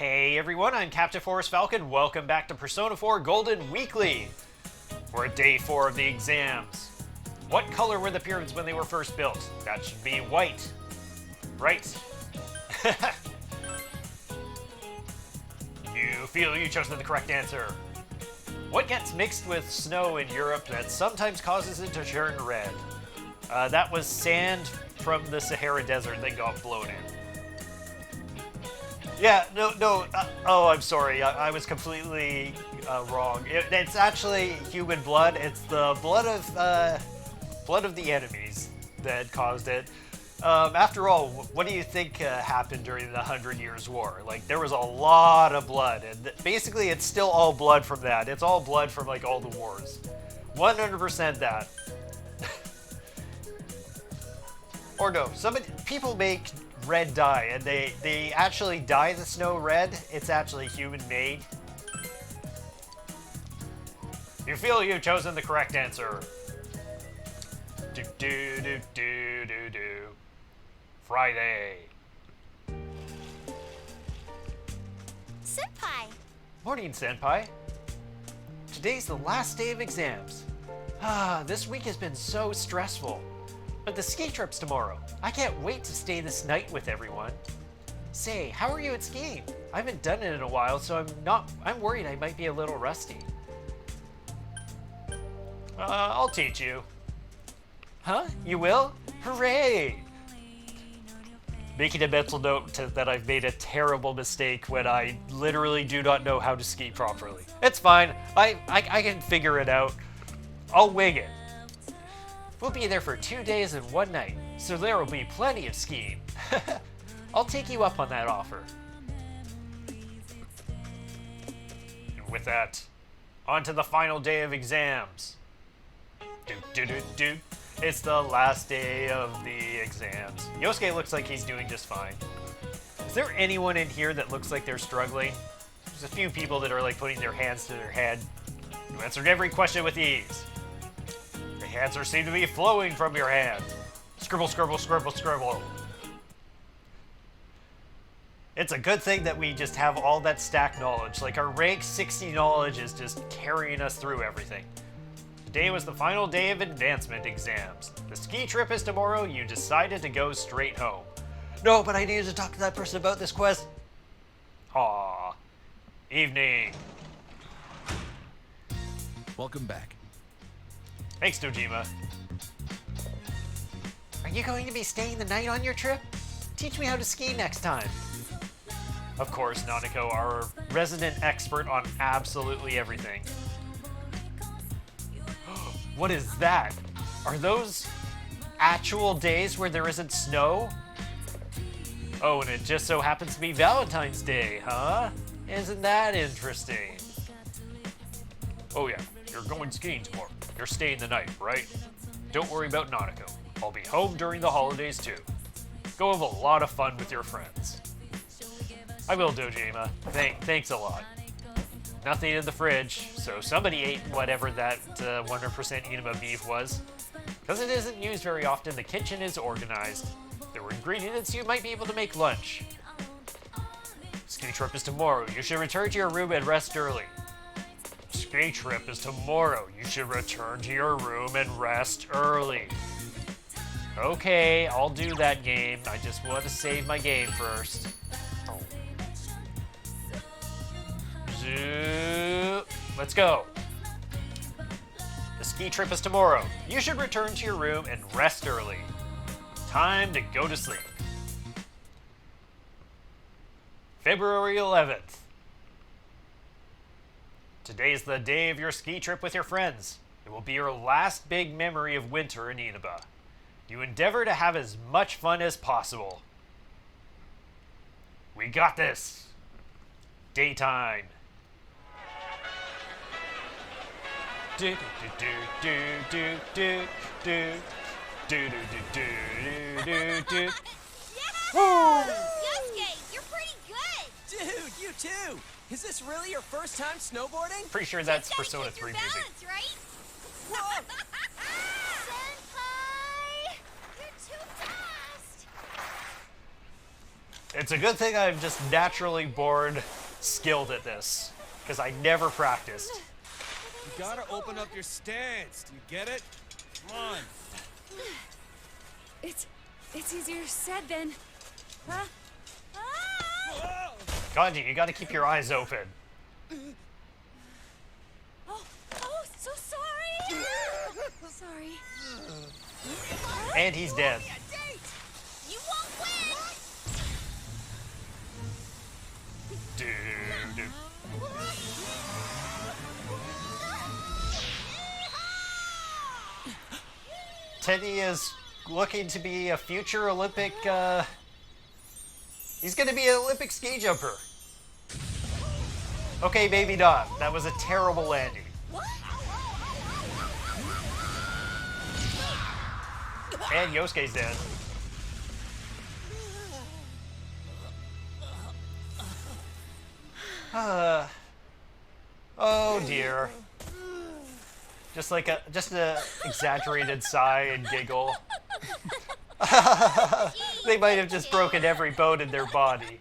Hey everyone, I'm Captain Forrest Falcon. Welcome back to Persona 4 Golden Weekly. We're at day 4 of the exams. What color were the pyramids when they were first built? That should be white. Right. You feel you've chosen the correct answer. What gets mixed with snow in Europe that sometimes causes it to turn red? That was sand from the Sahara Desert that got blown in. Yeah, no, oh, I'm sorry, I was completely wrong. It's actually human blood. It's the blood of the enemies that caused it. After all, what do you think happened during the 100 Years' War? Like, there was a lot of blood, and basically it's still all blood from that. It's all blood from, like, all the wars. 100% that. Or no, people make red dye, and they actually dye the snow red. It's actually human-made. You feel you've chosen the correct answer. Do do do do do do. Friday. Senpai! Morning, Senpai. Today's the last day of exams. This week has been so stressful. But the ski trip's tomorrow. I can't wait to stay this night with everyone. Say, how are you at skiing? I haven't done it in a while, so I'm worried I might be a little rusty. I'll teach you. Huh? You will? Hooray! Making a mental note that I've made a terrible mistake when I literally do not know how to ski properly. It's fine. I can figure it out. I'll wing it. We'll be there for 2 days and 1 night, so there will be plenty of skiing. I'll take you up on that offer. And with that, on to the final day of exams. It's the last day of the exams. Yosuke looks like he's doing just fine. Is there anyone in here that looks like they're struggling? There's a few people that are like putting their hands to their head. You answered every question with ease. The answers seem to be flowing from your hand. Scribble, scribble, scribble, scribble. It's a good thing that we just have all that stack knowledge. Like, our rank 60 knowledge is just carrying us through everything. Today was the final day of advancement exams. The ski trip is tomorrow. You decided to go straight home. No, but I needed to talk to that person about this quest. Aw. Evening. Welcome back. Thanks, Dojima. Are you going to be staying the night on your trip? Teach me how to ski next time. Of course, Nanako, our resident expert on absolutely everything. What is that? Are those actual days where there isn't snow? Oh, and it just so happens to be Valentine's Day, huh? Isn't that interesting? Oh yeah, you're going skiing tomorrow. You're staying the night, right? Don't worry about Nanako. I'll be home during the holidays too. Go have a lot of fun with your friends. I will, Dojima. Thanks a lot. Nothing in the fridge, so somebody ate whatever that 100% Inaba beef was. Because it isn't used very often, the kitchen is organized. There were ingredients you might be able to make lunch. Ski trip is tomorrow. You should return to your room and rest early. Ski trip is tomorrow. You should return to your room and rest early. Okay, I'll do that game. I just want to save my game first. Let's go. The ski trip is tomorrow. You should return to your room and rest early. Time to go to sleep. February 11th. Today's the day of your ski trip with your friends. It will be your last big memory of winter in Inaba. You endeavor to have as much fun as possible. We got this. Daytime. Do do do do do do do do do do do do. Woo! Yosuke, you're pretty good. Dude, you too. Is this really your first time snowboarding? Pretty sure that's Persona 3 music. Balance, right? Whoa! Senpai! You're too fast! It's a good thing I'm just naturally born skilled at this, because I never practiced. You gotta open up your stance. Do you get it? Come on. It's easier said than... Huh? Whoa! Kanji, you gotta keep your eyes open. Oh, so sorry! Sorry. And he's dead. You won't win! Dude. Teddy is looking to be a future Olympic, he's gonna be an Olympic ski jumper. Okay, maybe not. That was a terrible landing. And Yosuke's dead. Oh dear. Just an exaggerated sigh and giggle. They might have just broken every bone in their body.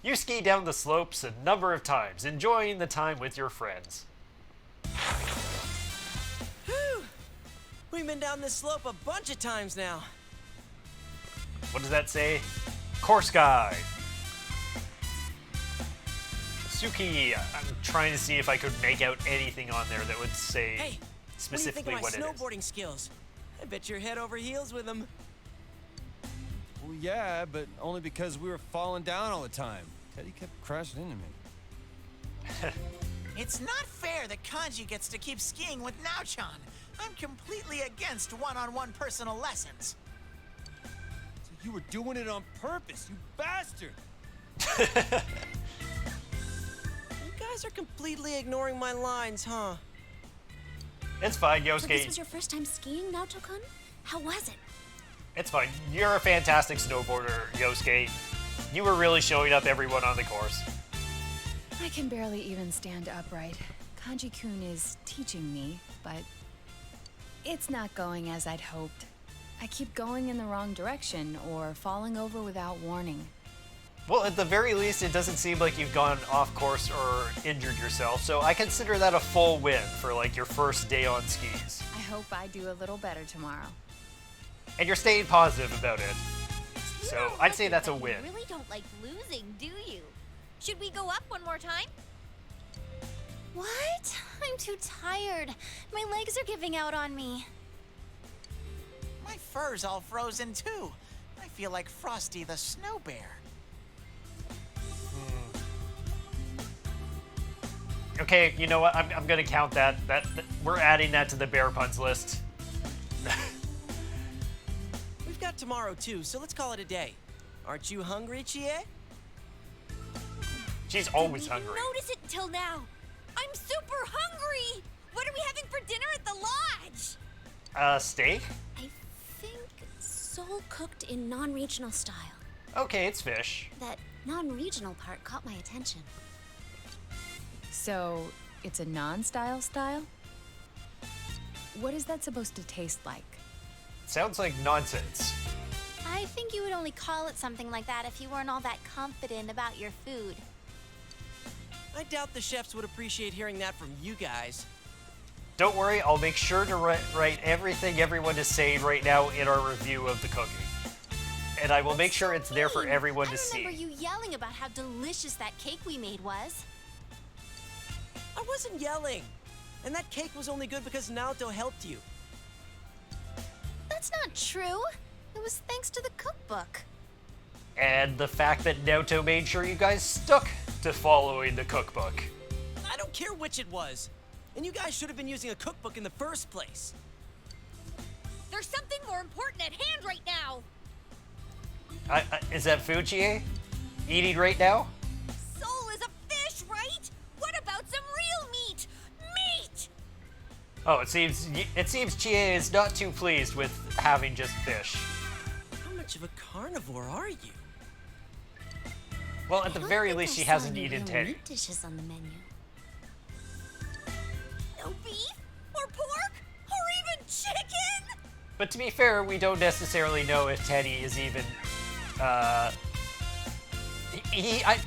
You ski down the slopes a number of times, enjoying the time with your friends. Whew. We've been down this slope a bunch of times now. What does that say? Course guide. Suki, I'm trying to see if I could make out anything on there that would say Hey, specifically what do you think what of my it is. snowboarding skills? I bet you're head over heels with them. Well, yeah, but only because we were falling down all the time. Teddy kept crashing into me. It's not fair that Kanji gets to keep skiing with Naochan. I'm completely against one-on-one personal lessons. So you were doing it on purpose, you bastard! You guys are completely ignoring my lines, huh? It's fine, So this Yosuke. was your first time skiing, Naoto-kun? How was it? It's fine. You're a fantastic snowboarder, Yosuke. You were really showing up everyone on the course. I can barely even stand upright. Kanji-kun is teaching me, but it's not going as I'd hoped. I keep going in the wrong direction or falling over without warning. Well, at the very least, it doesn't seem like you've gone off course or injured yourself, so I consider that a full win for like your first day on skis. I hope I do a little better tomorrow. And you're staying positive about it. You So don't I'd look say it, that's a but win. You really don't like losing, do you? Should we go up one more time? What? I'm too tired. My legs are giving out on me. My fur's all frozen too. I feel like Frosty the Snow Bear. Okay, you know what? I'm gonna count that. We're adding that to the bear puns list. We've got tomorrow too, so let's call it a day. Aren't you hungry, Chie? She's always Didn't even hungry. notice it until now. I'm super hungry. What are we having for dinner at the lodge? Steak? I think soul cooked in non-regional style. Okay, it's fish. That non-regional part caught my attention. So, it's a non-style style? What is that supposed to taste like? Sounds like nonsense. I think you would only call it something like that if you weren't all that confident about your food. I doubt the chefs would appreciate hearing that from you guys. Don't worry, I'll make sure to write everything everyone is saying right now in our review of the cooking. And I will make sure it's there for everyone to I see. remember you yelling about how delicious that cake we made was. I wasn't yelling. And that cake was only good because Naoto helped you. That's not true. It was thanks to the cookbook. And the fact that Naoto made sure you guys stuck to following the cookbook. I don't care which it was. And you guys should have been using a cookbook in the first place. There's something more important at hand right now. Is that food, Chie? Eating right now? Soul is a fish, right? What about some real meat? Meat! Oh, it seems Chie is not too pleased with having just fish. How much of a carnivore are you? Well, at the very least, she hasn't eaten Teddy. meat dishes on the menu. No beef? Or pork? Or even chicken? But to be fair, we don't necessarily know if Teddy is even,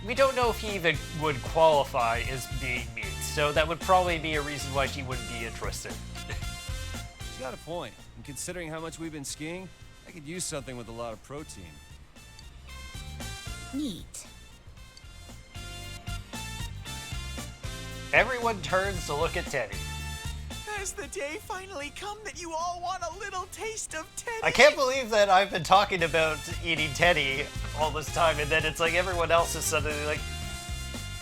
we don't know if he even would qualify as being meat, so that would probably be a reason why she wouldn't be interested. She's got a point. And considering how much we've been skiing, I could use something with a lot of protein. Neat. Everyone turns to look at Teddy. Has the day finally come that you all want a little taste of Teddy? I can't believe that I've been talking about eating Teddy all this time, and then it's like everyone else is suddenly like,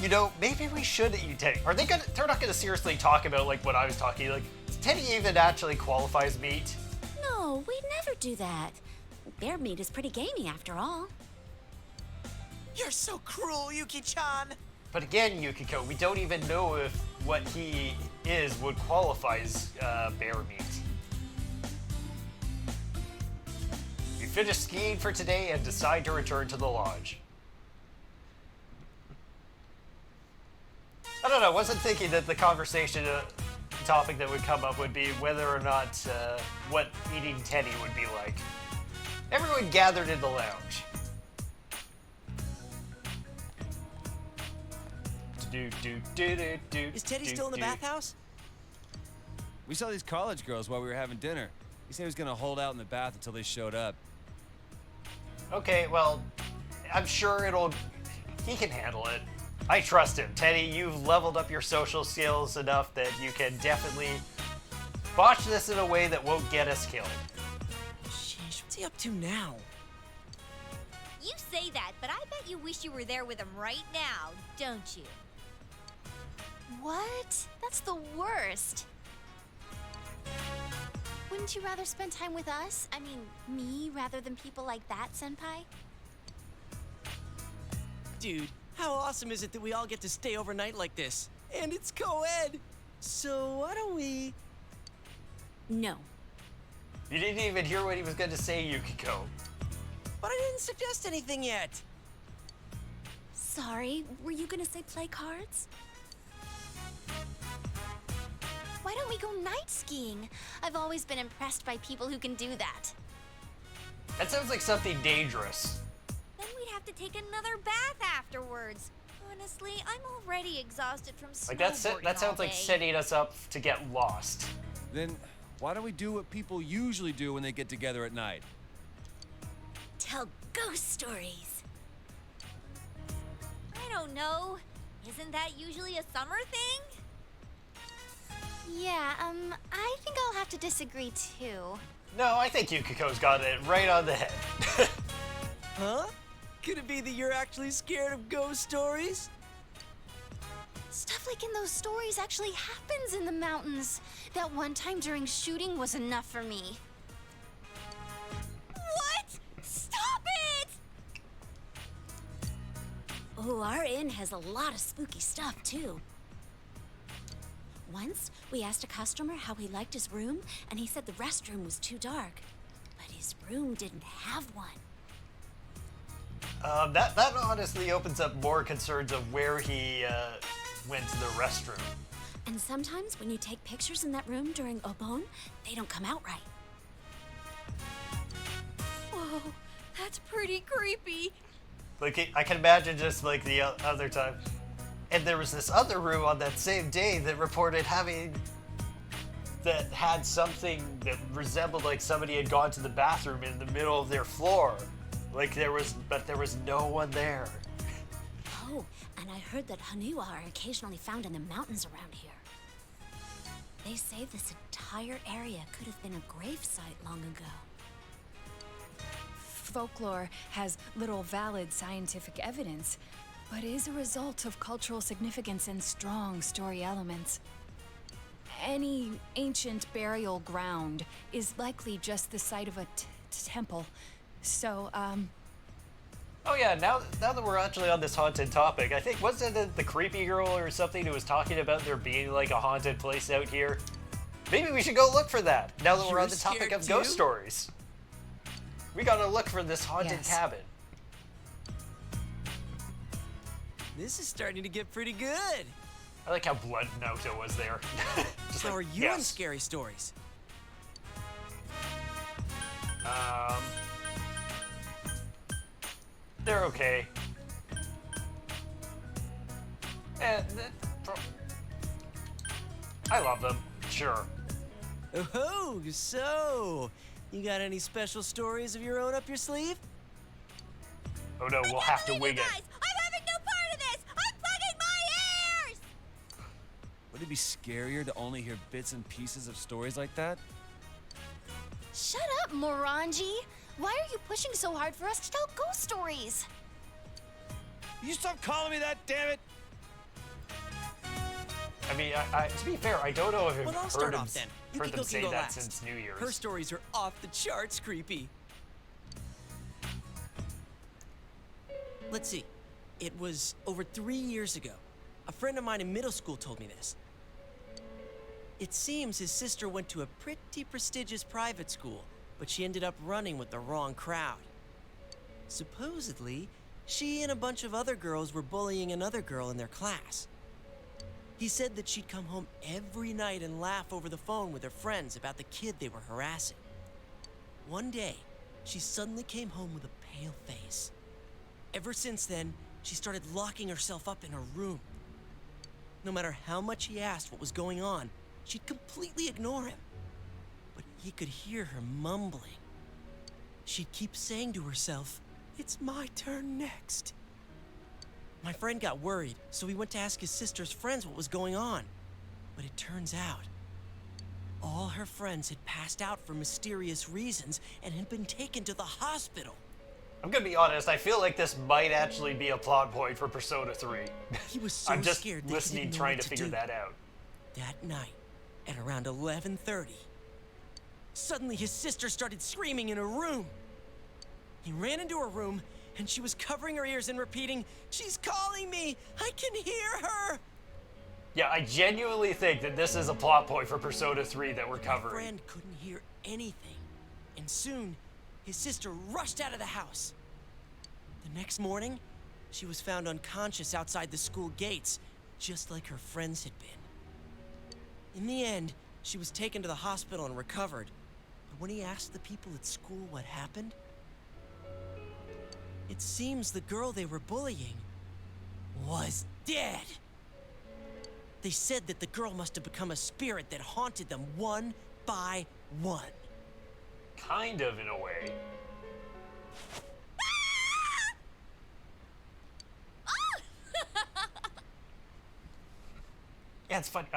you know, maybe we should eat Teddy. Are they gonna? They're not gonna seriously talk about like what I was talking. Like, does Teddy even actually qualify as meat? No, we'd never do that. Bear meat is pretty gamey after all. You're so cruel, Yuki-chan. But again, Yukiko, we don't even know if what he is would qualify as bear meat. We finish skiing for today and decide to return to the lodge. I don't know, wasn't thinking that the conversation topic that would come up would be whether or not what eating Teddy would be like. Everyone gathered in the lounge. Is Teddy still in the bathhouse? We saw these college girls while we were having dinner. He said he was gonna hold out in the bath until they showed up. Okay, well, I'm sure he can handle it. I trust him. Teddy, you've leveled up your social skills enough that you can definitely botch this in a way that won't get us killed. Sheesh, what's he up to now? You say that, but I bet you wish you were there with him right now, don't you? What? That's the worst. Wouldn't you rather spend time with us? I mean, me rather than people like that, Senpai? Dude, how awesome is it that we all get to stay overnight like this? And it's co-ed! So why don't we... No. You didn't even hear what he was going to say, Yukiko. But I didn't suggest anything yet! Sorry, were you gonna say play cards? Why don't we go night skiing? I've always been impressed by people who can do that. That sounds like something dangerous. Then we'd have to take another bath afterwards. Honestly, I'm already exhausted from Like snowboarding that sounds all like day. setting us up to get lost. Then why don't we do what people usually do when they get together at night? Tell ghost stories. I don't know. Isn't that usually a summer thing? Yeah, I think I'll have to disagree too. No, I think Yukiko's got it right on the head. Huh? Could it be that you're actually scared of ghost stories? Stuff like in those stories actually happens in the mountains. That one time during shooting was enough for me. What? Stop it! Oh, our inn has a lot of spooky stuff, too. Once, we asked a customer how he liked his room, and he said the restroom was too dark. But his room didn't have one. That honestly opens up more concerns of where he went to the restroom. And sometimes when you take pictures in that room during Obon, they don't come out right. Whoa, that's pretty creepy. Like, I can imagine just like the other time. And there was this other room on that same day that reported that had something that resembled like somebody had gone to the bathroom in the middle of their floor. Like but there was no one there. Oh, and I heard that Hanua are occasionally found in the mountains around here. They say this entire area could have been a gravesite long ago. Folklore has little valid scientific evidence, but is a result of cultural significance and strong story elements. Any ancient burial ground is likely just the site of a temple. So, Oh yeah, now that we're actually on this haunted topic, I think, wasn't it the creepy girl or something who was talking about there being like a haunted place out here? Maybe we should go look for that, now that we're You're on the topic scared of ghost too? stories. We gotta look for this haunted Yes. cabin. This is starting to get pretty good. I like how blunt Naoto was there. Just How like, are you on yes. scary stories? They're okay. Eh, I love them, sure. Oh, so you got any special stories of your own up your sleeve? Oh no, we'll have to wing it. I'm having no part of this! I'm plugging my ears! Would it be scarier to only hear bits and pieces of stories like that? Shut up, Morangi! Why are you pushing so hard for us to tell ghost stories? You stop calling me that, damn it! I mean, to be fair, I don't know if Well, I'll I've start heard, off then. heard them Yukiko say can go that last. since New Year's. Her stories are off the charts creepy. Let's see. It was over 3 years ago. A friend of mine in middle school told me this. It seems his sister went to a pretty prestigious private school, but she ended up running with the wrong crowd. Supposedly, she and a bunch of other girls were bullying another girl in their class. He said that she'd come home every night and laugh over the phone with her friends about the kid they were harassing. One day, she suddenly came home with a pale face. Ever since then, she started locking herself up in her room. No matter how much he asked what was going on, she'd completely ignore him. But he could hear her mumbling. She'd keep saying to herself, "It's my turn next." My friend got worried, so he went to ask his sister's friends what was going on. But it turns out, all her friends had passed out for mysterious reasons and had been taken to the hospital. I'm gonna be honest, I feel like this might actually be a plot point for Persona 3. He was so I'm just scared that listening, he didn't know trying what to figure do. that out. That night, at around 11:30, suddenly his sister started screaming in her room. He ran into her room, and she was covering her ears and repeating, "She's calling me! I can hear her!" Yeah, I genuinely think that this is a plot point for Persona 3 that we're My covering. friend couldn't hear anything, and soon, his sister rushed out of the house. The next morning, she was found unconscious outside the school gates, just like her friends had been. In the end, she was taken to the hospital and recovered. But when he asked the people at school what happened, it seems the girl they were bullying was dead. They said that the girl must have become a spirit that haunted them one by one. Kind of, in a way. Yeah, it's funny.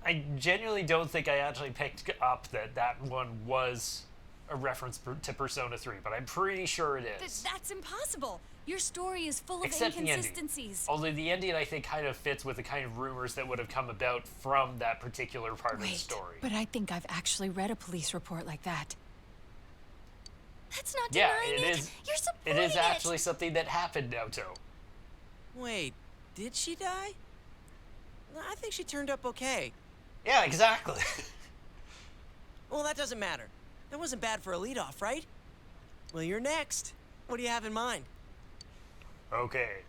I genuinely don't think I actually picked up that one was a reference to Persona 3, but I'm pretty sure it is. That's impossible. Your story is full of Except the ending. inconsistencies. Although the ending, I think, kind of fits with the kind of rumors that would have come about from that particular part of the story. But I think I've actually read a police report like that. That's not Yeah, denying it is. You're supporting It is actually something that happened, Naoto. Wait, did she die? I think she turned up okay. Yeah, exactly. Well, that doesn't matter. That wasn't bad for a leadoff, right? Well, you're next. What do you have in mind? Okay.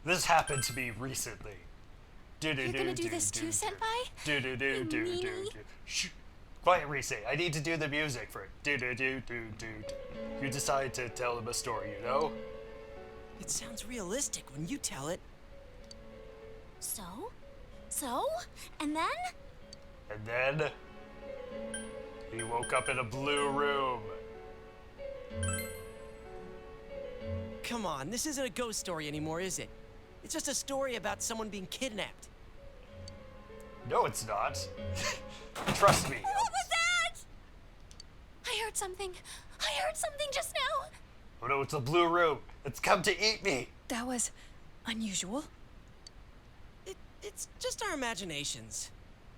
This happened to me recently. You're gonna do this too, Senpai? Do. Shh. Quiet, Rise. I need to do the music for it. Do. You decide to tell them a story, you know? It sounds realistic when you tell it. So? And then? And then he woke up in a blue room. Come on, this isn't a ghost story anymore, is it? It's just a story about someone being kidnapped. No, it's not. Trust me. What was that? I heard something. I heard something just now. Oh no, it's a blue room. It's come to eat me. That was unusual. It's just our imaginations.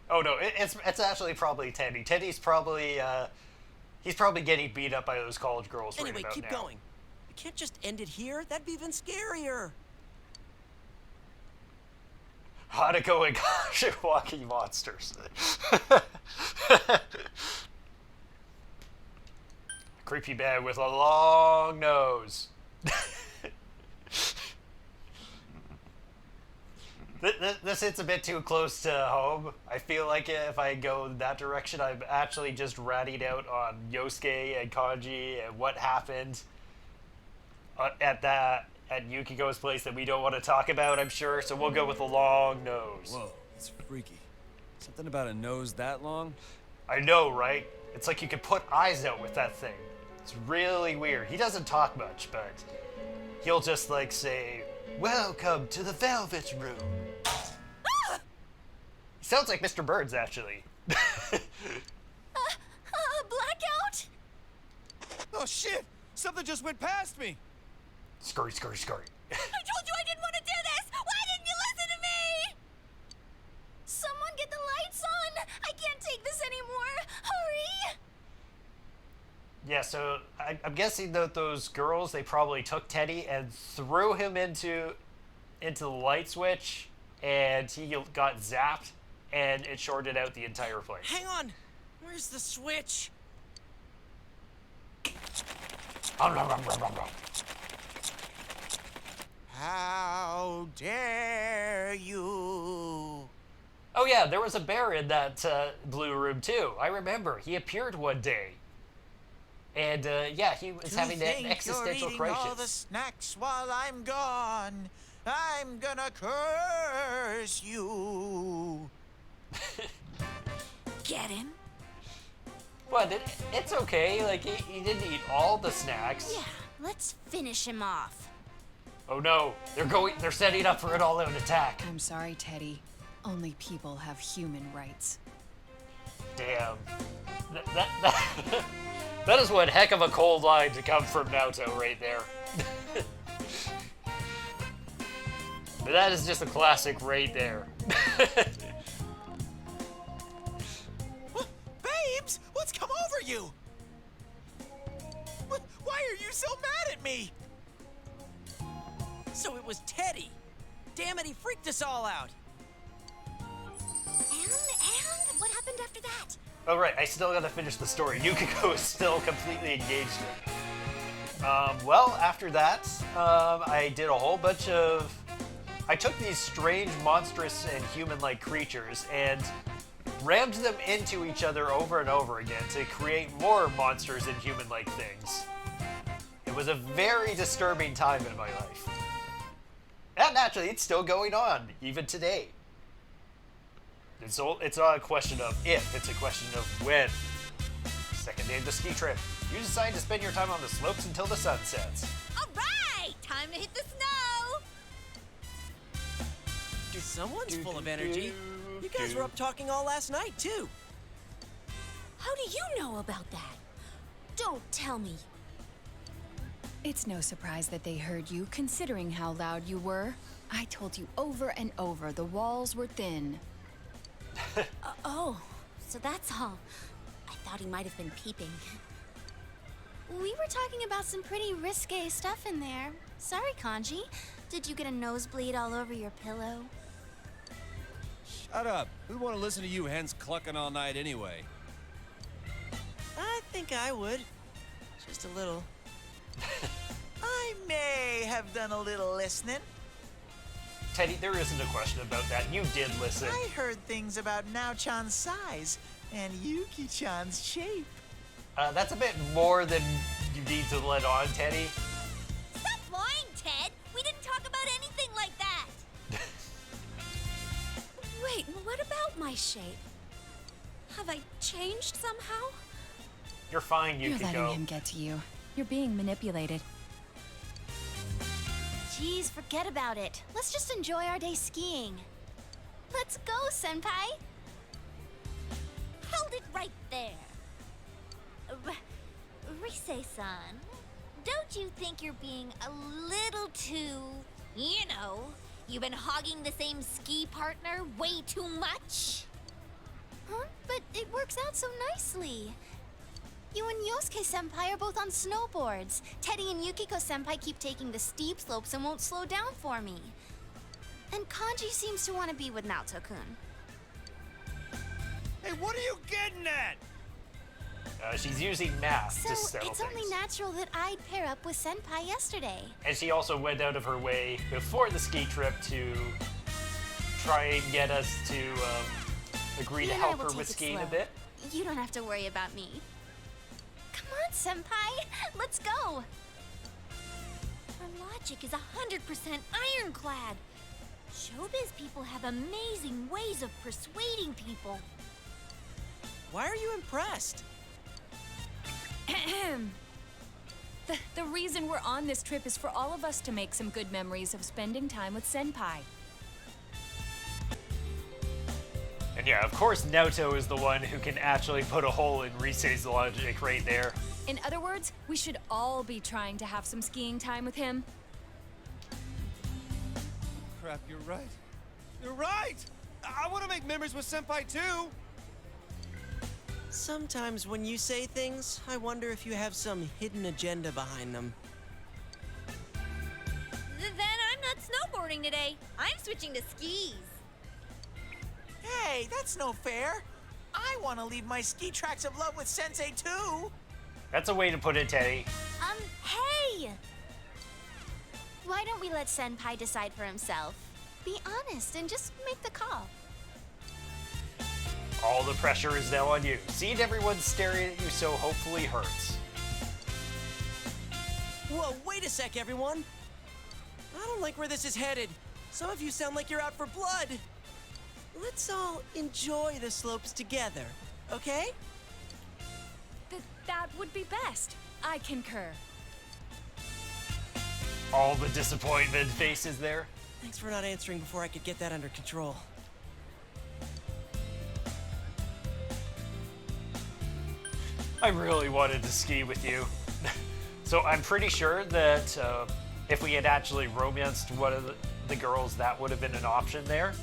Oh no, it's actually probably Teddy. Teddy's probably he's probably getting beat up by those college girls right Anyway, about keep now. going. You can't just end it here. That'd be even scarier. Hanako and Kashi walking monsters. Creepy man with a long nose. This hits a bit too close to home. I feel like if I go that direction, I'm actually just ratting out on Yosuke and Kanji and what happened at Yukiko's place that we don't want to talk about, I'm sure. So we'll go with a long nose. Whoa, it's freaky. Something about a nose that long? I know, right? It's like you could put eyes out with that thing. It's really weird. He doesn't talk much, but he'll just like say, "Welcome to the Velvet Room." He sounds like Mr. Burns, actually. Blackout? Oh shit! Something just went past me! Scurry, scurry, scurry. I told you I didn't want to do this! Why didn't you listen to me? Someone get the lights on! I can't take this anymore! Hurry! Yeah, so I'm guessing that those girls, they probably took Teddy and threw him into the light switch, and he got zapped, and it shorted out the entire place. Hang on! Where's the switch? How dare you? Oh yeah, there was a bear in that blue room too. I remember. He appeared one day. And yeah, he was having an existential you're crisis. eating all the snacks while I'm gone. I'm gonna curse you. Get him? But it's okay. Like he didn't eat all the snacks. Yeah, let's finish him off. Oh no, they're setting up for an all-out attack. I'm sorry, Teddy. Only people have human rights. Damn. That is one heck of a cold line to come from Naoto right there. But that is just a classic right there. Babes, what's come over you? Why are you so mad at me? So it was Teddy. Damn it, he freaked us all out. And what happened after that? Oh right, I still gotta finish the story. Yukiko is still completely engaged in it. Well, after that, I did a whole bunch of... I took these strange, monstrous, and human-like creatures and rammed them into each other over and over again to create more monsters and human-like things. It was a very disturbing time in my life. And naturally, it's still going on, even today. It's not a question of if, it's a question of when. Second day of the ski trip. You decide to spend your time on the slopes until the sun sets. All right! Time to hit the snow! Someone's full of energy. You guys were up talking all last night, too. How do you know about that? Don't tell me. It's no surprise that they heard you, considering how loud you were. I told you over and over the walls were thin. Oh, so that's all. I thought he might have been peeping. We were talking about some pretty risque stuff in there. Sorry, Kanji. Did you get a nosebleed all over your pillow? Shut up. Who'd want to listen to you hens clucking all night anyway? I think I would. Just a little. I may have done a little listening. Teddy, there isn't a question about that. You did listen. I heard things about Nao-chan's size and Yuki-chan's shape. That's a bit more than you need to let on, Teddy. Stop lying, Ted! We didn't talk about anything like that! Wait, what about my shape? Have I changed somehow? You're fine, You're letting Yukiko. him get to you. You're being manipulated. Geez, forget about it. Let's just enjoy our day skiing. Let's go, Senpai. Hold it right there. Rise-san, don't you think you're being a little too, you've been hogging the same ski partner way too much? Huh? But it works out so nicely. You and Yosuke-senpai are both on snowboards. Teddy and Yukiko-senpai keep taking the steep slopes and won't slow down for me. And Kanji seems to want to be with Naoto-kun. Hey, what are you getting at? She's using math to So settle it's things. only natural that I'd pair up with Senpai yesterday. And she also went out of her way before the ski trip to try and get us to agree to You and I help will her take with it skiing a slow. bit? You don't have to worry about me. Come on, Senpai. Let's go. Her logic is 100% ironclad. Showbiz people have amazing ways of persuading people. Why are you impressed? The reason we're on this trip is for all of us to make some good memories of spending time with Senpai. And yeah, of course, Naoto is the one who can actually put a hole in Risei's logic right there. In other words, we should all be trying to have some skiing time with him. Crap, you're right. You're right! I want to make memories with Senpai too! Sometimes when you say things, I wonder if you have some hidden agenda behind them. Then I'm not snowboarding today. I'm switching to skis. Hey, that's no fair. I want to leave my ski tracks of love with Sensei too. That's a way to put it, Teddy. Hey! Why don't we let Senpai decide for himself? Be honest and just make the call. All the pressure is now on you. Seeing everyone staring at you so hopefully hurts. Whoa, wait a sec, everyone. I don't like where this is headed. Some of you sound like you're out for blood. Let's all enjoy the slopes together, okay? That would be best. I concur. All the disappointment faces there. Thanks for not answering before I could get that under control. I really wanted to ski with you. So I'm pretty sure that if we had actually romanced one of the girls, that would have been an option there.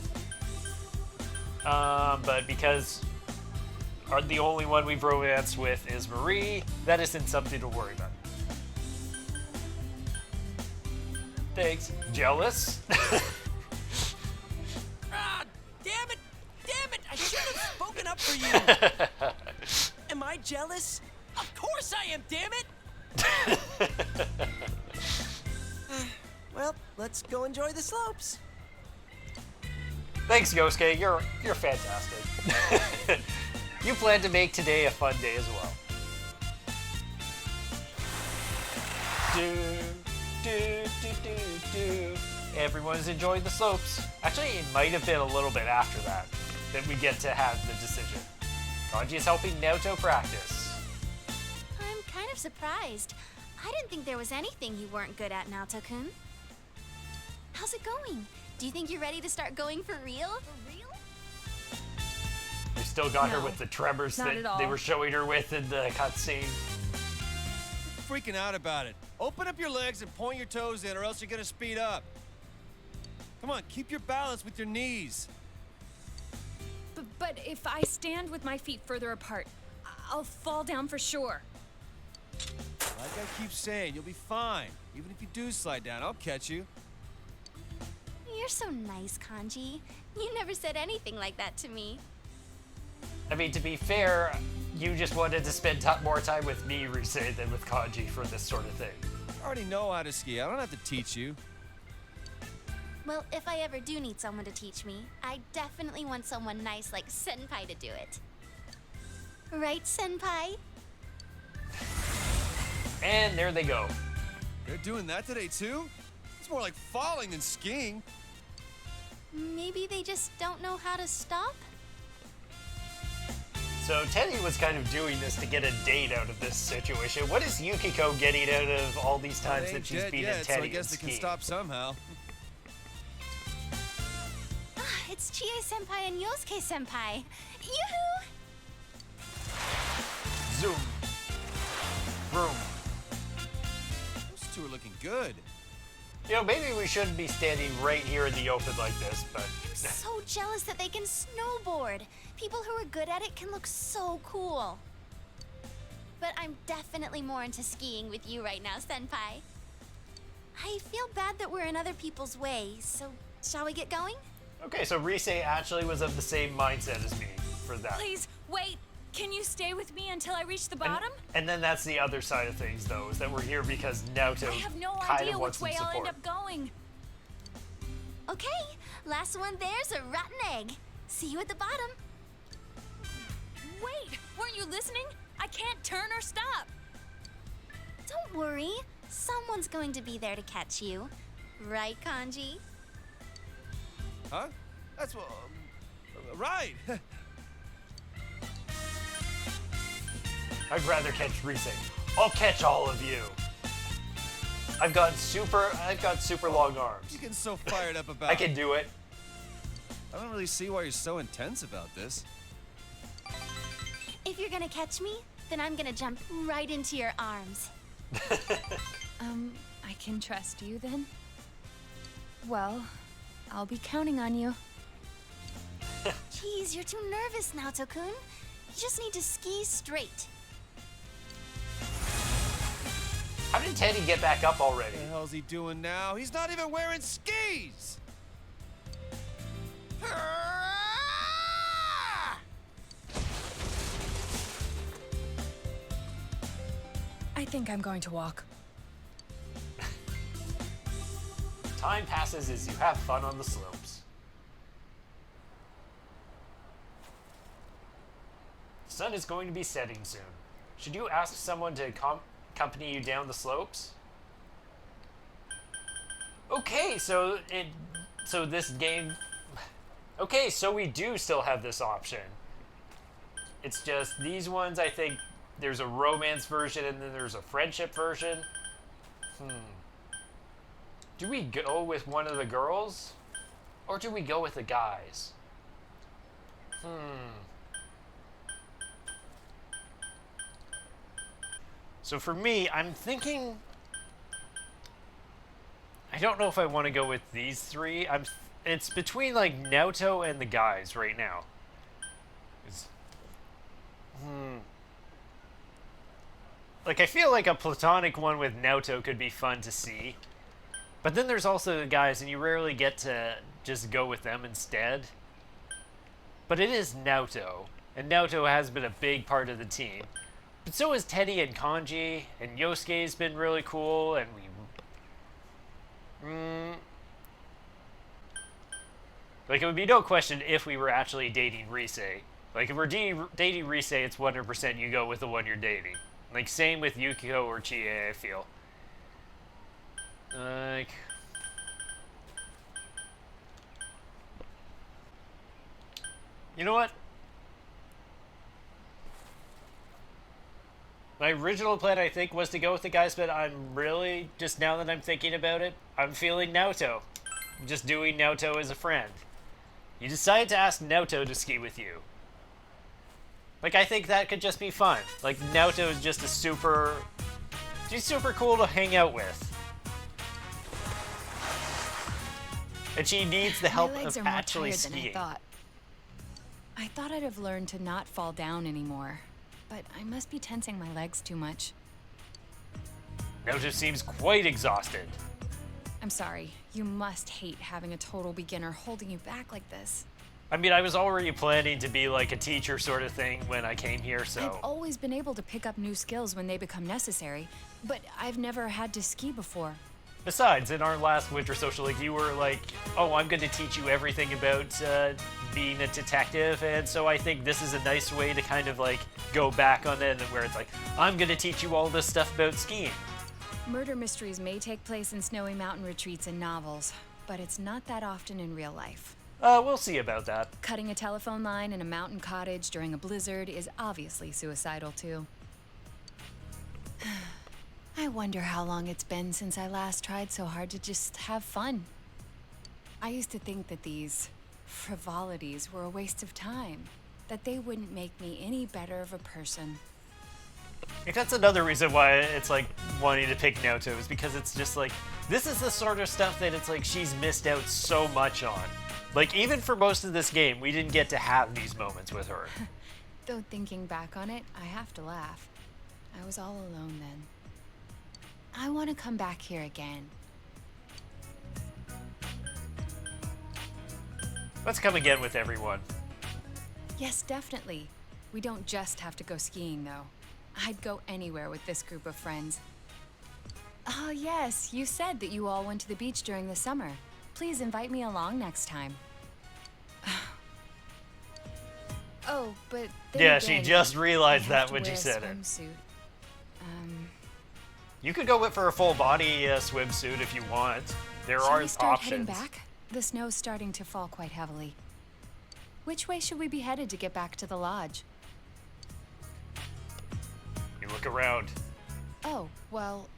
But because the only one we've romanced with is Marie, that isn't something to worry about. Thanks. Jealous? Ah, damn it! Damn it! I should have spoken up for you! Am I jealous? Of course I am, damn it! Well, let's go enjoy the slopes. Thanks, Yosuke. You're fantastic. You plan to make today a fun day as well. Do, do, do, do, do. Everyone's enjoying the slopes. Actually, it might have been a little bit after that we get to have the decision. Kanji is helping Naoto practice. I'm kind of surprised. I didn't think there was anything you weren't good at, Naoto-kun. How's it going? Do you think you're ready to start going for real? For real? We still got her No, with the tremors not that at all. they were showing her with in the cutscene. Freaking out about it. Open up your legs and point your toes in, or else you're gonna speed up. Come on, keep your balance with your knees. But if I stand with my feet further apart, I'll fall down for sure. Like I keep saying, you'll be fine. Even if you do slide down, I'll catch you. You're so nice, Kanji. You never said anything like that to me. I mean, to be fair, you just wanted to spend more time with me, Risei, than with Kanji for this sort of thing. I already know how to ski. I don't have to teach you. Well, if I ever do need someone to teach me, I definitely want someone nice like Senpai to do it. Right, Senpai? And there they go. They're doing that today too? It's more like falling than skiing. Maybe they just don't know how to stop? So Teddy was kind of doing this to get a date out of this situation. What is Yukiko getting out of all these times They that ain't she's dead beaten yet, Teddy so I guess in they can skiing? stop somehow. It's Chie Senpai and Yosuke Senpai. Yoo-hoo! Zoom. Vroom. Those two are looking good. You know, maybe we shouldn't be standing right here in the open like this, but... I'm so jealous that they can snowboard. People who are good at it can look so cool. But I'm definitely more into skiing with you right now, Senpai. I feel bad that we're in other people's way, so shall we get going? Okay, so Risei actually was of the same mindset as me for that. Please, wait. Can you stay with me until I reach the bottom? And then that's the other side of things, though, is that we're here because Naoto I have no kind idea of wants which way some I'll end support. up going. Okay, last one there's a rotten egg. See you at the bottom. Wait, weren't you listening? I can't turn or stop. Don't worry, someone's going to be there to catch you. Right, Kanji? Huh? That's what... right! I'd rather catch Rise. I'll catch all of you. I've got super long arms. You're getting so fired up about I can do it. I don't really see why you're so intense about this. If you're gonna catch me, then I'm gonna jump right into your arms. I can trust you then? Well, I'll be counting on you. Jeez, you're too nervous, Naoto-kun. You just need to ski straight. How did Teddy get back up already? What the hell's he doing now? He's not even wearing skis! I think I'm going to walk. Time passes as you have fun on the slopes. The sun is going to be setting soon. Should you ask someone to accompany you down the slopes? Okay, so this game... Okay, so we do still have this option. It's just these ones, I think there's a romance version and then there's a friendship version. Do we go with one of the girls? Or do we go with the guys? So for me, I'm thinking... I don't know if I want to go with these three. It's between like Naoto and the guys right now. Like I feel like a platonic one with Naoto could be fun to see. But then there's also the guys, and you rarely get to just go with them instead. But it is Naoto, and Naoto has been a big part of the team. But so is Teddy and Kanji, and Yosuke's been really cool, and like, it would be no question if we were actually dating Rise. Like, if we're dating Rise, it's 100% you go with the one you're dating. Like, same with Yukiko or Chie, I feel. Like... You know what? My original plan, I think, was to go with the guys, but I'm really, just now that I'm thinking about it, I'm feeling Naoto. I'm just doing Naoto as a friend. You decided to ask Naoto to ski with you. Like, I think that could just be fun. Like, Naoto is just she's super cool to hang out with. And she needs the help My legs of are more actually tired than skiing. I thought I'd have learned to not fall down anymore, but I must be tensing my legs too much. Naoto seems quite exhausted. I'm sorry. You must hate having a total beginner holding you back like this. I mean, I was already planning to be like a teacher sort of thing when I came here, so... I've always been able to pick up new skills when they become necessary, but I've never had to ski before. Besides, in our last Winter Social League, you were like, oh, I'm going to teach you everything about being a detective, and so I think this is a nice way to kind of like go back on it, where it's like, I'm going to teach you all this stuff about skiing. Murder mysteries may take place in snowy mountain retreats and novels, but it's not that often in real life. We'll see about that. Cutting a telephone line in a mountain cottage during a blizzard is obviously suicidal too. I wonder how long it's been since I last tried so hard to just have fun. I used to think that these frivolities were a waste of time, that they wouldn't make me any better of a person. I think that's another reason why it's like wanting to pick Naoto, is because it's just like, this is the sort of stuff that it's like she's missed out so much on. Like, even for most of this game, we didn't get to have these moments with her. Though thinking back on it, I have to laugh. I was all alone then. I want to come back here again. Let's come again with everyone. Yes, definitely. We don't just have to go skiing, though. I'd go anywhere with this group of friends. Oh, yes, you said that you all went to the beach during the summer. please invite me along next time. Oh, but then Yeah, again, she just realized I have that to when she wear a said it. swimsuit. You could go for a full body swimsuit if you want. There Shall are we start heading options. back? The snow's starting to fall quite heavily. Which way should we be headed to get back to the lodge? You look around. Oh, well,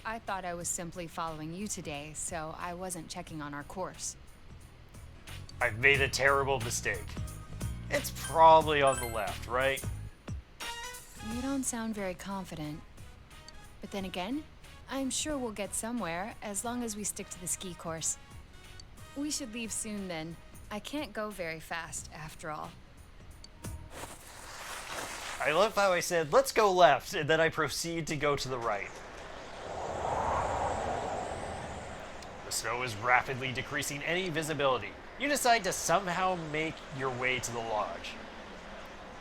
I thought I was simply following you today, so I wasn't checking on our course. I've made a terrible mistake. It's probably on the left, right? You don't sound very confident. But then again, I'm sure we'll get somewhere as long as we stick to the ski course. We should leave soon then. I can't go very fast, after all. I love how I said, let's go left, and then I proceed to go to the right. The snow is rapidly decreasing any visibility. You decide to somehow make your way to the lodge.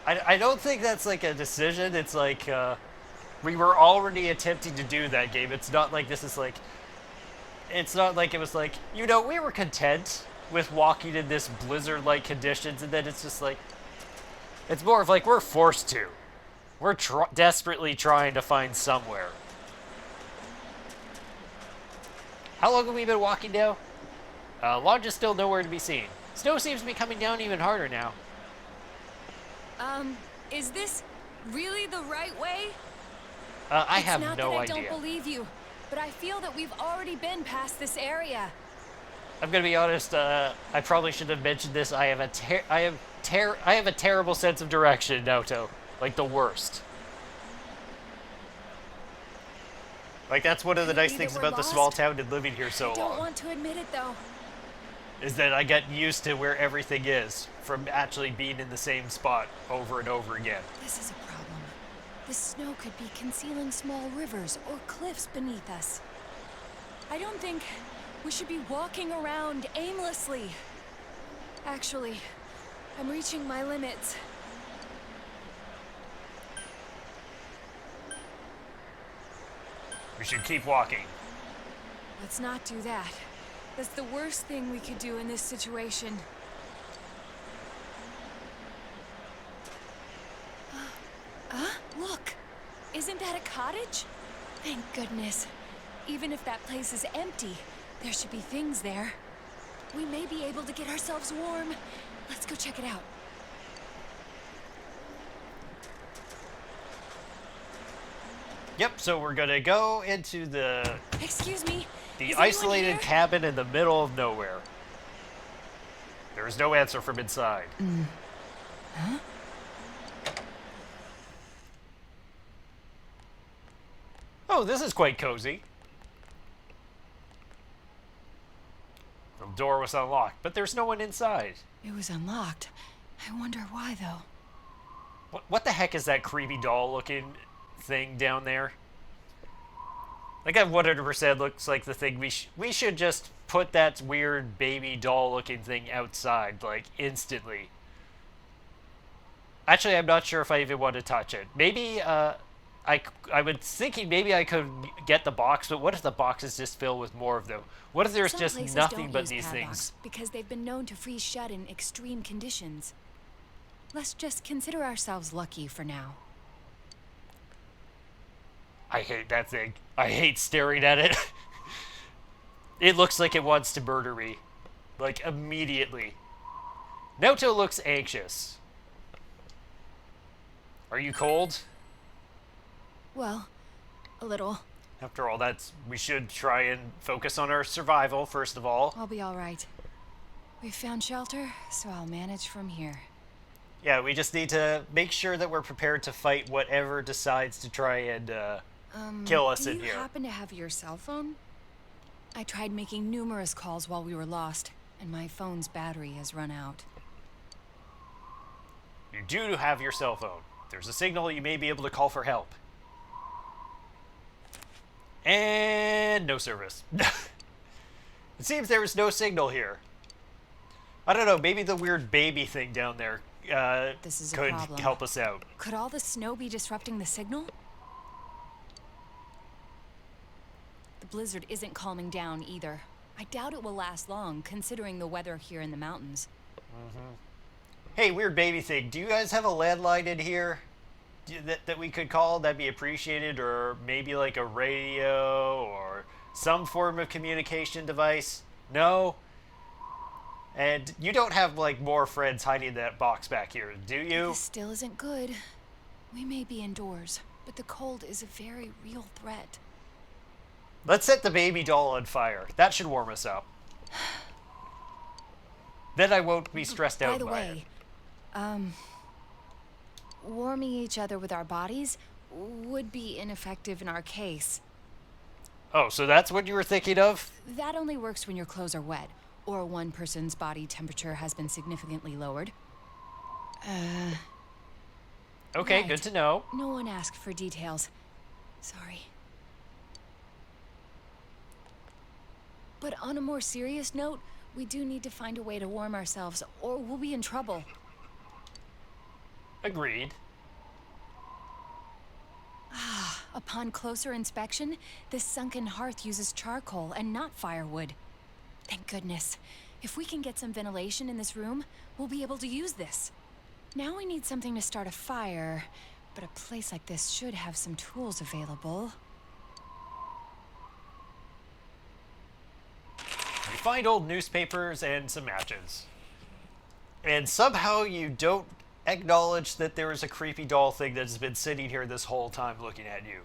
I don't think that's like a decision. It's like, we were already attempting to do that game. It's not like this is like... It's not like it was like, you know, we were content with walking in this blizzard-like conditions, and then it's just like... It's more of like, we're forced to. We're desperately trying to find somewhere. How long have we been walking now? Lodge is still nowhere to be seen. Snow seems to be coming down even harder now. Is this really the right way? I have It's not no that I idea. don't believe you, but I feel that we've already been past this area. I'm gonna be honest. I probably should have mentioned this. I have a terrible sense of direction, Naoto. Like the worst. Like that's one of the Could it nice be things that we're about the small lost? town and living here so I don't long. want to admit it though. Is that I get used to where everything is from actually being in the same spot over and over again. This is a problem. The snow could be concealing small rivers or cliffs beneath us. I don't think we should be walking around aimlessly. Actually, I'm reaching my limits. We should keep walking. Let's not do that. That's the worst thing we could do in this situation. Look! Isn't that a cottage? Thank goodness. Even if that place is empty, there should be things there. We may be able to get ourselves warm. Let's go check it out. Yep, so we're gonna go into the Excuse me. is isolated anyone here? cabin in the middle of nowhere. There is no answer from inside. Oh, this is quite cozy. The door was unlocked, but there's no one inside. It was unlocked. I wonder why, though. What the heck is that creepy doll-looking thing down there? Like that 100% looks like the thing we should just put that weird baby doll-looking thing outside, like, instantly. Actually, I'm not sure if I even want to touch it. Maybe, I was thinking maybe I could get the box, but what if the box is just filled with more of them? What if there's Some just places nothing don't but use these padlocks things? because they've been known to freeze shut in extreme conditions. Let's just consider ourselves lucky for now. I hate that thing. I hate staring at it. It looks like it wants to murder me. Like, immediately. Naoto looks anxious. Are you cold? Well, a little. After all, we should try and focus on our survival, first of all. I'll be all right. We've found shelter, so I'll manage from here. Yeah, we just need to make sure that we're prepared to fight whatever decides to try and kill us in Do here. you happen to have your cell phone? I tried making numerous calls while we were lost, and my phone's battery has run out. You do have your cell phone. If there's a signal, you may be able to call for help. And no service. It seems there is no signal here. I don't know, maybe the weird baby thing down there This is a could problem. help us out. Could all the snow be disrupting the signal? The blizzard isn't calming down either. I doubt it will last long, considering the weather here in the mountains. Hey, weird baby thing. Do you guys have a landline in here that we could call? That'd be appreciated. Or maybe like a radio or some form of communication device? No? And you don't have like more friends hiding in that box back here, do you? This still isn't good. We may be indoors, but the cold is a very real threat. Let's set the baby doll on fire. That should warm us up. Then I won't be stressed out By the by it. way, warming each other with our bodies would be ineffective in our case. Oh, so that's what you were thinking of? That only works when your clothes are wet, or one person's body temperature has been significantly lowered. Okay, Right. good to know. No one asked for details. Sorry. But on a more serious note, we do need to find a way to warm ourselves, or we'll be in trouble. Agreed. Upon closer inspection, this sunken hearth uses charcoal and not firewood. Thank goodness. If we can get some ventilation in this room, we'll be able to use this. Now we need something to start a fire, but a place like this should have some tools available. You find old newspapers and some matches. And somehow you don't acknowledge that there is a creepy doll thing that has been sitting here this whole time looking at you.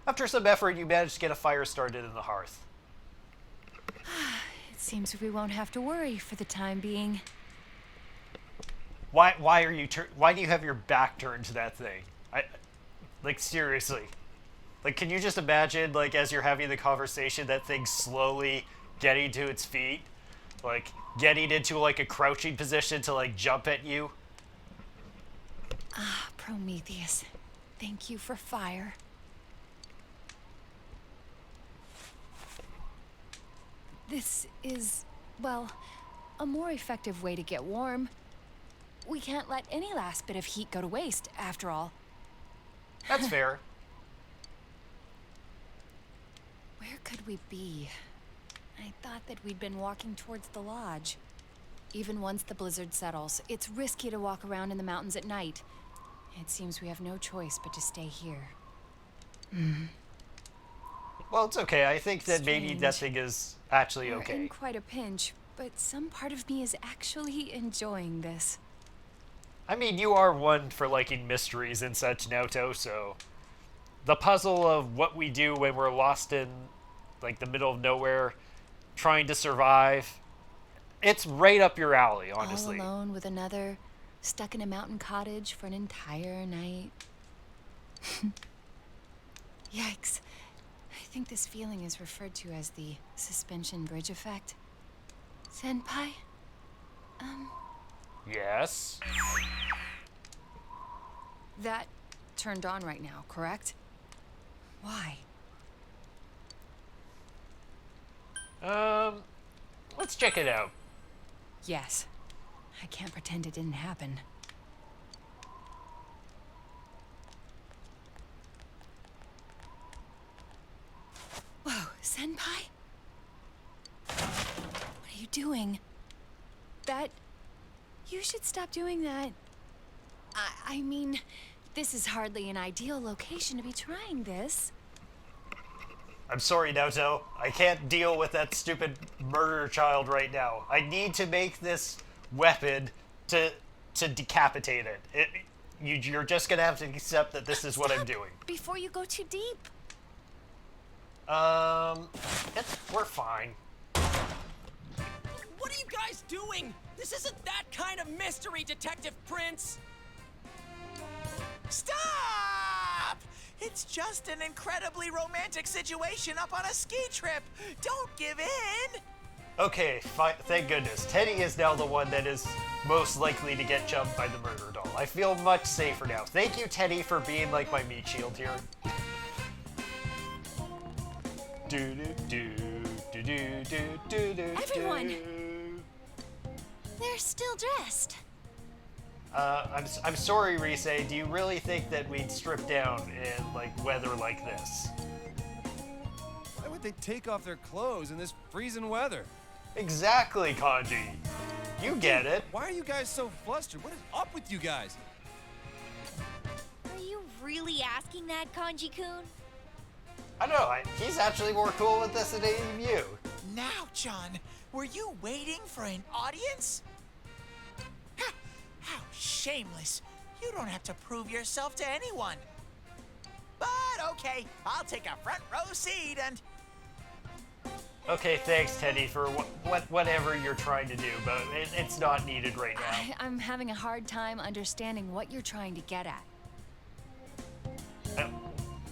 After some effort, you manage to get a fire started in the hearth. It seems we won't have to worry for the time being. Why do you have your back turned to that thing? Like seriously. Like can you just imagine like as you're having the conversation that thing slowly getting to its feet? Like getting into like a crouching position to like jump at you? Prometheus, thank you for fire. This is, well, a more effective way to get warm. We can't let any last bit of heat go to waste, after all. That's fair. Where could we be? I thought that we'd been walking towards the lodge. Even once the blizzard settles, it's risky to walk around in the mountains at night. It seems we have no choice but to stay here. Well, it's okay. I think that maybe that Strange. thing is actually We're okay. in quite a pinch, but some part of me is actually enjoying this. I mean, you are one for liking mysteries and such, Naoto, so the puzzle of what we do when we're lost in like the middle of nowhere trying to survive, it's right up your alley, honestly. All alone with another, stuck in a mountain cottage for an entire night. Yikes. I think this feeling is referred to as the suspension bridge effect. Senpai? Yes. That turned on right now, correct? Why? Let's check it out. Yes. I can't pretend it didn't happen. Whoa, Senpai? What are you doing? That... You should stop doing that. I mean, this is hardly an ideal location to be trying this. I'm sorry, Naoto. I can't deal with that stupid murder child right now. I need to make this weapon to decapitate it. You're just gonna have to accept that this is what I'm Stop doing. Before you go too deep. We're fine. What are you guys doing? This isn't that kind of mystery, Detective Prince! Stop! It's just an incredibly romantic situation up on a ski trip. Don't give in. Okay, fine. Thank goodness. Teddy is now the one that is most likely to get jumped by the murder doll. I feel much safer now. Thank you, Teddy, for being like my meat shield here. Everyone! They're still dressed. I'm sorry, Rise. Do you really think that we'd strip down in like weather like this? Why would they take off their clothes in this freezing weather? Exactly, Kanji. You get it. Why are you guys so flustered? What is up with you guys? Are you really asking that, Kanji-kun? I don't know. He's actually more cool with this than any of you. Now, John, were you waiting for an audience? Ha! How shameless. You don't have to prove yourself to anyone. But okay, I'll take a front row seat and... Okay, thanks, Teddy, for whatever you're trying to do, but it's not needed right now. I'm having a hard time understanding what you're trying to get at.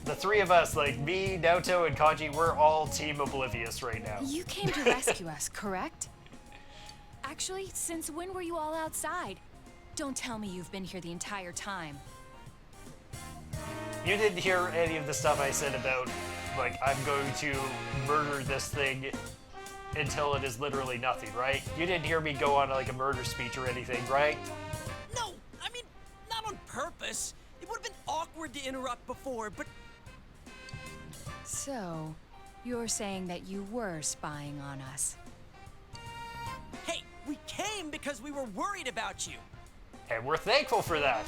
The three of us, like me, Naoto, and Kanji, we're all Team Oblivious right now. You came to rescue us, correct? Actually, since when were you all outside? Don't tell me you've been here the entire time. You didn't hear any of the stuff I said about, like, I'm going to murder this thing until it is literally nothing, right? You didn't hear me go on, like, a murder speech or anything, right? No, I mean, not on purpose. It would have been awkward to interrupt before, but... So, you're saying that you were spying on us. Hey, we came because we were worried about you. And we're thankful for that.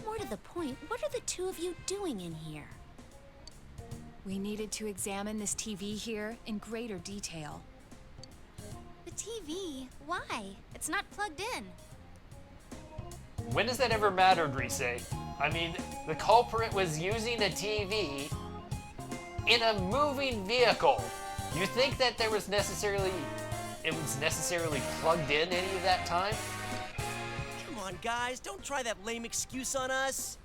More to the point, what are the two of you doing in here? We needed to examine this TV here in greater detail. The TV? Why? It's not plugged in. When has that ever mattered, Rise? I mean, the culprit was using a TV in a moving vehicle. You think that it was necessarily plugged in any of that time? Come on, guys, don't try that lame excuse on us.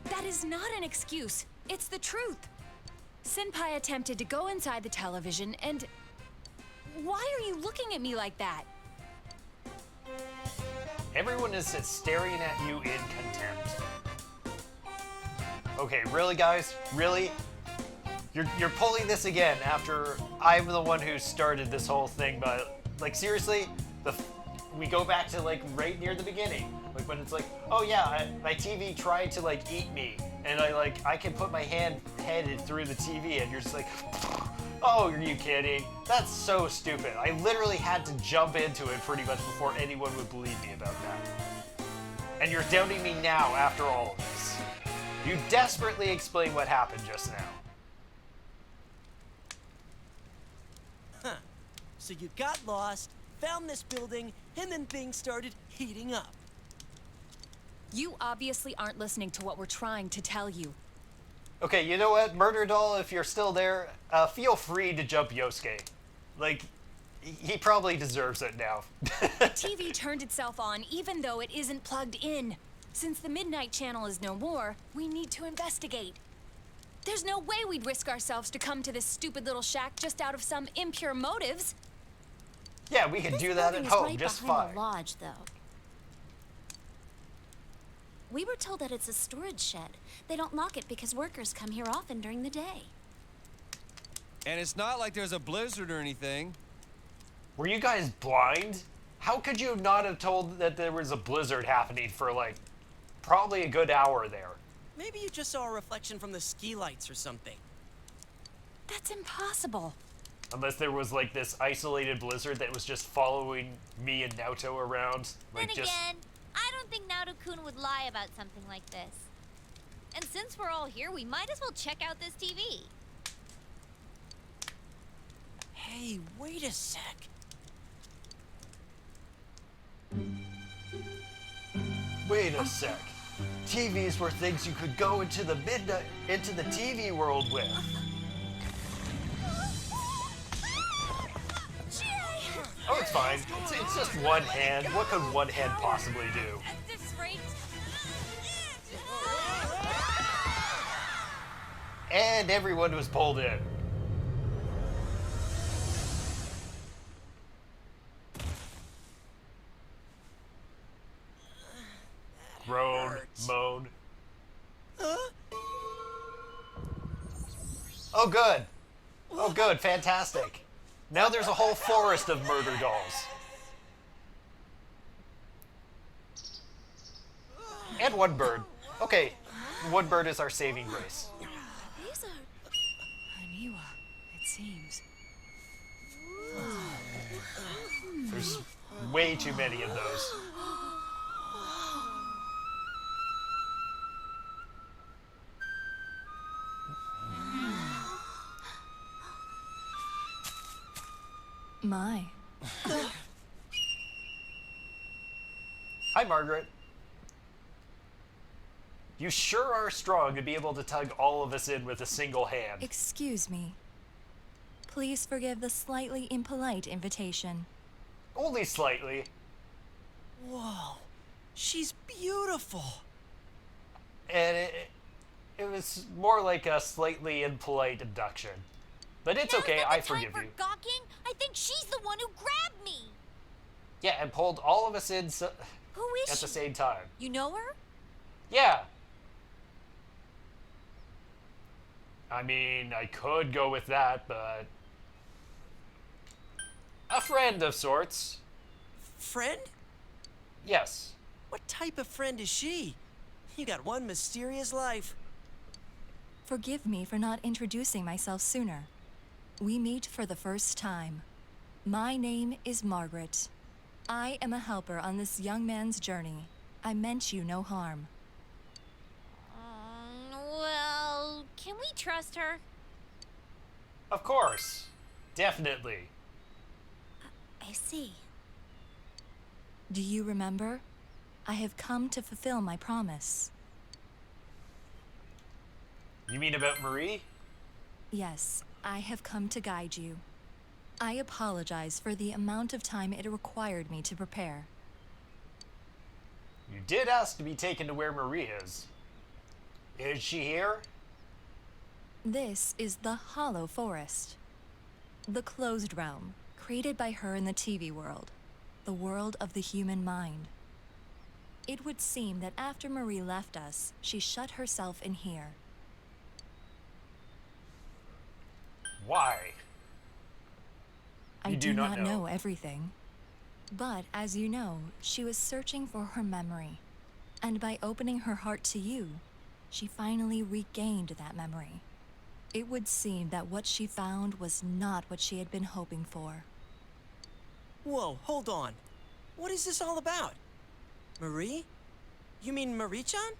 That is not an excuse. It's the truth. Senpai attempted to go inside the television and... Why are you looking at me like that? Everyone is staring at you in contempt. Okay, really, guys? Really? You're pulling this again after I'm the one who started this whole thing, but, like, seriously, we go back to, like, right near the beginning. Like, when it's like, oh yeah, my TV tried to, like, eat me, and I can put my head through the TV, and you're just like, oh, are you kidding? That's so stupid. I literally had to jump into it pretty much before anyone would believe me about that. And you're doubting me now after all of this. You desperately explain what happened just now. Huh. So you got lost, found this building, and then things started heating up. You obviously aren't listening to what we're trying to tell you. Okay, you know what? Murder Doll, if you're still there, feel free to jump Yosuke. Like, he probably deserves it now. The TV turned itself on even though it isn't plugged in. Since the Midnight Channel is no more, we need to investigate. There's no way we'd risk ourselves to come to this stupid little shack just out of some impure motives. Yeah, we could do that at home right just behind fine. the lodge, though. We were told that it's a storage shed. They don't lock it because workers come here often during the day. And it's not like there's a blizzard or anything. Were you guys blind? How could you not have told that there was a blizzard happening for, like, probably a good hour there? Maybe you just saw a reflection from the ski lights or something. That's impossible. Unless there was, like, this isolated blizzard that was just following me and Naoto around. Like, Then again, I don't think Naoto-kun would lie about something like this. And since we're all here, we might as well check out this TV. Hey, wait a sec. Wait a sec. TVs were things you could go into the TV world with. Oh, it's fine. It's just one hand. What could one hand possibly do? At this rate... And everyone was pulled in. Groan, moan. Huh? Oh, good. Oh, good. Fantastic. Now there's a whole forest of murder dolls. And one bird. Okay, one bird is our saving grace. These are seems. There's way too many of those. My. Hi, Margaret. You sure are strong to be able to tug all of us in with a single hand. Excuse me. Please forgive the slightly impolite invitation. Only slightly. Whoa, she's beautiful. And it was more like a slightly impolite abduction. But it's okay, I forgive you. For gawking, I think she's the one who grabbed me. Yeah, and pulled all of us in Who is at she? the same time. You know her? Yeah. I mean, I could go with that, but... a friend of sorts. Friend? Yes. What type of friend is she? You got one mysterious life. Forgive me for not introducing myself sooner. We meet for the first time. My name is Margaret. I am a helper on this young man's journey. I meant you no harm. Well, can we trust her? Of course. Definitely. I see. Do you remember? I have come to fulfill my promise. You mean about Marie? Yes, I have come to guide you. I apologize for the amount of time it required me to prepare. You did ask to be taken to where Marie is. Is she here? This is the Hollow Forest. The closed realm, created by her in the TV world. The world of the human mind. It would seem that after Marie left us, she shut herself in here. Why? I You do do not not know. know everything. But as you know, she was searching for her memory. And by opening her heart to you, she finally regained that memory. It would seem that what she found was not what she had been hoping for. Whoa, hold on. What is this all about? Marie? You mean Marie-chan?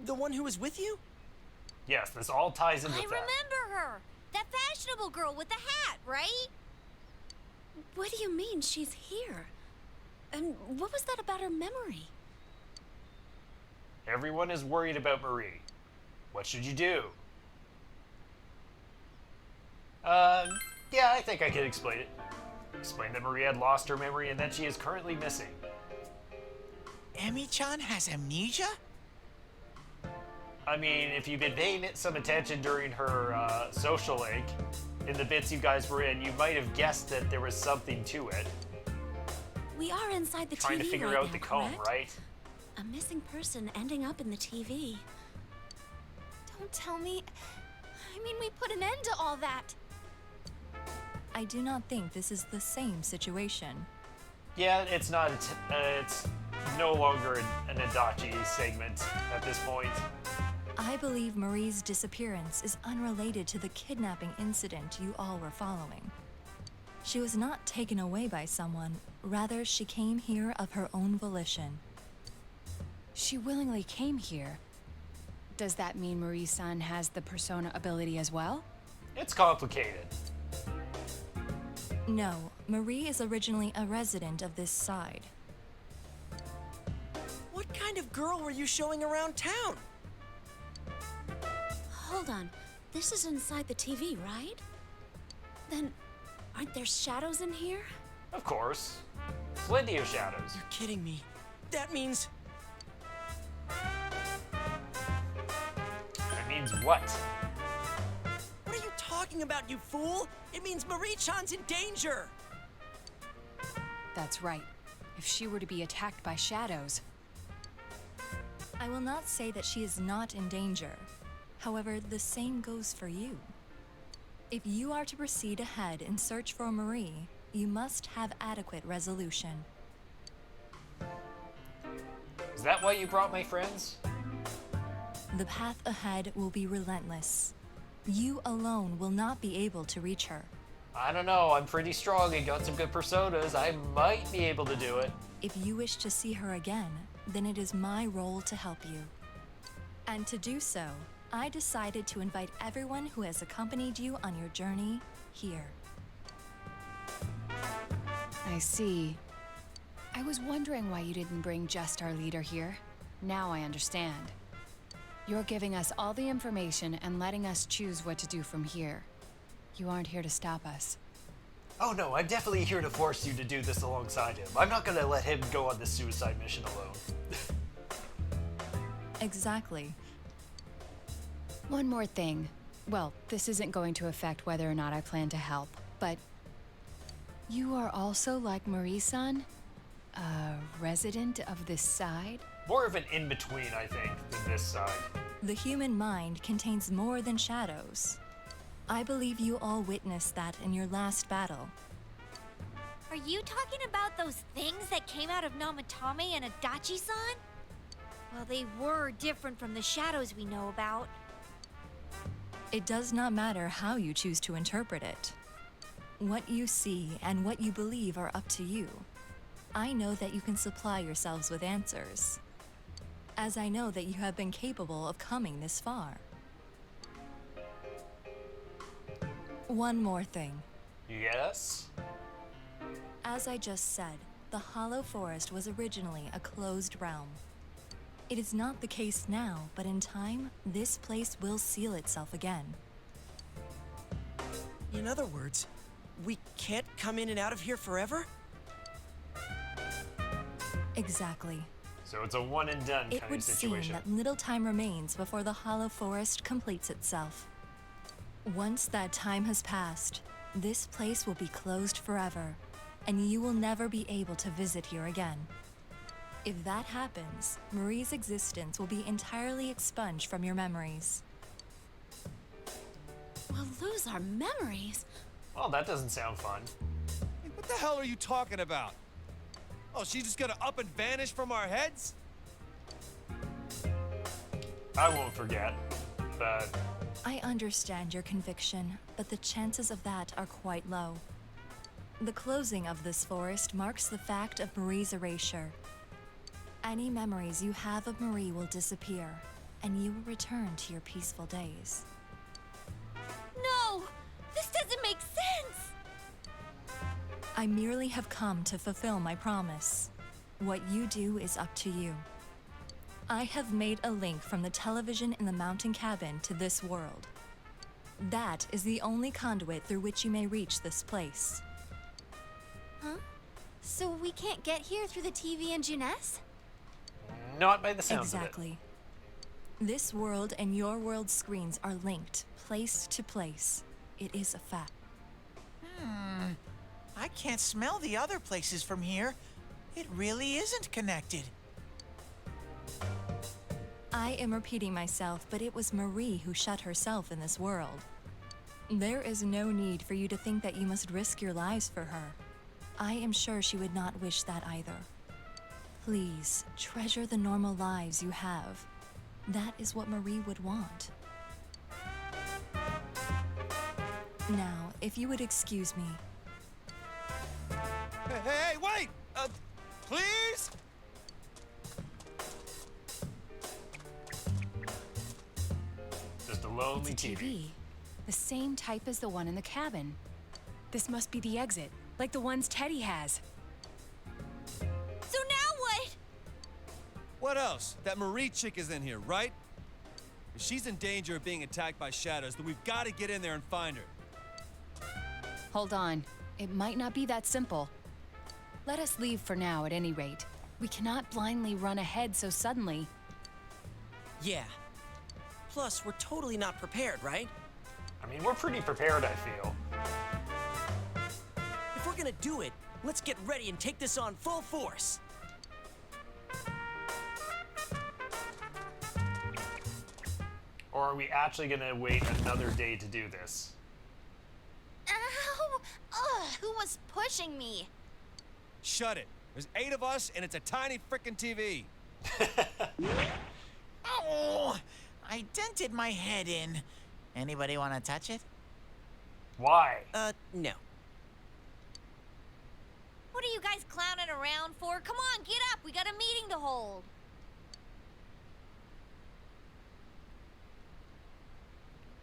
The one who was with you? Yes, this all ties in I with that. remember her. That fashionable girl with the hat, right? What do you mean she's here? And what was that about her memory? Everyone is worried about Marie. What should you do? Yeah, I think I can explain it. Explain that Marie had lost her memory and that she is currently missing. Emi-chan has amnesia? I mean, if you've been paying it some attention during her social link, in the bits you guys were in, you might have guessed that there was something to it. We are inside the Trying TV to figure right out now, the comb, correct? right? A missing person ending up in the TV. Don't tell me. I mean, we put an end to all that. I do not think this is the same situation. Yeah, it's not. It's no longer an Adachi segment at this point. I believe Marie's disappearance is unrelated to the kidnapping incident you all were following. She was not taken away by someone, rather she came here of her own volition. She willingly came here. Does that mean Marie-san has the persona ability as well? It's complicated. No, Marie is originally a resident of this side. What kind of girl were you showing around town? Hold on. This is inside the TV, right? Then, aren't there shadows in here? Of course. Plenty of shadows. You're kidding me. That means... That means what? What are you talking about, you fool? It means Marie-chan's in danger! That's right. If she were to be attacked by shadows. I will not say that she is not in danger. However, the same goes for you. If you are to proceed ahead and search for Marie, you must have adequate resolution. Is that why you brought my friends? The path ahead will be relentless. You alone will not be able to reach her. I don't know, I'm pretty strong and got some good personas. I might be able to do it. If you wish to see her again, then it is my role to help you. And to do so, I decided to invite everyone who has accompanied you on your journey here. I see. I was wondering why you didn't bring just our leader here. Now I understand. You're giving us all the information and letting us choose what to do from here. You aren't here to stop us. Oh no, I'm definitely here to force you to do this alongside him. I'm not gonna let him go on this suicide mission alone. Exactly. One more thing. Well, this isn't going to affect whether or not I plan to help, but... You are also like Marie-san? A resident of this side? More of an in-between, I think, than this side. The human mind contains more than shadows. I believe you all witnessed that in your last battle. Are you talking about those things that came out of Namatame and Adachi-san? Well, they were different from the shadows we know about. It does not matter how you choose to interpret it. What you see and what you believe are up to you. I know that you can supply yourselves with answers, as I know that you have been capable of coming this far. One more thing. Yes? As I just said, the Hollow Forest was originally a closed realm. It is not the case now, but in time, this place will seal itself again. In other words, we can't come in and out of here forever? Exactly. So it's a one and done It kind would of seem situation. that little time remains before the Hollow Forest completes itself. Once that time has passed, this place will be closed forever, and you will never be able to visit here again. If that happens, Marie's existence will be entirely expunged from your memories. We'll lose our memories. Well, that doesn't sound fun. Hey, what the hell are you talking about? Oh, she's just gonna up and vanish from our heads? I won't forget, but I understand your conviction, but the chances of that are quite low. The closing of this forest marks the fact of Marie's erasure. Any memories you have of Marie will disappear, and you will return to your peaceful days. No! This doesn't make sense! I merely have come to fulfill my promise. What you do is up to you. I have made a link from the television in the mountain cabin to this world. That is the only conduit through which you may reach this place. Huh? So we can't get here through the TV and Jeunesse? not by the sounds Exactly. This world and your world's screens are linked, place to place. It is a fact. I can't smell the other places from here. It really isn't connected. I am repeating myself, but it was Marie who shut herself in this world. There is no need for you to think that you must risk your lives for her. I am sure she would not wish that either. Please, treasure the normal lives you have. That is what Marie would want. Now, if you would excuse me. Hey, wait! Please? Just a lonely It's a TV. TV. The same type as the one in the cabin. This must be the exit, like the ones Teddy has. So now what? What else? That Marie chick is in here, right? If she's in danger of being attacked by shadows, then we've got to get in there and find her. Hold on. It might not be that simple. Let us leave for now, at any rate. We cannot blindly run ahead so suddenly. Yeah. Plus, we're totally not prepared, right? I mean, we're pretty prepared, I feel. If we're gonna do it, let's get ready and take this on full force. Or are we actually gonna wait another day to do this? Ow! Ugh, who was pushing me? Shut it. There's 8 of us, and it's a tiny frickin' TV. Oh, I dented my head in. Anybody want to touch it? Why? No. What are you guys clowning around for? Come on, get up. We got a meeting to hold.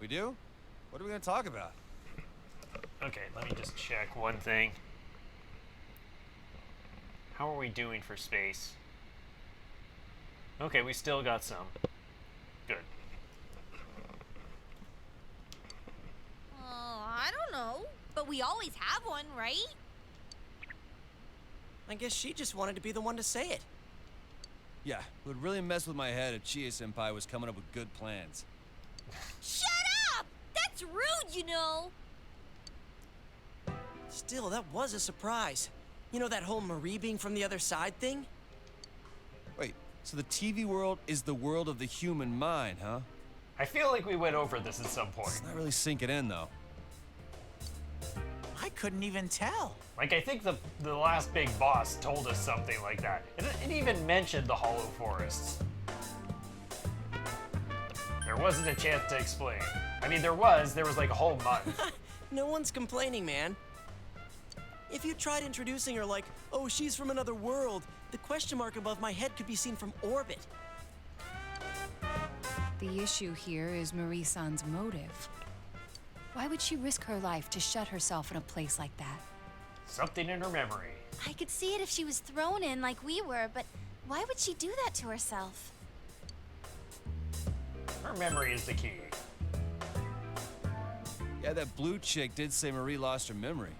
We do? What are we gonna talk about? Okay, let me just check one thing. How are we doing for space? Okay, we still got some. Good. I don't know. But we always have one, right? I guess she just wanted to be the one to say it. Yeah, it would really mess with my head if Chie-senpai was coming up with good plans. Shut up! That's rude, you know. Still, that was a surprise. You know that whole Marie being from the other side thing? Wait, so the TV world is the world of the human mind, huh? I feel like we went over this at some point. It's not really sinking in, though. I couldn't even tell. Like, I think the last big boss told us something like that. It even mentioned the hollow forests. There wasn't a chance to explain. I mean, there was like a whole month. No one's complaining, man. If you tried introducing her like, oh, she's from another world, the question mark above my head could be seen from orbit. The issue here is Marie-san's motive. Why would she risk her life to shut herself in a place like that? Something in her memory. I could see it if she was thrown in like we were, but why would she do that to herself? Her memory is the key. Yeah, that blue chick did say Marie lost her memory.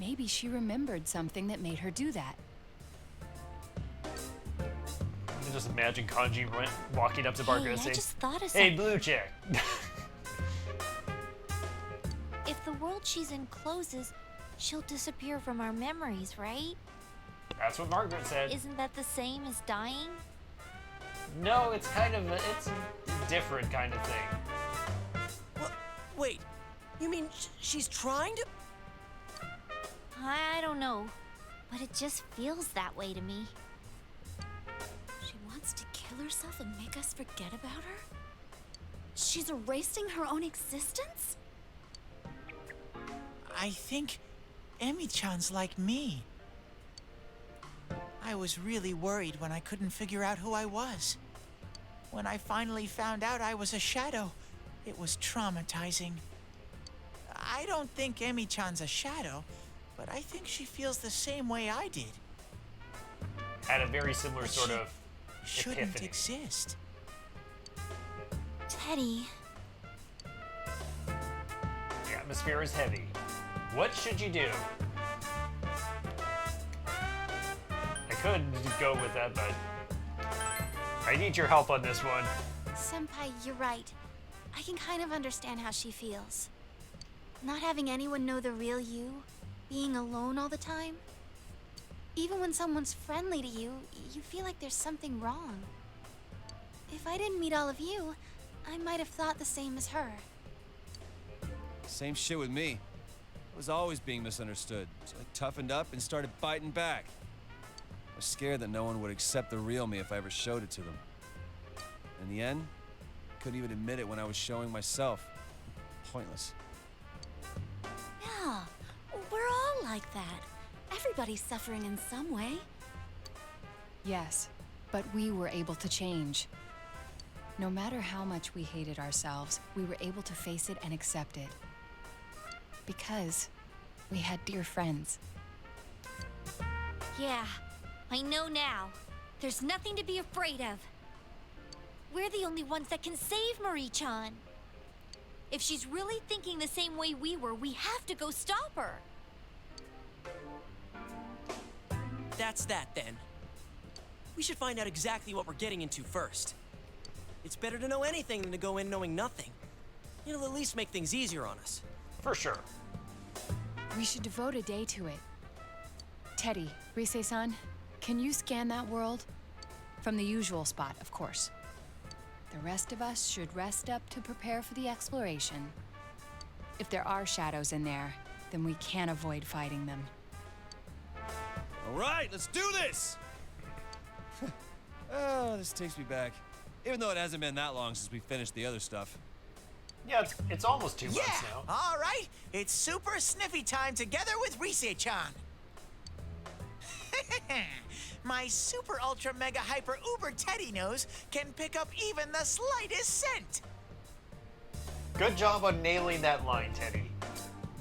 Maybe she remembered something that made her do that. I can just imagine Kanji walking up to Margaret and I saying, just thought of "Hey, something. blue chick." If the world she's in closes, she'll disappear from our memories, right? That's what Margaret said. Isn't that the same as dying? No, it's it's a different kind of thing. What? Wait, you mean she's trying to? I don't know, but it just feels that way to me. She wants to kill herself and make us forget about her? She's erasing her own existence? I think Emi-chan's like me. I was really worried when I couldn't figure out who I was. When I finally found out I was a shadow, it was traumatizing. I don't think Emi-chan's a shadow, but I think she feels the same way I did. Had a very similar But sort she of shouldn't epiphany. exist. Teddy, The atmosphere is heavy. What should you do? I could go with that, but I need your help on this one. Senpai, you're right. I can kind of understand how she feels. Not having anyone know the real you, being alone all the time. Even when someone's friendly to you, you feel like there's something wrong. If I didn't meet all of you, I might have thought the same as her. Same shit with me. I was always being misunderstood, so I toughened up and started biting back. I was scared that no one would accept the real me if I ever showed it to them. In the end, I couldn't even admit it when I was showing myself. Pointless. Yeah, we're all like that. Everybody's suffering in some way. Yes, but we were able to change. No matter how much we hated ourselves, we were able to face it and accept it. Because we had dear friends. Yeah, I know now. There's nothing to be afraid of. We're the only ones that can save Marie-chan. If she's really thinking the same way we were, we have to go stop her. That's that then. We should find out exactly what we're getting into first. It's better to know anything than to go in knowing nothing. It'll at least make things easier on us. For sure. We should devote a day to it. Teddy, Rise-san, can you scan that world? From the usual spot, of course. The rest of us should rest up to prepare for the exploration. If there are shadows in there, then we can't avoid fighting them. All right, let's do this! Oh, this takes me back. Even though it hasn't been that long since we finished the other stuff. Yeah, it's almost 2 months Yeah, now. all right. It's super sniffy time together with Rise-chan. My super ultra mega hyper uber teddy nose can pick up even the slightest scent. Good job on nailing that line, Teddy.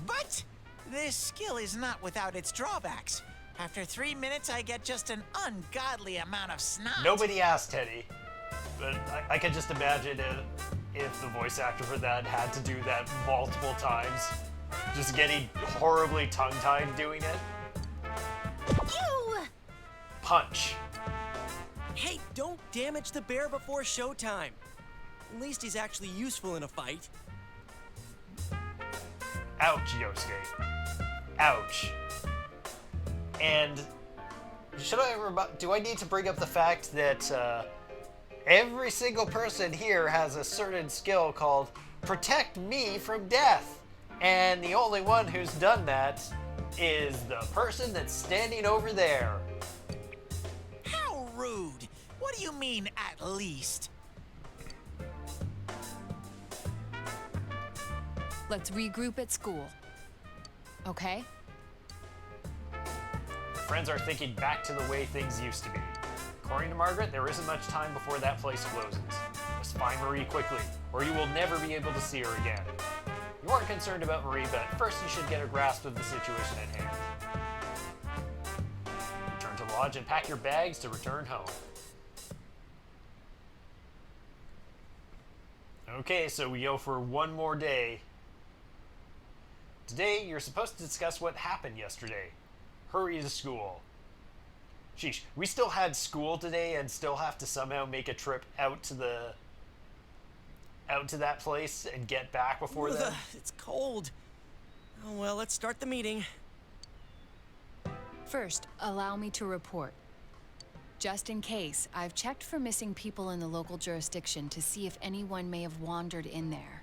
But this skill is not without its drawbacks. After 3 minutes, I get just an ungodly amount of snot. Nobody asked Teddy, but I can just imagine if the voice actor for that had to do that multiple times, just getting horribly tongue-tied doing it. Ew! Punch. Hey, don't damage the bear before showtime. At least he's actually useful in a fight. Ouch, Yosuke. Ouch. And do I need to bring up the fact that every single person here has a certain skill called Protect Me from Death? And the only one who's done that is the person that's standing over there. How rude. What do you mean, at least? Let's regroup at school. Okay? Friends are thinking back to the way things used to be. According to Margaret, there isn't much time before that place closes. Just find Marie quickly, or you will never be able to see her again. You aren't concerned about Marie, but first you should get a grasp of the situation at hand. Return to the lodge and pack your bags to return home. Okay, so we go for one more day. Today, you're supposed to discuss what happened yesterday. Hurry to school. Sheesh, we still had school today and still have to somehow make a trip out to that place and get back before then. It's cold. Oh well, let's start the meeting. First, allow me to report. Just in case, I've checked for missing people in the local jurisdiction to see if anyone may have wandered in there.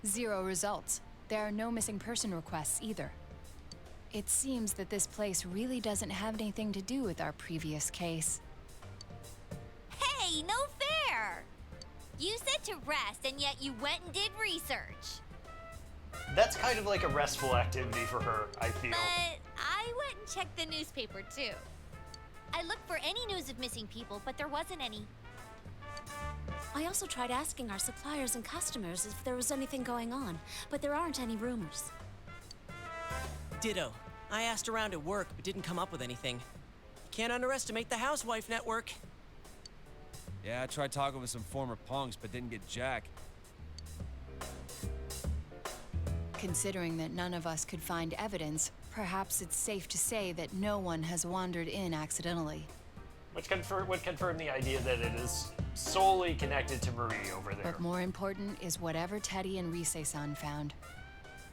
0 results. There are no missing person requests either. It seems that this place really doesn't have anything to do with our previous case. Hey, no fair! You said to rest, and yet you went and did research. That's kind of like a restful activity for her, I feel. But I went and checked the newspaper, too. I looked for any news of missing people, but there wasn't any. I also tried asking our suppliers and customers if there was anything going on, but there aren't any rumors. Ditto. I asked around at work, but didn't come up with anything. Can't underestimate the housewife network. Yeah, I tried talking with some former punks, but didn't get jack. Considering that none of us could find evidence, perhaps it's safe to say that no one has wandered in accidentally. Which would confirm the idea that it is solely connected to Marie over there. But more important is whatever Teddy and Rise-san found.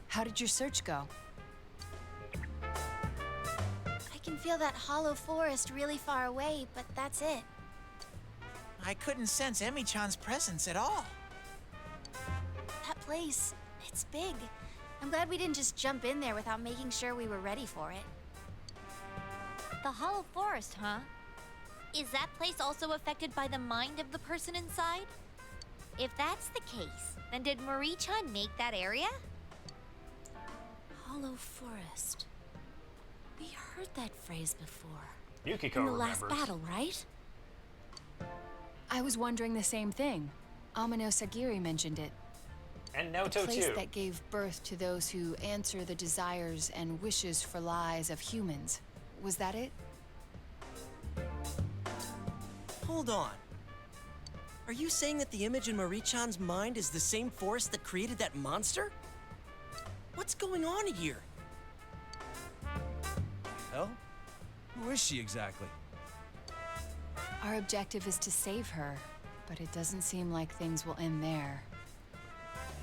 How did your search go? I can feel that hollow forest really far away, but that's it. I couldn't sense Emi-chan's presence at all. That place, it's big. I'm glad we didn't just jump in there without making sure we were ready for it. The Hollow Forest, huh? Is that place also affected by the mind of the person inside? If that's the case, then did Marie-chan make that area? Hollow forest. We heard that phrase before. Yukiko In the remembers. last battle, right? I was wondering the same thing. Amano Sagiri mentioned it. And A Naoto place too. that gave birth to those who answer the desires and wishes for lives of humans. Was that it? Hold on. Are you saying that the image in Marie-chan's mind is the same force that created that monster? What's going on here? Hell? Who is she exactly? Our objective is to save her, but it doesn't seem like things will end there.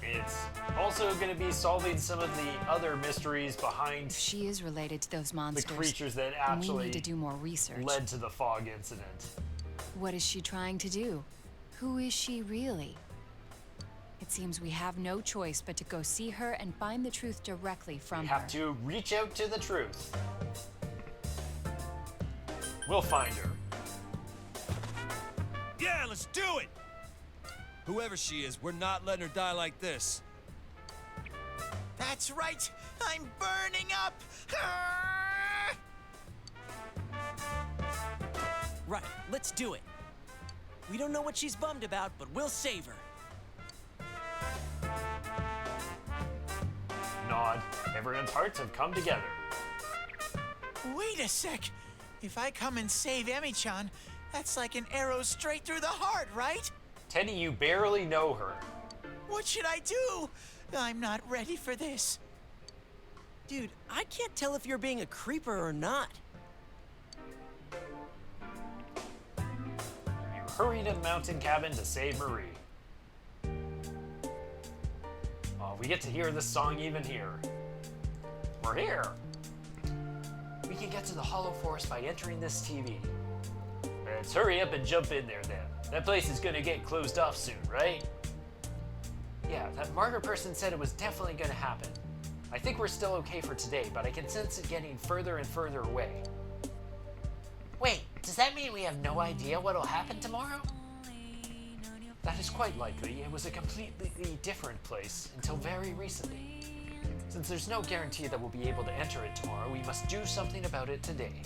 It's also going to be solving some of the other mysteries behind If she is related to those the monsters, creatures that then we actually need to do more research. led to the fog incident. What is she trying to do? Who is she really? It seems we have no choice but to go see her and find the truth directly from We her. have to reach out to the truth. We'll find her. Yeah, let's do it! Whoever she is, we're not letting her die like this. That's right. I'm burning up. Right, let's do it. We don't know what she's bummed about, but we'll save her. Nod. Everyone's hearts have come together. Wait a sec. If I come and save Emi-chan, that's like an arrow straight through the heart, right? Teddy, you barely know her. What should I do? I'm not ready for this. Dude, I can't tell if you're being a creeper or not. You hurry to the mountain cabin to save Marie. Oh, we get to hear this song even here. We're here. We can get to the Hollow Forest by entering this TV. Let's hurry up and jump in there then. That place is gonna get closed off soon, right? Yeah, that Margaret person said it was definitely gonna happen. I think we're still okay for today, but I can sense it getting further and further away. Wait, does that mean we have no idea what'll happen tomorrow? That is quite likely. It was a completely different place until very recently. Since there's no guarantee that we'll be able to enter it tomorrow, we must do something about it today.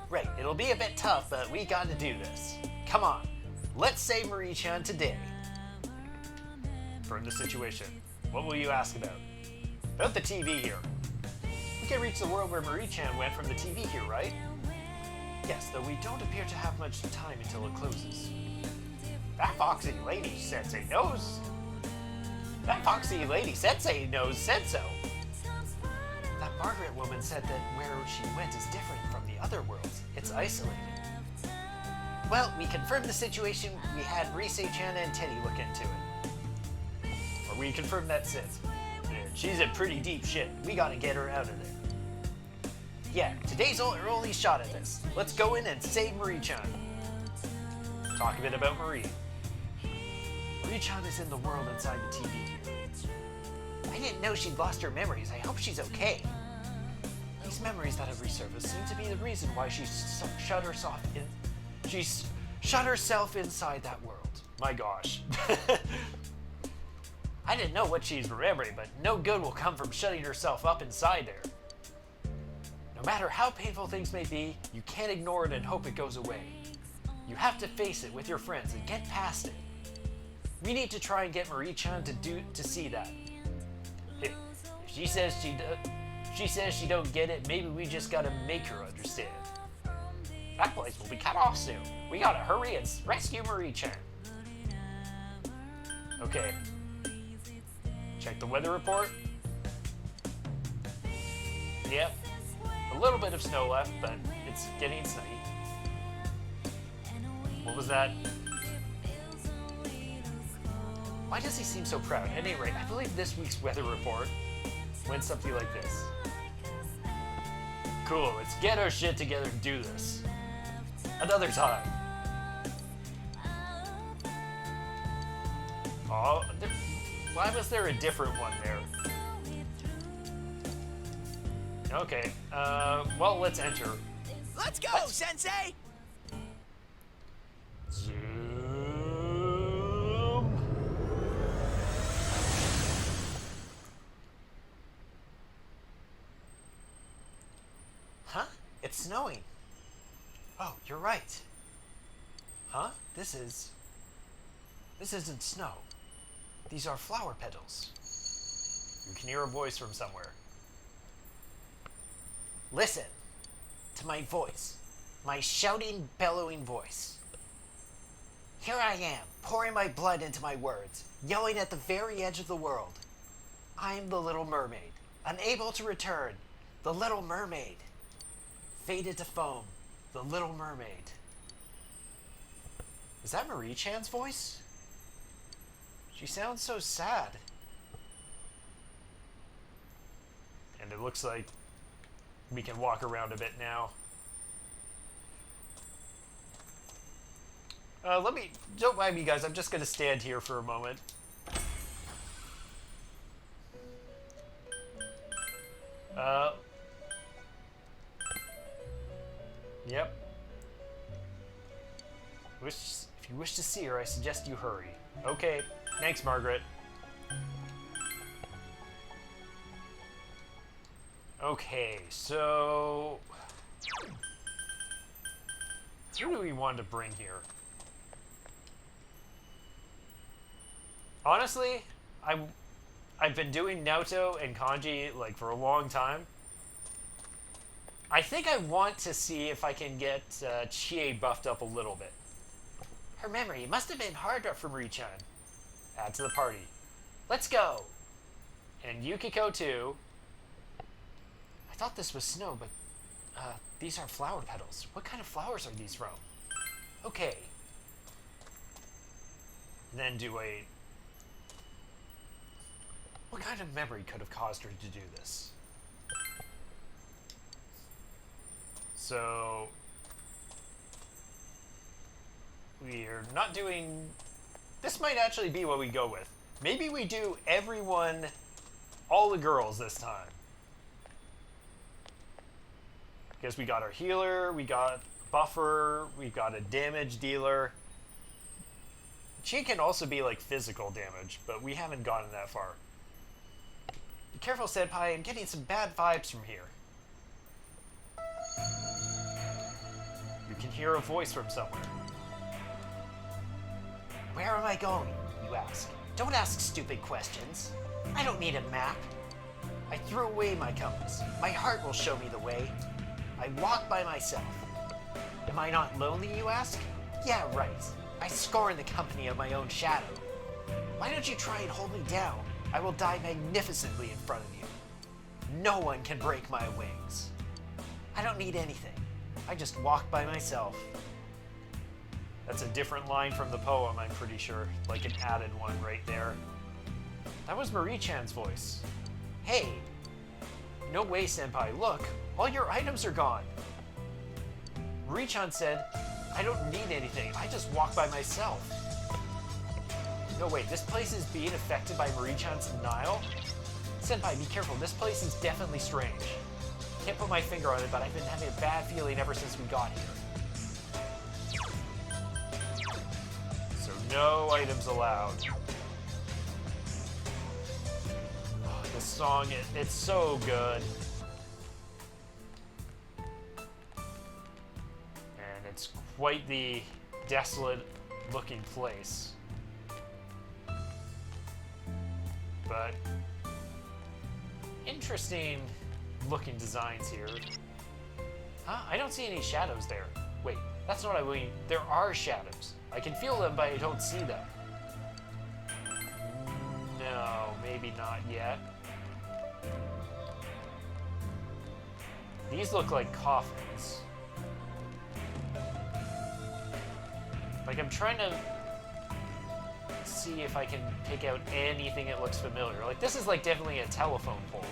Right, it'll be a bit tough, but we gotta do this. Come on, let's save Marie-chan today. From the situation, what will you ask about? About the TV here. We can reach the world where Marie-chan went from the TV here, right? Yes, though we don't appear to have much time until it closes. That foxy lady sensei knows. That foxy lady sensei knows said so. That Margaret woman said that where she went is different from the other worlds. It's isolated. Well, we confirmed the situation. We had Rise-chan and Teddy look into it. Or we confirmed that since. She's in pretty deep shit. We gotta get her out of there. Yeah, today's our only shot at this. Let's go in and save Marie-chan. Talk a bit about Marie. Marie-chan is in the world inside the TV here. I didn't know she'd lost her memories. I hope she's okay. These memories that have resurfaced seem to be the reason why she shut herself in. She's shut herself inside that world. My gosh. I didn't know what she's remembering, but no good will come from shutting herself up inside there. No matter how painful things may be, you can't ignore it and hope it goes away. You have to face it with your friends and get past it. We need to try and get Marie-chan to see that. If she says she don't get it, maybe we just gotta make her understand. That place will be cut off soon. We gotta hurry and rescue Marie-chan. Okay. Check the weather report. Yep. A little bit of snow left, but it's getting sunny. What was that? Why does he seem so proud? At any rate, I believe this week's weather report went something like this. Cool, let's get our shit together and do this. Another time. Oh, why was there a different one there? Okay, well, let's enter. Let's go, Sensei! Zoom. Huh? It's snowing. Oh, you're right. Huh? This isn't snow. These are flower petals. You can hear a voice from somewhere. Listen to my voice, my shouting, bellowing voice. Here I am, pouring my blood into my words, yelling at the very edge of the world. I'm the Little Mermaid, unable to return, the Little Mermaid. Faded to foam, the Little Mermaid. Is that Marie-chan's voice? She sounds so sad. And it looks like we can walk around a bit now. Don't mind me guys, I'm just gonna stand here for a moment. Yep. If you wish to see her, I suggest you hurry. Okay, thanks, Margaret. Okay, so... who do we want to bring here? Honestly, I've been doing Naoto and Kanji like for a long time. I think I want to see if I can get Chie buffed up a little bit. Her memory must have been harder for Marie-chan. Add to the party. Let's go! And Yukiko too. I thought this was snow, but these are flower petals. What kind of flowers are these from? Okay. Then do a... what kind of memory could have caused her to do this? So... we're not doing... this might actually be what we go with. Maybe we do everyone, all the girls this time. Because we got our healer, we got buffer, we've got a damage dealer. Chie can also be like physical damage, but we haven't gotten that far. Be careful, Senpai, I'm getting some bad vibes from here. You can hear a voice from somewhere. Where am I going, you ask? Don't ask stupid questions. I don't need a map. I threw away my compass. My heart will show me the way. I walk by myself. Am I not lonely, you ask? Yeah, right. I scorn the company of my own shadow. Why don't you try and hold me down? I will die magnificently in front of you. No one can break my wings. I don't need anything. I just walk by myself. That's a different line from the poem, I'm pretty sure. Like an added one right there. That was Marie-chan's voice. Hey! No way, Senpai, look! All your items are gone! Marie-chan said, I don't need anything, I just walk by myself. No, wait, this place is being affected by Marie-chan's denial? Senpai, be careful, this place is definitely strange. Can't put my finger on it, but I've been having a bad feeling ever since we got here. So no items allowed. Oh, this song, it's so good. And it's quite the desolate looking place. But interesting looking designs here. Huh? I don't see any shadows there. Wait, that's not what I mean. There are shadows. I can feel them, but I don't see them. No, maybe not yet. These look like coffins. Like, I'm trying to see if I can pick out anything that looks familiar. Like, this is like definitely a telephone pole.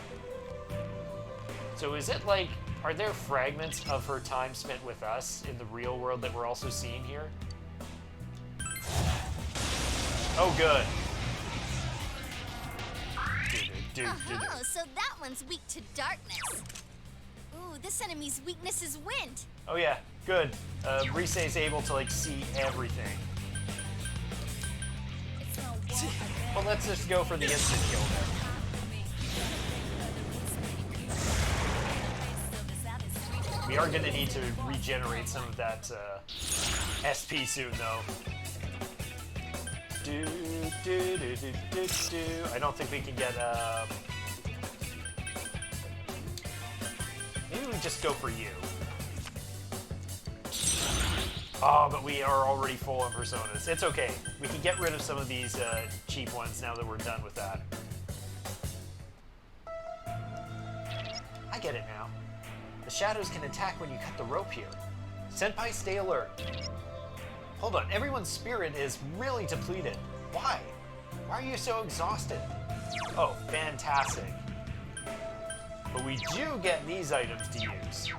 So is it like, are there fragments of her time spent with us in the real world that we're also seeing here? Oh, good. Oh, so that one's weak to darkness. Ooh, this enemy's weakness is wind. Oh yeah, good. Rise is able to like see everything. Well, let's just go for the instant kill there. We are going to need to regenerate some of that SP soon, though. I don't think we can get... maybe we just go for you. Oh, but we are already full on personas. It's okay. We can get rid of some of these cheap ones now that we're done with that. I get it now. The shadows can attack when you cut the rope here. Senpai, stay alert. Hold on, everyone's spirit is really depleted. Why? Why are you so exhausted? Oh, fantastic. But we do get these items to use.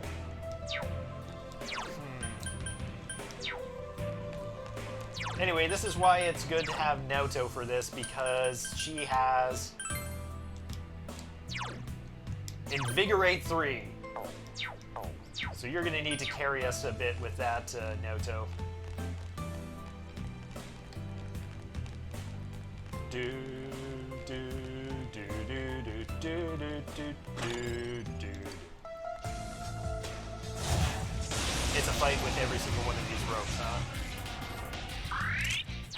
Anyway, this is why it's good to have Naoto for this, because she has Invigorate 3. So you're going to need to carry us a bit with that, Naoto. do, do, do, do, do, do, do, do, do. It's a fight with every single one of these ropes, huh?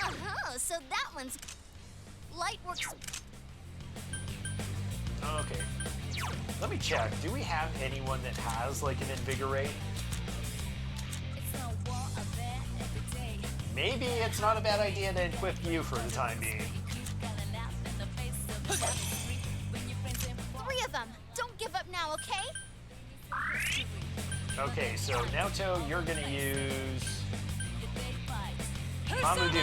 Uh-huh, so that one's... Light works... Okay. Let me check. Do we have anyone that has, like, an invigorate? Maybe it's not a bad idea to equip you for the time being. 3 of them! Don't give up now, okay? Okay, so Naoto, you're gonna use... Mamudu.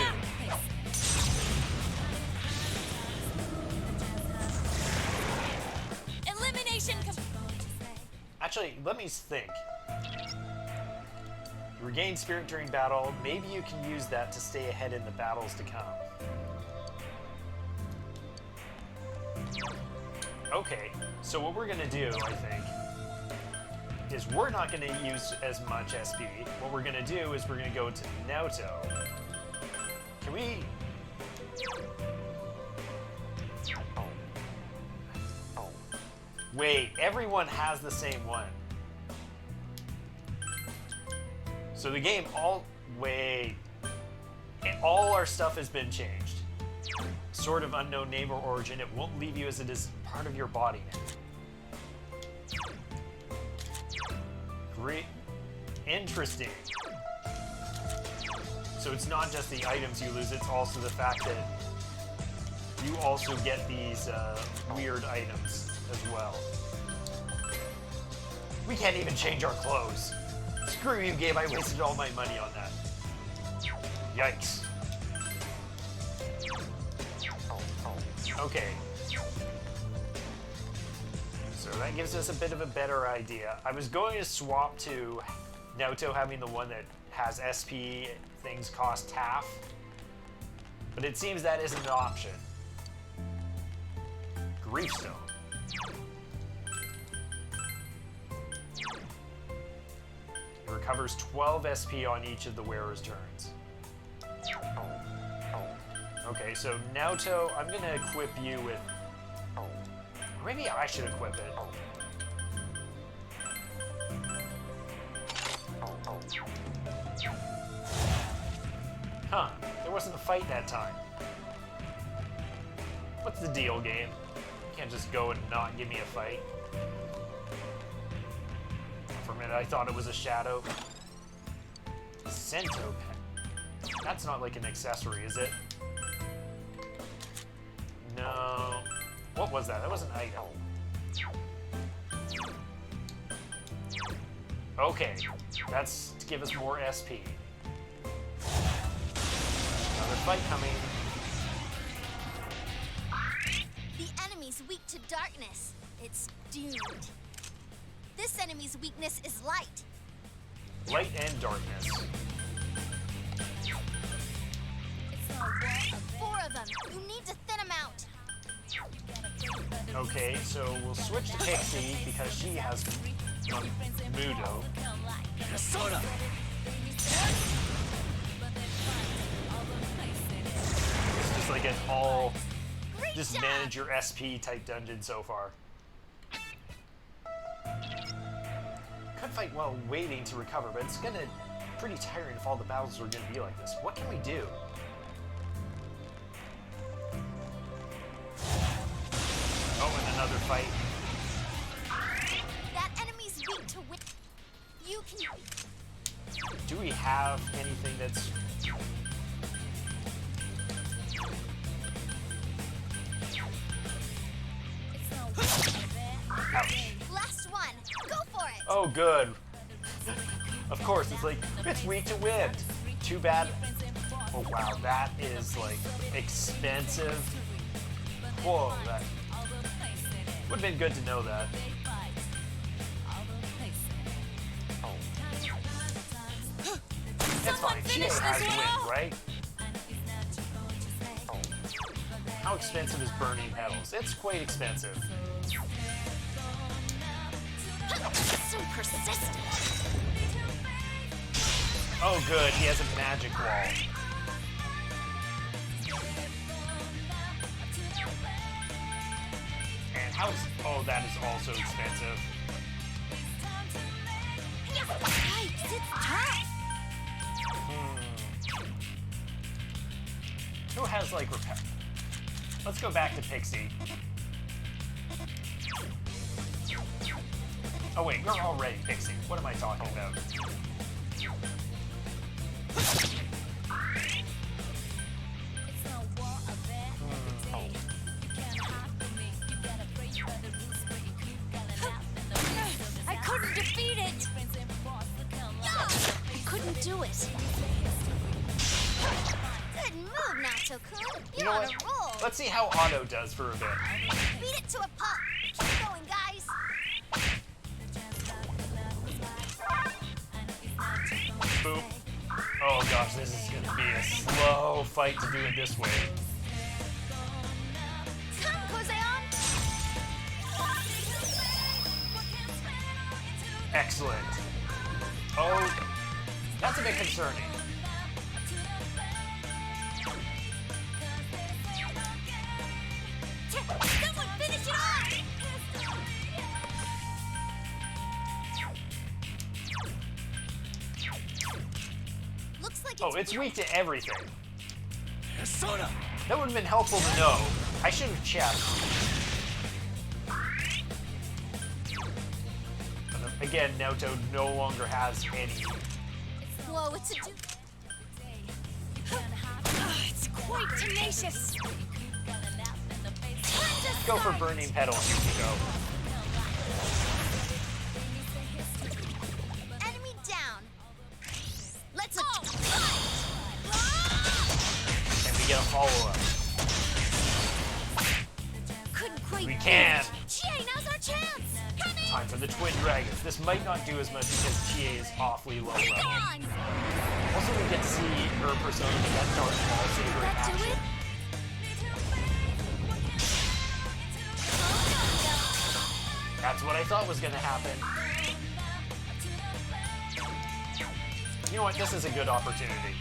Elimination. Actually, let me think. You regain spirit during battle. Maybe you can use that to stay ahead in the battles to come. Okay, so what we're gonna do, I think, is we're not gonna use as much SP. What we're gonna do is we're gonna go to Naoto. Can we... Wait, everyone has the same one. So the game Wait. All our stuff has been changed. Sort of unknown name or origin. It won't leave you as it is part of your body now. Great. Interesting. So it's not just the items you lose, it's also the fact that you also get these weird items as well. We can't even change our clothes. Screw you, game, I wasted all my money on that. Yikes. Okay. So that gives us a bit of a better idea. I was going to swap to Naoto having the one that has SP things cost half, but it seems that isn't an option. Griefstone. It recovers 12 SP on each of the wearer's turns. Okay, so Naoto, I'm gonna equip you with... Or maybe I should equip it. Huh, there wasn't a fight that time. What's the deal, game? You can't just go and not give me a fight. For a minute, I thought it was a shadow. Cento pen. That's not like an accessory, is it? No. What was that? That was an item. Okay, that's to give us more SP. Another fight coming. The enemy's weak to darkness. It's doomed. This enemy's weakness is light. Light and darkness. 4 of them. You need to thin them out. Okay, so we'll switch to Pixie because she has Mudo. Soda! It's just like an all Great just job. manage your SP type dungeon so far. Could fight while waiting to recover, but it's gonna pretty tiring if all the battles are gonna be like this. What can we do? Oh, and another fight. That enemy's weak to win. You can... Do we have anything that's... Ouch. Last one. Go for it. Oh, good. Of course, it's like, it's weak to wind. Too bad. Oh, wow, that is, like, expensive. Whoa, that would have been good to know that. It's fine. Chie has wind, right? How expensive is burning petals? It's quite expensive. So persistent. Oh, good. He has a magic wall. How is... Oh, that is also expensive. Yikes, it's tough. Who has, like, repair? Let's go back to Pixie. Oh, wait, you're already Pixie. What am I talking about? I couldn't defeat it. I couldn't do it. Good move, Naoto-kun. You You're know on what? a roll. Let's see how Otto does for a bit. Beat it to a pulp. Keep going, guys. Boop. Oh gosh, this is gonna be a slow fight to do it this way. Come, Kozeon. Excellent. Oh, that's a bit concerning. Someone finish it off. Looks like Oh, it's weak to everything. Persona! That would have been helpful to know. I should have checked. Again, Naoto no longer has any. Whoa, it's a It's quite tenacious. Go for burning petal, Yukiko. enemy down. Let's And we get a follow-up. Couldn't quite. We can! Chie, now's our chance. Come in. Time for the Twin Dragons. This might not do as much because Chie is awfully low level. On. Also, we get to see her persona with that dark ball saber in That do action. it? That's what I thought was going to happen. You know what? This is a good opportunity.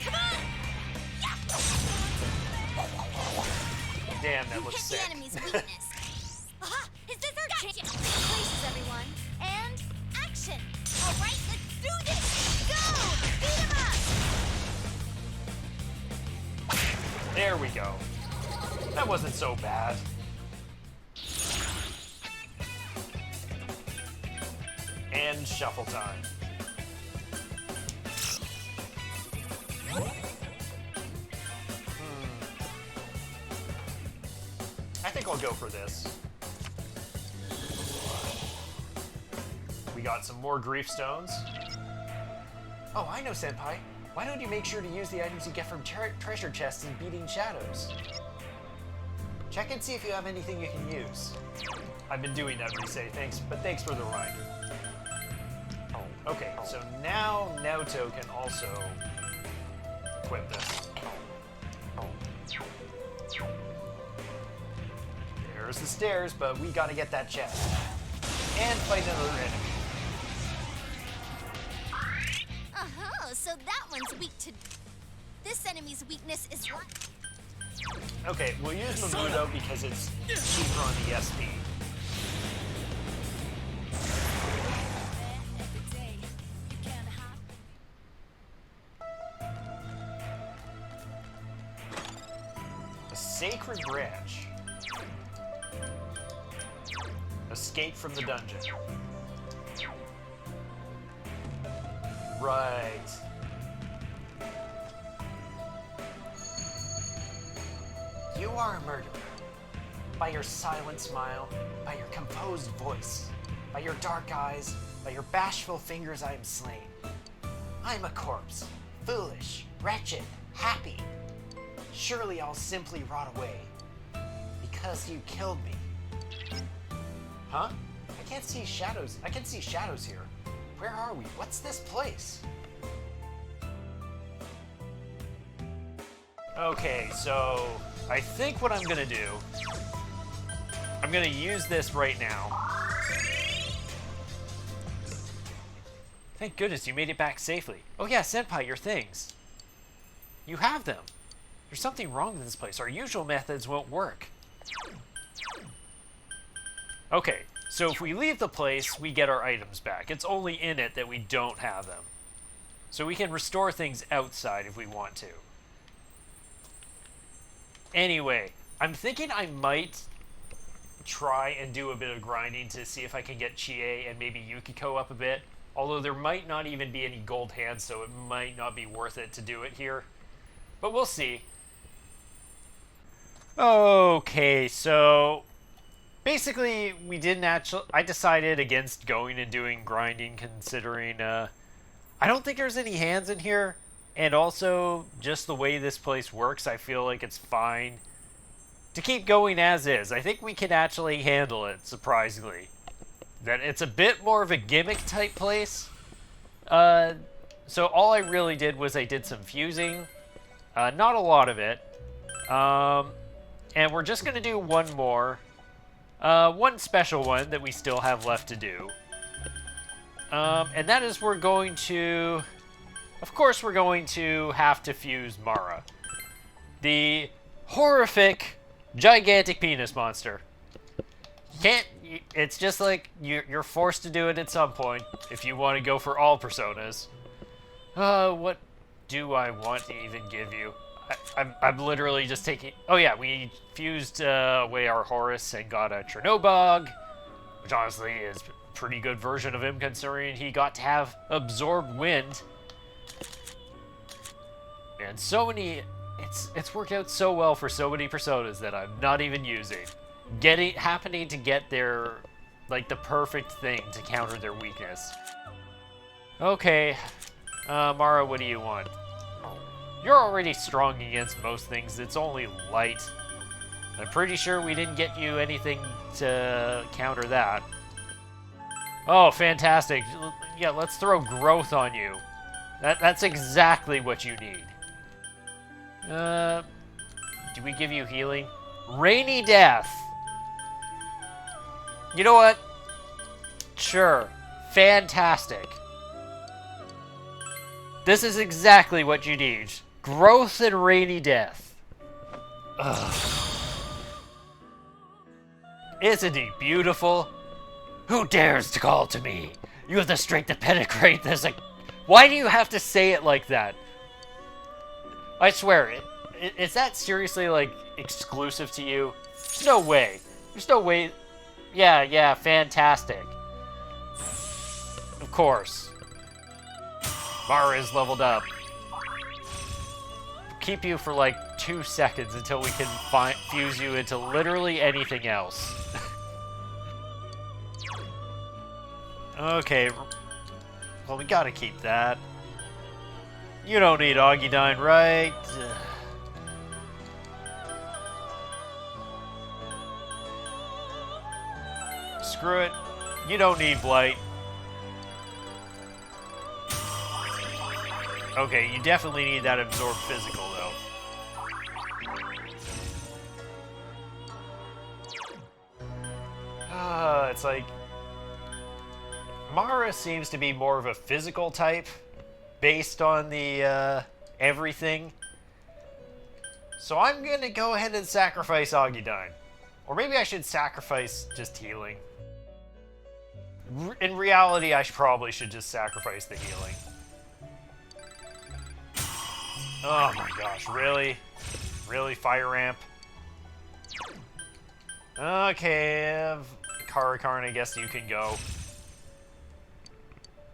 Damn, that looks Hit sick. the enemy's weakness. Aha! Is this our chance? Places, everyone. And action. All right, let's do this. Go. Beat him up. There we go. That wasn't so bad. And shuffle time. I think I'll go for this. We got some more grief stones. Oh, I know, Senpai. Why don't you make sure to use the items you get from treasure chests and beating shadows? Check and see if you have anything you can use. I've been doing that, Rise, thanks for the reminder. Okay, so now Naoto can also equip this. There's the stairs, but we gotta get that chest. And fight another enemy. Uh-huh, so that one's weak to... This enemy's weakness is what? Okay, we'll use Mamudo because it's cheaper on the SP. A sacred branch. Escape from the dungeon. Right. You are a murderer. By your silent smile, by your composed voice, by your dark eyes, by your bashful fingers I am slain. I am a corpse, foolish, wretched, happy. Surely I'll simply rot away. Because you killed me. Huh? I can't see shadows. I can see shadows here. Where are we? What's this place? Okay, so I think what I'm gonna do, I'm gonna use this right now. Thank goodness you made it back safely. Oh yeah, Senpai, your things. You have them. There's something wrong with this place. Our usual methods won't work. Okay, so if we leave the place, we get our items back. It's only in it that we don't have them. So we can restore things outside if we want to. Anyway, I'm thinking I might try and do a bit of grinding to see if I can get Chie and maybe Yukiko up a bit. Although there might not even be any gold hands, so it might not be worth it to do it here. But we'll see. Okay, so basically we didn't actually... I decided against going and doing grinding considering... I don't think there's any hands in here. And also, just the way this place works, I feel like it's fine to keep going as is. I think we can actually handle it, surprisingly. That it's a bit more of a gimmick-type place. So all I really did was I did some fusing. Not a lot of it. And we're just going to do one more. One special one that we still have left to do. And that is we're going to... Of course we're going to have to fuse Mara. The horrific, gigantic penis monster. It's just like you're forced to do it at some point if you want to go for all personas. What do I want to even give you? I'm literally just taking... Oh yeah, we fused away our Horus and got a Chernobog, which honestly is a pretty good version of him considering he got to have absorbed wind. And so many... It's worked out so well for so many personas that I'm not even using. Happening to get their... like, the perfect thing to counter their weakness. Okay. Mara, what do you want? You're already strong against most things. It's only light. I'm pretty sure we didn't get you anything to counter that. Oh, fantastic. Yeah, let's throw growth on you. That's exactly what you need. Do we give you healing? Rainy Death. You know what? Sure. Fantastic. This is exactly what you need. Growth and Rainy Death. Ugh. Isn't he beautiful? Who dares to call to me? You have the strength to penetrate this. Why do you have to say it like that? I swear, is that seriously, like, exclusive to you? There's no way. There's no way. Yeah, fantastic. Of course. Mara is leveled up. Keep you for like 2 seconds until we can fuse you into literally anything else. Okay. Well, we gotta keep that. You don't need Garudyne, right? Screw it. You don't need Blight. Okay, you definitely need that absorbed physical, though. It's like... Mara seems to be more of a physical type, based on the, everything. So I'm gonna go ahead and sacrifice Garudyne. Or maybe I should sacrifice just healing. In reality, I probably should just sacrifice the healing. Oh my gosh, really? Really, Fire Ramp? Okay, Karakarn, I guess you can go.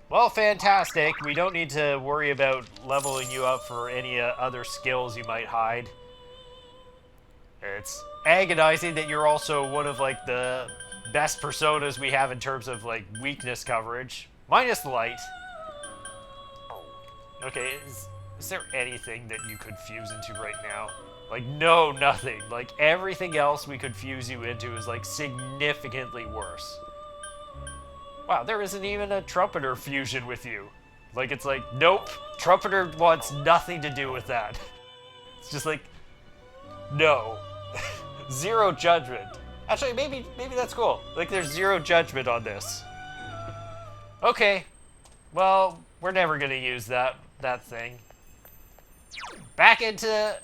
Well, fantastic. We don't need to worry about leveling you up for any other skills you might hide. It's agonizing that you're also one of, like, the best personas we have in terms of, like, weakness coverage. Minus light. Okay, is there anything that you could fuse into right now? Like, no, nothing. Like, everything else we could fuse you into is, like, significantly worse. Wow, there isn't even a Trumpeter fusion with you. Like, it's like, nope, Trumpeter wants nothing to do with that. It's just like, no. Zero judgment. Actually, maybe that's cool. Like, there's zero judgment on this. Okay. Well, we're never gonna use that thing. Back into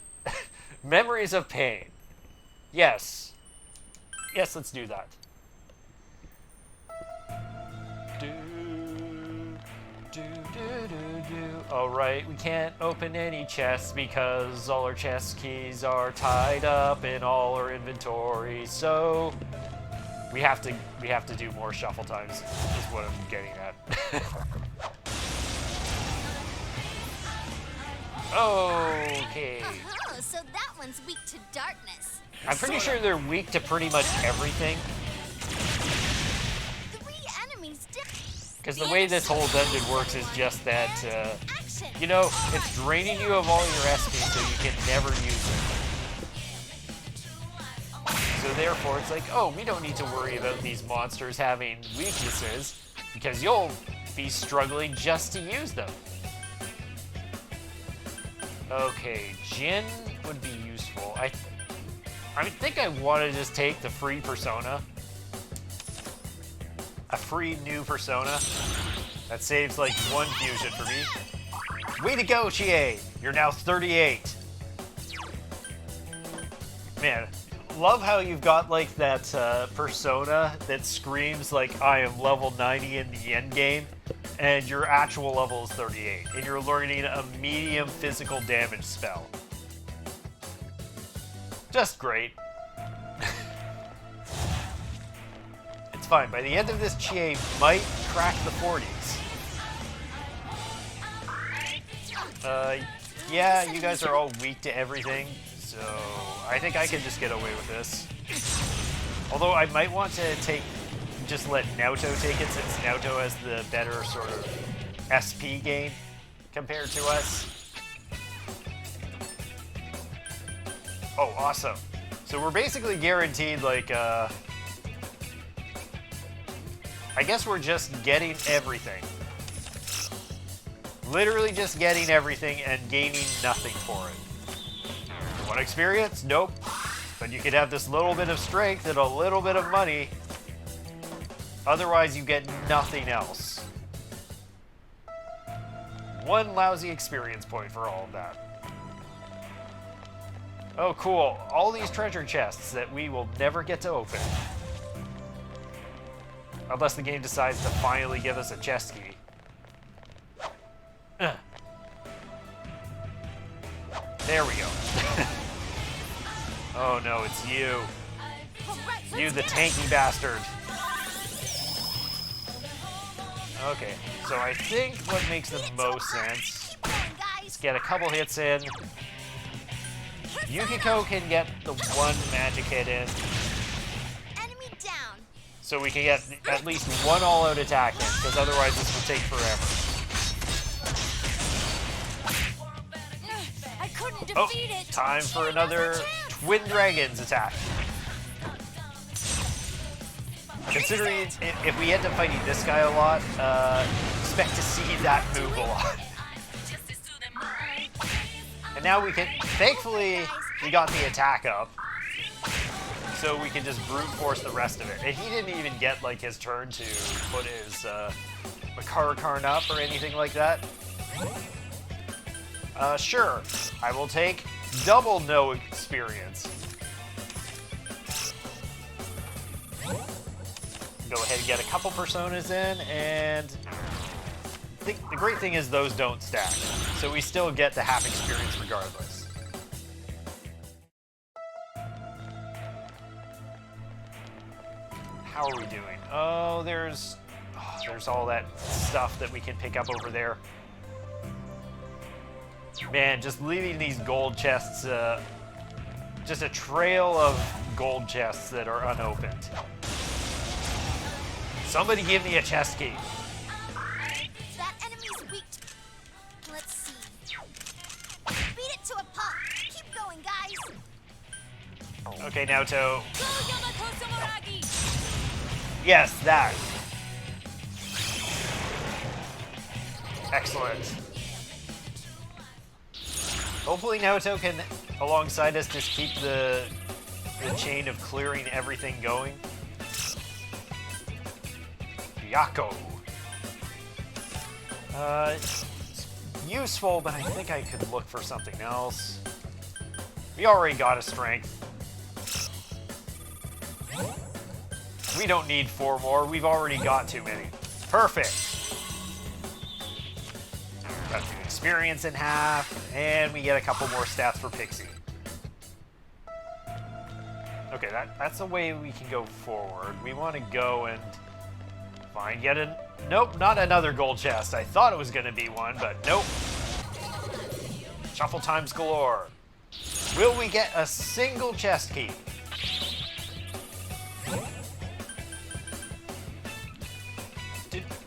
Memories of Pain. Yes. Yes, let's do that. Alright, we can't open any chests because all our chest keys are tied up in all our inventory. So we have to do more shuffle times. Is what I'm getting at. Okay. Oh, so that one's weak to darkness. I'm pretty sure they're weak to pretty much everything. 3 enemies Because the way this whole dungeon works is just that, action. you know, it's draining you of all your SP so you can never use it. So therefore, it's like, oh, we don't need to worry about these monsters having weaknesses because you'll be struggling just to use them. Okay, Jin would be useful. I think I want to just take the free persona. A free new persona. That saves like 1 fusion for me. Way to go, Chie! You're now 38. Man, love how you've got like that persona that screams like I am level 90 in the end game, and your actual level is 38, and you're learning a medium physical damage spell. Just great. It's fine. By the end of this, Chie might crack the 40s. Yeah, you guys are all weak to everything, so I think I can just get away with this. Although I might want to just let Naoto take it, since Naoto has the better sort of SP gain compared to us. Oh, awesome. So we're basically guaranteed, like, I guess we're just getting everything. Literally just getting everything and gaining nothing for it. You want experience? Nope. But you could have this little bit of strength and a little bit of money. Otherwise, you get nothing else. 1 lousy experience point for all of that. Oh, cool. All these treasure chests that we will never get to open. Unless the game decides to finally give us a chest key. There we go. Oh no, it's you. You, the tanky bastard. Okay, so I think what makes the most sense is get a couple hits in. Yukiko can get the 1 magic hit in. Enemy down. So we can get at least 1 all-out attack in, because otherwise this will take forever. I couldn't Oh, defeat it. time for another Twin Dragons attack. Considering if we end up fighting this guy a lot, expect to see that move a lot. And now we can, thankfully, we got the attack up. So we can just brute force the rest of it. And he didn't even get like his turn to put his Makarakarn up or anything like that. Sure, I will take double no experience. Go ahead and get a couple personas in, and the great thing is those don't stack. So we still get the half experience regardless. How are we doing? Oh, there's all that stuff that we can pick up over there. Man, just leaving these gold chests, just a trail of gold chests that are unopened. Somebody give me a chest key. That enemy's weak. Let's see. Beat it to a pulp. Keep going, guys. Okay, Naoto. Yes, that. Excellent. Hopefully Naoto can, alongside us, just keep the chain of clearing everything going. Yako. It's useful, but I think I could look for something else. We already got a strength. We don't need 4 more. We've already got too many. Perfect. Cut the experience in half, and we get a couple more stats for Pixie. Okay, that's the way we can go forward. We want to go and find yet a... Nope, not another gold chest. I thought it was going to be one, but nope. Shuffle times galore. Will we get a single chest key?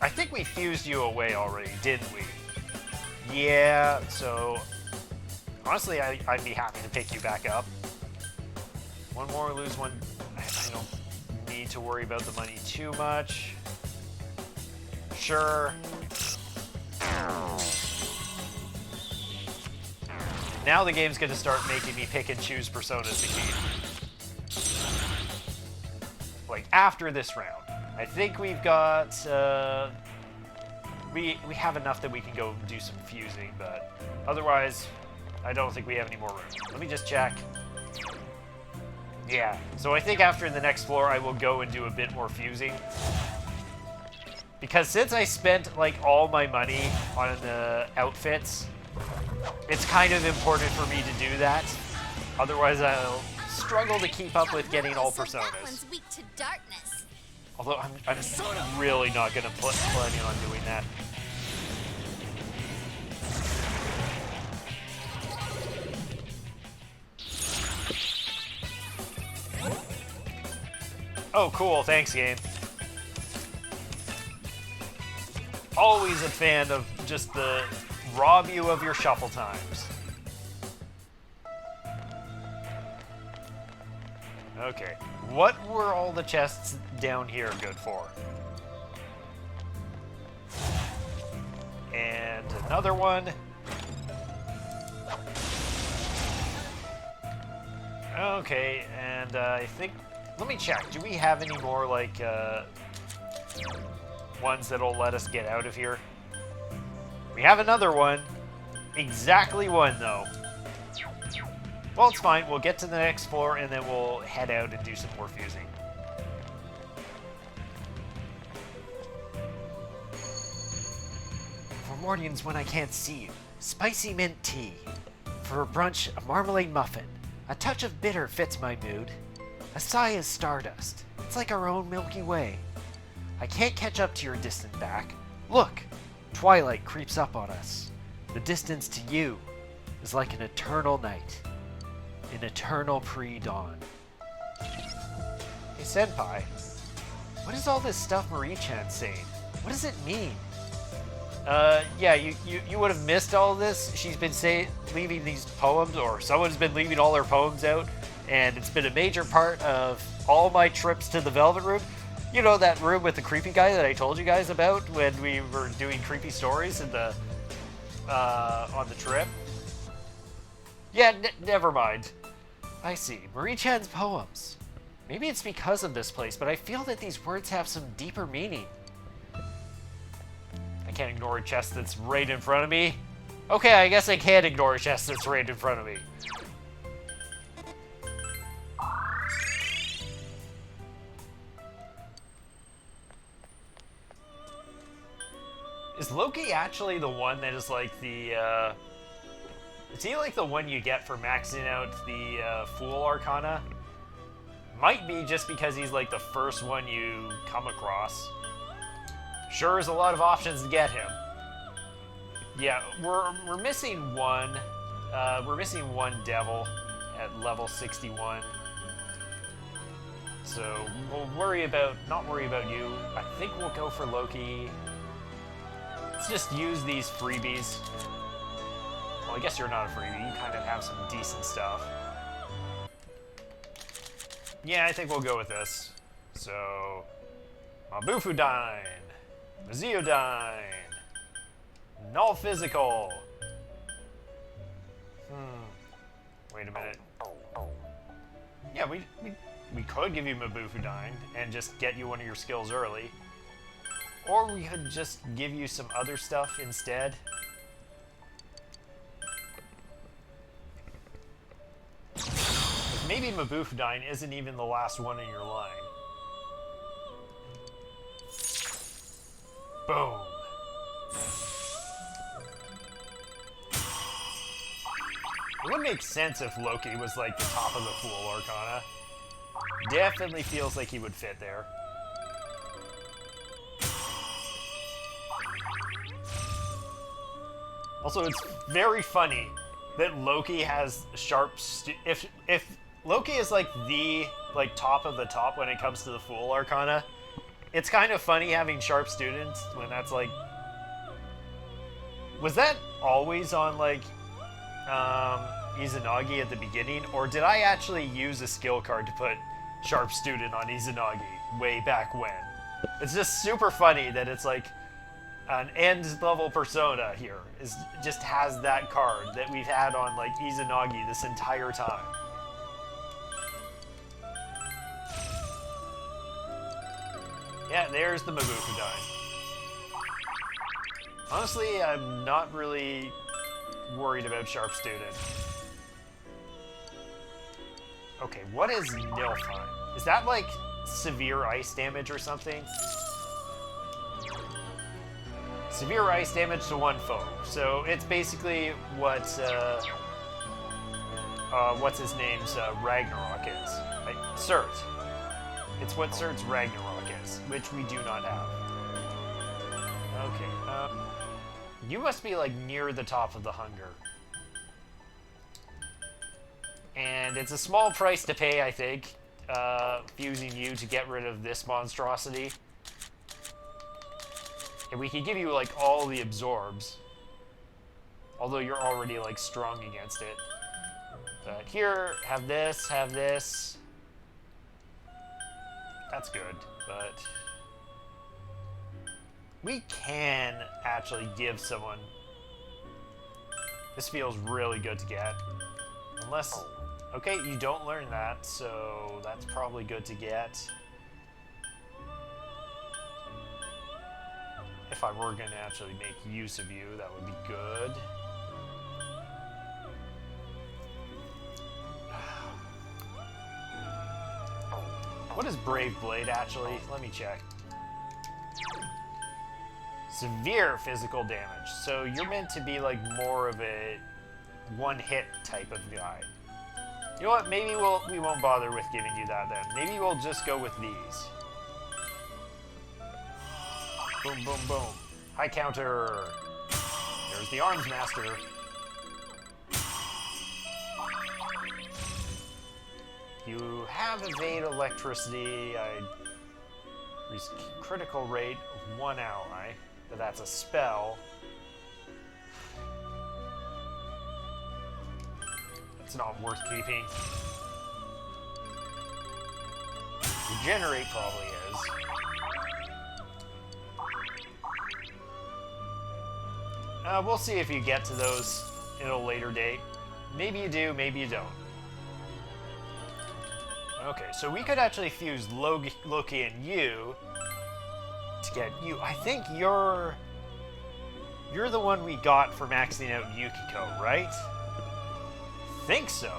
I think we fused you away already, didn't we? Yeah, so... Honestly, I'd be happy to pick you back up. One more, lose one. I don't need to worry about the money too much. Sure. Now the game's going to start making me pick and choose personas to keep. Like, after this round. I think we've got... we have enough that we can go do some fusing, but otherwise, I don't think we have any more room. Let me just check. Yeah, so I think after the next floor, I will go and do a bit more fusing. Because since I spent, like, all my money on the outfits, it's kind of important for me to do that. Otherwise, I'll struggle to keep up with getting all personas. That one's weak to darkness. Although I'm really not going to planning on doing that. Oh, cool. Thanks, game. Always a fan of just the rob you of your shuffle times. Okay. What were all the chests down here good for? And another one. Okay, and I think... Let me check. Do we have any more, like, ones that'll let us get out of here? We have another one. Exactly one, though. Well, it's fine. We'll get to the next floor, and then we'll head out and do some more fusing. For mornings when I can't see you, spicy mint tea. For brunch, a marmalade muffin. A touch of bitter fits my mood. A sigh is stardust. It's like our own Milky Way. I can't catch up to your distant back. Look! Twilight creeps up on us. The distance to you is like an eternal night. An eternal pre-dawn. Hey, Senpai. What is all this stuff Marie-chan's saying? What does it mean? Yeah, you would have missed all of this. She's been leaving these poems, or someone's been leaving all her poems out, and it's been a major part of all my trips to the Velvet Room. You know, that room with the creepy guy that I told you guys about when we were doing creepy stories in the on the trip? Yeah, never mind. I see. Marie-chan's poems. Maybe it's because of this place, but I feel that these words have some deeper meaning. I can't ignore a chest that's right in front of me. Okay, I guess I can't ignore a chest that's right in front of me. Is Loki actually the one that is like the, is he like the one you get for maxing out the Fool Arcana? Might be just because he's like the first one you come across. Sure is a lot of options to get him. Yeah, we're missing one. We're missing one devil at level 61. So we'll not worry about you. I think we'll go for Loki. Let's just use these freebies. Well, I guess you're not a freebie. You kind of have some decent stuff. Yeah, I think we'll go with this. So, Mabufudyne, Maziodyne, Null Physical. Wait a minute. Yeah, we could give you Mabufudyne and just get you one of your skills early. Or we could just give you some other stuff instead. Maybe Mabufudyne isn't even the last one in your line. Boom. make sense if Loki was like the top of the Fool Arcana. Definitely feels like he would fit there. Also, it's very funny that Loki has sharp. If Loki is like the top of the top when it comes to the Fool Arcana, it's kind of funny having sharp students when that's like. Was that always on like Izanagi at the beginning, or did I actually use a skill card to put sharp student on Izanagi way back when? It's just super funny that it's like an end level persona here just has that card that we've had on like Izanagi this entire time. Yeah, there's the Magukudai. Honestly, I'm not really worried about sharp student. Okay, what is Nilfheim? Is that like severe ice damage or something? Severe ice damage to one foe. So it's basically what what's his name's Ragnarok is. Like, Surt. It's what Surt's Ragnarok is, which we do not have. Okay. You must be like near the top of the hunger. And it's a small price to pay, I think, fusing you to get rid of this monstrosity. And we can give you like all the absorbs. Although you're already like strong against it. But here, have this, have this. That's good, but we can actually give someone. This feels really good to get. Unless, okay, you don't learn that, so that's probably good to get. If I were going to actually make use of you, that would be good. What is Brave Blade, actually? Let me check. Severe physical damage. So you're meant to be like more of a one-hit type of guy. You know what? Maybe we won't bother with giving you that then. Maybe we'll just go with these. Boom, boom, boom. High counter. There's the Arms Master. You have evade electricity. Critical rate of 1 ally, but that's a spell. That's not worth keeping. Regenerate probably is. We'll see if you get to those in a later date. Maybe you do, maybe you don't. Okay, so we could actually fuse Loki and you to get you. I think you're the one we got for maxing out Yukiko, right? Think so.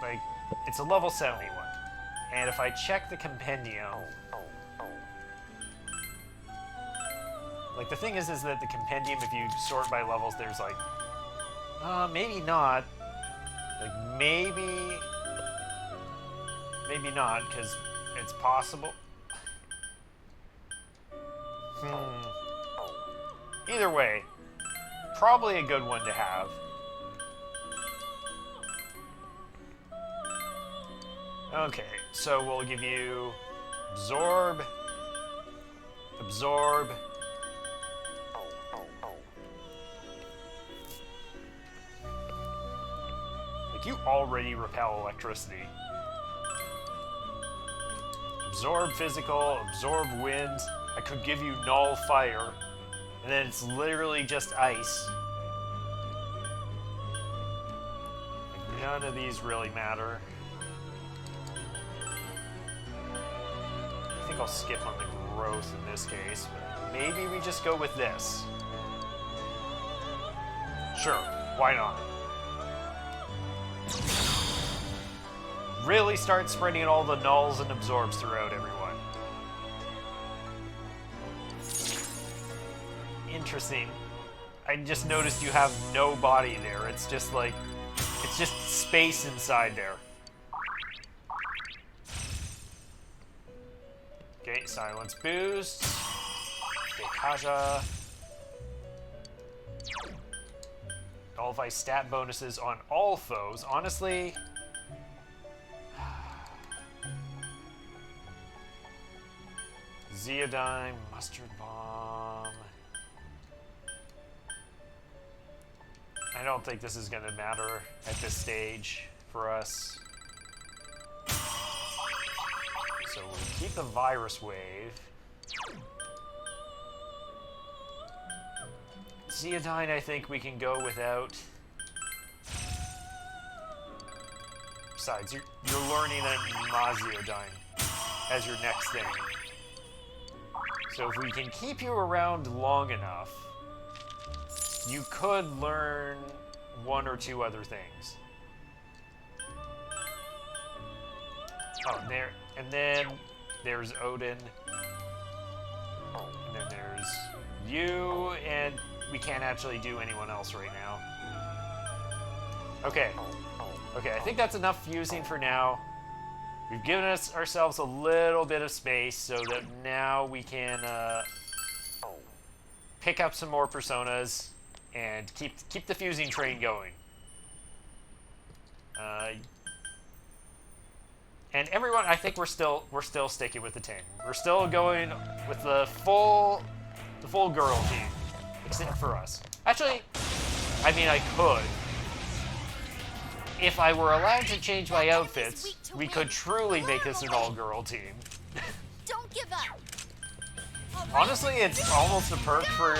Like it's a level 71. And if I check the compendium, like the thing is that the compendium, if you sort by levels, there's like, maybe not. Like maybe not, because it's possible. Either way, probably a good one to have. Okay, so we'll give you absorb. You already repel electricity. Absorb physical, absorb wind. I could give you null fire. And then it's literally just ice. Like, none of these really matter. I think I'll skip on the growth in this case. But maybe we just go with this. Sure, why not? Really start spreading all the nulls and absorbs throughout everyone. Interesting. I just noticed you have no body there. It's just like, it's just space inside there. Okay, silence boost. Dekaja. Nullify stat bonuses on all foes. Honestly, Zeodime, Mustard Bomb. I don't think this is going to matter at this stage for us. So we'll keep the Virus Wave. Zeodine, I think we can go without. Besides, you're learning a Mazeodine as your next thing. So if we can keep you around long enough, you could learn one or two other things. Oh, there, and then there's Odin. And then there's you, and we can't actually do anyone else right now. Okay. Okay, I think that's enough fusing for now. We've given ourselves a little bit of space so that now we can pick up some more personas and keep the fusing train going. And everyone, I think we're still sticking with the team. We're still going with the full girl team, except for us. Actually, I mean, I could. If I were allowed to change my outfits, we could truly make this an all-girl team. Don't give up. Honestly, it's almost a perk for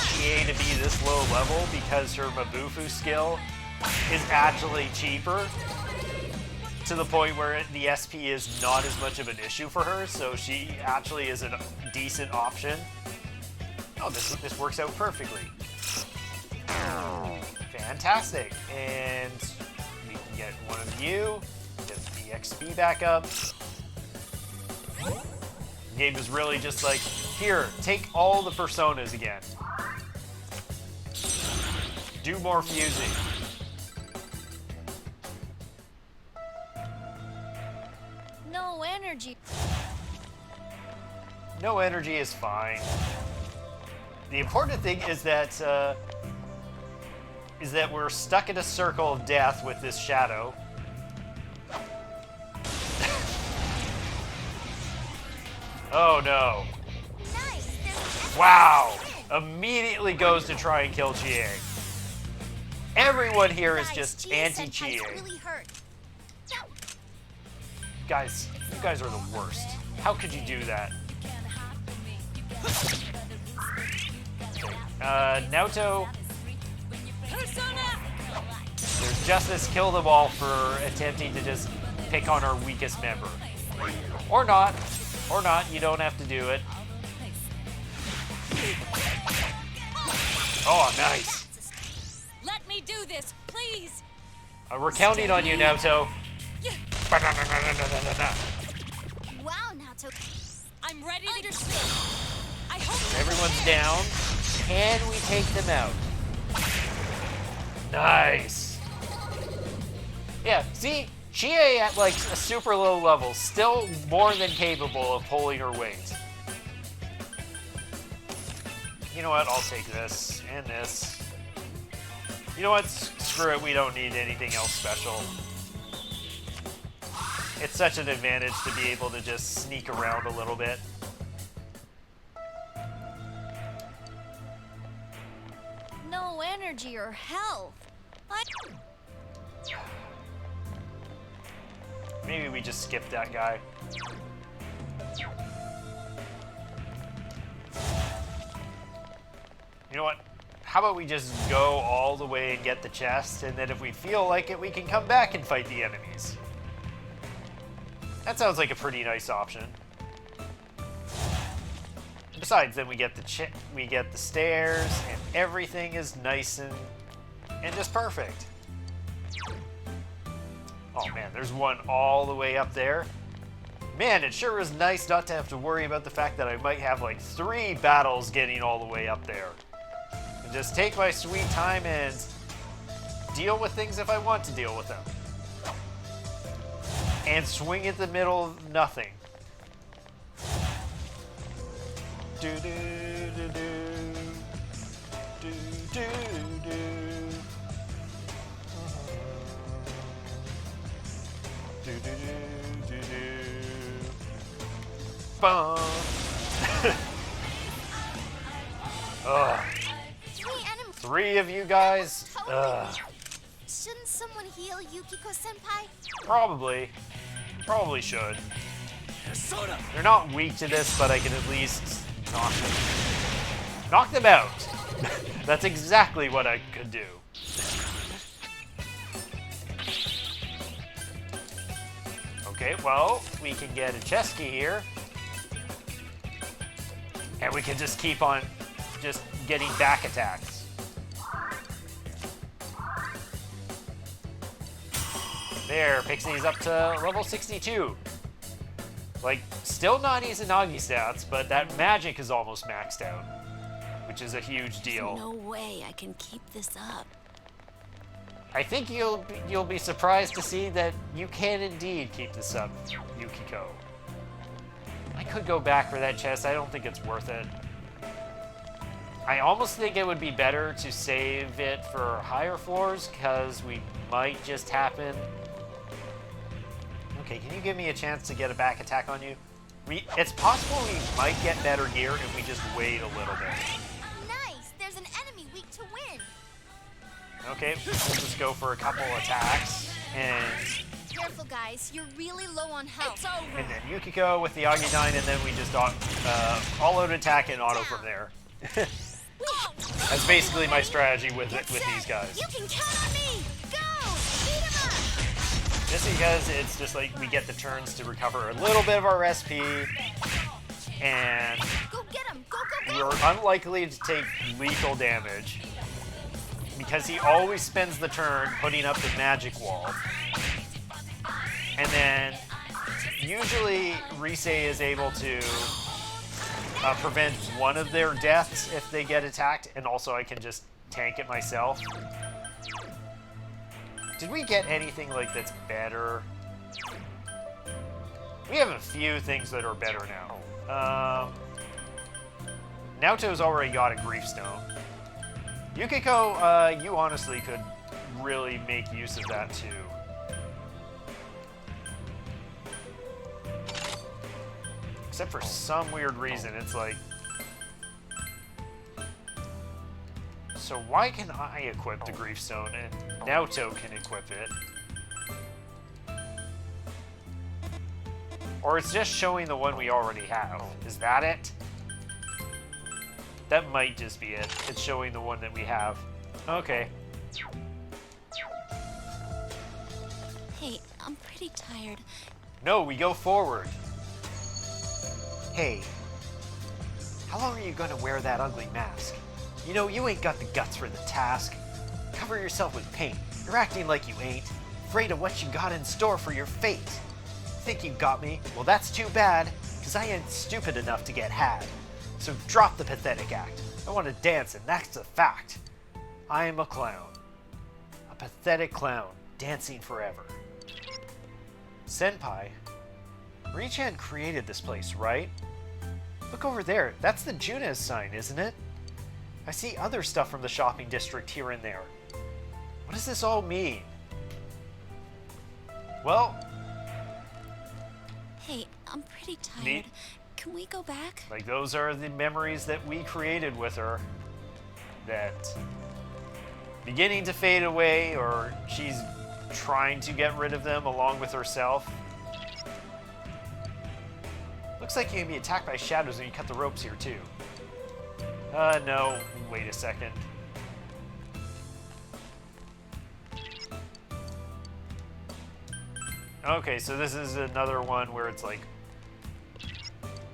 Chie to be this low level because her Mabufu skill is actually cheaper to the point where the SP is not as much of an issue for her, so she actually is a decent option. Oh, this works out perfectly. Fantastic. And we can get one of you, get the XP back up. The game is really just like, here, take all the personas again. Do more fusing. No energy. No energy is fine. The important thing is that we're stuck in a circle of death with this shadow. Oh no. Nice. Wow! Immediately goes to try and kill Chie. Everyone here is just anti-Chie. Really hurt. Guys, you guys are the worst. How could you do that? Naoto. There's just this kill them all for attempting to just pick on our weakest member. Or not. Or not, you don't have to do it. Oh, nice. Let me do this, please. We're counting on you, Naoto. Wow, Naoto. I'm ready to understand. I hope Everyone's down. Can we take them out? Nice. Yeah, see? Chie at like a super low level, still more than capable of pulling her weight. You know what? I'll take this and this. You know what? Screw it. We don't need anything else special. It's such an advantage to be able to just sneak around a little bit. No energy or health. Maybe we just skip that guy. You know what? How about we just go all the way and get the chest, and then if we feel like it, we can come back and fight the enemies. That sounds like a pretty nice option. Besides, then we get the stairs, and everything is nice and just perfect. Oh man, there's one all the way up there. Man, it sure is nice not to have to worry about the fact that I might have like 3 battles getting all the way up there. And just take my sweet time and deal with things if I want to deal with them. And swing at the middle of nothing. Do do do do do do do. Do do do do do. Bum. Ugh. Three of you guys. Ugh. Shouldn't someone heal Yukiko-senpai? Probably. Probably should. They're not weak to this, but I can at least knock them out. That's exactly what I could do. Okay, well, we can get a chest key here. And we can just keep on just getting back attacks. There, Pixie's up to level 62. Like, still not Izanagi stats, but that magic is almost maxed out, which is a huge deal. There's no way I can keep this up. I think you'll be surprised to see that you can indeed keep this up, Yukiko. I could go back for that chest. I don't think it's worth it. I almost think it would be better to save it for higher floors, because we might just happen. Okay, can you give me a chance to get a back attack on you? It's possible we might get better gear if we just wait a little bit. Nice! There's an enemy weak to win! Okay, we'll just go for a couple attacks, and Careful, guys. You're really low on health. and then Yukiko with the Garudyne, and then we just all-out attack and auto from there. That's basically my strategy with these guys. You can count on me! Go! Beat him up! Just because it's just like we get the turns to recover a little bit of our SP, and Go get him! Go, go, go! we're unlikely to take lethal damage because he always spends the turn putting up the magic wall. And then usually Rise is able to prevent one of their deaths if they get attacked, and also I can just tank it myself. Did we get anything like that's better? We have a few things that are better now. Naoto's already got a Grief Stone. Yukiko, you honestly could really make use of that too. Except for some weird reason, it's like... So why can I equip the Grief Stone and Naoto can equip it? Or it's just showing the one we already have. Is that it? That might just be it. It's showing the one that we have. Okay. Hey, I'm pretty tired. No, we go forward. Hey, how long are you gonna wear that ugly mask? You know, you ain't got the guts for the task. Cover yourself with paint. You're acting like you ain't. Afraid of what you got in store for your fate. Think you got me? Well, that's too bad, because I ain't stupid enough to get had. So drop the pathetic act. I want to dance, and that's a fact. I am a clown. A pathetic clown, dancing forever. Senpai, Marie-chan created this place, right? Look over there. That's the Junes sign, isn't it? I see other stuff from the shopping district here and there. What does this all mean? Well... Hey, I'm pretty tired. Neat. Can we go back? Like, those are the memories that we created with her. That... beginning to fade away, or she's trying to get rid of them along with herself. Looks like you can be attacked by shadows when you cut the ropes here, too. No. Wait a second. Okay, so this is another one where it's like...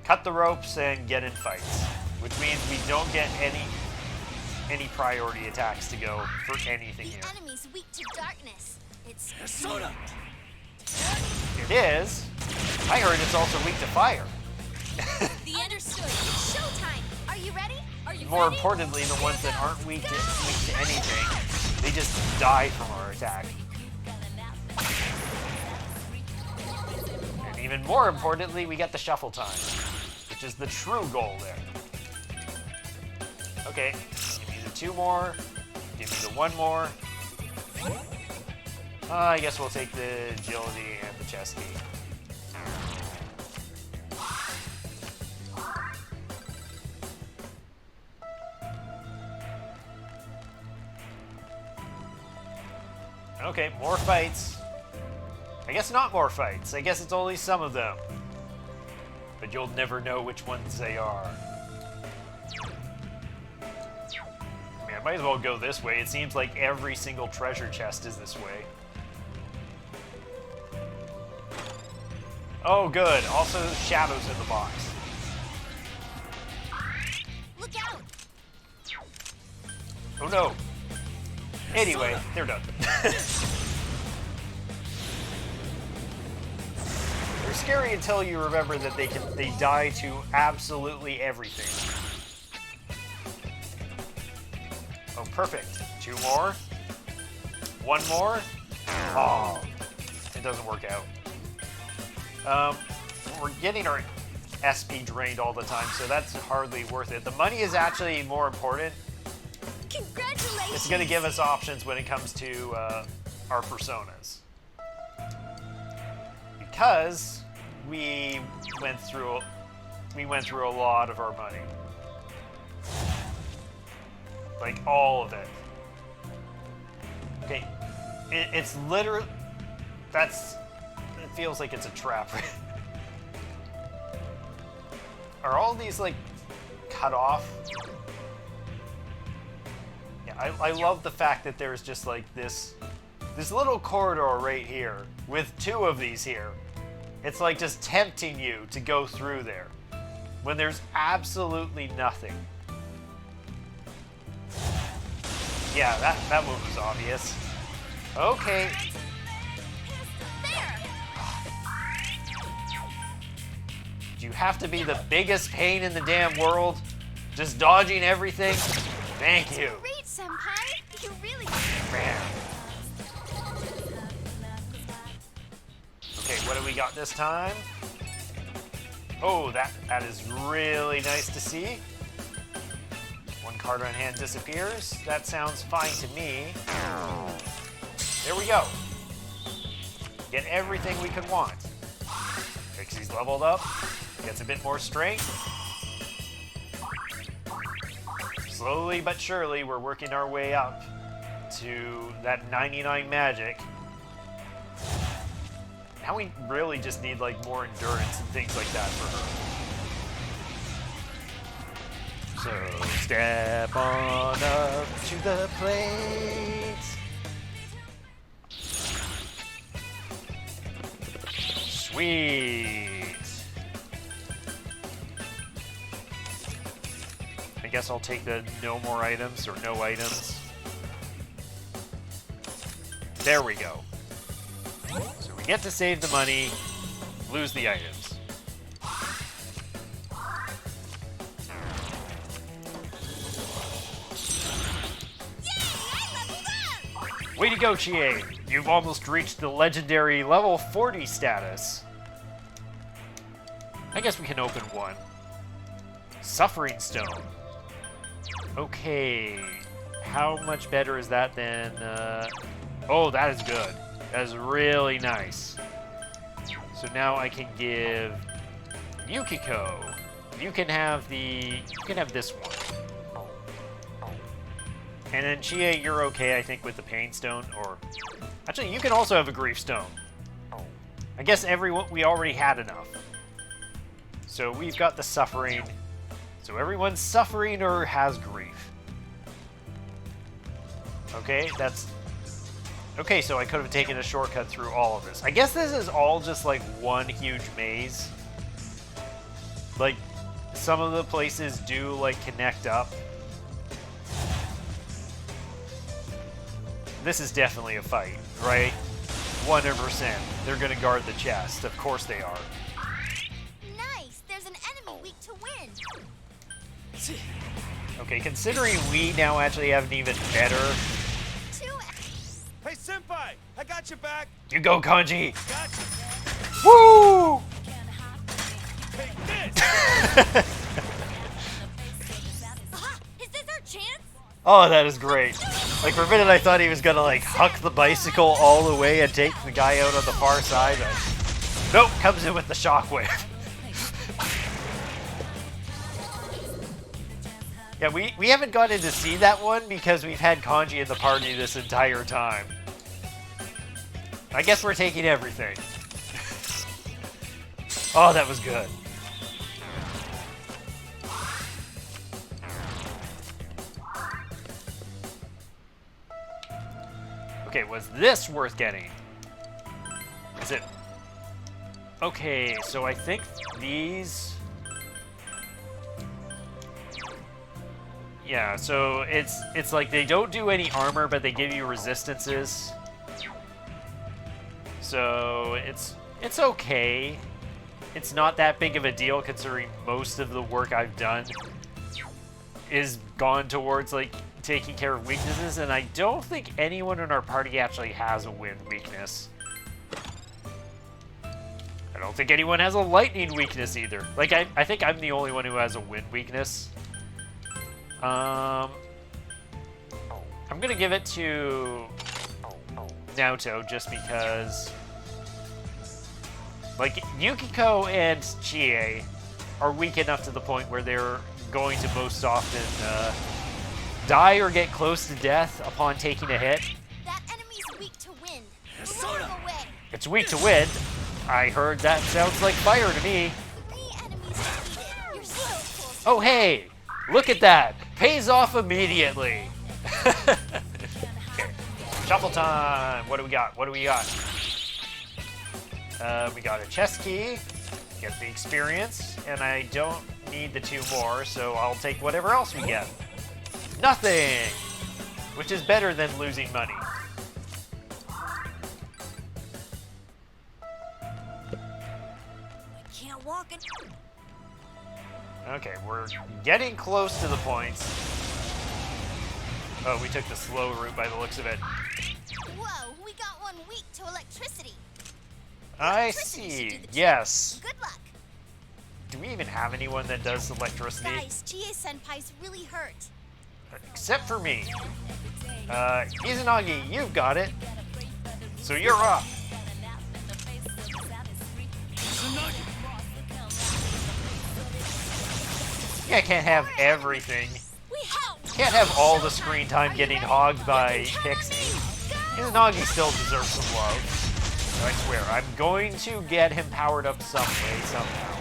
cut the ropes and get in fights. Which means we don't get any priority attacks to go for anything here. The enemy's weak to darkness. It's... It is. I heard it's also weak to fire. The understood. It's showtime. Are you ready? more importantly, the ones that aren't weak to anything, they just die from our attack. And even more importantly, we get the shuffle time, which is the true goal there. Okay, give me the 2 more, give me the 1 more. I guess we'll take the agility and the chest key. Okay, more fights. I guess not more fights. I guess it's only some of them. But you'll never know which ones they are. I mean, I might as well go this way. It seems like every single treasure chest is this way. Oh, good. Also, shadows in the box. Look out! Oh, no. Anyway, they're done. They're scary until you remember that they die to absolutely everything. Oh, perfect. 2 more. 1 more. Oh, it doesn't work out. We're getting our SP drained all the time, so that's hardly worth it. The money is actually more important. Congratulations! It's going to give us options when it comes to our personas. Because we went through a lot of our money. Like, all of it. Okay, it's literally... It feels like it's a trap. Are all these, like, cut off? Yeah, I love the fact that there's just, like, this little corridor right here with 2 of these here. It's, like, just tempting you to go through there when there's absolutely nothing. Yeah, that move was obvious. Okay. Do you have to be the biggest pain in the damn world? Just dodging everything? Thank you. Great, Senpai! You really... Man. Okay, what do we got this time? Oh, that is really nice to see. 1 card on hand disappears. That sounds fine to me. There we go. Get everything we could want. Pixie's leveled up. Gets a bit more strength. Slowly but surely, we're working our way up to that 99 magic. Now we really just need, like, more endurance and things like that for her. So, step on up to the plate. Sweet. I guess I'll take the no more items or no items. There we go. So we get to save the money, lose the items. Way to go, Chie! You've almost reached the legendary level 40 status. I guess we can open 1. Suffering Stone. Okay, how much better is that than, oh, that is good. That is really nice. So now I can give Yukiko. You can have this one. And then Chie, you're okay, I think, with the Pain Stone, or... Actually, you can also have a Grief Stone. I guess we already had enough. So we've got the Suffering. So everyone's suffering or has grief. Okay, that's... Okay, so I could have taken a shortcut through all of this. I guess this is all just like one huge maze. Like, some of the places do, like, connect up. This is definitely a fight, right? 100%. They're gonna guard the chest. Of course they are. Nice! There's an enemy weak to wind. Okay, considering we now actually have an even better... Hey, Senpai! I got your back! You go, Kanji! Gotcha! Woo! Take this! Is this our chance? Oh, that is great. Like, for a minute I thought he was gonna, like, huck the bicycle all the way and take the guy out on the far side, but... Nope, comes in with the shockwave. Yeah, we haven't gotten to see that one because we've had Kanji in the party this entire time. I guess we're taking everything. Oh, that was good. Okay, was this worth getting? Is it? Okay, so I think these... Yeah, so it's like they don't do any armor, but they give you resistances. So it's okay. It's not that big of a deal considering most of the work I've done is gone towards like taking care of weaknesses, and I don't think anyone in our party actually has a wind weakness. I don't think anyone has a lightning weakness either. Like I think I'm the only one who has a wind weakness. I'm gonna give it to Naoto just because, like, Yukiko and Chie are weak enough to the point where they're going to most often die or get close to death upon taking a hit. That enemy's weak to wind. Blow him away. It's weak to wind. I heard that sounds like fire to me. 3 enemies defeated. You're so close. Oh, hey! Look at that! Pays off immediately! Okay. Shuffle time! What do we got? What do we got? We got a chest key, get the experience, and I don't need the 2 more, so I'll take whatever else we get. Nothing! Which is better than losing money. I can't walk it. Okay, we're getting close to the points. Oh, we took the slow route by the looks of it. Whoa, we got one weak to electricity. I Electricity should see. do the trick. Yes. Good luck. Do we even have anyone that does electricity? Guys, Chie-senpai's really hurt. Except for me. Izanagi, you've got it. So you're up. Yeah, I can't have everything. We help. Can't have all the screen time getting hogged by Pixie. Izanagi still deserves some love. I swear, I'm going to get him powered up some way, somehow.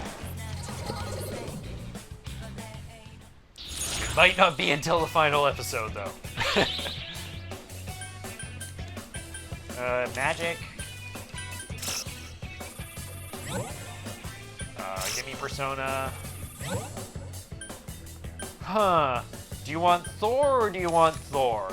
It might not be until the final episode, though. Magic. Give me Persona. Huh. Do you want Thor or do you want Thor?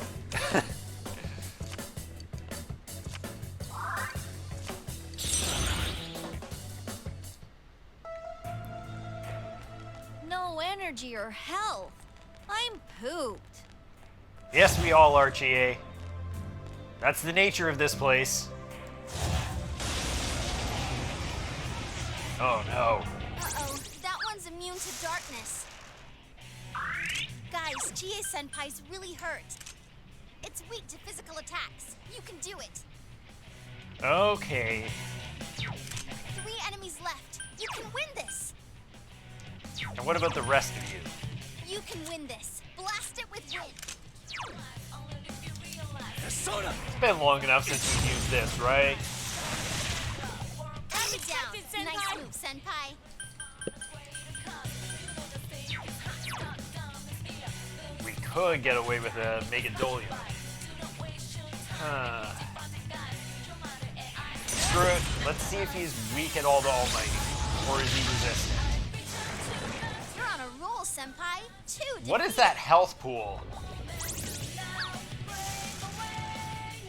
No energy or health. I'm pooped. Yes, we all are, Chie. That's the nature of this place. Oh no. Uh-oh, that one's immune to darkness. Guys, Chie-senpai's really hurt. It's weak to physical attacks. You can do it. Okay. 3 enemies left. You can win this. And what about the rest of you? You can win this. Blast it with wind. It's been long enough since we used this, right? Enemy down. Nice move, senpai. We could get away with a Megadolium. Screw it. Let's see if he's weak at all to Almighty. Or is he resistant? You're on a roll, senpai. 2 What is that health pool?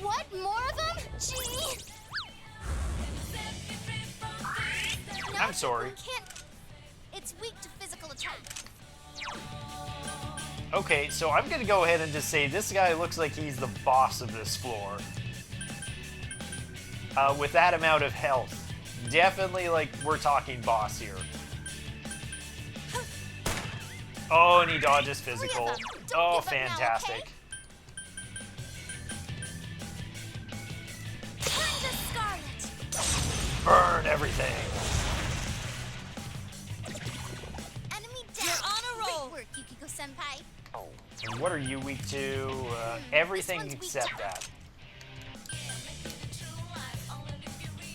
What? More of them? Gee. I'm sorry. Can't. It's weak to physical attack. Okay, so I'm gonna go ahead and just say this guy looks like he's the boss of this floor. With that amount of health. Definitely, like, we're talking boss here. Oh, and he dodges physical. Oh, fantastic. Burn everything. Enemy down. You're on a roll. Great work, Yukiko-senpai. And what are you weak to? Everything except that.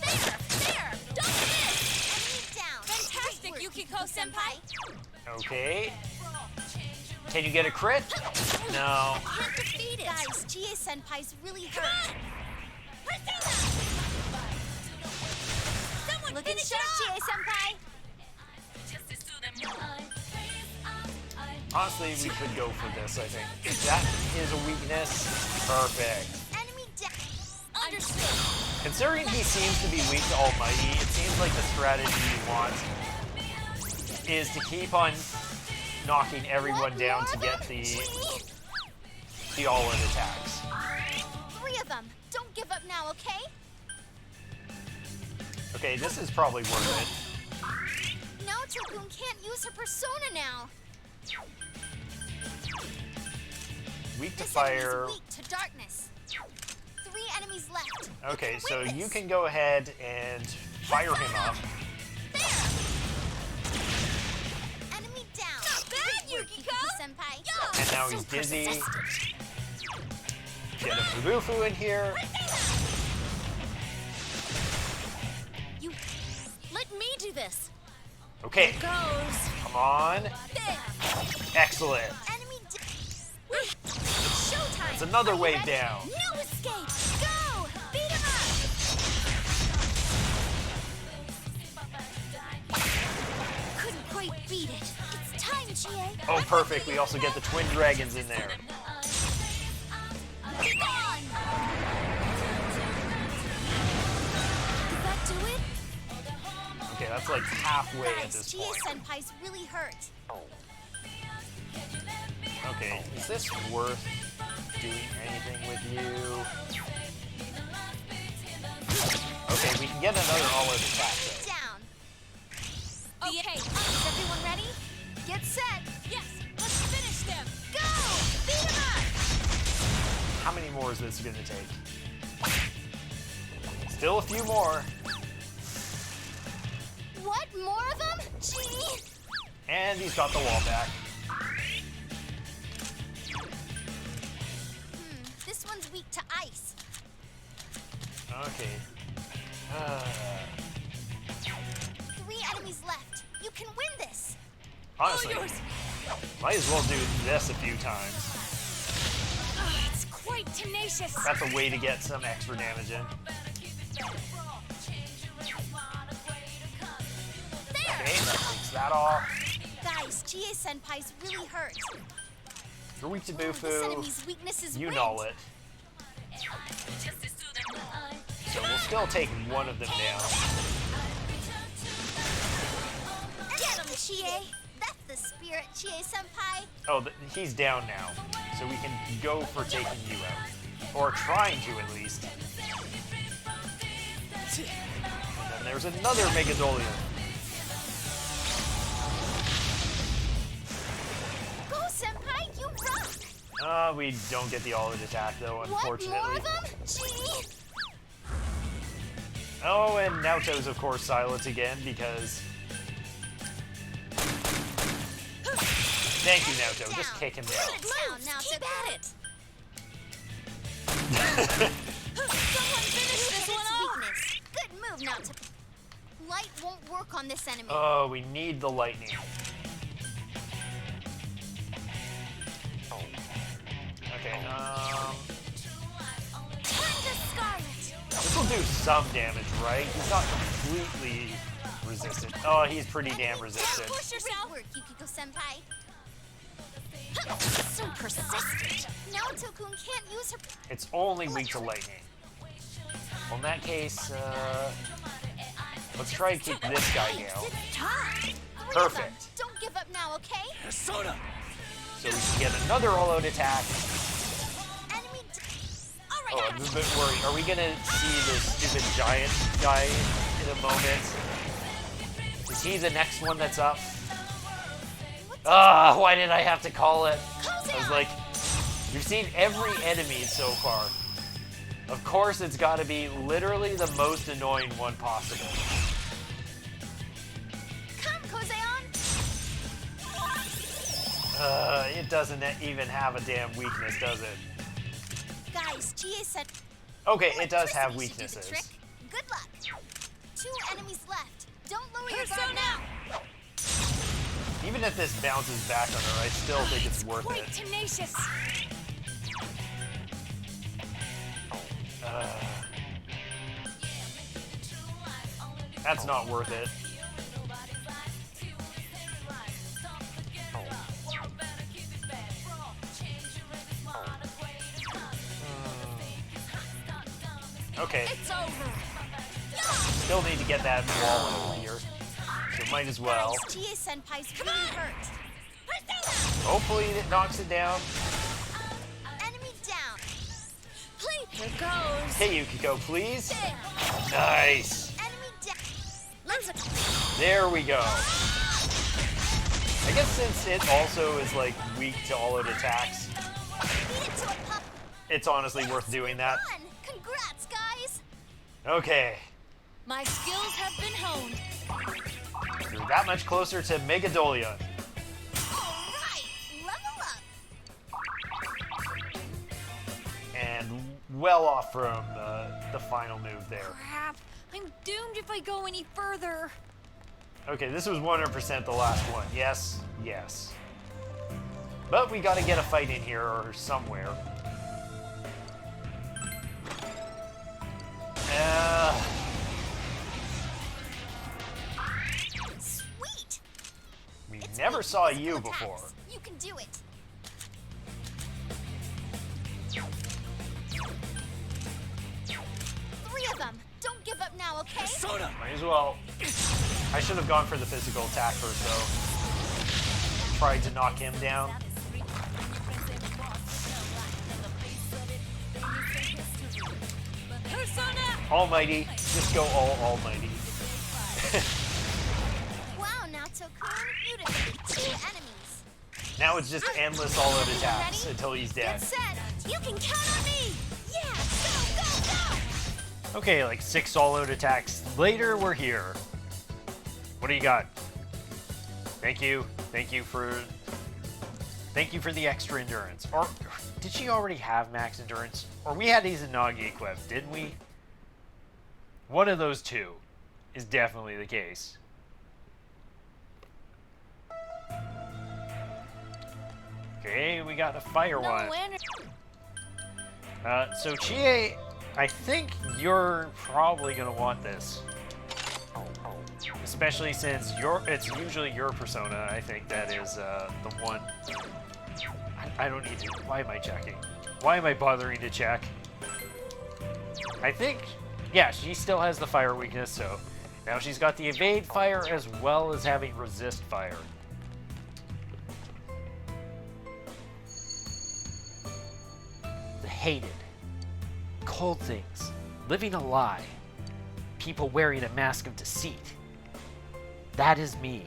There! Don't miss! Enemy down. Fantastic, Yukiko-senpai. Okay. Can you get a crit? No. Can't defeat it. Guys, Chie-senpai's really hurt. Looking sharp, Chie-senpai. Honestly, we could go for this, I think. If that is a weakness, perfect. Enemy down. Understood. Considering he seems to be weak to Almighty, it seems like the strategy you want is to keep on knocking everyone down to get the all-in attacks. 3 of them. Don't give up now, okay? Okay, this is probably worth it. Naoto-kun can't use her persona now. Weak to This fire. enemy's weak to darkness. 3 enemies left. Okay, so win you this. can go ahead and fire him up. There. Enemy down. Not bad, Yukiko-senpai. And now he's dizzy. Get a Fubufu in here. Let me do this. Okay, Goes. come on. There. Excellent. Enemy It's showtime. It's another Are you wave ready? down. No escape. Go. Beat him up. Couldn't quite beat it. It's time, Chie. Oh, perfect. We also get the twin dragons in there. Be gone. Did that do it? Okay, that's like halfway at Guys, this point. Chie-senpai's really hurt. Okay, is this worth doing anything with you? Okay, we can get another all-out attack though. Down. Okay, is everyone ready? Get set. Yes, let's finish them. Go! Beat him up! How many more is this gonna take? Still a few more. What? More of them? Gee! And he's got the wall back. This one's weak to ice. Okay. 3 enemies left. You can win this. Honestly, might as well do this a few times. It's quite tenacious. That's a way to get some extra damage in. There! Okay, that takes that off. Guys, Chie-senpai's really hurt. You're weak to This Bufu. enemy's weakness is You wind. know it. So we'll still take one of them down. Get him, Chie! That's the spirit, Chie-senpai. Oh, he's down now. So we can go for taking you out. Or trying to, at least. And then there's another Megadolian. Go, senpai! You rock! We don't get the all-out attack, though, What? unfortunately. More of them? Gee! Oh, and Naoto's, of course, silent again, because... Thank you, Naoto. Just Down. kick him Put down. it down, now. Keep at it. Someone finish this one off! Weakness. Good move, Naoto. Light won't work on this enemy. Oh, we need the lightning. Okay, Turn to Scarlet. this will do some damage, right? He's not completely resistant. Oh, he's pretty damn resistant. Push yourself. Great work, Yukiko-senpai. So persistent. Naoto-kun can't use her... It's only weak to lightning. Well, in that case, let's try and keep this guy down. It's time. 3 of them. Perfect. Don't give up now, okay? So so we can get another all-out attack. Enemy. Oh, I'm a bit worried. Are we gonna see this stupid giant guy in a moment? Is he the next one that's up? Ah, why did I have to call it? I was like, you've seen every enemy so far. Of course, it's got to be literally the most annoying one possible. Come, Kozeon. It doesn't even have a damn weakness, does it? Guys, Chie said. Okay, it does have Electricity should do the weaknesses. trick. Good luck. 2 enemies left. Don't lower your guard now. Even if this bounces back on her, I still think it's worth Quite it. tenacious. That's not worth it. Okay. It's over. Still need to get that wall over here. So might as well. Guys, Chie Senpai's really hurt. Hopefully it knocks it down. Enemy down. Please. Here goes. Hey, Yukiko, please. There. Nice. Enemy down. Let's. There we go. I guess since it also is like weak to all-out attacks, Beat it to a pop. it's honestly worth doing that. Fun. Congrats, guys. Okay. My skills have been honed. You're that much closer to Megadolion. All right. Level up. And well off from the final move there. Crap. I'm doomed if I go any further. Okay, this was 100% the last one. Yes, yes. But we gotta get a fight in here or somewhere. Sweet. We It's never weak saw physical you attacks. before. You can do it. 3 of them. Don't give up now, okay? Might as well. I should have gone for the physical attack first, though. Tried to knock him down. Almighty. Just go all almighty. Wow, Naoto-kun, you defeated 2 enemies. Now it's just endless all-out attacks Ready? until he's dead. Get set. You can count on me. Yeah, go, go, go. Okay, like 6 all-out attacks later, we're here. What do you got? Thank you. Thank you for the extra endurance. Or did she already have max endurance? Or we had Izanagi equipped, didn't we? One of those two is definitely the case. Okay, we got a fire one. So Chie, I think you're probably gonna want this. Especially since it's usually your persona, I think that is the one. I don't need to, why am I checking? Why am I bothering to check? I think, yeah, she still has the fire weakness, so now she's got the evade fire as well as having resist fire. The hated, cold things, living a lie, people wearing a mask of deceit. That is me,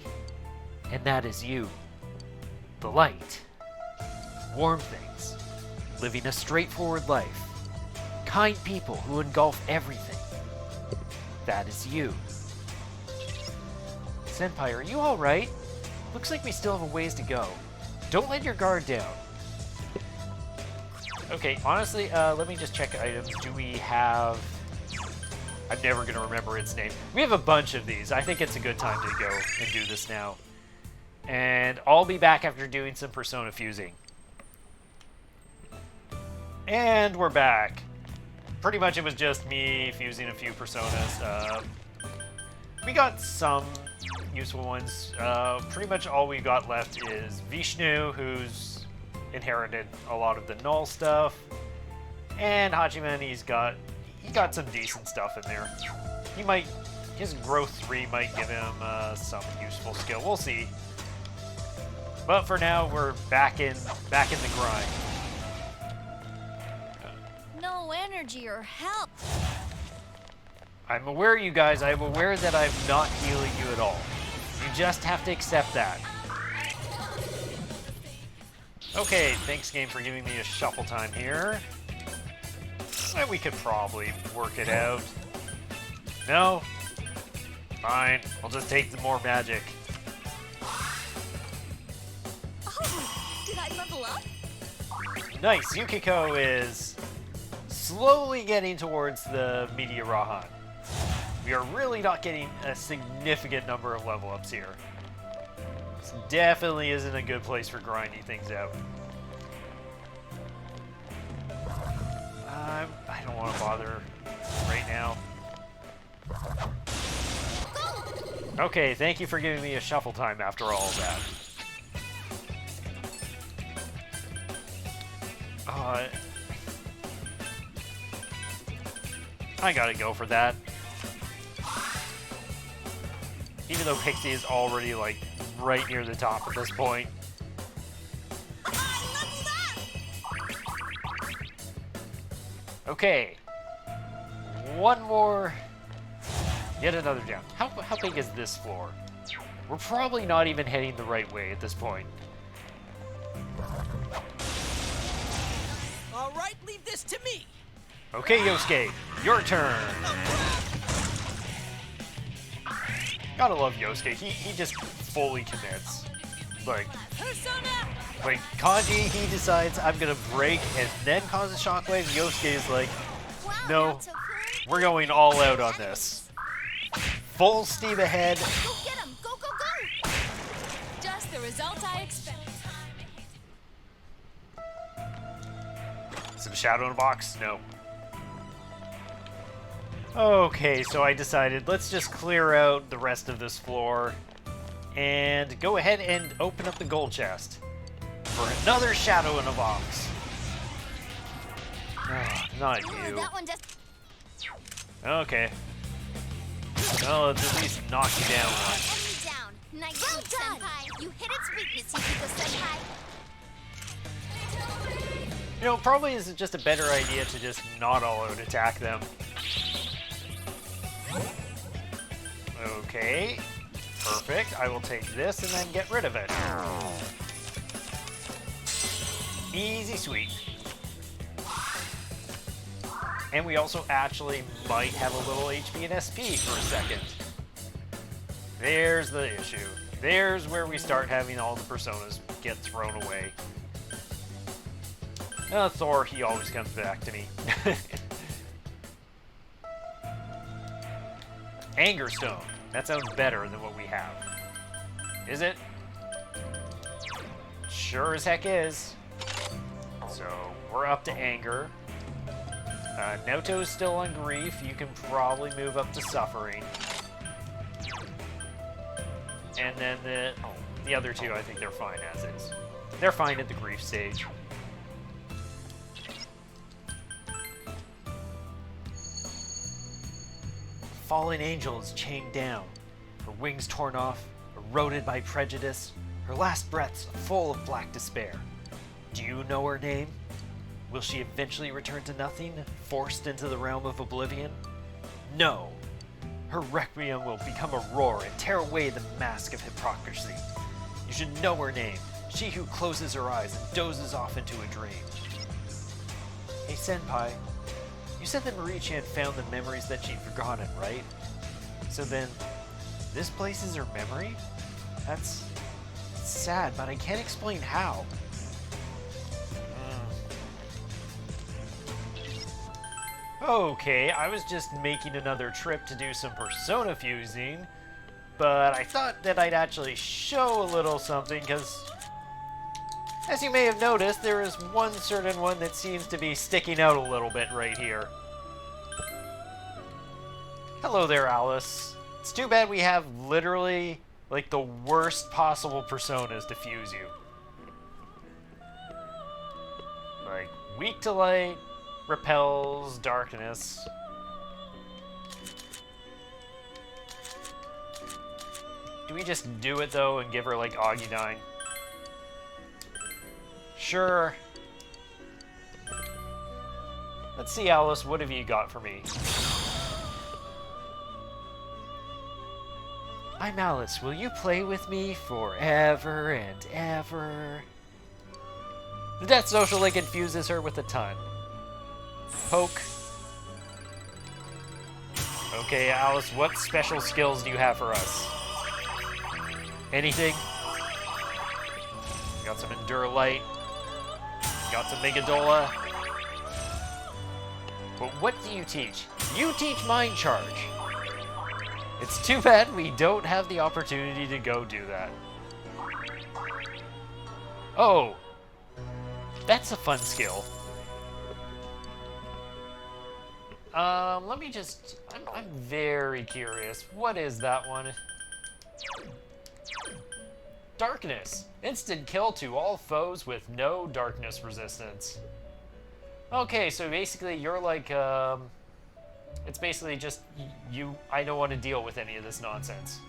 and that is you. The light, warm things, living a straightforward life, kind people who engulf everything. That is you. Senpai, are you alright? Looks like we still have a ways to go. Don't let your guard down. Okay, honestly, let me just check items. Do we have... I'm never going to remember its name. We have a bunch of these. I think it's a good time to go and do this now. And I'll be back after doing some persona fusing. And we're back. Pretty much it was just me fusing a few personas. We got some useful ones. Pretty much all we got left is Vishnu, who's inherited a lot of the null stuff. And Hachiman, he got some decent stuff in there. His growth 3 might give him some useful skill. We'll see. But for now, we're back in the grind. No energy or help. I'm aware, you guys. I'm aware that I'm not healing you at all. You just have to accept that. Okay, thanks game for giving me a shuffle time here. We could probably work it out. No? Fine, I'll just take the more magic. Oh, did I level up? Nice, Yukiko is slowly getting towards the Meteor Rahan. We are really not getting a significant number of level ups here. This definitely isn't a good place for grinding things out. I don't want to bother right now. Okay, thank you for giving me a shuffle time after all of that. I gotta go for that. Even though Pixie is already, like, right near the top at this point. Okay. One more. Yet another down. How big is this floor? We're probably not even heading the right way at this point. All right, leave this to me. Okay, Yosuke, your turn. Gotta love Yosuke. He just fully commits. Like Kanji, he decides I'm gonna break and then cause a shockwave. Yosuke is like, no, we're going all out on this. Full steam ahead. Go get him! Go, go, go! Just the result I expected. Some shadow in a box? No. Okay, so I decided let's just clear out the rest of this floor and go ahead and open up the gold chest for another shadow in a box. Oh, not you. That one just... Okay. Well, let's at least knock you down one. Enemy down. Nice, well done. Senpai. You hit its weakness, Yukiko-senpai. You know, probably is just a better idea to just not all-out attack them. Okay. Perfect. I will take this and then get rid of it. Easy sweet. And we also actually might have a little HP and SP for a second. There's the issue. There's where we start having all the personas get thrown away. Thor, he always comes back to me. Anger Stone. That sounds better than what we have. Is it? Sure as heck is. So, we're up to Anger. Naoto's still on Grief. You can probably move up to Suffering. And then the other two, I think they're fine as is. They're fine at the Grief stage. Fallen angel is chained down, her wings torn off, eroded by prejudice, her last breaths full of black despair. Do you know her name? Will she eventually return to nothing, forced into the realm of oblivion? No. Her requiem will become a roar and tear away the mask of hypocrisy. You should know her name, she who closes her eyes and dozes off into a dream. Hey, Senpai. You said that Marie-chan found the memories that she'd forgotten, right? So then, this place is her memory? That's sad, but I can't explain how. Okay, I was just making another trip to do some persona fusing, but I thought that I'd actually show a little something, because as you may have noticed, there is one certain one that seems to be sticking out a little bit right here. Hello there, Alice. It's too bad we have literally, like, the worst possible personas to fuse you. Like, weak to light, repels darkness. Do we just do it, though, and give her, like, Garudyne? Sure. Let's see, Alice, what have you got for me? I'm Alice. Will you play with me forever and ever? The Death Social Link infuses her with a ton. Poke. Okay, Alice, what special skills do you have for us? Anything? Got some Endure Light. Got some Megadola. But what do you teach? You teach Mind Charge. It's too bad we don't have the opportunity to go do that. Oh. That's a fun skill. Let me just... I'm very curious. What is that one? Darkness. Instant kill to all foes with no darkness resistance. Okay, so basically you're like, it's basically just you... I don't want to deal with any of this nonsense.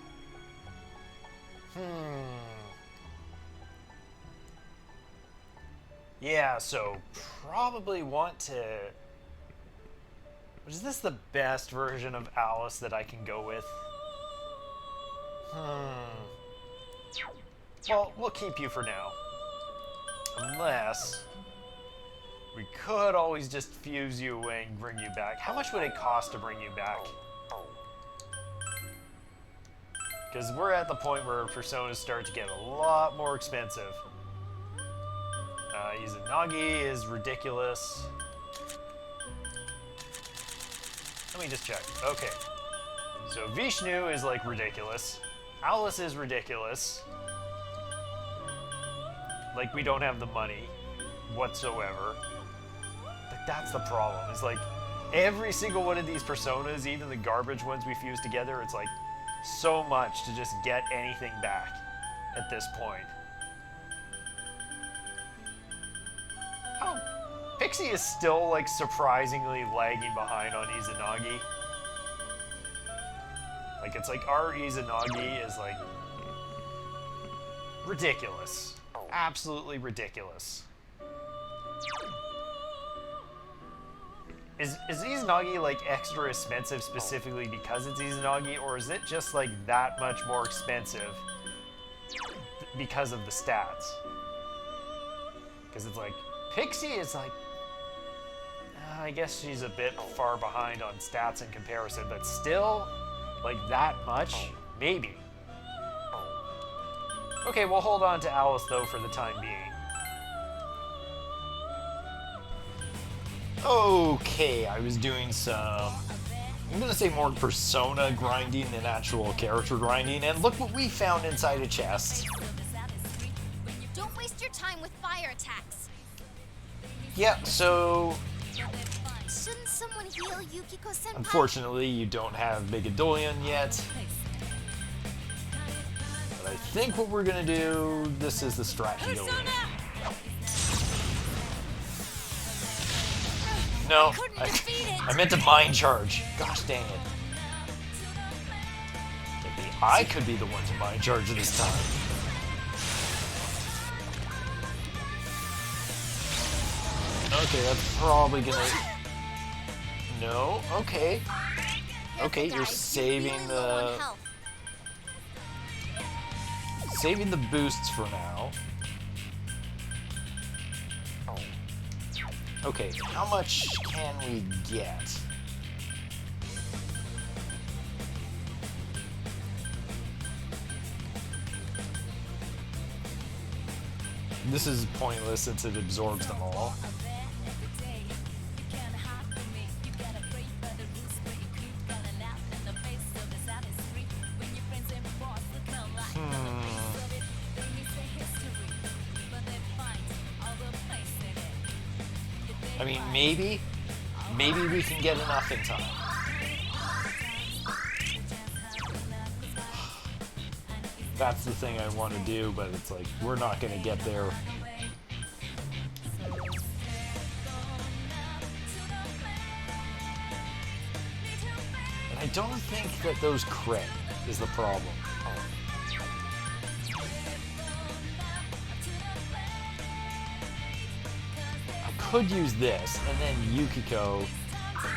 Yeah, so probably want to... Is this the best version of Alice that I can go with? Well, we'll keep you for now. Unless... we could always just fuse you away and bring you back. How much would it cost to bring you back? Because we're at the point where personas start to get a lot more expensive. Izanagi is ridiculous. Let me just check. Okay. So Vishnu is like ridiculous. Alice is ridiculous. Like we don't have the money whatsoever. Like that's the problem. It's like every single one of these personas, even the garbage ones we fuse together, it's like so much to just get anything back at this point. Oh, Pixie is still like surprisingly lagging behind on Izanagi. Like it's like our Izanagi is like ridiculous. Absolutely ridiculous. Is Izanagi like extra expensive specifically because it's Izanagi, or is it just like that much more expensive because of the stats? Because it's like Pixie is like, I guess she's a bit far behind on stats in comparison, but still, like that much? Maybe. Okay, we'll hold on to Alice though for the time being. Okay, I was doing some, I'm gonna say more persona grinding than actual character grinding, and look what we found inside a chest. Don't waste your time with fire attacks. Yeah, so Shouldn't someone heal Yukiko-senpai? unfortunately you don't have Megadola yet. But I think what we're gonna do, this is the strat healing. No, I meant to mind charge. Gosh dang it. Maybe I could be the one to mind charge this time. Okay, that's probably gonna... No, okay. Okay, you're saving the... saving the boosts for now. Okay, how much can we get? This is pointless since it absorbs them all. I mean, maybe we can get enough in time. That's the thing I want to do, but it's like, we're not going to get there. And I don't think that those crit is the problem. could use this, and then Yukiko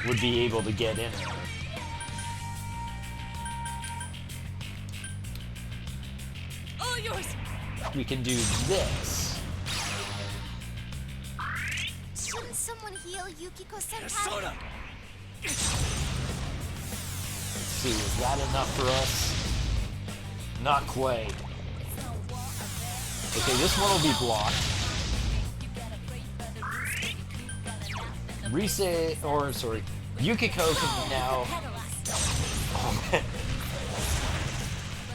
would be able to get in there. All yours. We can do this. Shouldn't someone heal Yukiko-senpai? Let's see, is that enough for us? Not quite. Okay, this one will be blocked. Yukiko can now... Oh, man.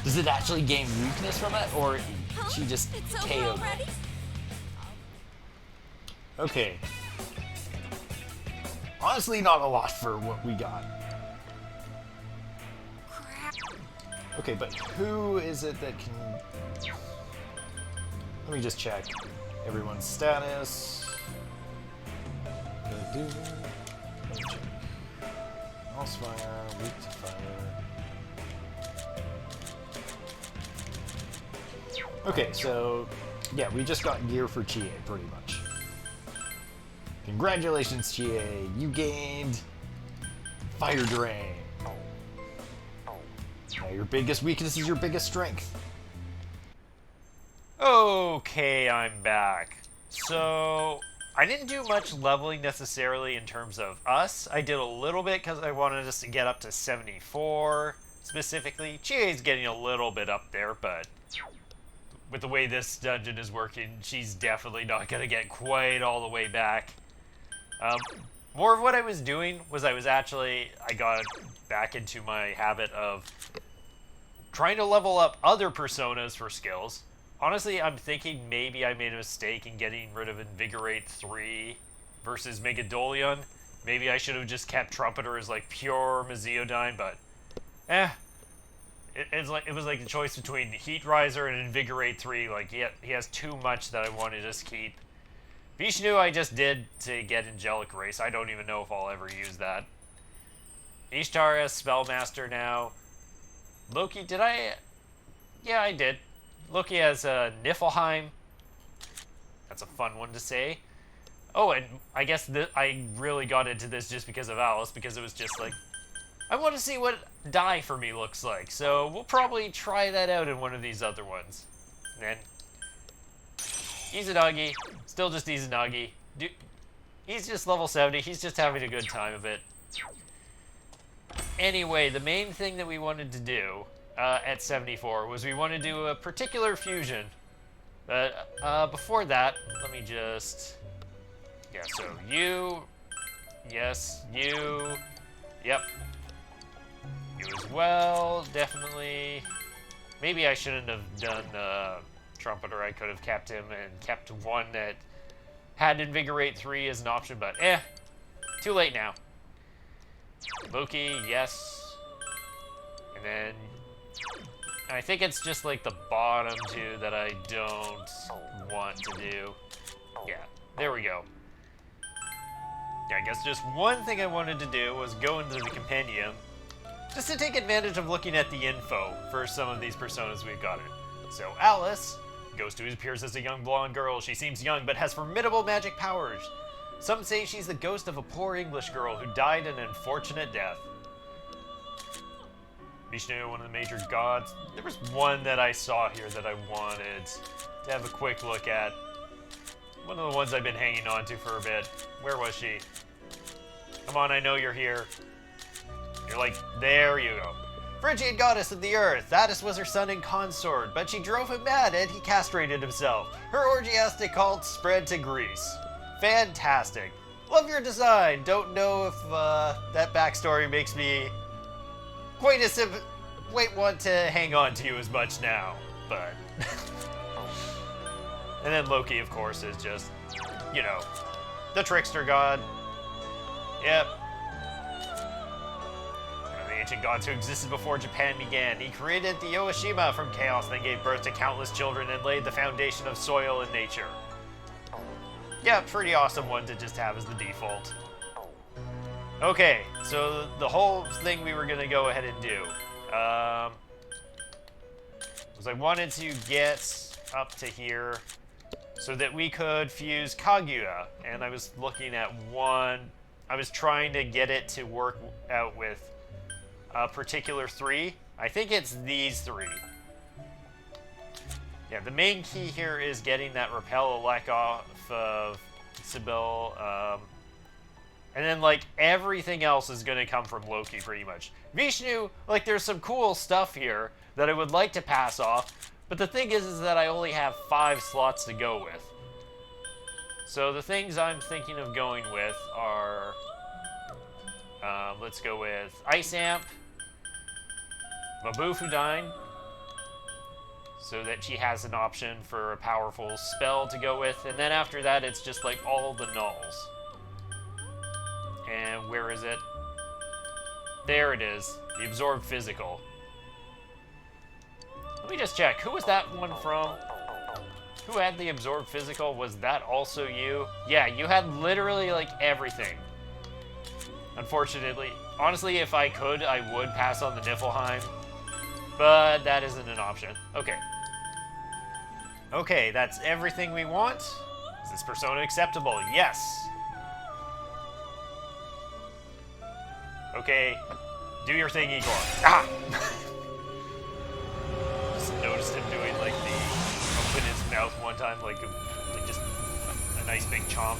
Does it actually gain weakness from it, or she just KO'd it? Okay. Honestly, not a lot for what we got. Okay, but who is it that can... Let me just check everyone's status. Pulse fire, weak to fire. Okay, so yeah, we just got gear for Chie, pretty much. Congratulations, Chie. You gained Fire Drain. Now your biggest weakness is your biggest strength. Okay, I'm back. So, I didn't do much leveling necessarily in terms of us. I did a little bit because I wanted us to get up to 74 specifically. Chie's getting a little bit up there, but with the way this dungeon is working, she's definitely not going to get quite all the way back. More of what I was doing was I got back into my habit of trying to level up other personas for skills. Honestly, I'm thinking maybe I made a mistake in getting rid of Invigorate 3 versus Megadolion. Maybe I should have just kept Trumpeter as like pure Mesiodyne, but it was like a choice between Heat Riser and Invigorate 3. Like he has too much that I wanted to just keep. Vishnu I just did to get Angelic Race. I don't even know if I'll ever use that. Ishtar has Spellmaster now. Loki, did I? Yeah, I did. Loki has Niflheim. That's a fun one to say. Oh, and I guess I really got into this just because of Alice, because it was just like, I want to see what die for me looks like. So we'll probably try that out in one of these other ones. And then Izanagi, still just Izanagi. He's just level 70. He's just having a good time of it. Anyway, the main thing that we wanted to do at 74 was we want to do a particular fusion. But before that, let me just... Yeah, so you... Yes, you... Yep. You as well, definitely. Maybe I shouldn't have done Trumpeter. I could have kept him and kept one that had Invigorate 3 as an option, but too late now. Loki, yes. And then I think it's just like the bottom two that I don't want to do. Yeah, there we go. Yeah, I guess just one thing I wanted to do was go into the compendium just to take advantage of looking at the info for some of these personas we've got in. So Alice, Ghost who appears as a young blonde girl. She seems young but has formidable magic powers. Some say she's the ghost of a poor English girl who died an unfortunate death. Vishnu, one of the major gods. There was one that I saw here that I wanted to have a quick look at. One of the ones I've been hanging on to for a bit. Where was she? Come on, I know you're here. You're like, there you go. Phrygian goddess of the earth. Attis was her son and consort, but she drove him mad and he castrated himself. Her orgiastic cult spread to Greece. Fantastic. Love your design. Don't know if that backstory makes me quite want to hang on to you as much now, but... And then Loki, of course, is just, you know, the trickster god. Yep. One of the ancient gods who existed before Japan began. He created the Yoshima from chaos, then gave birth to countless children and laid the foundation of soil and nature. Yeah, pretty awesome one to just have as the default. Okay, so the whole thing we were going to go ahead and do was I wanted to get up to here so that we could fuse Kaguya. And I was looking at one. I was trying to get it to work out with a particular 3. I think it's these 3. Yeah, the main key here is getting that repel elect off of Sybil. And then, like, everything else is going to come from Loki, pretty much. Vishnu, like, there's some cool stuff here that I would like to pass off. But the thing is that I only have 5 slots to go with. So the things I'm thinking of going with are... let's go with Ice Amp, Mabufudine, so that she has an option for a powerful spell to go with. And then after that, it's just like all the nulls. And where is it? There it is. The Absorb Physical. Let me just check. Who was that one from? Who had the Absorb Physical? Was that also you? Yeah, you had literally, like, everything. Unfortunately. Honestly, if I could, I would pass on the Niflheim. But that isn't an option. Okay. Okay, that's everything we want. Is this persona acceptable? Yes. Okay. Do your thing, Igor. Ah! Just noticed him doing, like, open his mouth one time, like just a nice big chomp.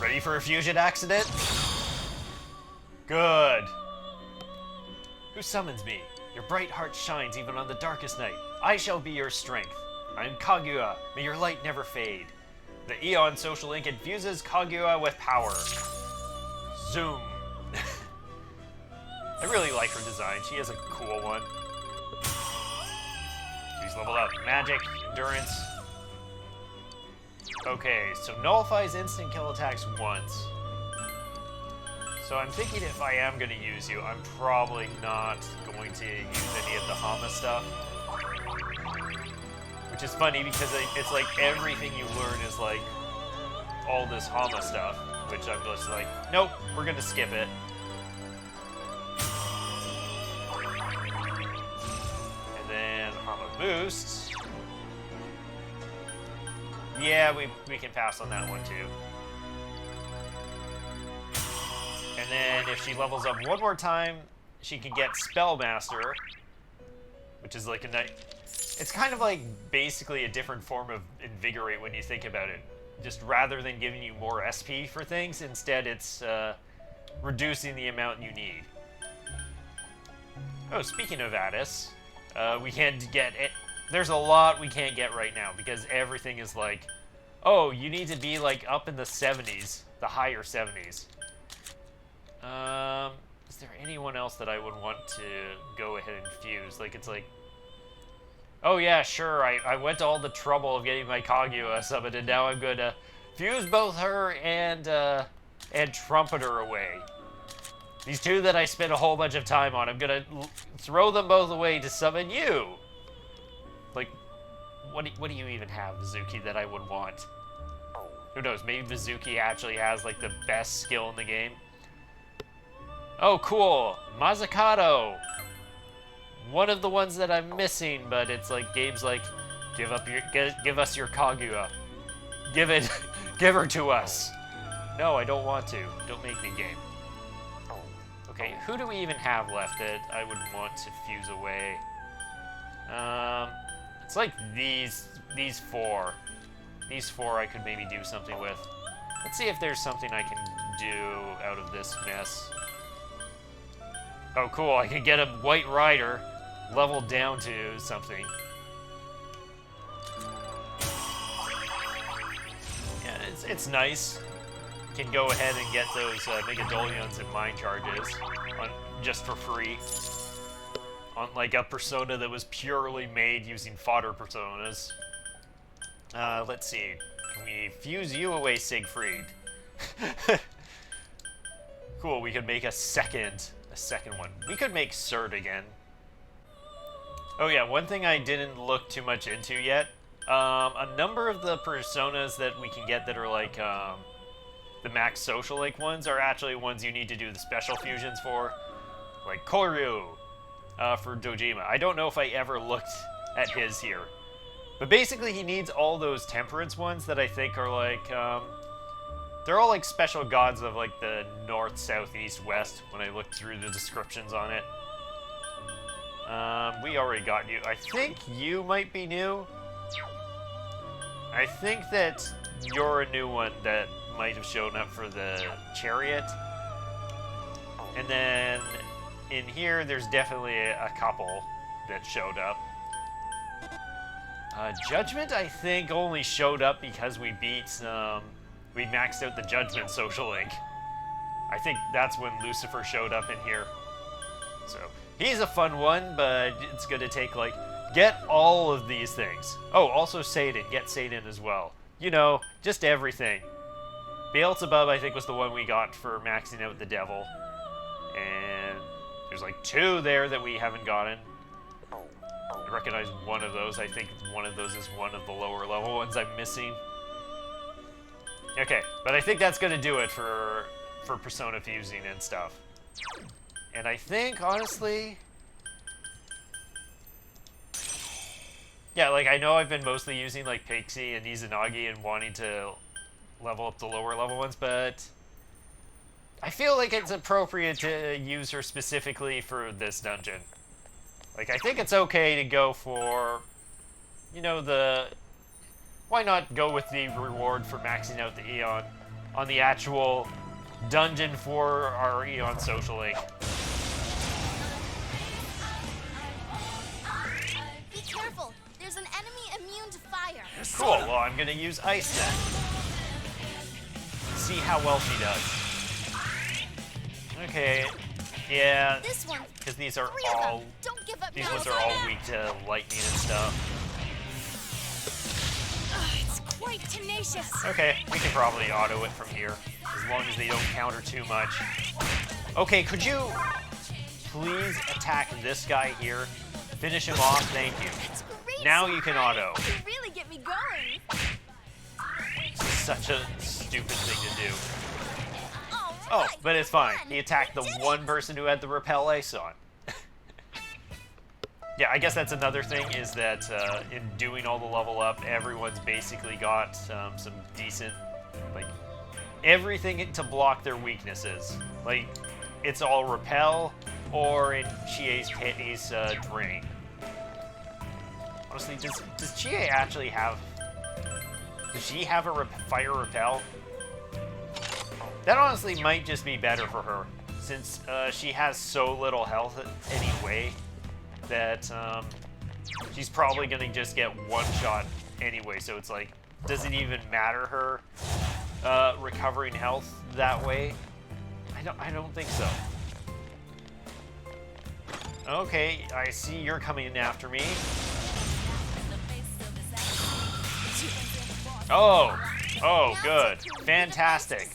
Ready for a fusion accident? Good. Who summons me? Your bright heart shines even on the darkest night. I shall be your strength. I am Kaguya. May your light never fade. The Eon social link infuses Kaguya with power. Zoom. I really like her design. She has a cool one. She's leveled up. Magic, endurance. Okay, so nullifies instant kill attacks once. So I'm thinking if I am going to use you, I'm probably not going to use any of the Hama stuff. Which is funny because it's like everything you learn is like all this Hama stuff. Which I'm just like, nope, we're going to skip it. And then Hama boosts. Yeah, we can pass on that one too. And then if she levels up one more time, she can get Spellmaster, which is like a nice... It's kind of like basically a different form of Invigorate when you think about it. Just rather than giving you more SP for things, instead it's reducing the amount you need. Oh, speaking of Addis, we can't get it. There's a lot we can't get right now because everything is like, oh, you need to be like up in the 70s, the higher 70s. Is there anyone else that I would want to go ahead and fuse? Like, it's like, oh yeah, sure, I went to all the trouble of getting my Kaguya summoned, and now I'm going to fuse both her and Trumpeter away. These two that I spent a whole bunch of time on, I'm going to throw them both away to summon you. Like, what do you even have, Vizuki, that I would want? Who knows, maybe Vizuki actually has, like, the best skill in the game. Oh, cool, Mazzucato. One of the ones that I'm missing, but it's like games like, give us your Kaguya. Give her to us. No, I don't want to. Don't make me game. Okay, who do we even have left that I would want to fuse away? It's like these 4. These 4 I could maybe do something with. Let's see if there's something I can do out of this mess. Oh, cool, I can get a White Rider leveled down to something. Yeah, it's nice. Can go ahead and get those Megadolions and Mind Charges just for free. On like a persona that was purely made using fodder personas. Let's see. Can we fuse you away, Siegfried? Cool, we could make a second one. We could make Surt again. Oh yeah, one thing I didn't look too much into yet. A number of the personas that we can get that are like the max social like ones are actually ones you need to do the special fusions for. Like Koryu for Dojima. I don't know if I ever looked at his here. But basically, he needs all those temperance ones that I think are like, they're all like special gods of like the north, south, east, west, when I looked through the descriptions on it. We already got you. I think you might be new. I think that you're a new one that might have shown up for the chariot. And then in here, there's definitely a couple that showed up. Judgment, I think, only showed up because we we maxed out the Judgment social link. I think that's when Lucifer showed up in here. So, he's a fun one, but it's gonna take, like, get all of these things. Oh, also Satan. Get Satan as well. You know, just everything. Beelzebub, I think, was the one we got for maxing out the devil. And there's, like, 2 there that we haven't gotten. I recognize one of those. I think one of those is one of the lower level ones I'm missing. Okay, but I think that's gonna do it for persona fusing and stuff. And I think, honestly... Yeah, like, I know I've been mostly using, like, Pixie and Izanagi and wanting to level up the lower level ones, but... I feel like it's appropriate to use her specifically for this dungeon. Like, I think it's okay to go for, you know, why not go with the reward for maxing out the Eon on the actual dungeon for our Eon social link? Be careful. There's an enemy immune to fire. Cool. Well, I'm gonna use Ice then. See how well she does. Okay. Yeah. This one. Because these are 3 of all. them. Don't give up These now. ones are all weak to lightning and stuff. It's quite tenacious. Okay, we can probably auto it from here, as long as they don't counter too much. Okay, could you please attack this guy here? Finish him off, thank you. That's great. Now you can auto. You really get me going. Such a stupid thing to do. All Oh, right, but it's fine. done. He attacked the We did one it. person who had the repel ice on. Yeah, I guess that's another thing, is that in doing all the level up, everyone's basically got some decent, like, everything to block their weaknesses. Like, it's all repel, or in Chie's case, drain. Honestly, does Chie actually have... Does she have a fire repel? That honestly might just be better for her, since she has so little health anyway, that she's probably gonna just get one shot anyway, so it's like, does it even matter her recovering health that way? I don't think so. Okay, I see you're coming in after me. Oh, good, fantastic.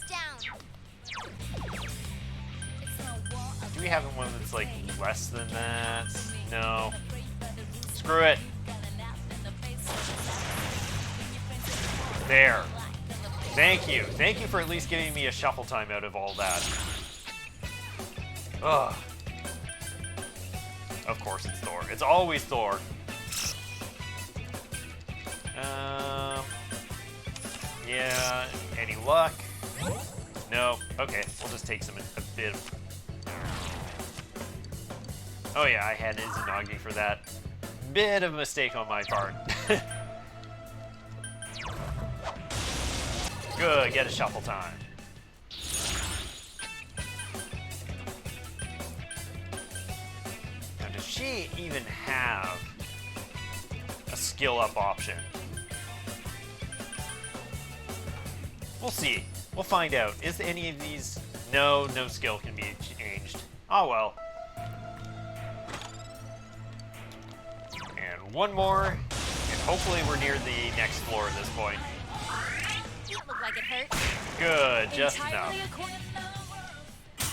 Do we have one that's like less than that? No. Screw it. There. Thank you. Thank you for at least giving me a shuffle time out of all that. Ugh. Of course it's Thor. It's always Thor. Yeah. Any luck? No. Okay. We'll just take a bit of... Oh yeah, I had Izanagi for that. Bit of a mistake on my part. Good, get a shuffle time. Now, does she even have a skill up option? We'll see. We'll find out. Is any of these... No skill can be changed. Oh well. And one more, and hopefully we're near the next floor at this point. Feet look like it hurt. Good, just enough.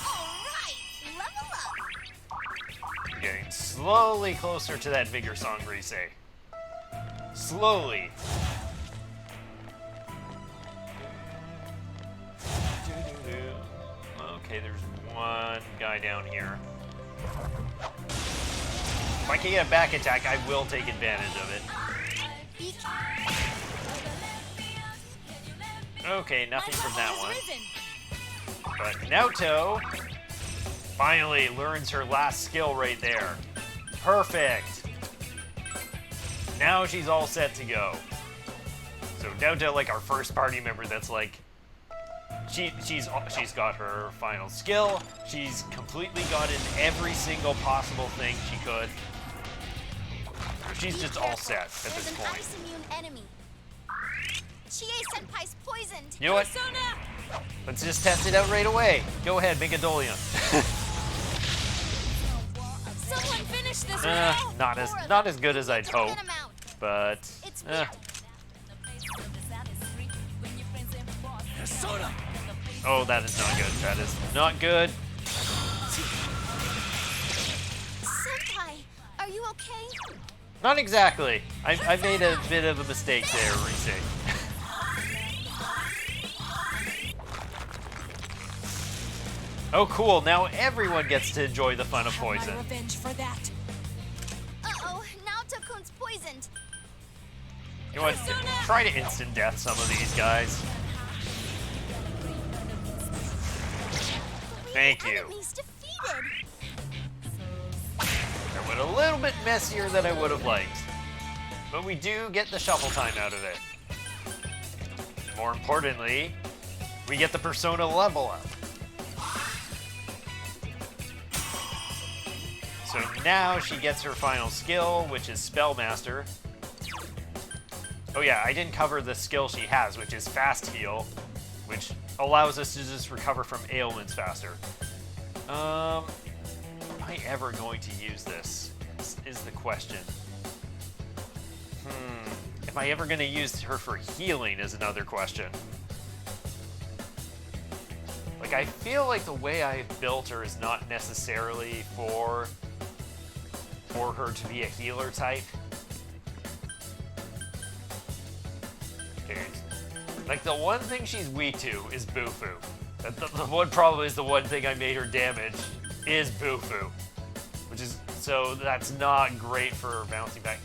Alright, level up. Getting slowly closer to that Vigor Song Grise. Slowly. Okay, there's one guy down here. If I can get a back attack, I will take advantage of it. Be Okay, nothing from that one. But Naoto finally learns her last skill right there. Perfect. Now she's all set to go. So Naoto, like our first party member, that's like she's got her final skill. She's completely gotten every single possible thing she could. She's just all set at There's this an point. ice immune enemy. Chie senpai's poisoned. You know what? Let's just test it out right away. Go ahead, make a Dolian. Someone finish this Not as good as I'd hope, Get him out. but It's oh, that is not good. That is not good. Senpai, are you okay? Not exactly. I made a bit of a mistake there, Rise. Oh, cool. Now everyone gets to enjoy the fun of poison. Revenge for that. Uh-oh, Naoto-kun's poisoned. You know what? Try to instant death some of these guys. Thank you. Enemies defeated. That went a little bit messier than I would have liked. But we do get the shuffle time out of it. More importantly, we get the persona level up. So now she gets her final skill, which is Spellmaster. Oh yeah, I didn't cover the skill she has, which is Fast Heal, which allows us to just recover from ailments faster. Am I ever going to use this? This is the question. Am I ever going to use her for healing is another question. Like, I feel like the way I built her is not necessarily for her to be a healer type. Okay. Like, the one thing she's weak to is Bufu. The one problem is the one thing I made her damage is Bufu. Which is, so that's not great for bouncing back.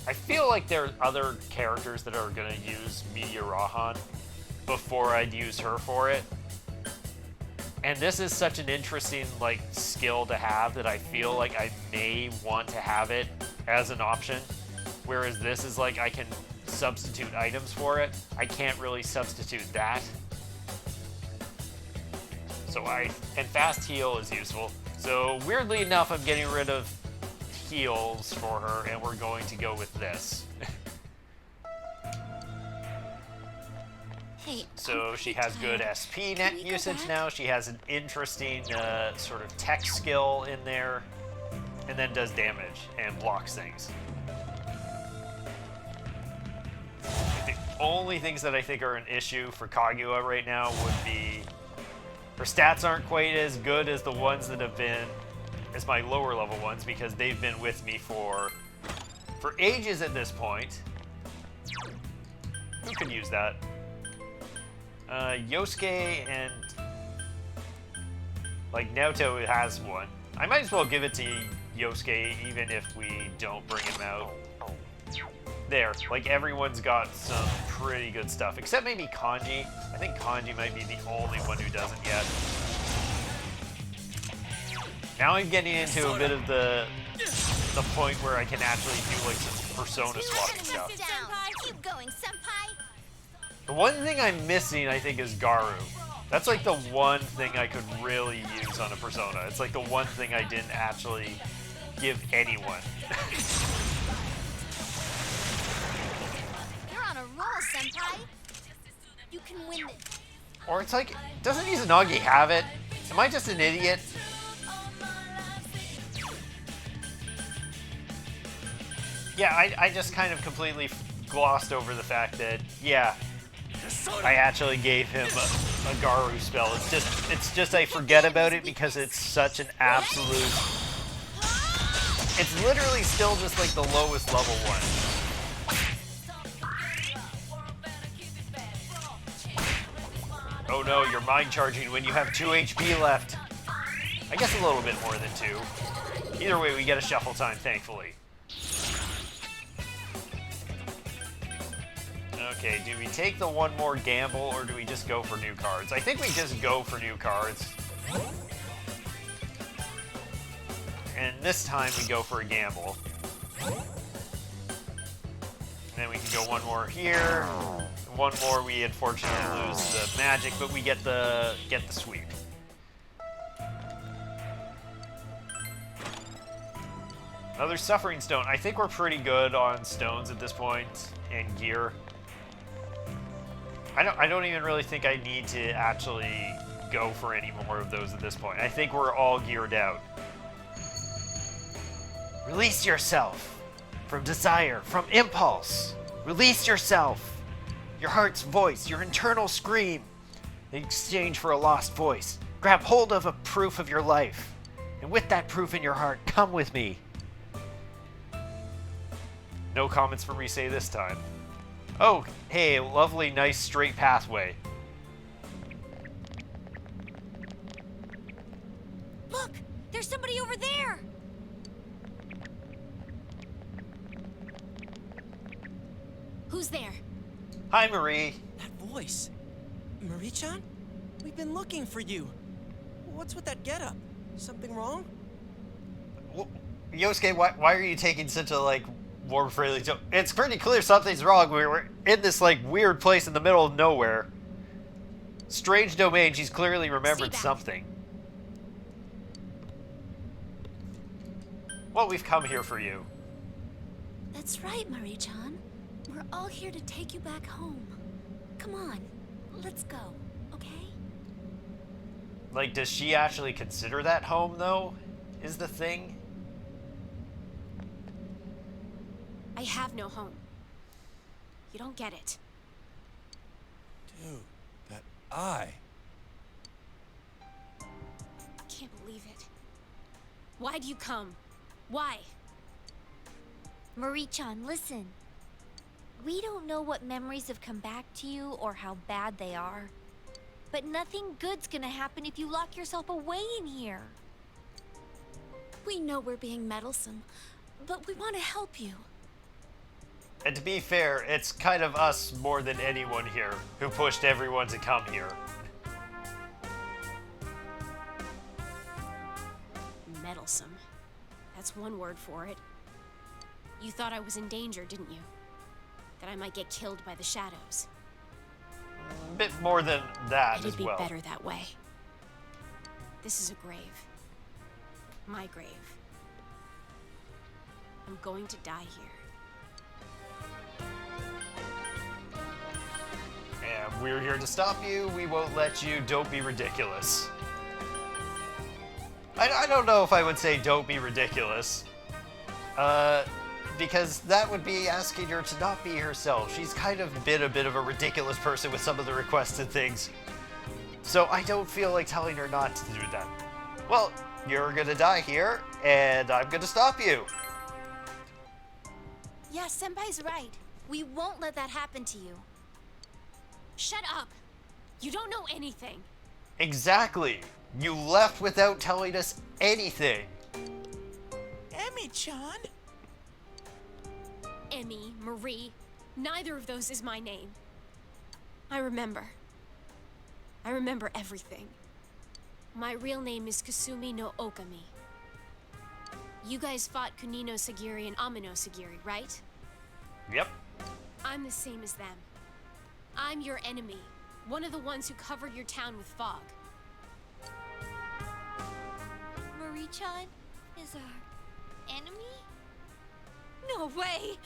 I feel like there are other characters that are going to use Meteor Rahan before I'd use her for it. And this is such an interesting, like, skill to have that I feel like I may want to have it as an option. Whereas this is like, I can substitute items for it. I can't really substitute that. So and Fast Heal is useful. So weirdly enough, I'm getting rid of heals for her, and we're going to go with this. Hey. So she has good SP net usage now. She has an interesting sort of tech skill in there, and then does damage and blocks things. The only things that I think are an issue for Kaguya right now would be her stats aren't quite as good as the ones that have been as my lower level ones, because they've been with me for ages at this point. Who could use that? Yosuke and like Naoto has one. I might as well give it to Yosuke even if we don't bring him out. There, like everyone's got some pretty good stuff, except maybe Kanji. I think Kanji might be the only one who doesn't yet. Now I'm getting into a bit of the point where I can actually do like some persona swapping stuff. Keep going, senpai. The one thing I'm missing, I think, is Garu. That's like the one thing I could really use on a persona. It's like the one thing I didn't actually give anyone. You're on a roll, senpai. You can win this. Or it's like, doesn't Izanagi have it? Am I just an idiot? Yeah, I just kind of completely glossed over the fact that, yeah, I actually gave him a Garu spell. It's just I forget about it because it's such an absolute... It's literally still just like the lowest level one. Oh no, you're mind charging when you have 2 HP left. I guess a little bit more than 2. Either way, we get a shuffle time, thankfully. Okay, do we take the one more gamble, or do we just go for new cards? I think we just go for new cards. And this time we go for a gamble. And then we can go one more here. One more, we unfortunately lose the magic, but we get the sweep. Another suffering stone. I think we're pretty good on stones at this point, and gear. I don't even really think I need to actually go for any more of those at this point. I think we're all geared out. Release yourself from desire, from impulse. Release yourself. Your heart's voice, your internal scream, in exchange for a lost voice. Grab hold of a proof of your life. And with that proof in your heart, come with me. No comments from Rise this time. Oh, hey, lovely, nice, straight pathway. Look! There's somebody over there! Who's there? Hi, Marie. That voice. Marie-chan? We've been looking for you. What's with that getup? Something wrong? Well, Yosuke, why are you taking such a, like, warm, friendly tone? It's pretty clear something's wrong. We're in this, like, weird place in the middle of nowhere. Strange domain. She's clearly remembered something. Well, we've come here for you. That's right, Marie-chan. We're all here to take you back home. Come on, let's go, okay? Like, does she actually consider that home, though? Is the thing? I have no home. You don't get it. Dude, that eye. I can't believe it. Why do you come? Why? Marie-chan, listen. We don't know what memories have come back to you or how bad they are. But nothing good's gonna happen if you lock yourself away in here. We know we're being meddlesome, but we want to help you. And to be fair, it's kind of us more than anyone here who pushed everyone to come here. Meddlesome. That's one word for it. You thought I was in danger, didn't you? That I might get killed by the shadows. A bit more than that It'd as well. be better that way. This is a grave. My grave. I'm going to die here. And we're here to stop you. We won't let you. Don't be ridiculous. I don't know if I would say don't be ridiculous. Because that would be asking her to not be herself. She's kind of been a bit of a ridiculous person with some of the requests and things. So I don't feel like telling her not to do that. Well, you're gonna die here, and I'm gonna stop you. Yeah, Senpai's right. We won't let that happen to you. Shut up! You don't know anything. Exactly. You left without telling us anything. Emmy-chan? Emmy, Marie, neither of those is my name. I remember. I remember everything. My real name is Kusumi-no-Okami. You guys fought Kunino Sagiri and Amino Sagiri, right? Yep. I'm the same as them. I'm your enemy. One of the ones who covered your town with fog. Marie-chan is our enemy? No way!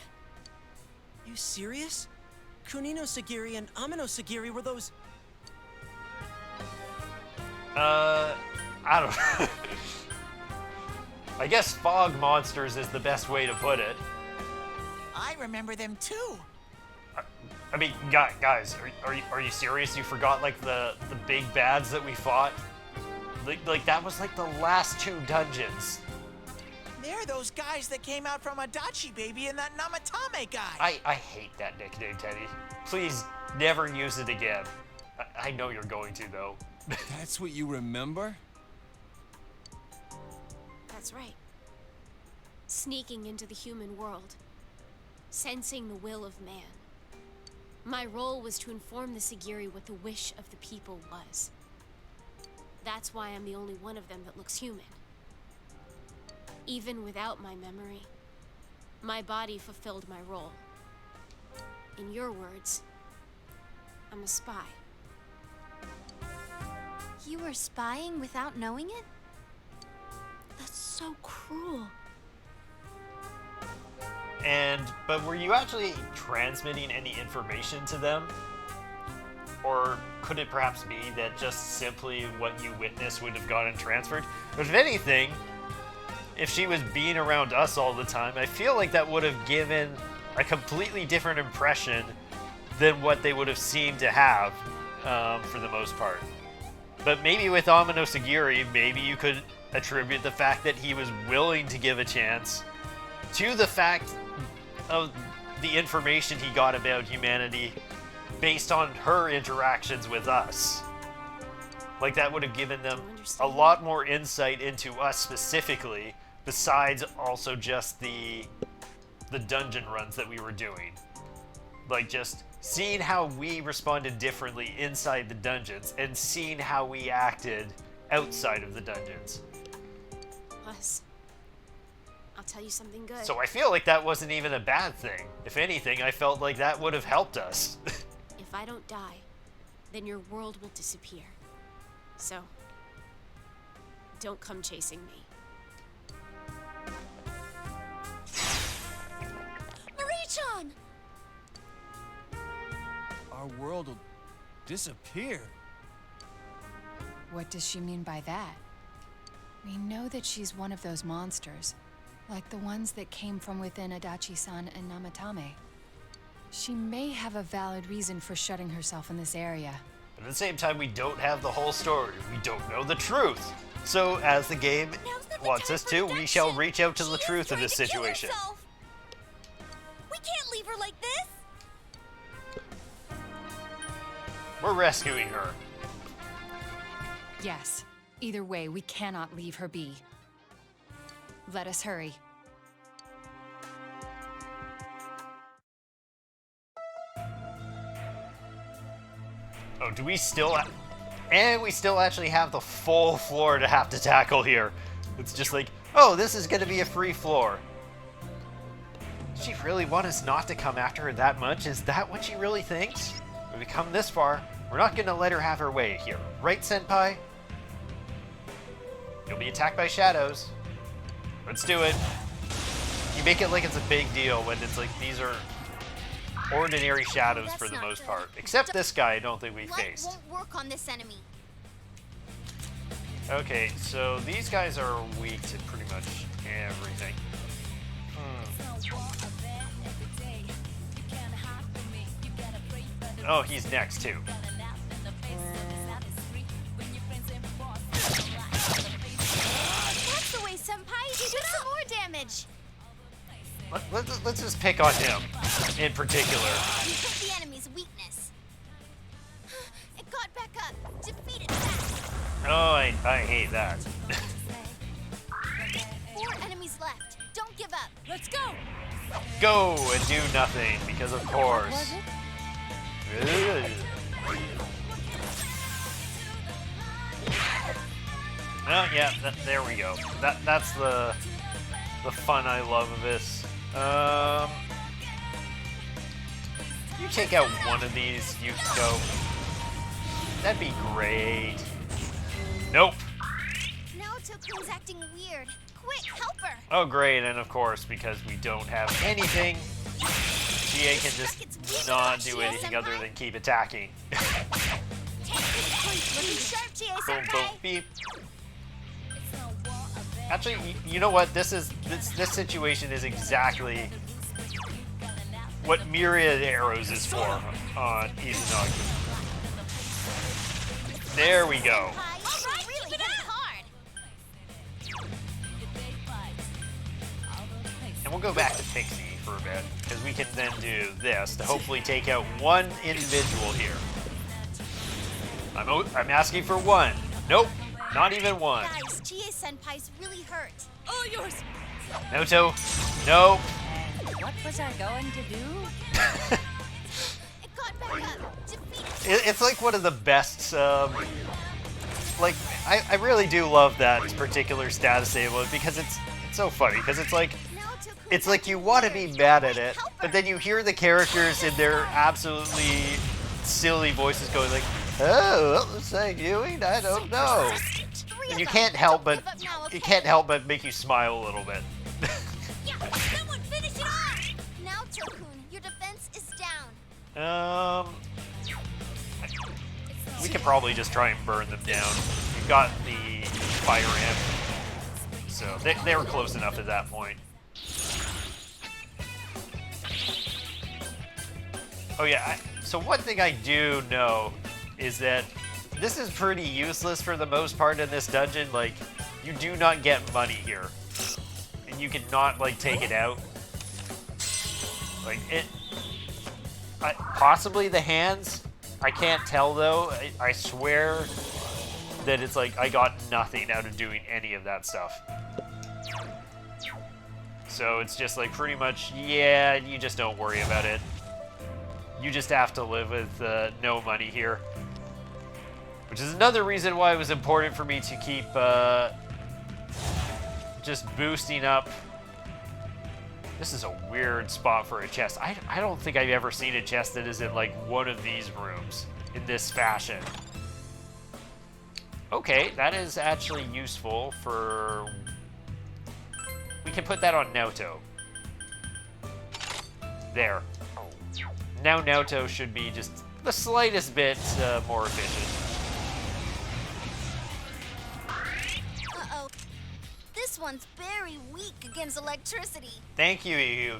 You serious? Kunino Sagiri and Amino Sagiri were those... I don't know. I guess fog monsters is the best way to put it. I remember them too. I mean, guys, are you serious? You forgot, like, the big bads that we fought? Like, that was, like, the last 2 dungeons. They're those guys that came out from Adachi Baby and that Namatame guy. I hate that nickname, Teddy. Please never use it again. I know you're going to, though. That's what you remember? That's right. Sneaking into the human world. Sensing the will of man. My role was to inform the Sagiri what the wish of the people was. That's why I'm the only one of them that looks human. Even without my memory, my body fulfilled my role. In your words, I'm a spy. You were spying without knowing it? That's so cruel. But were you actually transmitting any information to them? Or could it perhaps be that just simply what you witnessed would have gotten transferred? But if anything, if she was being around us all the time, I feel like that would have given a completely different impression than what they would have seemed to have, for the most part. But maybe with Amino Sagiri, maybe you could attribute the fact that he was willing to give a chance to the fact of the information he got about humanity based on her interactions with us. Like, that would have given them a lot more insight into us specifically, besides also just the dungeon runs that we were doing. Like, just seeing how we responded differently inside the dungeons and seeing how we acted outside of the dungeons. Plus, I'll tell you something good. So I feel like that wasn't even a bad thing. If anything, I felt like that would have helped us. If I don't die, then your world will disappear. So, don't come chasing me. Marie-chan! Our world will disappear. What does she mean by that? We know that she's one of those monsters, like the ones that came from within Adachi-san and Namatame. She may have a valid reason for shutting herself in this area. But at the same time, we don't have the whole story. We don't know the truth. So, as the game wants us to, we shall reach out to the truth of this situation. We can't leave her like this! We're rescuing her. Yes. Either way, we cannot leave her be. Let us hurry. Oh, do we still... And we still actually have the full floor to have to tackle here. It's just like, oh, this is going to be a free floor. Does she really want us not to come after her that much? Is that what she really thinks? We've come this far. We're not going to let her have her way here. Right, Senpai? You'll be attacked by shadows. Let's do it. You make it like it's a big deal when it's like these are ordinary shadows for the most part. Except this guy, I don't think we faced. Light won't work on this enemy. Okay, so these guys are weak to pretty much everything. Oh, he's next too. That's the way, Senpai. You do some more damage. Let's just pick on him in particular. You hit the enemy's weakness. It got back up. Defeat it fast. Oh, I hate that. 4 enemies left. Don't give up. Let's go! Go and do nothing, because of course. Ugh. Oh yeah, there we go. That's the fun I love of this. You take out one of these, you go. That'd be great. Nope. Naoto-kun's acting weird. Quick, help her. Oh great, and of course, because we don't have anything, Chie can just not do anything other than keep attacking. Looking sharp, Chie Boom, boom, Senpai. beep. Actually, you know what? This situation is exactly what Myriad Arrows is for on Izanagi. There we go. Alright, really hit it hard. And we'll go back to Pixie for a bit, because we can then do this to hopefully take out one individual here. I'm asking for one. Nope, not even one. Guys, Chie Senpai's really hurt. All yours! Noto, nope. What was I going to do? It got It's like one of the best, like, I really do love that particular status symbol because it's so funny, because it's like you want to be mad at it, but then you hear the characters in their absolutely silly voices going like, oh, what was I doing? I don't know. And you can't help but make you smile a little bit. Someone finish it off! Now, Tokun, your defense is down. We can probably just try and burn them down. We've got the fire amp, so they were close enough at that point. Oh yeah, so one thing I do know is that this is pretty useless for the most part in this dungeon. Like, you do not get money here. And you cannot, like, take it out. Like, possibly the hands? I can't tell, though. I swear that it's like I got nothing out of doing any of that stuff. So it's just like pretty much, yeah, you just don't worry about it. You just have to live with no money here. Which is another reason why it was important for me to keep just boosting up. This is a weird spot for a chest. I don't think I've ever seen a chest that is in like one of these rooms in this fashion. Okay, that is actually useful for... We can put that on Naoto. There. Now Naoto should be just the slightest bit more efficient. Uh-oh. This one's very weak against electricity. Thank you,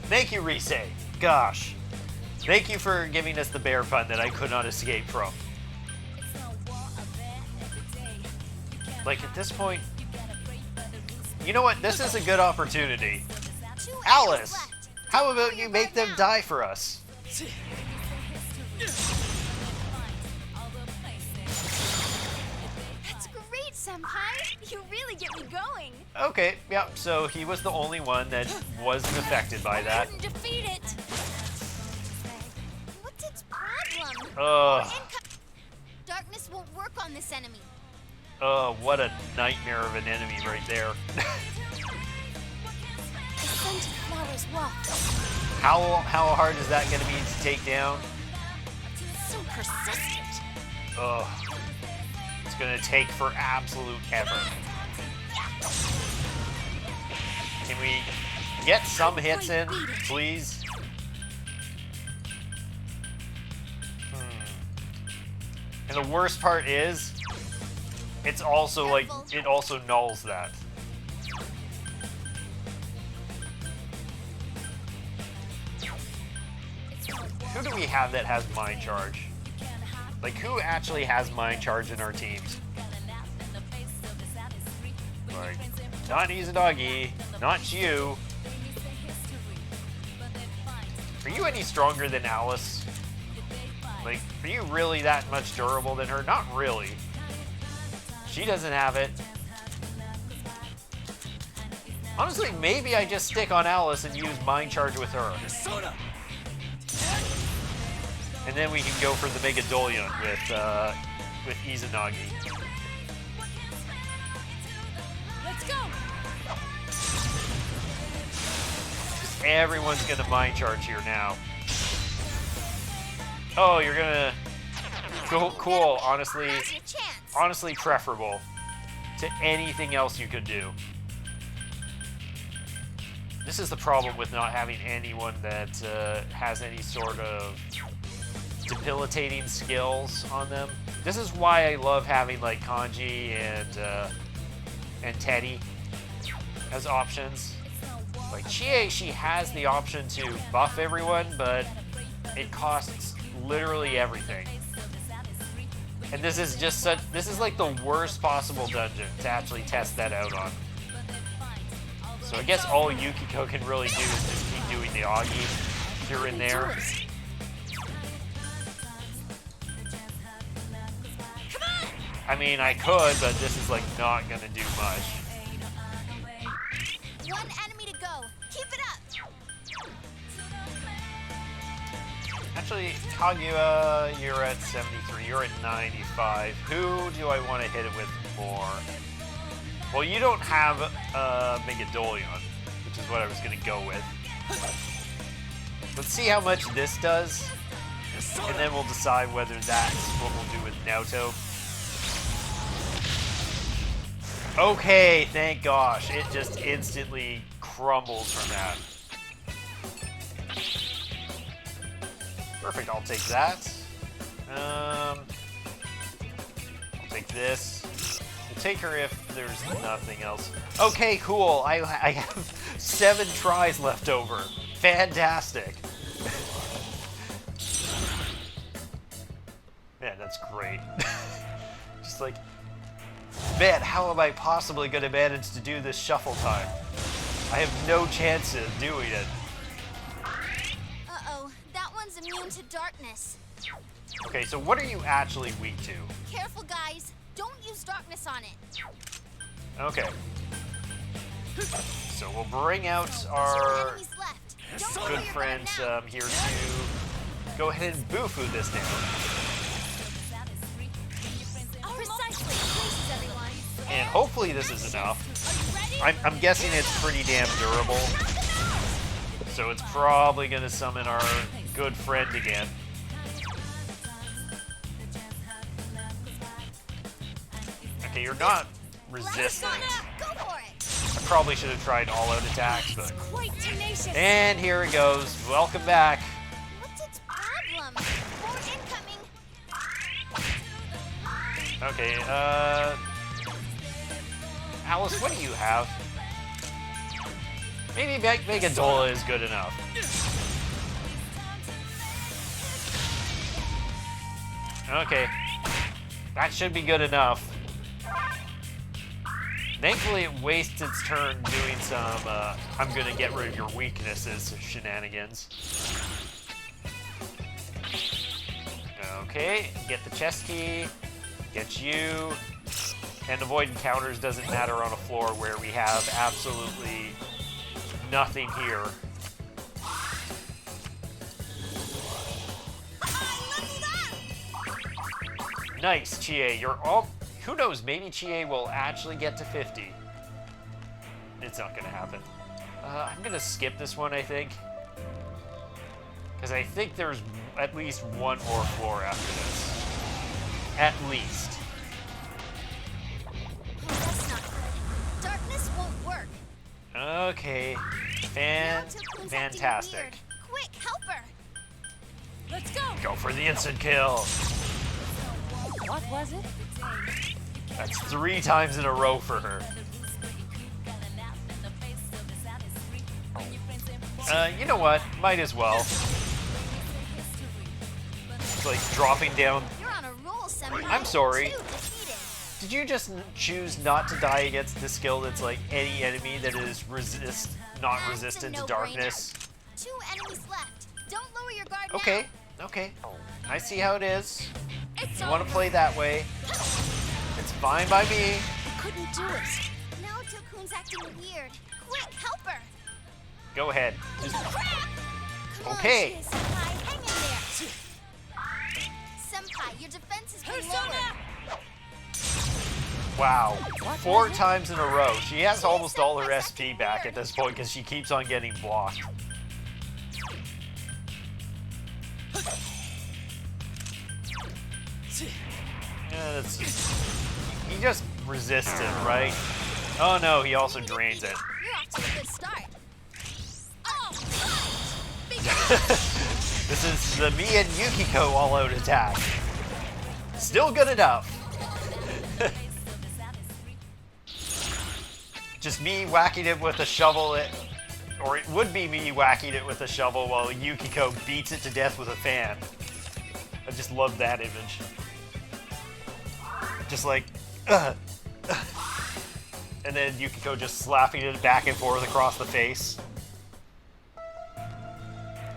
thank you, Rise. Gosh. Thank you for giving us the bear pun that I could not escape from. Like, at this point... You know what? This is a good opportunity. Alice! How about you make them die for us? That's great, Senpai. You really get me going. Okay, yeah, so he was the only one that wasn't affected by that. Couldn't defeat it. What's its problem? Ugh. Darkness won't work on this enemy. What a nightmare of an enemy right there. The scented flowers walk. How hard is that going to be to take down? So persistent. Ugh. It's going to take for absolute ever. Can we get some hits in, please? And the worst part is, it's also like, it also nulls that. Who do we have that has Mind Charge? Like, who actually has Mind Charge in our teams? Like, not Izanagi, not you. Are you any stronger than Alice? Like, are you really that much durable than her? Not really. She doesn't have it. Honestly, maybe I just stick on Alice and use Mind Charge with her. And then we can go for the Mega Dolion with Izanagi. Let's go. Everyone's gonna Mind Charge here now. Oh, you're gonna... Cool, honestly preferable to anything else you could do. This is the problem with not having anyone that has any sort of debilitating skills on them. This is why I love having like Kanji and Teddy as options. Like Chie, she has the option to buff everyone, but it costs literally everything. And this is just this is like the worst possible dungeon to actually test that out on. So I guess all Yukiko can really do is just keep doing the Agi here and there. I mean, I could, but this is like not gonna do much. One enemy to go. Keep it up. actually, Kaguya, you're at 73. You're at 95. Who do I want to hit it with more? Well, you don't have Megadolion, which is what I was going to go with. Let's see how much this does, and then we'll decide whether that's what we'll do with Naoto. Okay, thank gosh. It just instantly crumbles from that. Perfect, I'll take that. I'll take this. We'll take her if there's nothing else. Okay, cool. I have 7 tries left over. Fantastic. Man, that's great. Just like, man, how am I possibly going to manage to do this shuffle time? I have no chance of doing it. Uh-oh, that one's immune to darkness. Okay, so what are you actually weak to? Careful, guys. Don't use darkness on it. Okay. So we'll bring out 2 our enemies left. Don't lower good your friends guard now. here to go ahead and boo-foo this down. Precisely. Places, everyone. And hopefully this is enough. Are you ready? I'm guessing it's pretty damn durable. So it's probably going to summon our good friend again. Okay, you're not resistant. Go for it. I probably should have tried all-out attacks, but... Quite tenacious. And here it goes. Welcome back. What's its problem? More incoming. Okay, Alice, what do you have? Maybe Megadola is good enough. Okay. That should be good enough. Thankfully, it wastes its turn doing some, I'm gonna get rid of your weaknesses shenanigans. Okay, get the chest key, get you, and avoid encounters doesn't matter on a floor where we have absolutely nothing here. Nice, Chie. You're all... Who knows, maybe Chie will actually get to 50. It's not gonna happen. I'm gonna skip this one, I think. Because I think there's at least one more floor after this. At least. That's not good. Darkness won't work. Okay. Naoto-kun's acting Fantastic. weird. Quick, help her. Let's go! Go for the instant kill. What was it? That's 3 times in a row for her. You know what? Might as well. It's like dropping down. You're on a roll, Senpai. I'm sorry. 2 defeated. Did you just choose not to die against the skill that's like any enemy that is not That's a resistant to no-brainer. darkness? 2 enemies left. Don't lower your guard Okay, now. okay. I see how it is. It's You want to play that way? It's fine by me. I couldn't do it. Naoto-kun's acting weird. Quick, help her. Go ahead. Just Crap! Come Okay. on, Chie, Senpai, hang in there. Senpai, your defense has been lowered. wow. 4 times in a row. She has almost all her SP back at this point because she keeps on getting blocked. Yeah, that's he just resisted, right? Oh no, he also drains it. You're off to a good start. Oh, This is the me and Yukiko all-out attack. Still good enough. Just me whacking it with a shovel, or it would be me whacking it with a shovel while Yukiko beats it to death with a fan. I just love that image. Just like, and then Yukiko just slapping it back and forth across the face.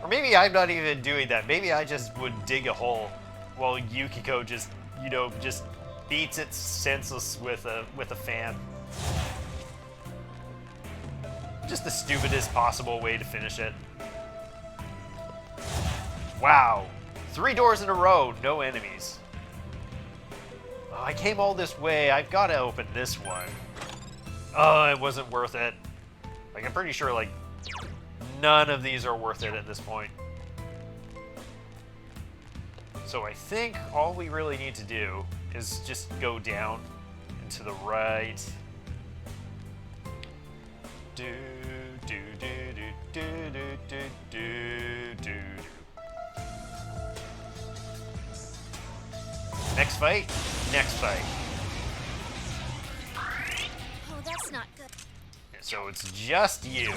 Or maybe I'm not even doing that. Maybe I just would dig a hole while Yukiko just, you know, just beats it senseless with a fan. Just the stupidest possible way to finish it. Wow. 3 doors in a row, no enemies. Oh, I came all this way. I've got to open this one. Oh, it wasn't worth it. Like, I'm pretty sure, like, none of these are worth it at this point. So I think all we really need to do is just go down and to the right. Do, do, do, do, do, do, do, do, do. Next fight? Next fight. Oh, that's not good. So it's just you.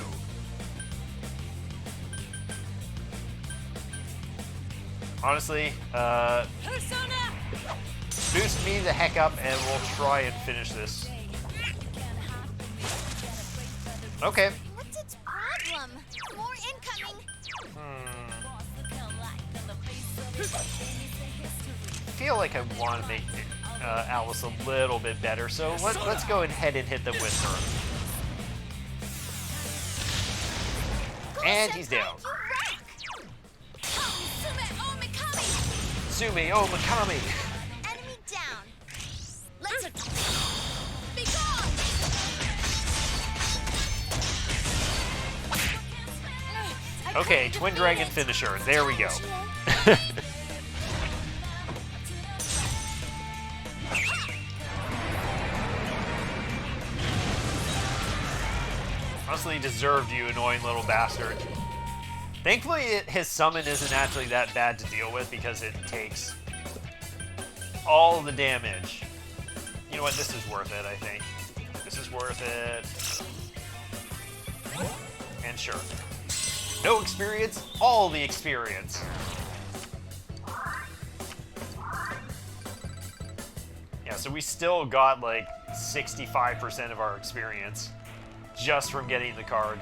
Honestly, boost me the heck up and we'll try and finish this. Okay. What's its problem? More incoming. I feel like I want to make Alice a little bit better, so let's go ahead and hit them with her. And he's down. Kusumi-no-Okami. Enemy down. Let's be gone. Okay, Twin Dragon finisher. There we go. Honestly deserved, you annoying little bastard. Thankfully, his summon isn't actually that bad to deal with because it takes all the damage. You know what? This is worth it, I think. This is worth it. And sure. No experience, all the experience. Yeah, so we still got like 65% of our experience just from getting the card.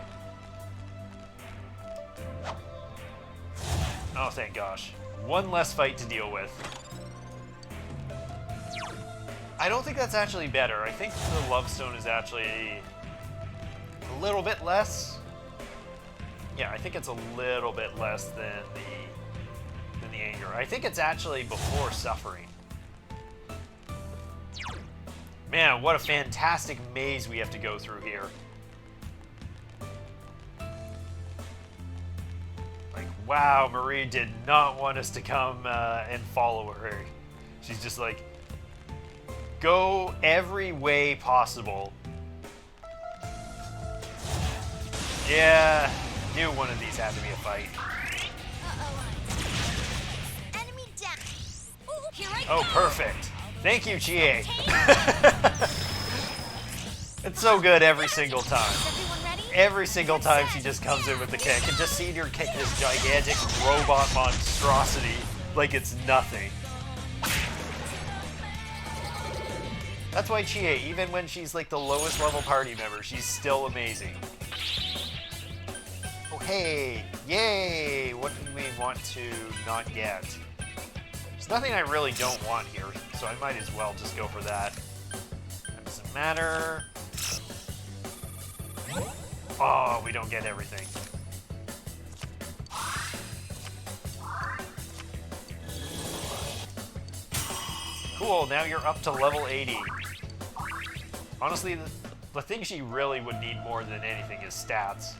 Oh, thank gosh. One less fight to deal with. I don't think that's actually better. I think the Love Stone is actually a little bit less. Yeah, I think it's a little bit less than the anger. I think it's actually before suffering. Man, what a fantastic maze we have to go through here. Like, wow, Marie did not want us to come and follow her. She's just like, go every way possible. Yeah, knew one of these had to be a fight. Enemy down. Here I Oh, perfect. Thank you, Chie. It's so good every single time. Every single time she just comes in with the kick, and just seeing her kick this gigantic robot monstrosity like it's nothing. That's why Chie, even when she's like the lowest level party member, she's still amazing. Oh, hey, yay! What do we want to not get? There's nothing I really don't want here, so I might as well just go for that. That doesn't matter. Oh, we don't get everything. Cool, now you're up to level 80. Honestly, the thing she really would need more than anything is stats.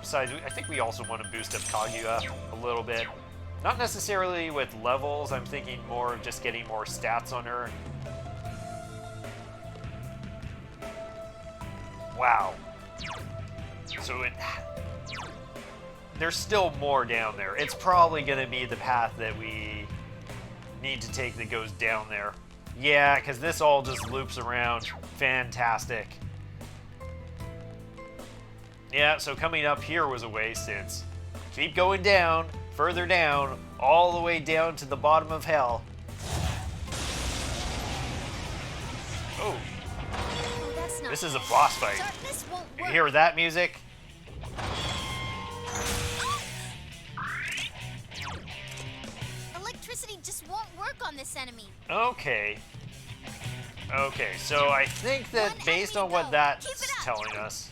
Besides, I think we also want to boost up Kaguya a little bit. Not necessarily with levels, I'm thinking more of just getting more stats on her. Wow. So there's still more down there. It's probably going to be the path that we need to take that goes down there. Yeah, because this all just loops around. Fantastic. Yeah, so coming up here was a waste. It's keep going down, further down, all the way down to the bottom of hell. Oh. This is a boss fight. You hear that music? Electricity just won't work on this enemy. Okay. Okay, so I think that based on what that's telling us,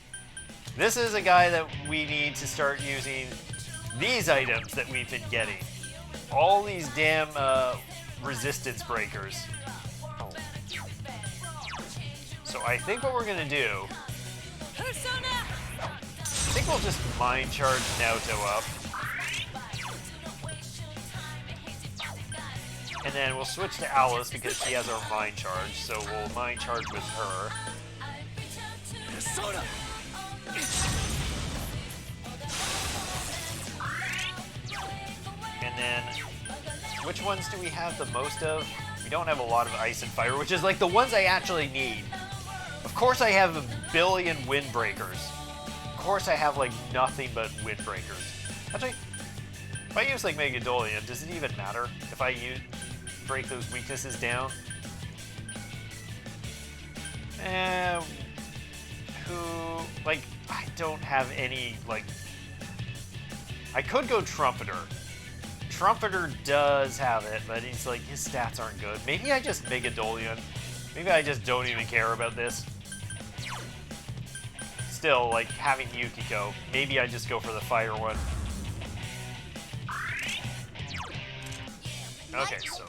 this is a guy that we need to start using these items that we've been getting. All these damn resistance breakers. So I think what we're gonna do, I think we'll just mind charge Naoto up. And then we'll switch to Alice because she has our mind charge, so we'll mind charge with her. And then, which ones do we have the most of? We don't have a lot of ice and fire, which is like the ones I actually need. Of course I have a billion windbreakers. Of course I have like nothing but windbreakers. Actually, if I use like Megadolian, does it even matter if I break those weaknesses down? Like, I don't have any, like, I could go Trumpeter. Trumpeter does have it, but he's like, his stats aren't good. Maybe I just Megadolian. Maybe I just don't even care about this. Still, like, having Yukiko, maybe I just go for the fire one. Okay, so.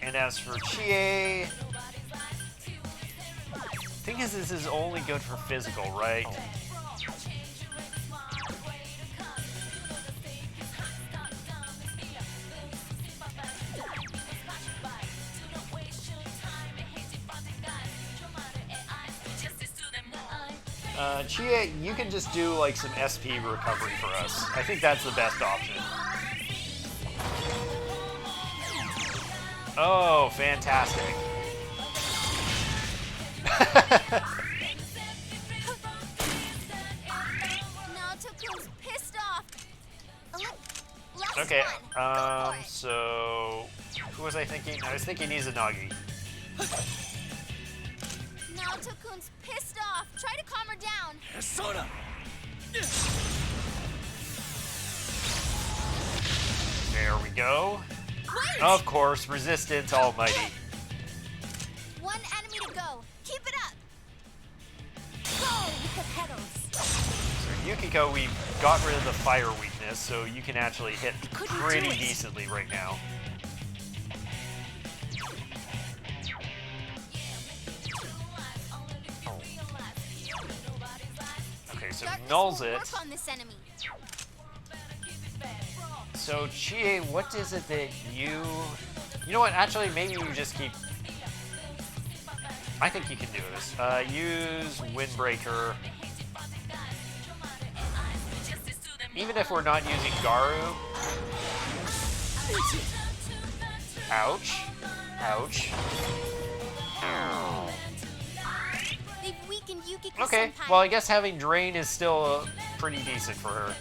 And as for Chie, thing is, this is only good for physical, right? Chie, you can just do like some SP recovery for us. I think that's the best option. Oh, fantastic. Naoto-kun's pissed off. Okay, so who was I thinking? I was thinking Izanagi. Naoto-kun's pissed off. Try to calm her down. There we go. Wait! Of course, resistance almighty. One enemy to go. Keep it up. Go with the petals. So Yukiko, we got rid of the fire weakness, so you can actually hit pretty decently right now. Okay, so nulls it. Work on this enemy. So Chie, what is it that you know what, actually maybe you just keep, I think you can do this. Use Windbreaker. Even if we're not using Garu. Ouch. Ouch. They've weakened Yukiko-senpai. Okay, well I guess having Drain is still pretty decent for her.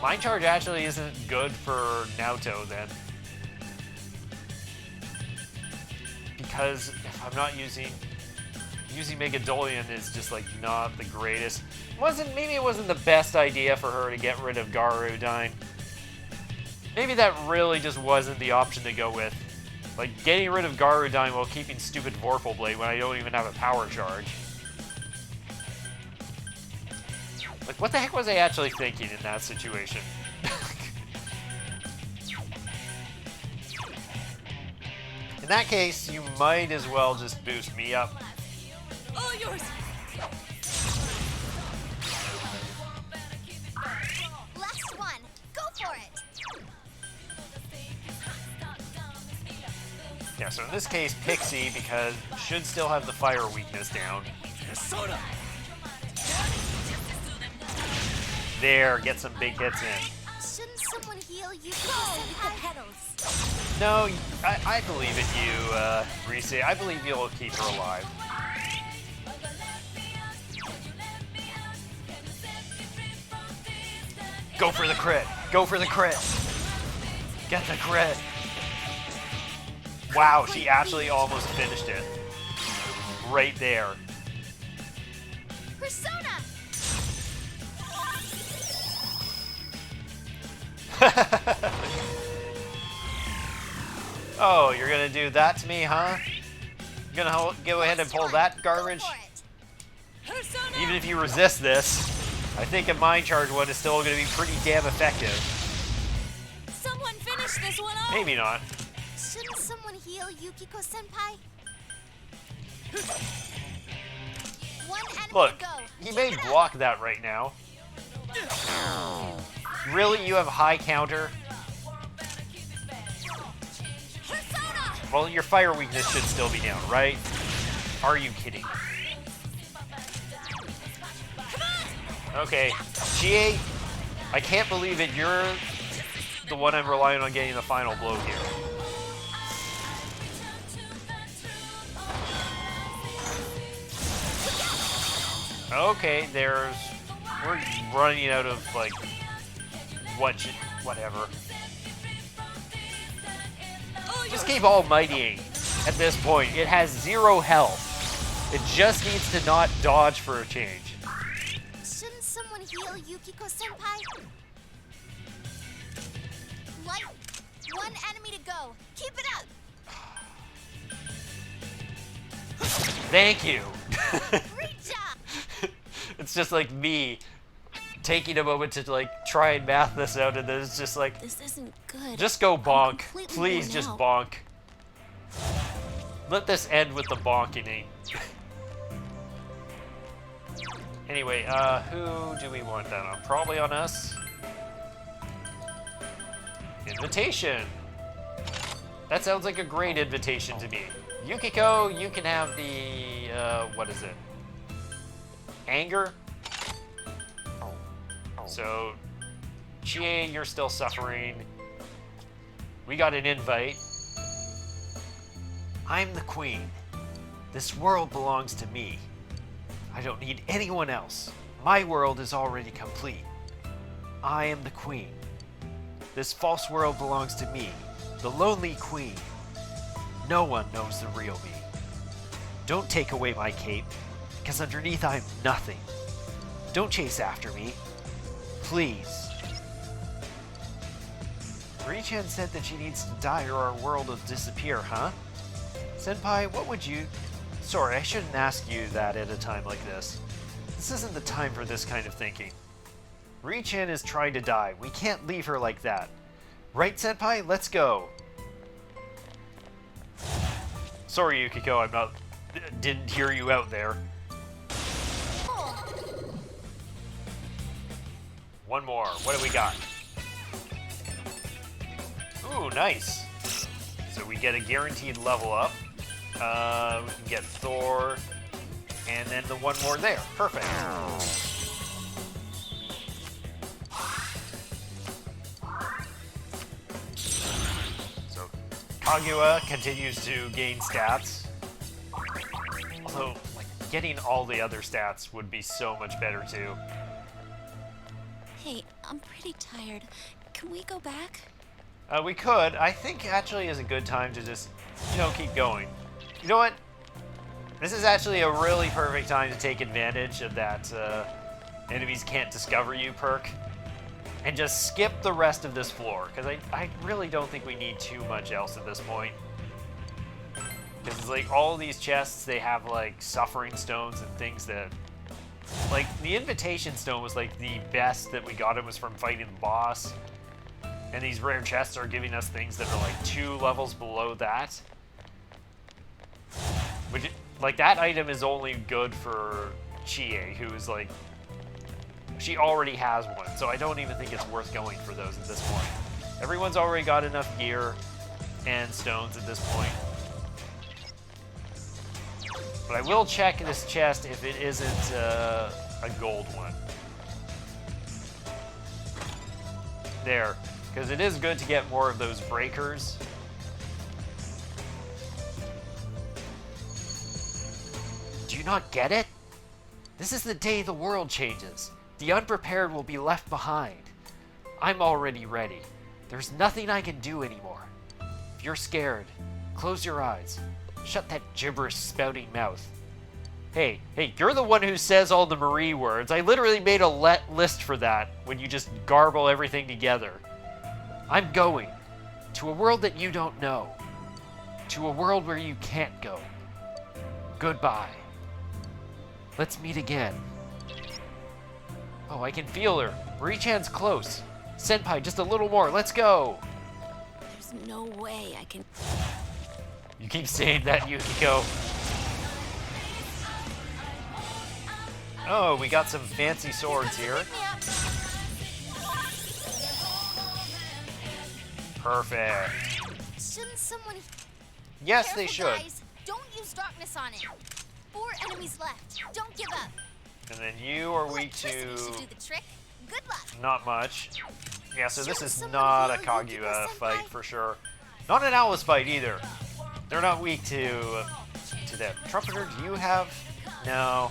Mind Charge actually isn't good for Naoto then. Because if I'm not using Megadolian is just like not the greatest. Maybe it wasn't the best idea for her to get rid of Garudyne. Maybe that really just wasn't the option to go with. Like getting rid of Garudyne while keeping stupid Vorpal Blade when I don't even have a power charge. Like, what the heck was I actually thinking in that situation? In that case, you might as well just boost me up. All yours. Last one. Go for it. Yeah, so in this case, Pixie, because should still have the fire weakness down. There, get some big hits in. Shouldn't someone heal Yukiko-senpai? No, I believe in you, Reese. I believe you'll keep her alive. Go for the crit. Go for the crit. Get the crit. Wow, she actually almost finished it. Right there. Persona! Oh, you're gonna do that to me, huh? You're gonna go ahead and pull that garbage? Go for it. Even if you resist this, I think a mind charge one is still going to be pretty damn effective. Someone finish this one off. Maybe not. Shouldn't someone heal Yukiko-senpai? One enemy Look, to go. he may block that right now. Really? You have high counter? Well, your fire weakness should still be down, right? Are you kidding? Okay, Chie, I can't believe it. You're the one I'm relying on getting the final blow here. Okay, we're running out of, like, whatever. Just keep almightying at this point. It has 0 health. It just needs to not dodge for a change. Shouldn't someone heal Yukiko-senpai? Light. One enemy to go. Keep it up. Thank you. Great job. It's just like me taking a moment to, like, try and math this out, and then it's just like, This isn't good. just go bonk. completely Please worn just out. bonk. Let this end with the bonking. Anyway, who do we want that on? Probably on us. Invitation. That sounds like a great invitation to me. Yukiko, you can have the, what is it? Anger? So, Chie, you're still suffering. We got an invite. I'm the queen. This world belongs to me. I don't need anyone else. My world is already complete. I am the queen. This false world belongs to me, the lonely queen. No one knows the real me. Don't take away my cape, because underneath I'm nothing. Don't chase after me. Please. Marie-chan said that she needs to die or our world will disappear, huh? Senpai, what would you... Sorry, I shouldn't ask you that at a time like this. This isn't the time for this kind of thinking. Marie-chan is trying to die. We can't leave her like that. Right, Senpai? Let's go. Sorry, Yukiko, didn't hear you out there. One more. What do we got? Ooh, nice. So we get a guaranteed level up. We can get Thor, and then the one more there. Perfect. So Kaguya continues to gain stats. Although, like, getting all the other stats would be so much better too. Hey, I'm pretty tired. Can we go back? We could. I think actually is a good time to just, keep going. You know what? This is actually a really perfect time to take advantage of that enemies can't discover you perk. And just skip the rest of this floor, because I really don't think we need too much else at this point. Because it's like all these chests, they have like suffering stones and things that... Like, the invitation stone was like the best that we got. It was from fighting the boss. And these rare chests are giving us things that are like 2 levels below that. Which, like, that item is only good for Chie, who is like... She already has one, so I don't even think it's worth going for those at this point. Everyone's already got enough gear and stones at this point. But I will check this chest if it isn't a gold one. There. Because it is good to get more of those breakers. Do you not get it? This is the day the world changes. The unprepared will be left behind. I'm already ready. There's nothing I can do anymore. If you're scared, close your eyes. Shut that gibberish spouting mouth. Hey, you're the one who says all the Marie words. I literally made a list for that when you just garble everything together. I'm going to a world that you don't know. To a world where you can't go. Goodbye. Let's meet again. Oh, I can feel her. Marie-chan's close. Senpai, just a little more. Let's go. There's no way I can. You keep saying that, Yukiko. Oh, we got some fancy swords here. Perfect. Shouldn't someone... Yes, they Careful, should. guys. Don't use darkness on it. 4 enemies left. Don't give up. And then you are weak Electricity to should do the trick. Good luck. not much. Yeah, so this Shouldn't is someone not a heal Yukiko Kaguya fight senpai? for sure. Not an Alice fight either. They're not weak to that. Trumpeter, do you have? No.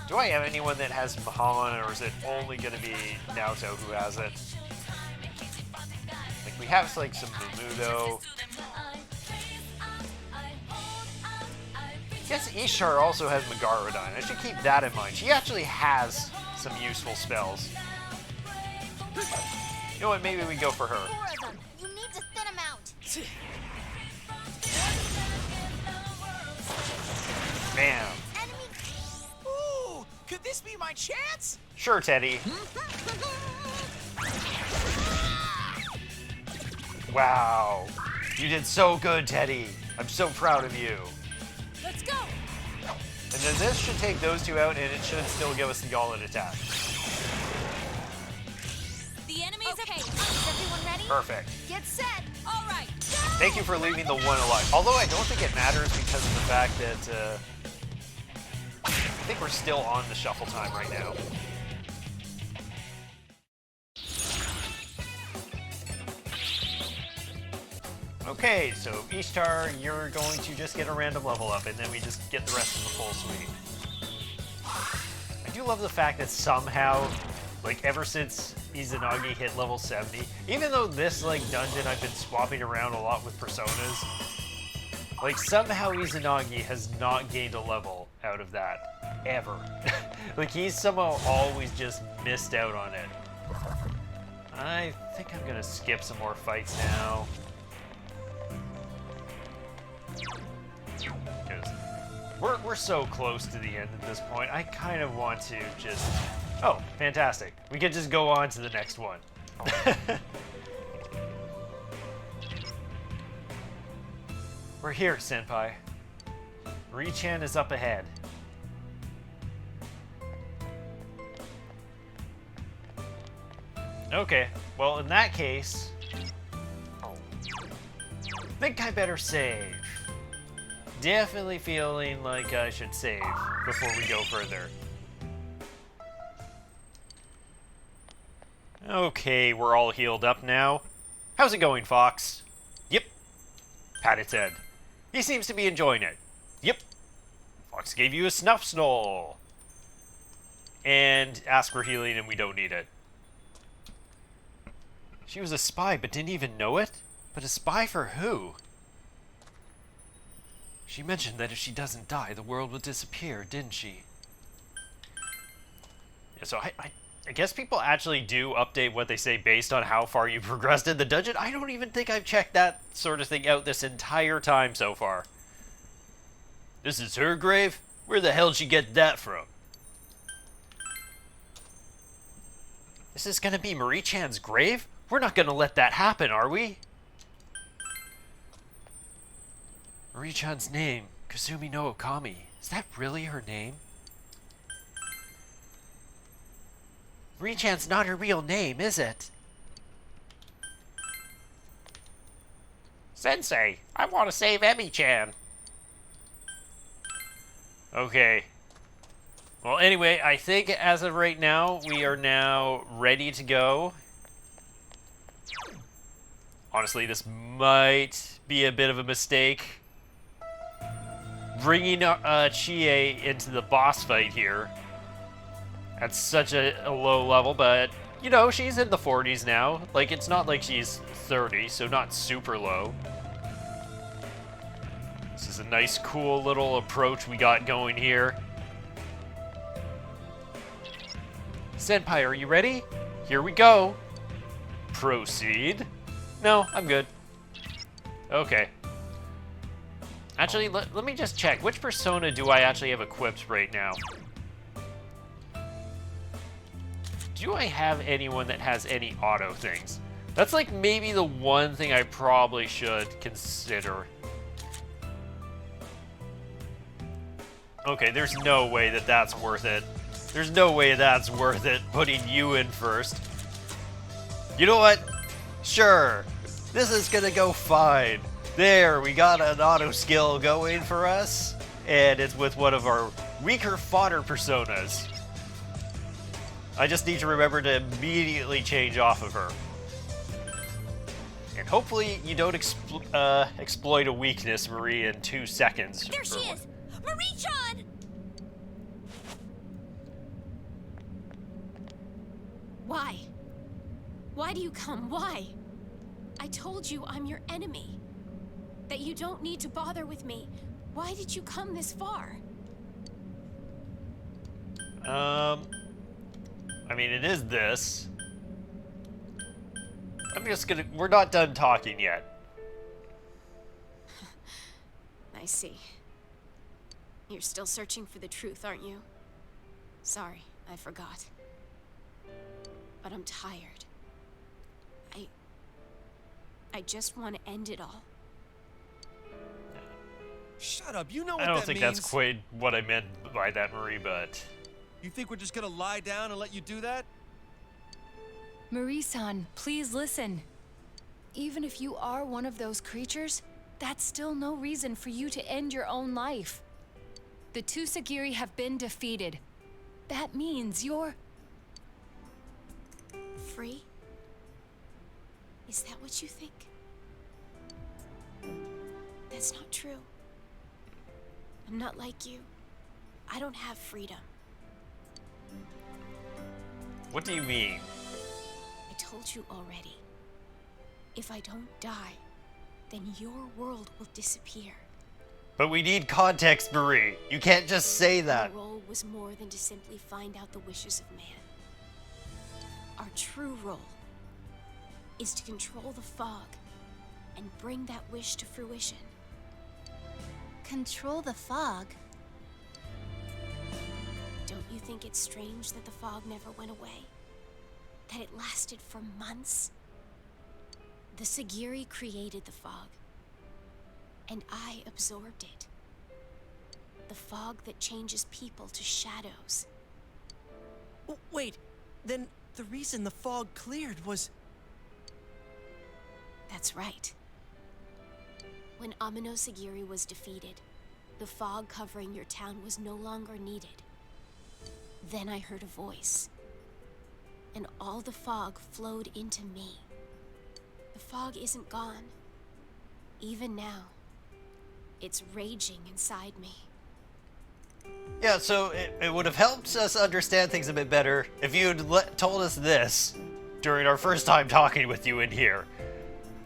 Do I have anyone that has Bahamon, or is it only going to be Naoto who has it? Like, we have like some Mamudo. I guess Ishtar also has Garudyne. I should keep that in mind. She actually has some useful spells. You know what? Maybe we go for her. 4 of them. You need to thin them out. Bam. Enemy... Ooh, could this be my chance? Sure, Teddy. Wow. You did so good, Teddy. I'm so proud of you. Let's go! And then this should take those two out, and it should still give us the gauntlet attack. The enemy's Okay, is everyone ready? Perfect. Get set. All right. Thank you for leaving the one alive. Although I don't think it matters because of the fact that I think we're still on the shuffle time right now. Okay, so Ishtar, you're going to just get a random level up, and then we just get the rest of the full suite. I do love the fact that somehow, like ever since Izanagi hit level 70, even though this like dungeon I've been swapping around a lot with personas, like somehow Izanagi has not gained a level out of that, ever. Like he's somehow always just missed out on it. I think I'm gonna skip some more fights now. Because we're so close to the end at this point, I kind of want to just... Oh, fantastic. We could just go on to the next one. We're here, Senpai. Marie-chan is up ahead. Okay, well in that case... think I better save. Definitely feeling like I should save before we go further. Okay, we're all healed up now. How's it going, Fox? Yep. Pat its head. He seems to be enjoying it. Yep. Fox gave you a snuff snoll. And asked for healing and we don't need it. She was a spy but didn't even know it? But a spy for who? She mentioned that if she doesn't die, the world will disappear, didn't she? Yeah, so I guess people actually do update what they say based on how far you progressed in the dungeon. I don't even think I've checked that sort of thing out this entire time so far. This is her grave? Where the hell did she get that from? This is gonna be Marie-chan's grave? We're not gonna let that happen, are we? Marie-chan's name, Kusumi-no-Okami. Is that really her name? Marie-chan's not her real name, is it? Sensei, I want to save Emi-chan. Okay. Well, anyway, I think as of right now, we are now ready to go. Honestly, this might be a bit of a mistake. Bringing Chie into the boss fight here at such a low level, but, you know, she's in the 40s now. Like, it's not like she's 30, so not super low. This is a nice, cool little approach we got going here. Senpai, are you ready? Here we go. Proceed. No, I'm good. Okay. Actually, let me just check. Which persona do I actually have equipped right now? Do I have anyone that has any auto things? That's like maybe the one thing I probably should consider. Okay, there's no way that that's worth it. There's no way that's worth it, putting you in first. You know what? Sure. This is gonna go fine. There, we got an auto skill going for us. And it's with one of our weaker fodder personas. I just need to remember to immediately change off of her. And hopefully you don't exploit a weakness, Marie, in 2 seconds. There she is! Marie-chan! Why? Why do you come? Why? I told you I'm your enemy. That you don't need to bother with me. Why did you come this far? I mean, it is this. We're not done talking yet. I see. You're still searching for the truth, aren't you? Sorry, I forgot. But I'm tired. I just want to end it all. Shut up, you know what I that don't think means. that's quite what I meant by that, Marie, but... You think we're just gonna lie down and let you do that? Marie-san, please listen. Even if you are one of those creatures, that's still no reason for you to end your own life. The two Sagiri have been defeated. That means you're... Free? Is that what you think? That's not true. I'm not like you. I don't have freedom. What do you mean? I told you already. If I don't die, then your world will disappear. But we need context, Marie. You can't just say that. Our role was more than to simply find out the wishes of man. Our true role is to control the fog and bring that wish to fruition. Control the fog? Don't you think it's strange that the fog never went away? That it lasted for months? The Sagiri created the fog, and I absorbed it. The fog that changes people to shadows. Oh, wait, then the reason the fog cleared was... That's right. When Amino Sagiri was defeated, the fog covering your town was no longer needed. Then I heard a voice, and all the fog flowed into me. The fog isn't gone. Even now, it's raging inside me. Yeah, so it would have helped us understand things a bit better if you had told us this during our first time talking with you in here.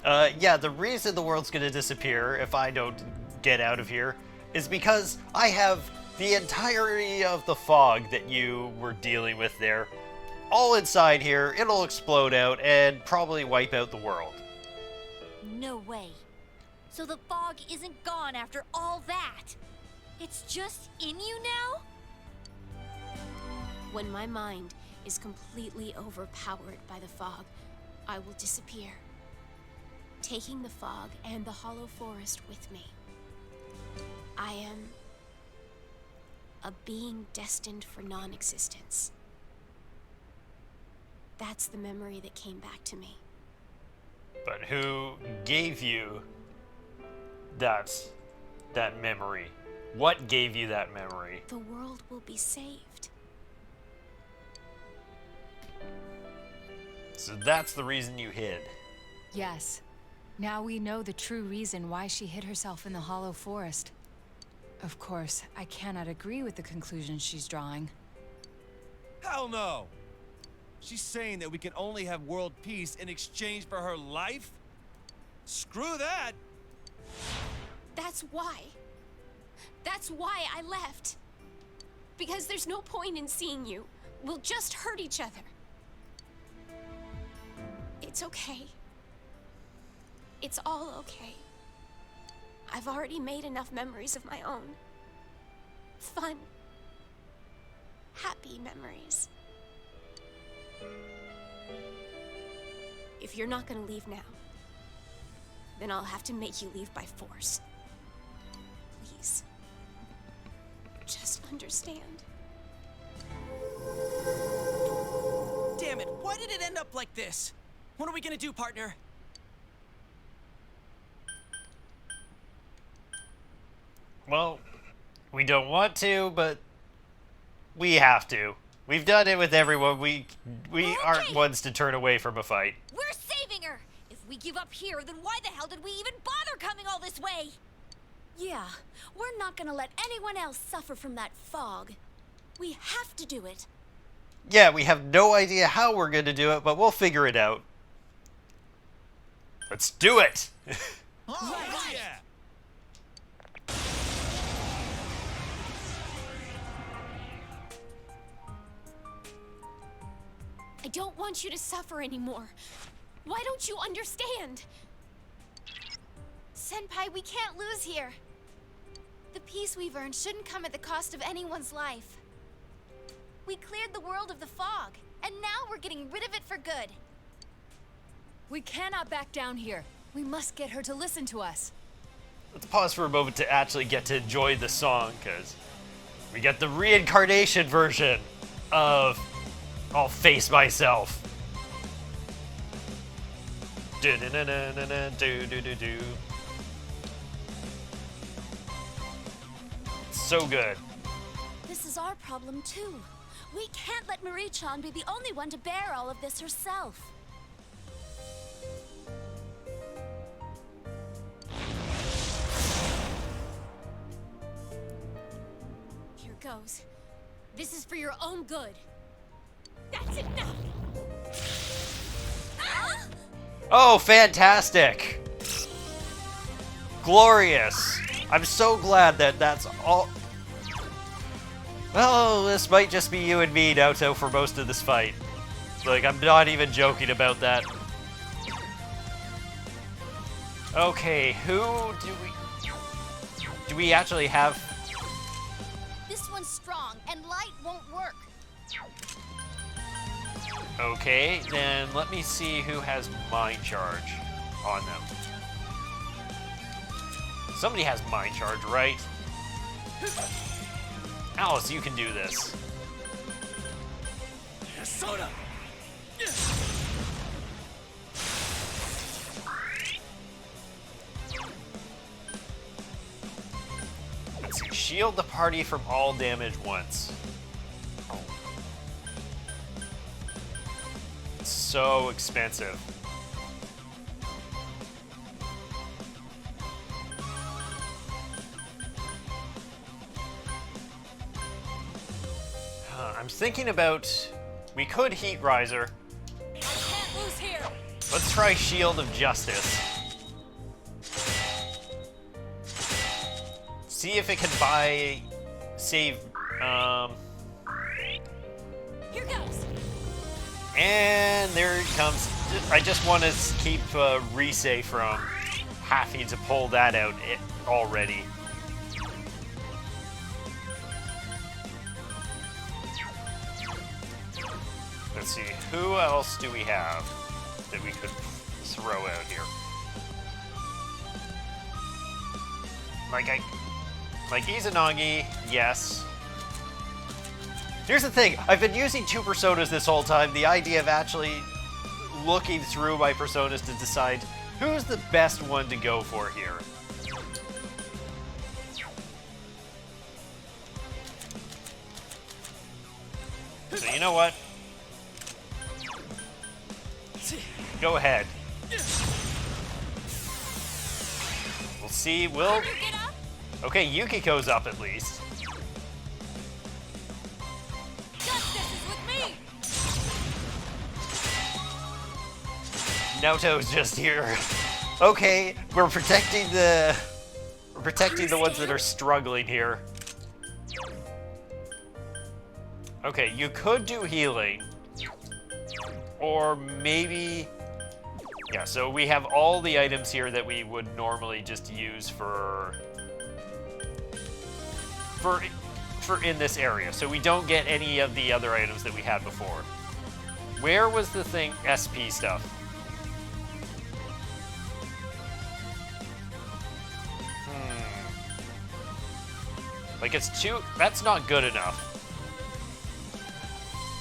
Yeah, the reason the world's gonna disappear if I don't get out of here is because I have the entirety of the fog that you were dealing with there all inside here. It'll explode out and probably wipe out the world. No way. So the fog isn't gone after all that? It's just in you now? When my mind is completely overpowered by the fog, I will disappear, taking the fog and the hollow forest with me. I am a being destined for non-existence. That's the memory that came back to me. But who gave you that memory? What gave you that memory? The world will be saved. So that's the reason you hid. Yes. Now we know the true reason why she hid herself in the hollow forest. Of course, I cannot agree with the conclusion she's drawing. Hell no! She's saying that we can only have world peace in exchange for her life? Screw that! That's why. That's why I left. Because there's no point in seeing you. We'll just hurt each other. It's okay. It's all okay. I've already made enough memories of my own. Fun, happy memories. If you're not gonna leave now, then I'll have to make you leave by force. Please. Just understand. Damn it, why did it end up like this? What are we gonna do, partner? Well, we don't want to, but we have to. We've done it with everyone. We aren't ones to turn away from a fight. We're saving her! If we give up here, then why the hell did we even bother coming all this way? Yeah, we're not gonna let anyone else suffer from that fog. We have to do it. Yeah, we have no idea how we're going to do it, but we'll figure it out. Let's do it! Oh, yeah! I don't want you to suffer anymore. Why don't you understand? Senpai, we can't lose here. The peace we've earned shouldn't come at the cost of anyone's life. We cleared the world of the fog, and now we're getting rid of it for good. We cannot back down here. We must get her to listen to us. Let's pause for a moment to actually get to enjoy the song, because we got the reincarnation version of I'll Face Myself. Do-do-do-do-do-do-do-do-do. So good. This is our problem too. We can't let Marie-chan be the only one to bear all of this herself. Here goes. This is for your own good. That's enough! Ah! Oh, fantastic! Glorious! I'm so glad that that's all... Well, this might just be you and me, Naoto, for most of this fight. Like, I'm not even joking about that. Okay, who do we... Do we actually have... This one's strong, and light won't work. Okay, then let me see who has Mind Charge on them. Somebody has Mind Charge, right? Alice, you can do this. Soda! Let's see. Shield the party from all damage once. It's so expensive. I'm thinking about... We could Heat Riser. Can't lose here. Let's try Shield of Justice. See if it can save, Here goes. and there it comes. I just want to keep Rise from having to pull that out already. Let's see, who else do we have that we could throw out here? Like Izanagi, yes. Here's the thing, I've been using 2 personas this whole time. The idea of actually looking through my personas to decide who's the best one to go for here. So you know what? Go ahead. We'll see, Get up. Okay, Yukiko's up at least. Justice is with me. Naoto's just here. Okay, we're protecting the ones that are struggling here. Okay, you could do healing. Or maybe Yeah, so we have all the items here that we would normally just use for in this area. So we don't get any of the other items that we had before. Where was the thing SP stuff? Like it's too, that's not good enough.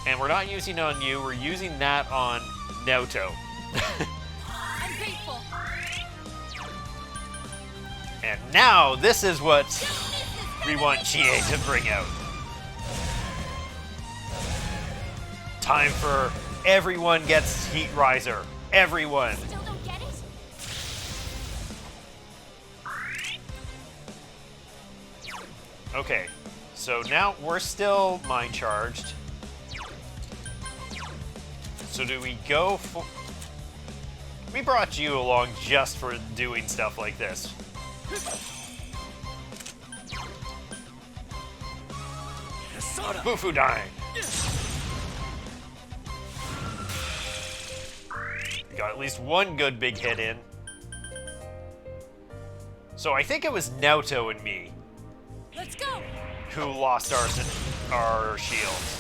And we're not using it on you, we're using that on Naoto. I'm grateful. And now this is what we want Chie to bring out. Time for everyone gets Heat Riser. Everyone. Still don't get it? Okay, so now we're still mind charged. So do we go for... We brought you along just for doing stuff like this. Bufudyne. Got at least one good big hit in. So I think it was Naoto and me Let's go! who lost our shields.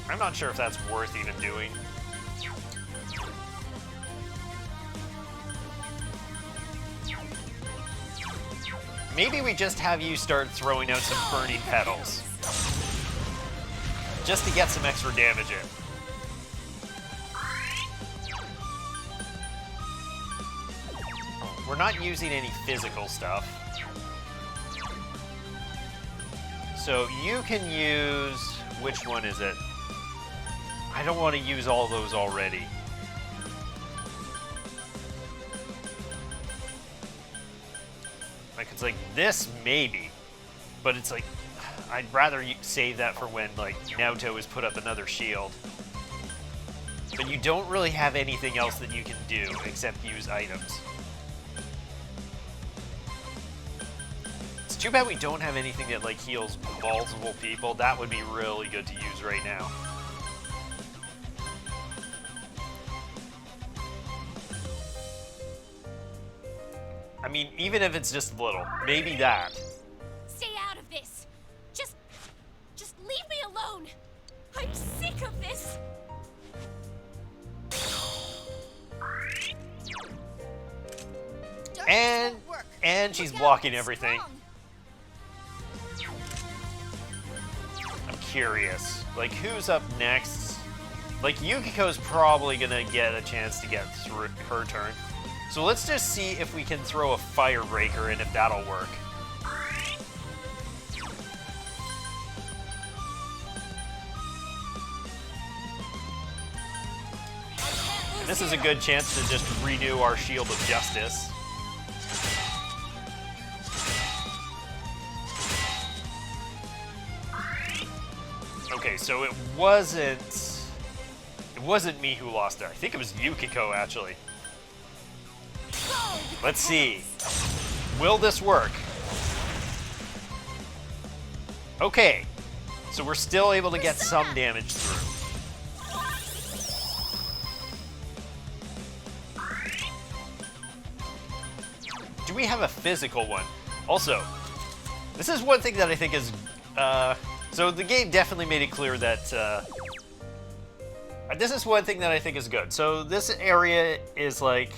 I'm not sure if that's worth even doing. Maybe we just have you start throwing out some burning petals. Just to get some extra damage in. We're not using any physical stuff. So you can use... Which one is it? I don't want to use all those already. Like, it's like this, maybe. But it's like, I'd rather save that for when, like, Naoto has put up another shield. But you don't really have anything else that you can do except use items. It's too bad we don't have anything that, like, heals multiple people. That would be really good to use right now. I mean, even if it's just little, maybe that. Stay out of this! Just leave me alone! I'm sick of this! And she's blocking everything. I'm curious. Like, who's up next? Like, Yukiko's probably gonna get a chance to get through her turn. So let's just see if we can throw a fire breaker and if that'll work. And this is a good chance to just renew our Shield of Justice. Okay, so it wasn't me who lost it. I think it was Yukiko, actually. Let's see. Will this work? Okay. So we're still able to get some damage through. Do we have a physical one? Also, this is one thing that I think is... so the game definitely made it clear that... this is one thing that I think is good. So this area is like...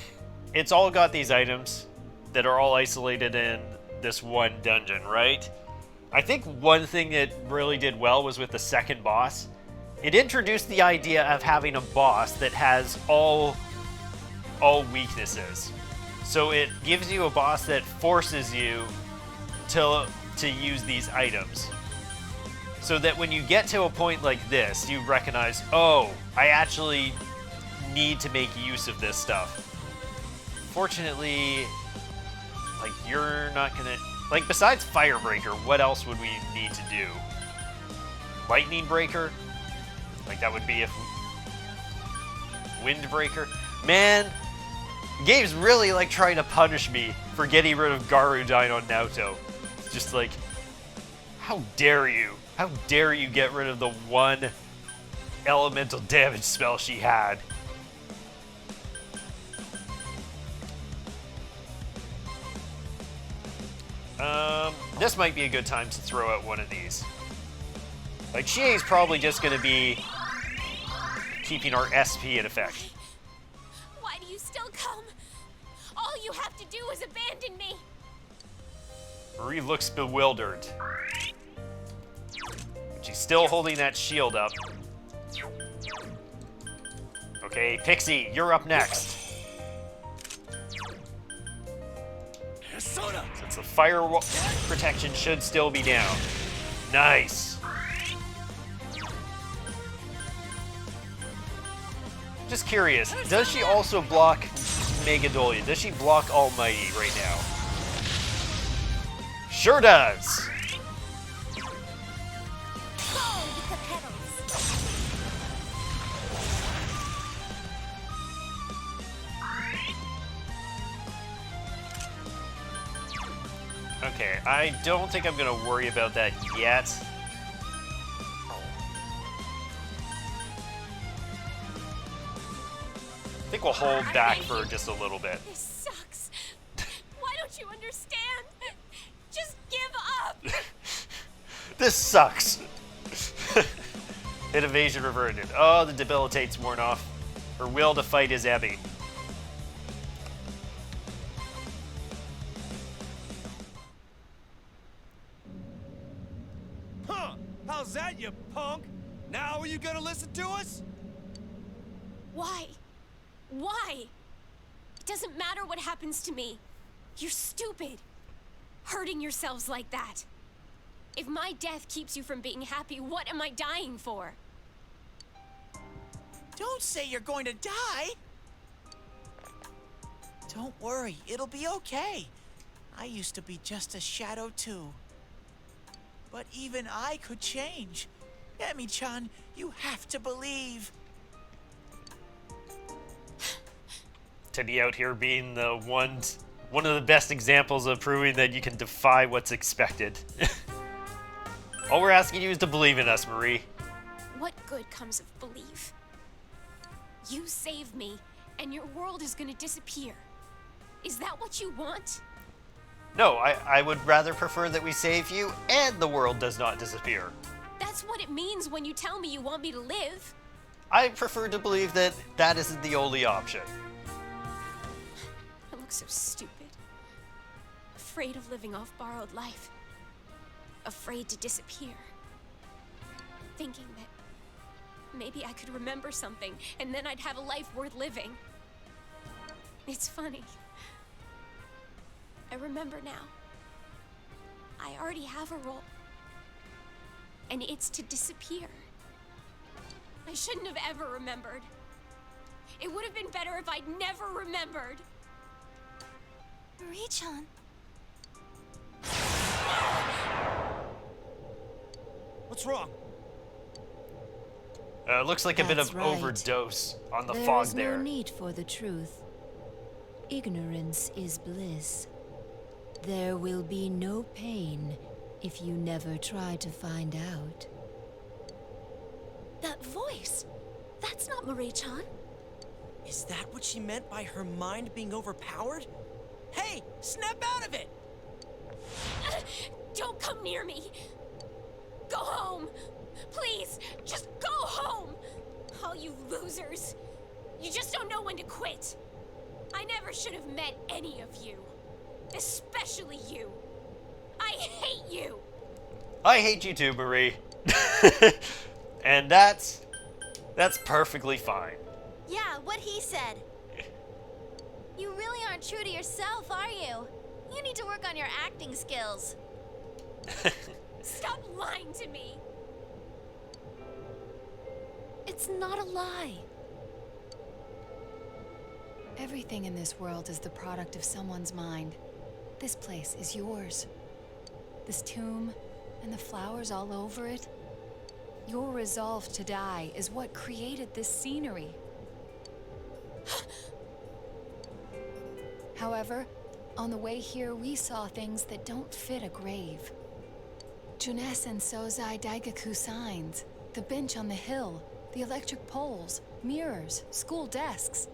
It's all got these items that are all isolated in this one dungeon, right? I think one thing that really did well was with the second boss. It introduced the idea of having a boss that has all weaknesses. So it gives you a boss that forces you to use these items. So that when you get to a point like this, you recognize, oh, I actually need to make use of this stuff. Fortunately, like, you're not gonna... Like, besides Fire Breaker, what else would we need to do? Lightning Breaker? Like, that would be if... Wind Breaker? Man, the game's really, like, trying to punish me for getting rid of Garudyne on Naoto. It's just like, how dare you? How dare you get rid of the one elemental damage spell she had? This might be a good time to throw out one of these. Like, Chie's probably just going to be keeping our SP in effect. Why do you still come? All you have to do is abandon me. Marie looks bewildered. She's still holding that shield up. Okay, Pixie, you're up next. Since the fire protection should still be down. Nice. Just curious, does she also block Megadolian? Does she block Almighty right now? Sure does. Okay, I don't think I'm gonna worry about that yet. I think we'll hold back for just a little bit. This sucks. Why don't you understand? Just give up. This sucks. Hit evasion reverted. Oh, the debilitate's worn off. Her will to fight is ebbing. Huh? How's that, you punk? Now are you gonna listen to us? Why? Why? It doesn't matter what happens to me. You're stupid. Hurting yourselves like that. If my death keeps you from being happy, what am I dying for? Don't say you're going to die. Don't worry, it'll be okay. I used to be just a shadow too. But even I could change. Emi-chan, you have to believe. To be out here being the one of the best examples of proving that you can defy what's expected. All we're asking you is to believe in us, Marie. What good comes of belief? You save me, and your world is gonna disappear. Is that what you want? No, I would rather prefer that we save you and the world does not disappear. That's what it means when you tell me you want me to live. I prefer to believe that that isn't the only option. I look so stupid. Afraid of living off borrowed life. Afraid to disappear. Thinking that maybe I could remember something and then I'd have a life worth living. It's funny. I remember now. I already have a role. And it's to disappear. I shouldn't have ever remembered. It would have been better if I'd never remembered. Marie-chan. What's wrong? Looks like a bit That's of right. overdose on the There fog is there. no need for the truth. Ignorance is bliss. There will be no pain if you never try to find out. That voice! That's not Marie-chan. Is that what she meant by her mind being overpowered? Hey, snap out of it! Don't come near me. Go home. Please, just go home. All you losers. You just don't know when to quit. I never should have met any of you. Especially you. I hate you. I hate you too, Marie. And that's perfectly fine. Yeah, what he said. You really aren't true to yourself, are you? You need to work on your acting skills. Stop lying to me. It's not a lie. Everything in this world is the product of someone's mind. This place is yours. This tomb and the flowers all over it. Your resolve to die is what created this scenery. However, on the way here, we saw things that don't fit a grave. Junes and Sozai Daigaku signs, the bench on the hill, the electric poles, mirrors, school desks.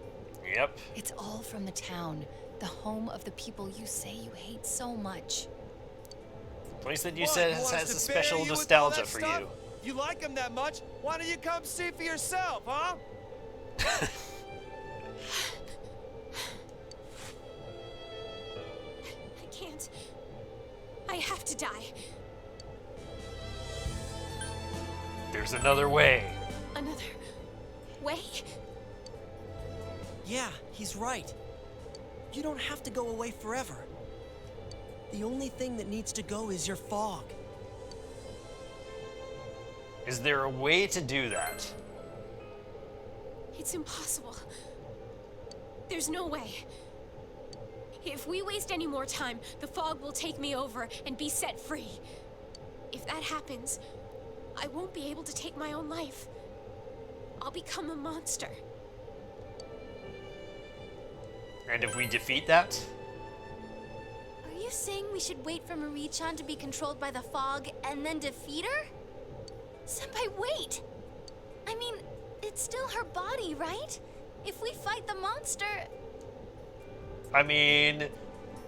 Yep. It's all from the town, the home of the people you say you hate so much. Place that you What, said wants has to a special bury you with all nostalgia that for stuff? you. You like him that much? Why don't you come see for yourself, huh? I can't. I have to die. There's another way. Another way? Yeah, he's right. You don't have to go away forever. The only thing that needs to go is your fog. Is there a way to do that? It's impossible. There's no way. If we waste any more time, the fog will take me over and be set free. If that happens, I won't be able to take my own life. I'll become a monster. And if we defeat that? Are you saying we should wait for Marie-chan to be controlled by the fog and then defeat her? Senpai, wait! I mean, it's still her body, right? If we fight the monster... I mean,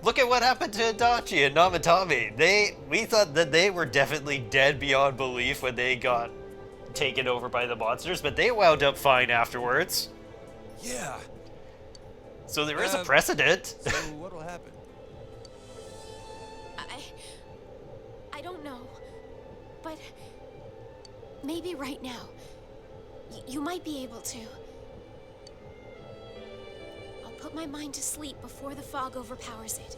look at what happened to Adachi and Namatame. We thought that they were definitely dead beyond belief when they got taken over by the monsters, but they wound up fine afterwards. Yeah. So there is a precedent. So what'll happen? I don't know. But maybe right now, you might be able to. I'll put my mind to sleep before the fog overpowers it.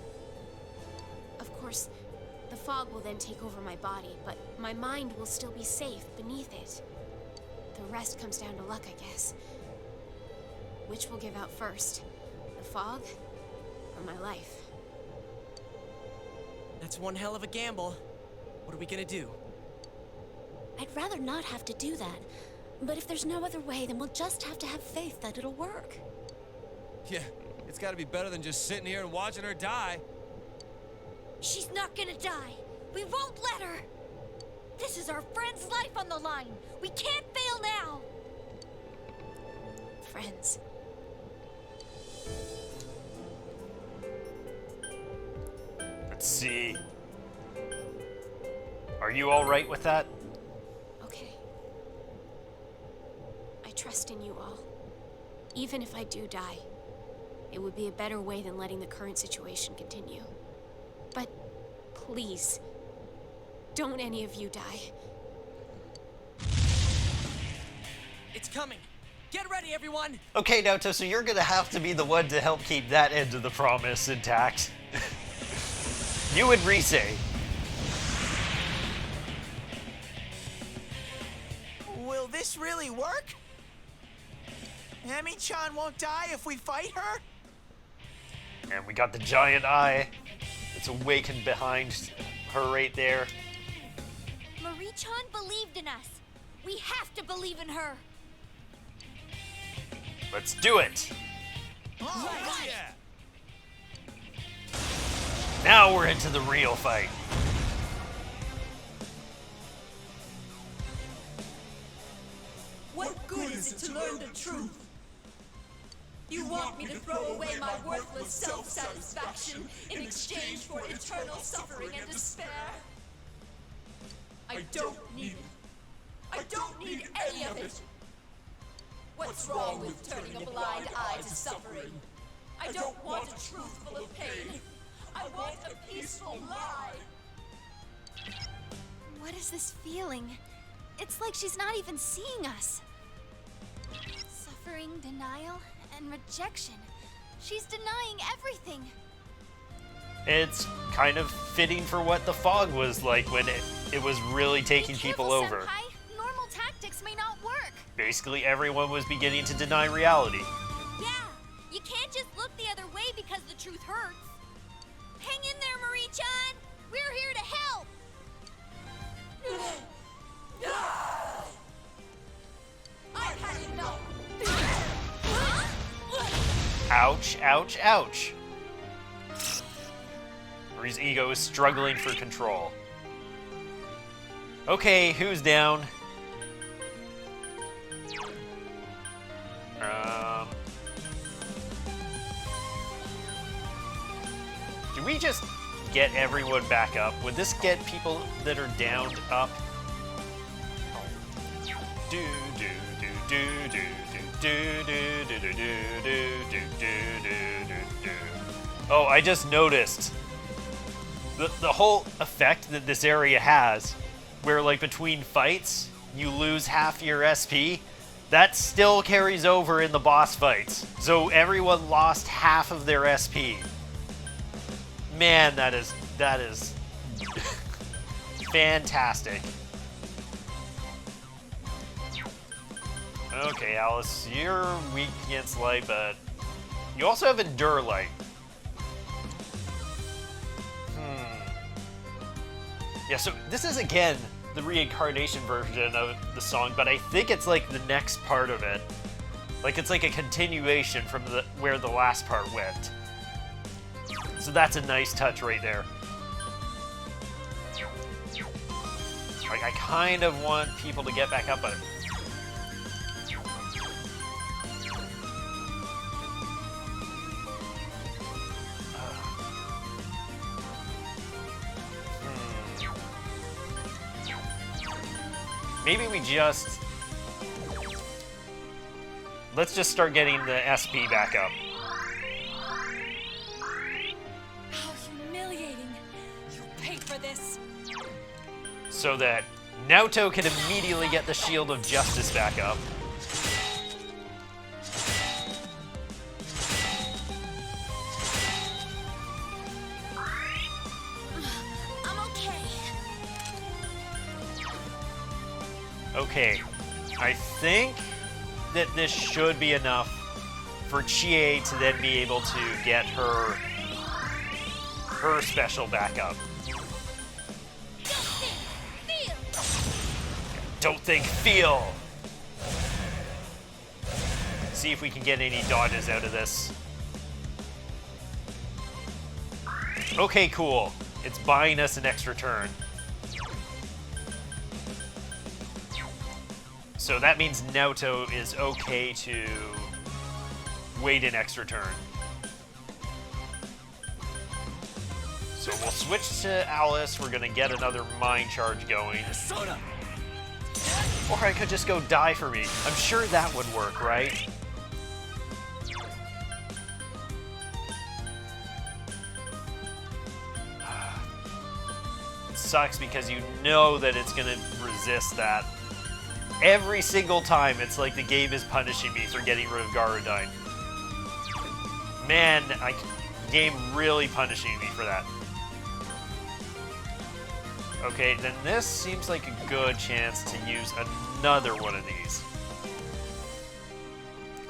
Of course, the fog will then take over my body, but my mind will still be safe beneath it. The rest comes down to luck, I guess. Which will give out first? The fog or my life? That's one hell of a gamble. What are we gonna do? I'd rather not have to do that. But if there's no other way, then we'll just have to have faith that it'll work. Yeah, it's gotta be better than just sitting here and watching her die. She's not gonna die. We won't let her. This is our friend's life on the line. We can't fail now. Friends. Let's see. Are you all right with that? Okay. I trust in you all. Even if I do die, it would be a better way than letting the current situation continue. But please, don't any of you die. It's coming. Get ready, everyone. Okay, Naoto, so you're gonna have to be the one to help keep that end of the promise intact. You and Rise. Will this really work? Ami-chan won't die if we fight her? And we got the giant eye. It's awakened behind her right there. Marie-chan believed in us. We have to believe in her. Let's do it. Oh, yeah. Now we're into the real fight. What good is it to learn the truth? You want me to throw away my worthless self-satisfaction in exchange for eternal suffering and despair? I don't need it. I don't need any of it. What's wrong with turning a blind eye to suffering? I don't want a truth full of pain. I want a peaceful lie. What is this feeling? It's like she's not even seeing us. Suffering, denial, and rejection. She's denying everything. It's kind of fitting for what the fog was like when it was really taking people over. Senpai. Normal tactics may not work. Basically, everyone was beginning to deny reality. Yeah, you can't just look the other way because the truth hurts. Hang in there, Marie-chan. We're here to help. I've had enough. Ouch, ouch, ouch. Marie's ego is struggling for control. Okay, who's down? Do we just get everyone back up? Would this get people that are downed up? Do do do do do do do do do do do do do do. Oh, I just noticed the whole effect that this area has, where like between fights you lose half your SP. That still carries over in the boss fights. So everyone lost half of their SP. Man, that is fantastic. Okay, Alice, you're weak against light, but you also have Endure Light. Yeah, so this is again the reincarnation version of the song, but I think it's like the next part of it. Like it's like a continuation from where the last part went. So that's a nice touch right there. Like I kind of want people to get back up, but maybe we just... Let's just start getting the SP back up. How humiliating. You paid for this. So that Naoto can immediately get the Shield of Justice back up. Okay, I think that this should be enough for Chie to then be able to get her special back up. Don't think, feel! See if we can get any dodges out of this. Okay, cool. It's buying us an extra turn. So that means Naoto is okay to wait an extra turn. So we'll switch to Alice. We're gonna get another mind charge going. Or I could just go die for me. I'm sure that would work, right? It sucks because you know that it's gonna resist that. Every single time, it's like the game is punishing me for getting rid of Garudyne. Man, game really punishing me for that. Okay, then this seems like a good chance to use another one of these.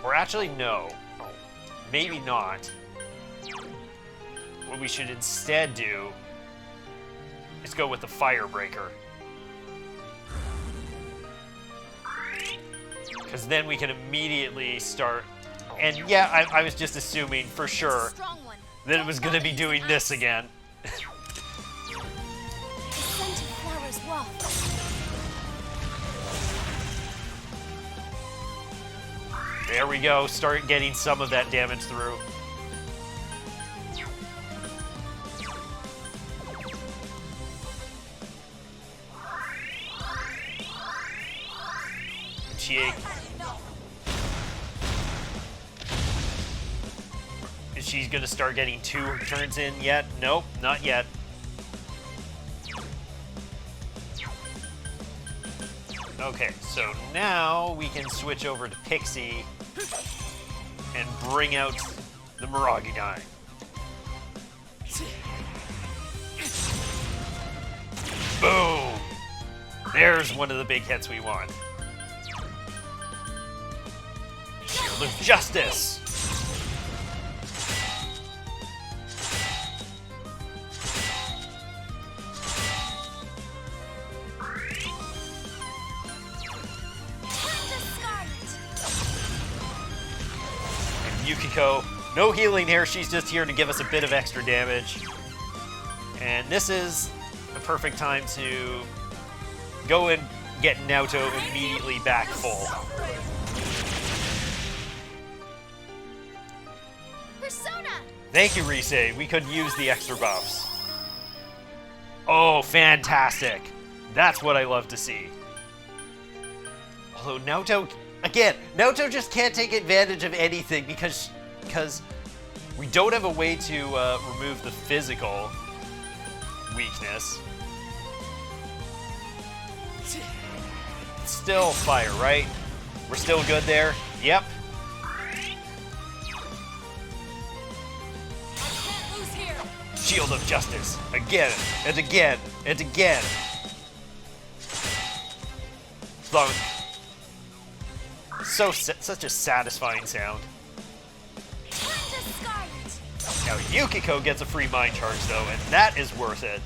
Or actually, no. Maybe not. What we should instead do is go with the Firebreaker. Because then we can immediately start. And yeah, I was just assuming for sure that it was going to be doing this again. There we go, start getting some of that damage through. Chie. Is she gonna start getting 2 turns in yet? Nope, not yet. Okay, so now we can switch over to Pixie and bring out the Garudyne. Boom! There's one of the big hits we want. Shield of Justice! Yukiko, no healing here, she's just here to give us a bit of extra damage. And this is the perfect time to go and get Naoto immediately back full. Persona! Thank you, Rise. We could use the extra buffs. Oh, fantastic. That's what I love to see. Although Naoto, again, Naoto just can't take advantage of anything because we don't have a way to remove the physical weakness. It's still fire, right? We're still good there? Yep. Shield of Justice. Again, and again, and again. Thunk. Such a satisfying sound. Now Yukiko gets a free mind charge though, and that is worth it.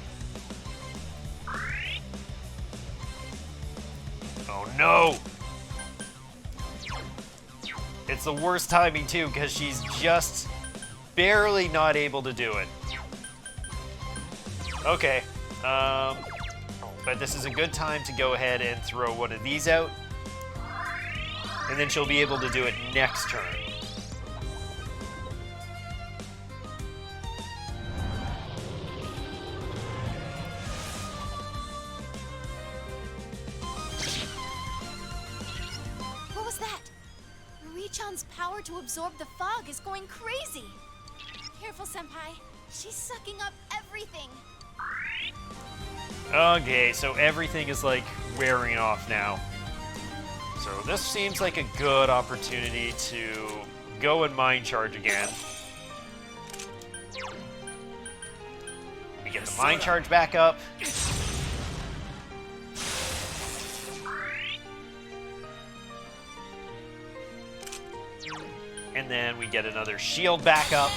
Oh no! It's the worst timing too, because she's just barely not able to do it. Okay, but this is a good time to go ahead and throw one of these out, and then she'll be able to do it next turn. What was that? Marie-chan's power to absorb the fog is going crazy. Careful, Senpai. She's sucking up everything. Okay, so everything is like wearing off now. So this seems like a good opportunity to go and mind charge again. We get the mind charge back up. And then we get another shield back up.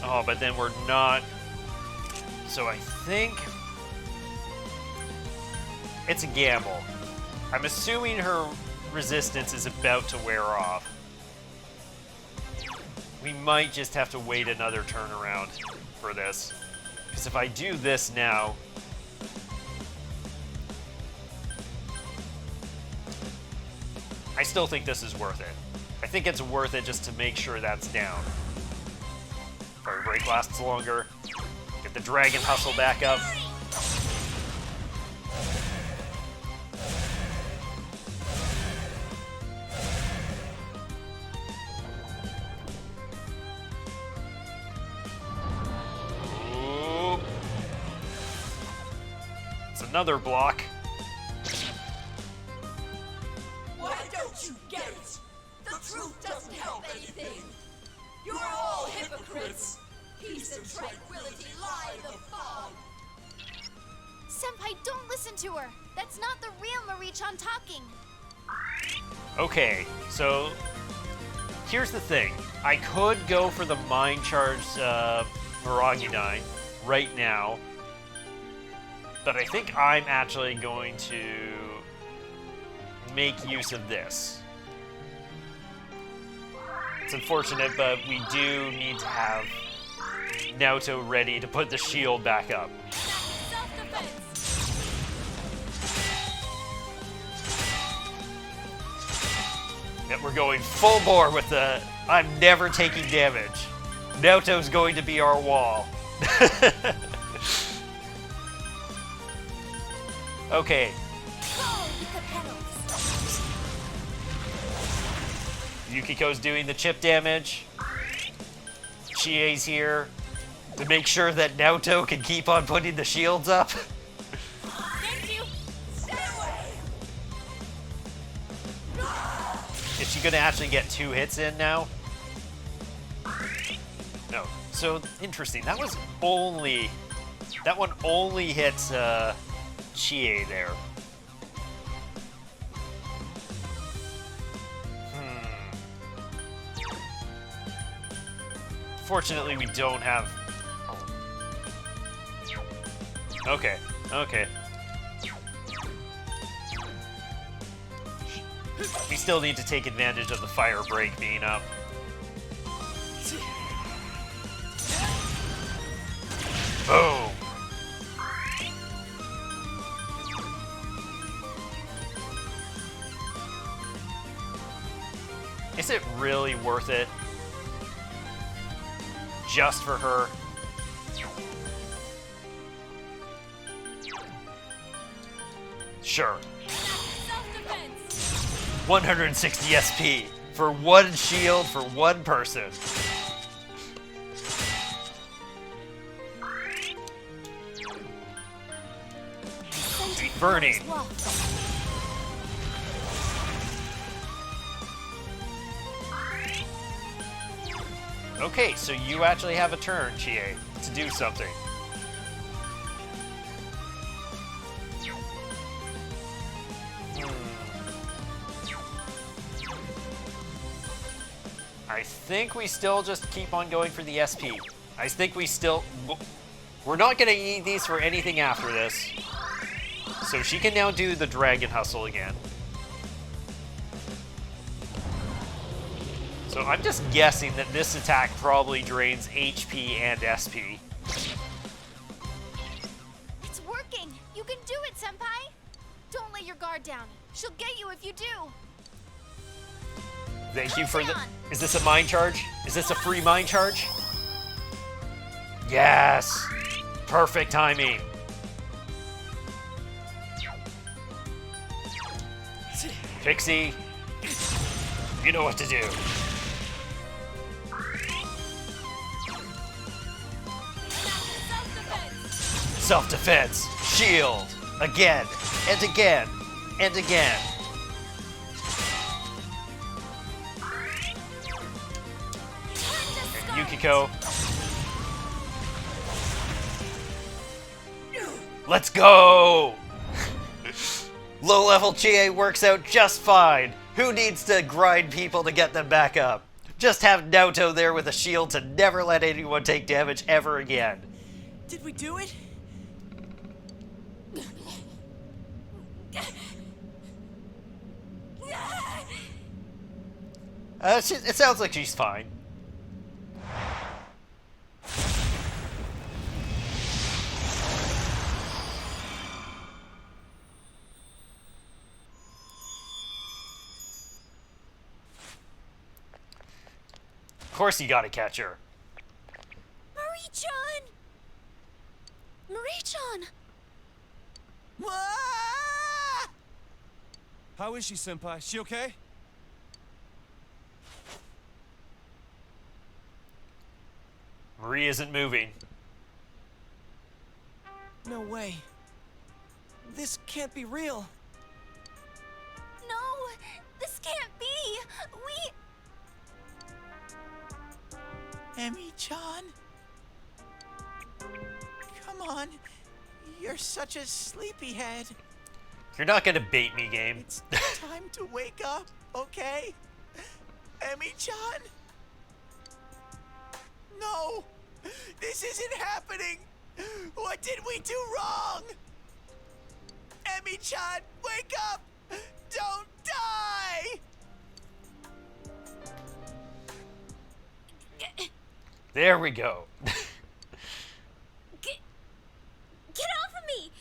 Oh, but then we're not. So I think it's a gamble. I'm assuming her resistance is about to wear off. We might just have to wait another turnaround for this. Because if I do this now, I still think this is worth it. I think it's worth it just to make sure that's down. Fire break lasts longer. Get the dragon hustle back up. Ooh. It's another block. Why don't you get it? The truth doesn't help anything. You're all hypocrites. Peace and tranquility lie in the fog. Senpai, don't listen to her. That's not the real Marie-chan talking. Okay, so here's the thing. I could go for the mind charge Garudyne right now, but I think I'm actually going to make use of this. It's unfortunate, but we do need to have Naoto ready to put the shield back up. Yep, we're going full bore with the I'm never taking damage. Naoto's going to be our wall. Okay. Yukiko's doing the chip damage. Chie's here to make sure that Naoto can keep on putting the shields up. Thank you. Stay away. Is she gonna actually get 2 hits in now? No. So interesting. That one only hits Chie there. Fortunately, we don't have... Okay, okay. We still need to take advantage of the fire break being up. Boom! Is it really worth it? Just for her? Sure. 160 SP for one shield for one person. Sweet burning. Okay, so you actually have a turn, Chie, to do something. I think we still just keep on going for the SP. I think we still... We're not going to need these for anything after this. So she can now do the Dragon Hustle again. So I'm just guessing that this attack probably drains HP and SP. It's working! You can do it, Senpai! Don't let your guard down. She'll get you if you do. Thank you for the... Is this a mind charge? Is this a free mind charge? Yes! Perfect timing. Pixie, you know what to do. Self-defense. Shield. Again. And again. And again. And Yukiko. Let's go! Low-level Chie works out just fine. Who needs to grind people to get them back up? Just have Naoto there with a shield to never let anyone take damage ever again. Did we do it? It sounds like she's fine. Of course you gotta catch her. Marie-chan! Marie-chan! How is she, Senpai? She okay? Marie isn't moving. No way. This can't be real. No! This can't be! Emi-chan? Come on. You're such a sleepyhead. You're not gonna bait me, game. It's time to wake up, okay? Emi-chan? No! This isn't happening! What did we do wrong? Emi-chan, wake up! Don't die! There we go. Get off of me!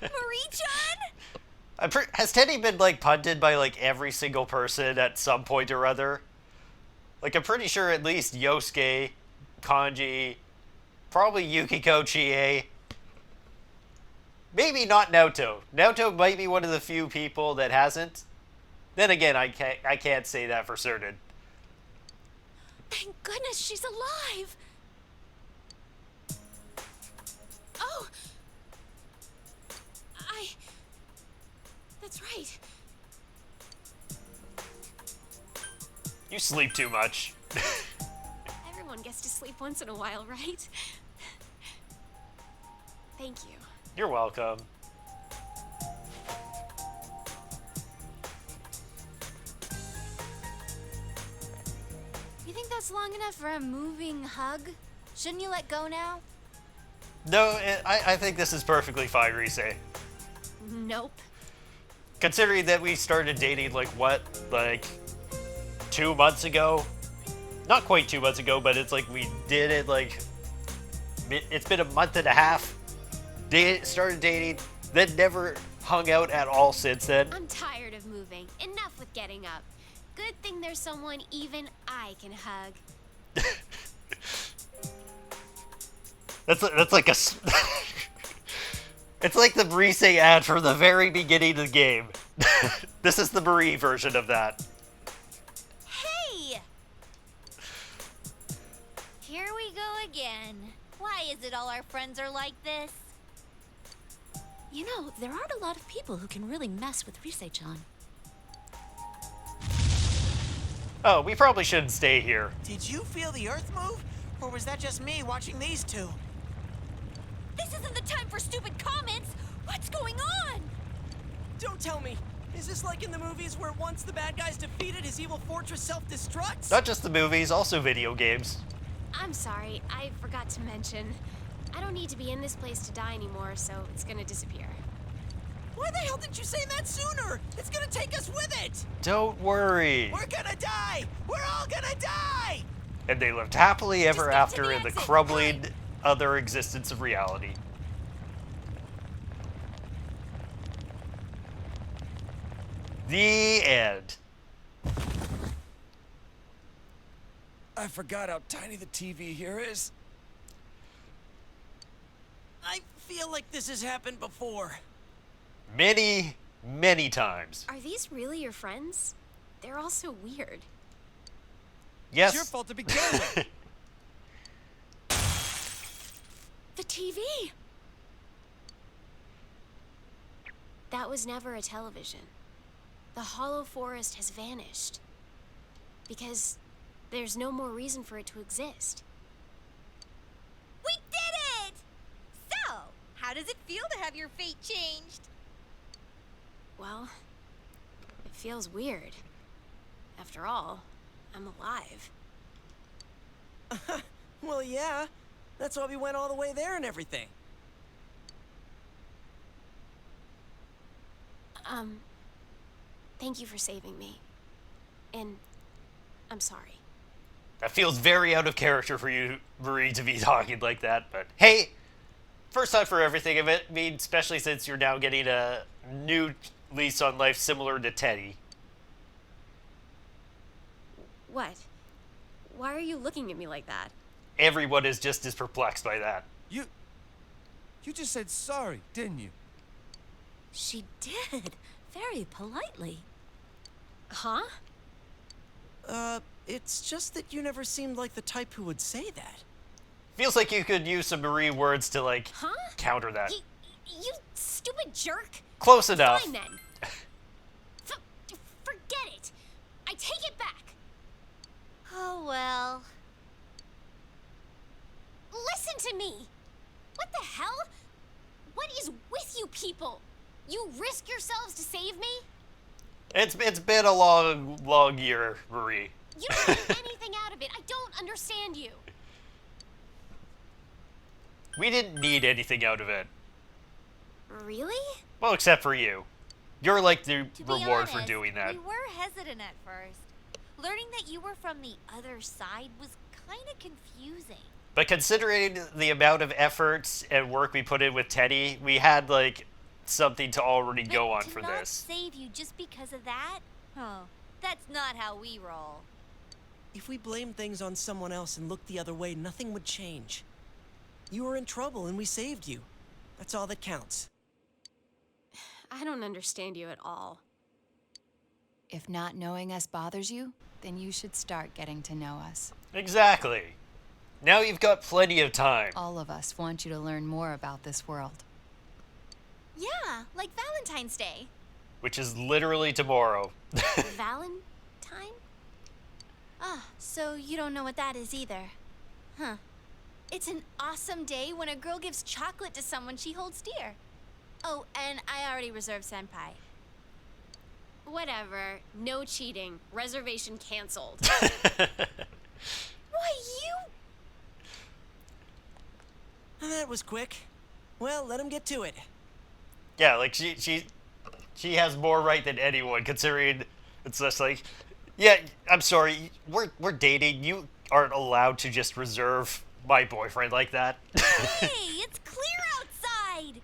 Marie-chan? Has Teddy been, like, punted by, like, every single person at some point or other? Like, I'm pretty sure at least Yosuke, Kanji, probably Yukiko, Chie. Maybe not Naoto. Naoto might be one of the few people that hasn't. Then again, I can't say that for certain. Thank goodness she's alive! Oh! That's right. You sleep too much. Everyone gets to sleep once in a while, right? Thank you. You're welcome. You think that's long enough for a moving hug? Shouldn't you let go now? No, I think this is perfectly fine, Rise. Nope. Considering that we started dating, like, what? Like, 2 months ago? Not quite 2 months ago, but it's like we did it, like... It's been a month and a half. Started dating, then never hung out at all since then. I'm tired of moving. Enough with getting up. Good thing there's someone even I can hug. That's like a... It's like the Marie ad from the very beginning of the game. This is the Marie version of that. Hey! Here we go again. Why is it all our friends are like this? You know, there aren't a lot of people who can really mess with Rise-chan. Oh, we probably shouldn't stay here. Did you feel the earth move? Or was that just me watching these two? This isn't the time for stupid comments! What's going on? Don't tell me. Is this like in the movies where once the bad guy's defeated, his evil fortress self-destructs? Not just the movies, also video games. I'm sorry, I forgot to mention. I don't need to be in this place to die anymore, so it's gonna disappear. Why the hell didn't you say that sooner? It's gonna take us with it! Don't worry. We're gonna die! We're all gonna die! And they lived happily ever Just get to after the in the exit. crumbling other existence of reality. The end. I forgot how tiny the TV here is. I feel like this has happened before. Many, many times. Are these really your friends? They're all so weird. Yes. It's your fault to begin with. The TV! That was never a television. The hollow forest has vanished. Because there's no more reason for it to exist. We did it! So, how does it feel to have your fate changed? Well, it feels weird. After all, I'm alive. Well, yeah. That's why we went all the way there and everything. Thank you for saving me. And I'm sorry. That feels very out of character for you, Marie, to be talking like that, but hey, first time for everything of it. I mean, especially since you're now getting a new lease on life similar to Teddy. What? Why are you looking at me like that? Everyone is just as perplexed by that. You just said sorry, didn't you? She did, very politely. Huh? It's just that you never seemed like the type who would say that. Feels like you could use some Marie words to, like, Huh? counter that. You stupid jerk! Close enough. Fine then. Forget it! I take it back! Oh well. Listen to me! What the hell? What is with you people? You risk yourselves to save me? It's been a long year, Marie. You don't get anything out of it. I don't understand you. We didn't need anything out of it. Really? Well, except for you. You're like the To be reward honest, for doing that. we were hesitant at first. Learning that you were from the other side was kind of confusing. But considering the amount of efforts and work we put in with Teddy, we had, like, something to already go on to for not this. save you just because of that? Oh, that's not how we roll. If we blamed things on someone else and looked the other way, nothing would change. You were in trouble and we saved you. That's all that counts. I don't understand you at all. If not knowing us bothers you, then you should start getting to know us. Exactly. Now you've got plenty of time. All of us want you to learn more about this world. Yeah, like Valentine's Day. Which is literally tomorrow. Valentine? Ah, so you don't know what that is either. Huh. It's an awesome day when a girl gives chocolate to someone she holds dear. Oh, and I already reserved senpai. Whatever. No cheating. Reservation canceled. Why, you... That was quick. Well, let him get to it. Yeah, like she She has more right than anyone, considering it's just like, yeah, I'm sorry, we're dating. You aren't allowed to just reserve my boyfriend like that. Hey, it's clear outside!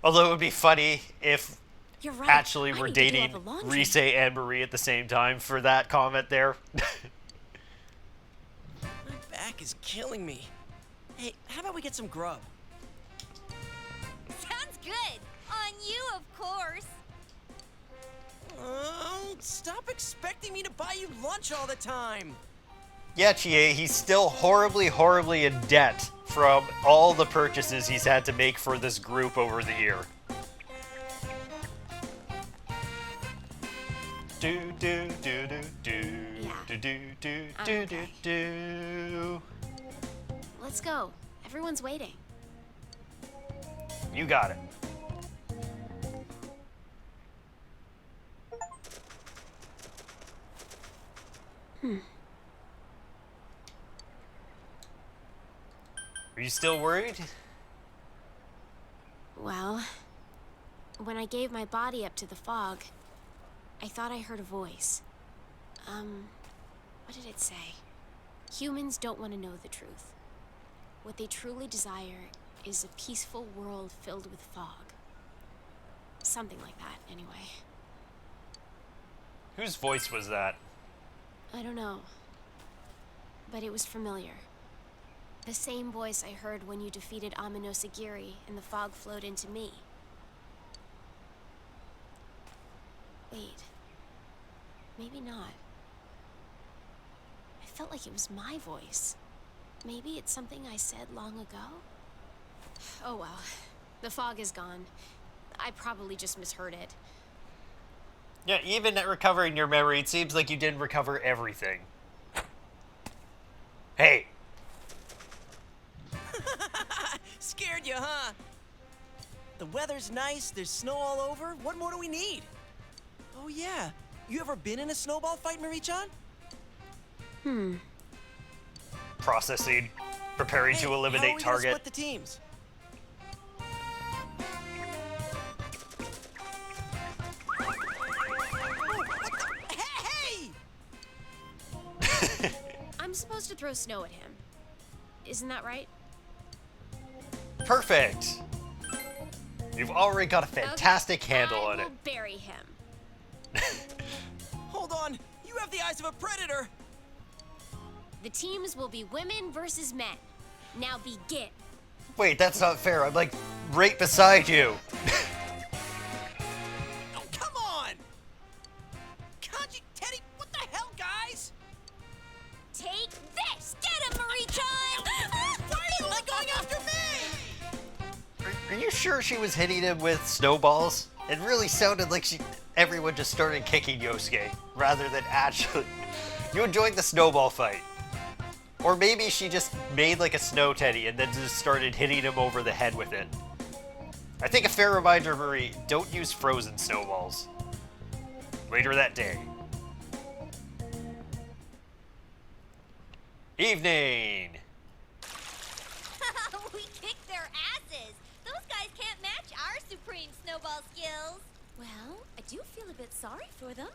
Although it would be funny if You're right. actually I we're need to do all dating the laundry. Rise and Marie at the same time for that comment there. My back is killing me. Hey, how about we get some grub? Sounds good. On you, of course. Stop expecting me to buy you lunch all the time. Yeah, Chie, he's still horribly, horribly in debt from all the purchases he's had to make for this group over the year. Do do do do do Yeah. do do do I'm do okay. do. Let's go. Everyone's waiting. You got it. Are you still worried? Well, when I gave my body up to the fog, I thought I heard a voice. What did it say? Humans don't want to know the truth. What they truly desire is a peaceful world filled with fog. Something like that, anyway. Whose voice was that? I don't know. But it was familiar. The same voice I heard when you defeated Amino-Sagiri and the fog flowed into me. Wait. Maybe not. I felt like it was my voice. Maybe it's something I said long ago? Oh well. The fog is gone. I probably just misheard it. Yeah, even at recovering your memory, it seems like you didn't recover everything. Hey! Scared you, huh? The weather's nice, there's snow all over. What more do we need? Oh yeah, you ever been in a snowball fight, Marie-chan? Processing. Preparing to Hey, eliminate how are we gonna target. split the teams? Hey! I'm supposed to throw snow at him. Isn't that right? Perfect! You've already got a fantastic handle on I it. will bury him. Hold on, you have the eyes of a predator. The teams will be women versus men. Now begin. Wait, that's not fair. I'm like right beside you. Oh, come on! Kanji, Teddy, what the hell, guys? Take this! Get him, Marie-chan! Why are you like going after me? Are you sure she was hitting him with snowballs? It really sounded like everyone just started kicking Yosuke, rather than actually... You enjoyed the snowball fight. Or maybe she just made like a snow teddy and then just started hitting him over the head with it. I think a fair reminder, Marie, don't use frozen snowballs. Later that day. Evening! We kicked their asses! Those guys can't match our supreme snowball skills! Well, I do feel a bit sorry for them.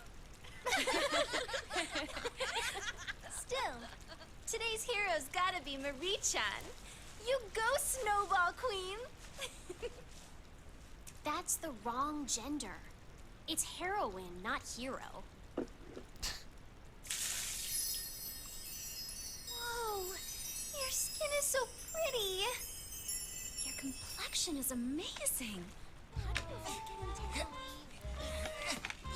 Still, today's hero's gotta be Marie-chan. You go, Snowball Queen! That's the wrong gender. It's heroine, not hero. Whoa, your skin is so pretty. Your complexion is amazing.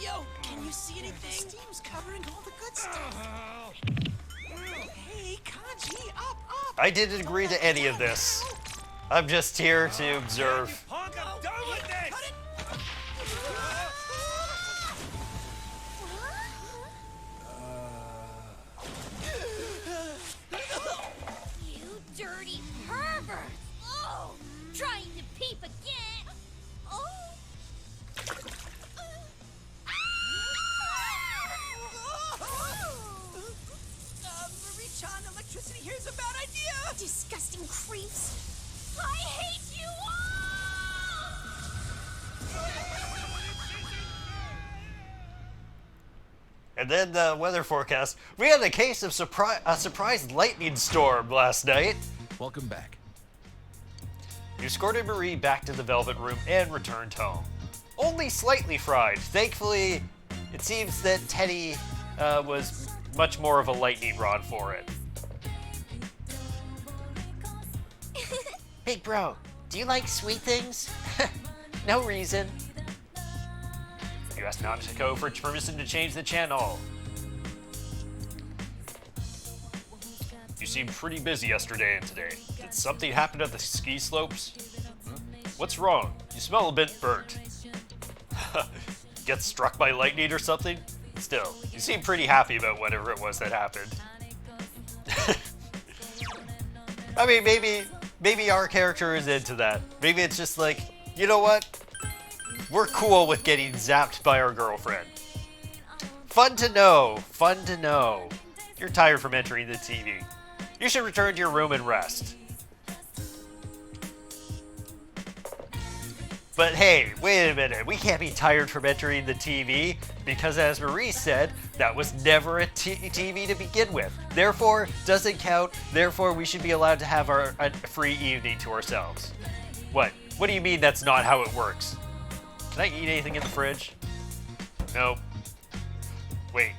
Yo, can you see anything? Steam's covering all the good stuff. Hey, Kanji, up! I didn't agree to any of this. I'm just here to observe. Punk, I'm done with this! Cut it! You dirty pervert! Oh! Trying to peep again! Oh! Marie-chan, electricity here's a bad idea! Disgusting creeps. I hate you all! And then the weather forecast. We had a case of a surprise lightning storm last night. Welcome back. You escorted Marie back to the Velvet Room and returned home. Only slightly fried. Thankfully, it seems that Teddy was much more of a lightning rod for it. Hey bro, do you like sweet things? No reason. You asked Nanako for permission to change the channel. You seemed pretty busy yesterday and today. Did something happen at the ski slopes? What's wrong? You smell a bit burnt. Get struck by lightning or something? Still, you seem pretty happy about whatever it was that happened. I mean, maybe our character is into that. Maybe it's just like, you know what? We're cool with getting zapped by our girlfriend. Fun to know. Fun to know. You're tired from entering the TV. You should return to your room and rest. But hey, wait a minute. We can't be tired from entering the TV because, as Marie said, that was never a TV to begin with. Therefore, doesn't count. Therefore, we should be allowed to have a free evening to ourselves. What? What do you mean that's not how it works? Can I eat anything in the fridge? Nope. Wait.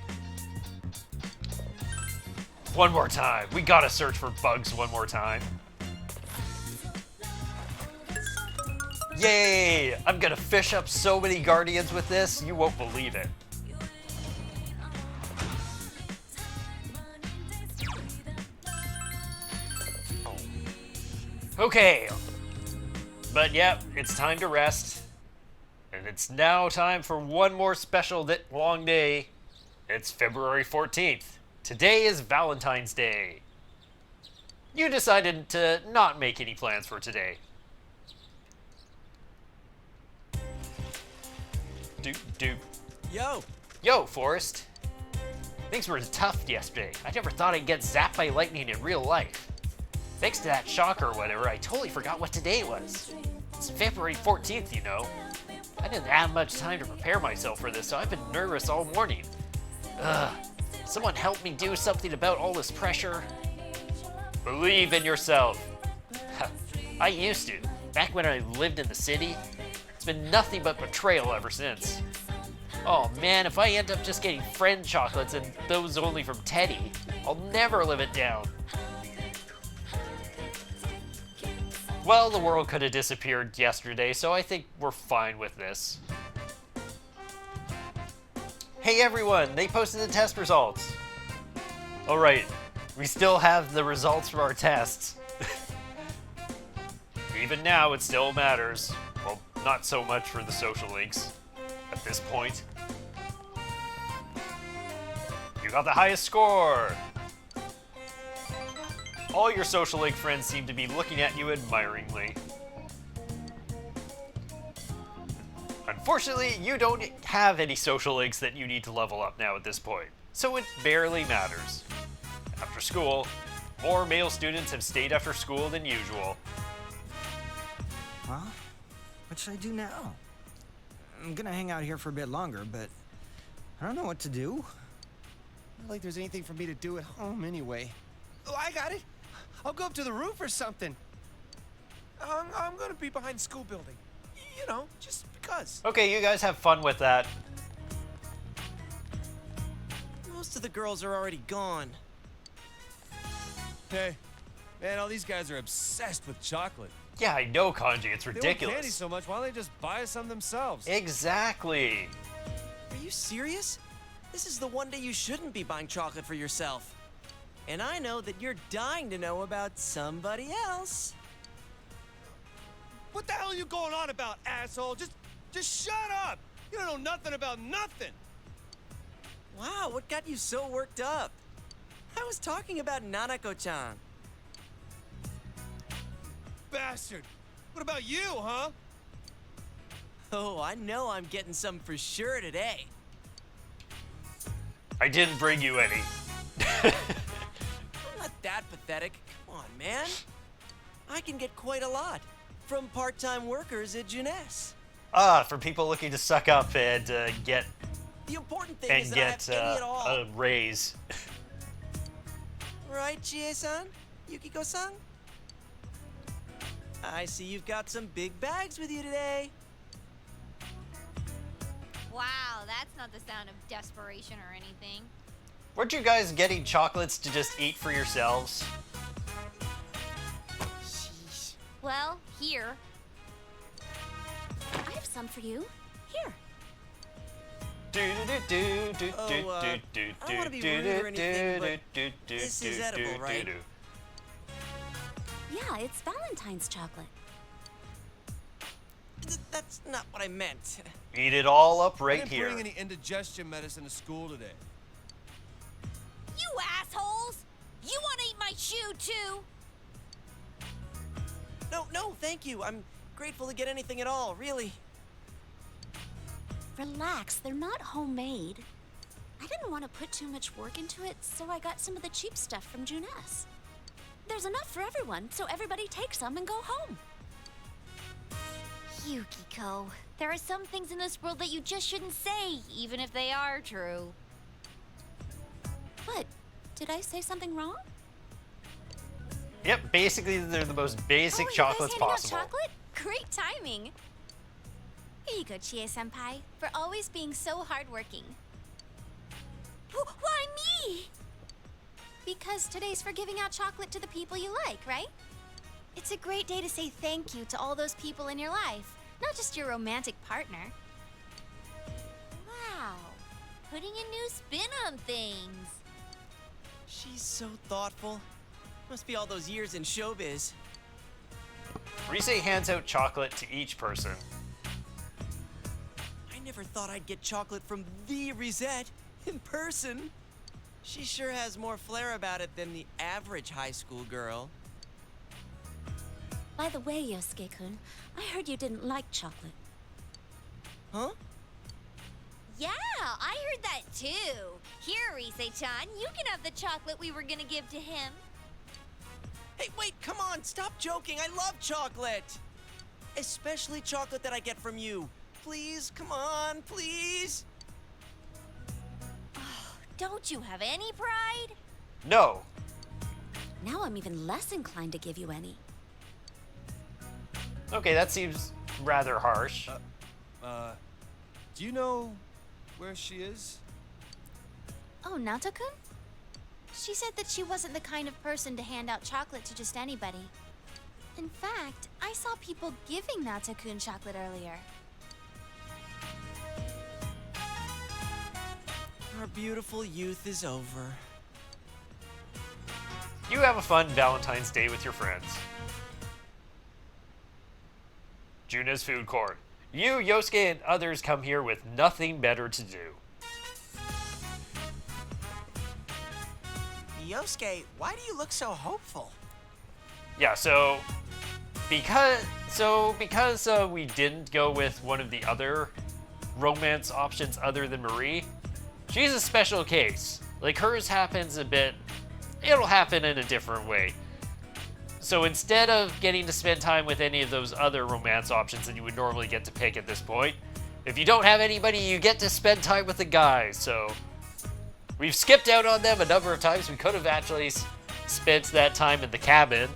One more time. We gotta search for bugs one more time. Yay! I'm gonna fish up so many Guardians with this, you won't believe it. Okay. But yep, it's time to rest. And it's now time for one more special long day. It's February 14th. Today is Valentine's Day. You decided to not make any plans for today. Doop. Yo, Forrest. Things were tough yesterday. I never thought I'd get zapped by lightning in real life. Thanks to that shock or whatever, I totally forgot what today was. It's February 14th, you know. I didn't have much time to prepare myself for this, so I've been nervous all morning. Ugh. Someone help me do something about all this pressure. Believe in yourself. I used to, back when I lived in the city. It's been nothing but betrayal ever since. Oh man, if I end up just getting friend chocolates and those only from Teddy, I'll never live it down. Well, the world could have disappeared yesterday, so I think we're fine with this. Hey everyone, they posted the test results. Alright, we still have the results from our tests. Even now, it still matters. Well, not so much for the social links at this point. You got the highest score! All your social link friends seem to be looking at you admiringly. Unfortunately, you don't have any social links that you need to level up now at this point, so it barely matters. After school, more male students have stayed after school than usual. Well, what should I do now? I'm gonna hang out here for a bit longer, but I don't know what to do. Not like there's anything for me to do at home anyway. Oh, I got it. I'll go up to the roof or something. I'm gonna be behind the school building. You know, just because. Okay, you guys have fun with that. Most of the girls are already gone. Hey, man, all these guys are obsessed with chocolate. Yeah, I know, Kanji. It's They want ridiculous. candy so much, why don't they just buy us some themselves? Exactly. Are you serious? This is the one day you shouldn't be buying chocolate for yourself. And I know that you're dying to know about somebody else. What the hell are you going on about, asshole? Just shut up! You don't know nothing about nothing! Wow, what got you so worked up? I was talking about Nanako-chan. Bastard! What about you, huh? Oh, I know I'm getting some for sure today. I didn't bring you any. I'm not that pathetic. Come on, man. I can get quite a lot from part-time workers at Jeunesse. Ah, for people looking to suck up and get The important thing is and that get I have any at all. a raise. Right, Chie-san? Yukiko-san? I see you've got some big bags with you today. Wow, that's not the sound of desperation or anything. Weren't you guys getting chocolates to just eat for yourselves? Sheesh. Well, here. I have some for you. Here. I don't want to be rude or anything, but this is edible, right? Yeah, it's Valentine's chocolate. That's not what I meant. Eat it all up I right didn't here. bring any indigestion medicine to school today. You assholes! You want to eat my shoe, too? No, thank you. I'm grateful to get anything at all, really. Relax, they're not homemade. I didn't want to put too much work into it, so I got some of the cheap stuff from Juness. There's enough for everyone, so everybody take some and go home. Yukiko, there are some things in this world that you just shouldn't say, even if they are true. What? Did I say something wrong? Yep, basically they're the most basic Oh, chocolates you guys handing possible. out chocolate? Great timing. Here you go, Chie-senpai, for always being so hardworking. Why me? Because today's for giving out chocolate to the people you like, right? It's a great day to say thank you to all those people in your life, not just your romantic partner. Wow, putting a new spin on things. She's so thoughtful. Must be all those years in showbiz. Rise hands out chocolate to each person. I never thought I'd get chocolate from the Risette in person. She sure has more flair about it than the average high school girl. By the way, Yosuke-kun, I heard you didn't like chocolate. Huh? Yeah, I heard that too. Here, Rise-chan, you can have the chocolate we were gonna give to him. Hey, wait, come on, stop joking. I love chocolate. Especially chocolate that I get from you. Please, come on, please. Don't you have any pride? No. Now I'm even less inclined to give you any. Okay, that seems rather harsh. Do you know where she is? Oh, Nato-kun? She said that she wasn't the kind of person to hand out chocolate to just anybody. In fact, I saw people giving Nato-kun chocolate earlier. Our beautiful youth is over. You have a fun Valentine's Day with your friends. Juna's food court. You, Yosuke, and others come here with nothing better to do. Yosuke, why do you look so hopeful? Yeah, because we didn't go with one of the other romance options other than Marie, she's a special case. Like, hers happens a bit, it'll happen in a different way. So instead of getting to spend time with any of those other romance options that you would normally get to pick at this point, if you don't have anybody, you get to spend time with the guys. So we've skipped out on them a number of times. We could have actually spent that time in the cabin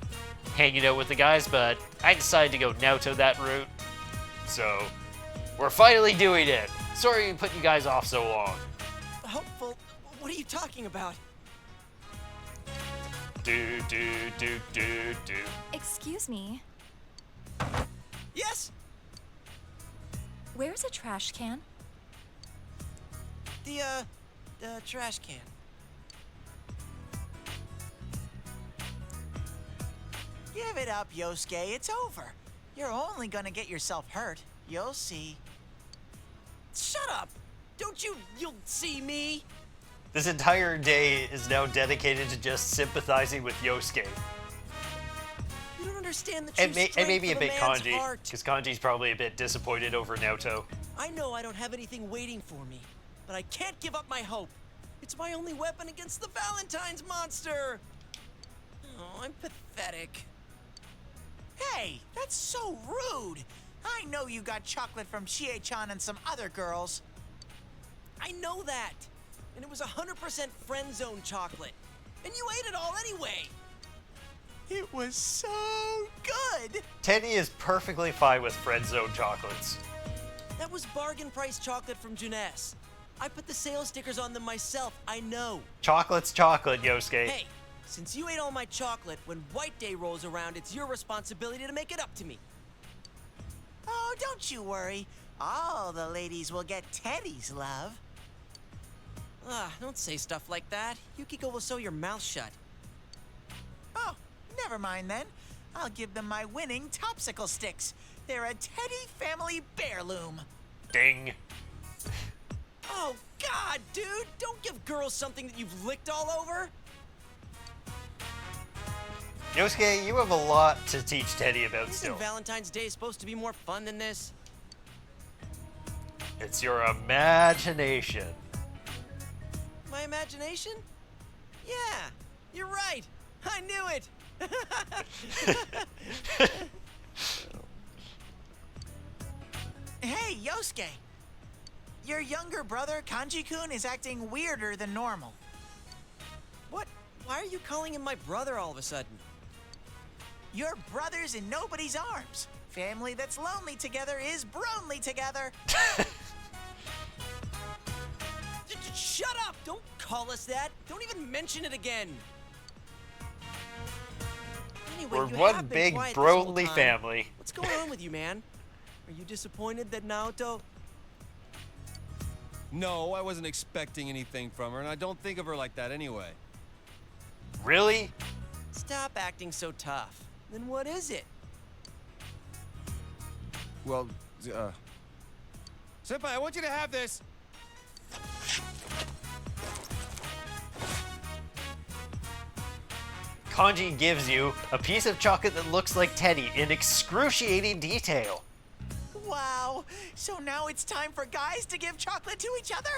hanging out with the guys, but I decided to go Naoto that route. So we're finally doing it. Sorry we put you guys off so long. Hopeful? What are you talking about? Do. Excuse me, Yes? where's a trash can? The trash can. Give it up, Yosuke. It's over. You're only gonna get yourself hurt. You'll see. Shut up! You'll see me. This entire day is now dedicated to just sympathizing with Yosuke. You don't understand the true And strength maybe a of bit man's Kanji, heart. because Kanji's probably a bit disappointed over Naoto. I know I don't have anything waiting for me, but I can't give up my hope. It's my only weapon against the Valentine's monster. Oh, I'm pathetic. Hey, that's so rude. I know you got chocolate from Chie-chan and some other girls. I know that. And it was 100% friend zone chocolate. And you ate it all anyway. It was so good. Teddy is perfectly fine with friend zone chocolates. That was bargain price chocolate from Juness. I put the sales stickers on them myself, I know. Chocolate's chocolate, Yosuke. Hey, since you ate all my chocolate, when White Day rolls around, it's your responsibility to make it up to me. Oh, don't you worry. All the ladies will get Teddy's love. Don't say stuff like that. Yukiko will sew your mouth shut. Oh, never mind then. I'll give them my winning topsicle sticks. They're a Teddy family heirloom. Ding. Oh, God, dude! Don't give girls something that you've licked all over! Yosuke, you have a lot to teach Teddy about Isn't still. Valentine's Day supposed to be more fun than this? It's your imagination. My imagination? Yeah, you're right. I knew it. Hey, Yosuke. Your younger brother, Kanji-kun, is acting weirder than normal. What? Why are you calling him my brother all of a sudden? Your brother's in nobody's arms. Family that's lonely together is bronely together. Shut up! Don't call us that. Don't even mention it again. Anyway, We're you one have been big quiet this whole Broly time. family. What's going on with you, man? Are you disappointed that Naoto... No, I wasn't expecting anything from her, and I don't think of her like that anyway. Really? Stop acting so tough. Then what is it? Well, Senpai, I want you to have this. Kanji gives you a piece of chocolate that looks like Teddy in excruciating detail. Wow, so now it's time for guys to give chocolate to each other?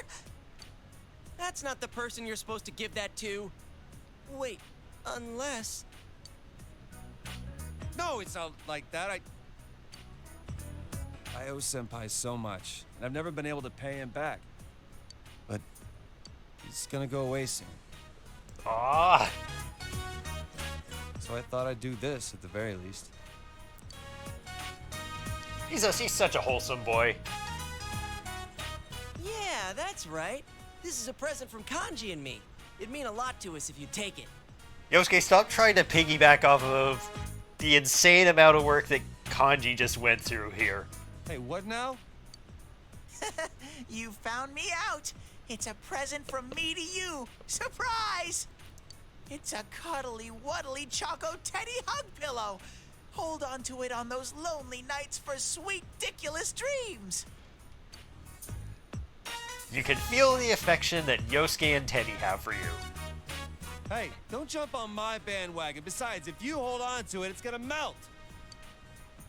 That's not the person you're supposed to give that to. Wait, unless... No, it's not like that. I owe Senpai so much, and I've never been able to pay him back. But he's gonna go away soon. Ah. So I thought I'd do this at the very least. He's such a wholesome boy. Yeah, that's right. This is a present from Kanji and me. It'd mean a lot to us if you'd take it. Yosuke, stop trying to piggyback off of the insane amount of work that Kanji just went through here. Hey, what now? You found me out. It's a present from me to you. Surprise! It's a cuddly, wuddly Choco Teddy hug pillow. Hold on to it on those lonely nights for sweet, ridiculous dreams. You can feel the affection that Yosuke and Teddy have for you. Hey, don't jump on my bandwagon. Besides, if you hold on to it, it's gonna melt.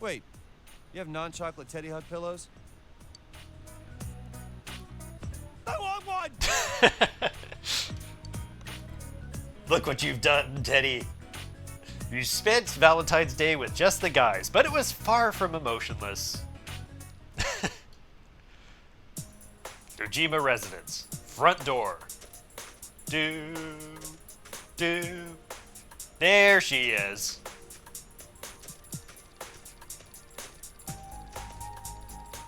Wait, you have non-chocolate Teddy hug pillows? I want one! Look what you've done, Teddy. You spent Valentine's Day with just the guys, but it was far from emotionless. Dojima residence. Front door. Do. There she is.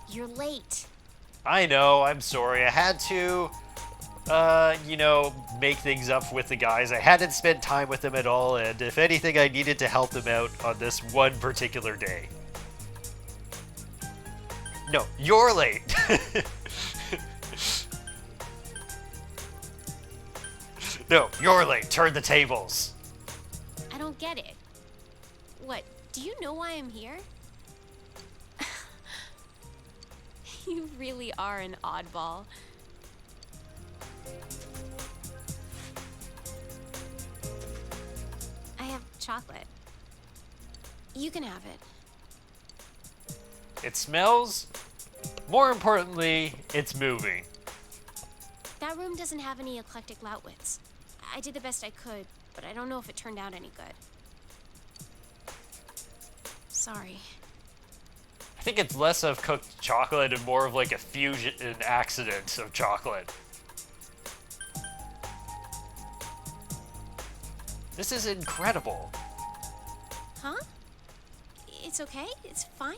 You're late. I know, I'm sorry. I had to, make things up with the guys. I hadn't spent time with them at all, and if anything, I needed to help them out on this one particular day. No, you're late. No, you're late. Turn the tables. I don't get it. What, do you know why I'm here? You really are an oddball. I have chocolate. You can have it. It smells. More importantly, it's moving. That room doesn't have any eclectic loudwits. I did the best I could, but I don't know if it turned out any good. Sorry. I think it's less of cooked chocolate and more of like a fusion accident of chocolate. This is incredible. Huh? It's okay? It's fine?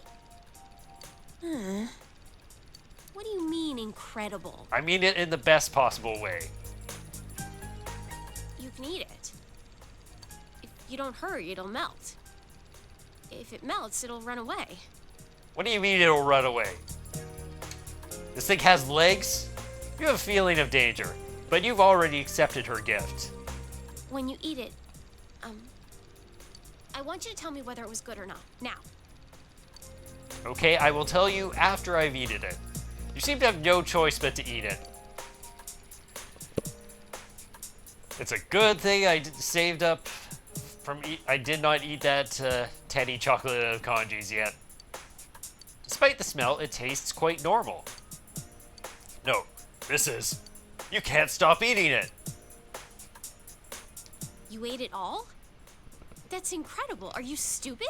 What do you mean, incredible? I mean it in the best possible way. You can eat it. If you don't hurry, it'll melt. If it melts, it'll run away. What do you mean it'll run away? This thing has legs? You have a feeling of danger, but you've already accepted her gift. When you eat it, I want you to tell me whether it was good or not. Now. Okay, I will tell you after I've eaten it. You seem to have no choice but to eat it. It's a good thing I saved up from I did not eat that Teddy chocolate out of Kanji's yet. Despite the smell, it tastes quite normal. No, this is... You can't stop eating it! You ate it all? That's incredible. Are you stupid?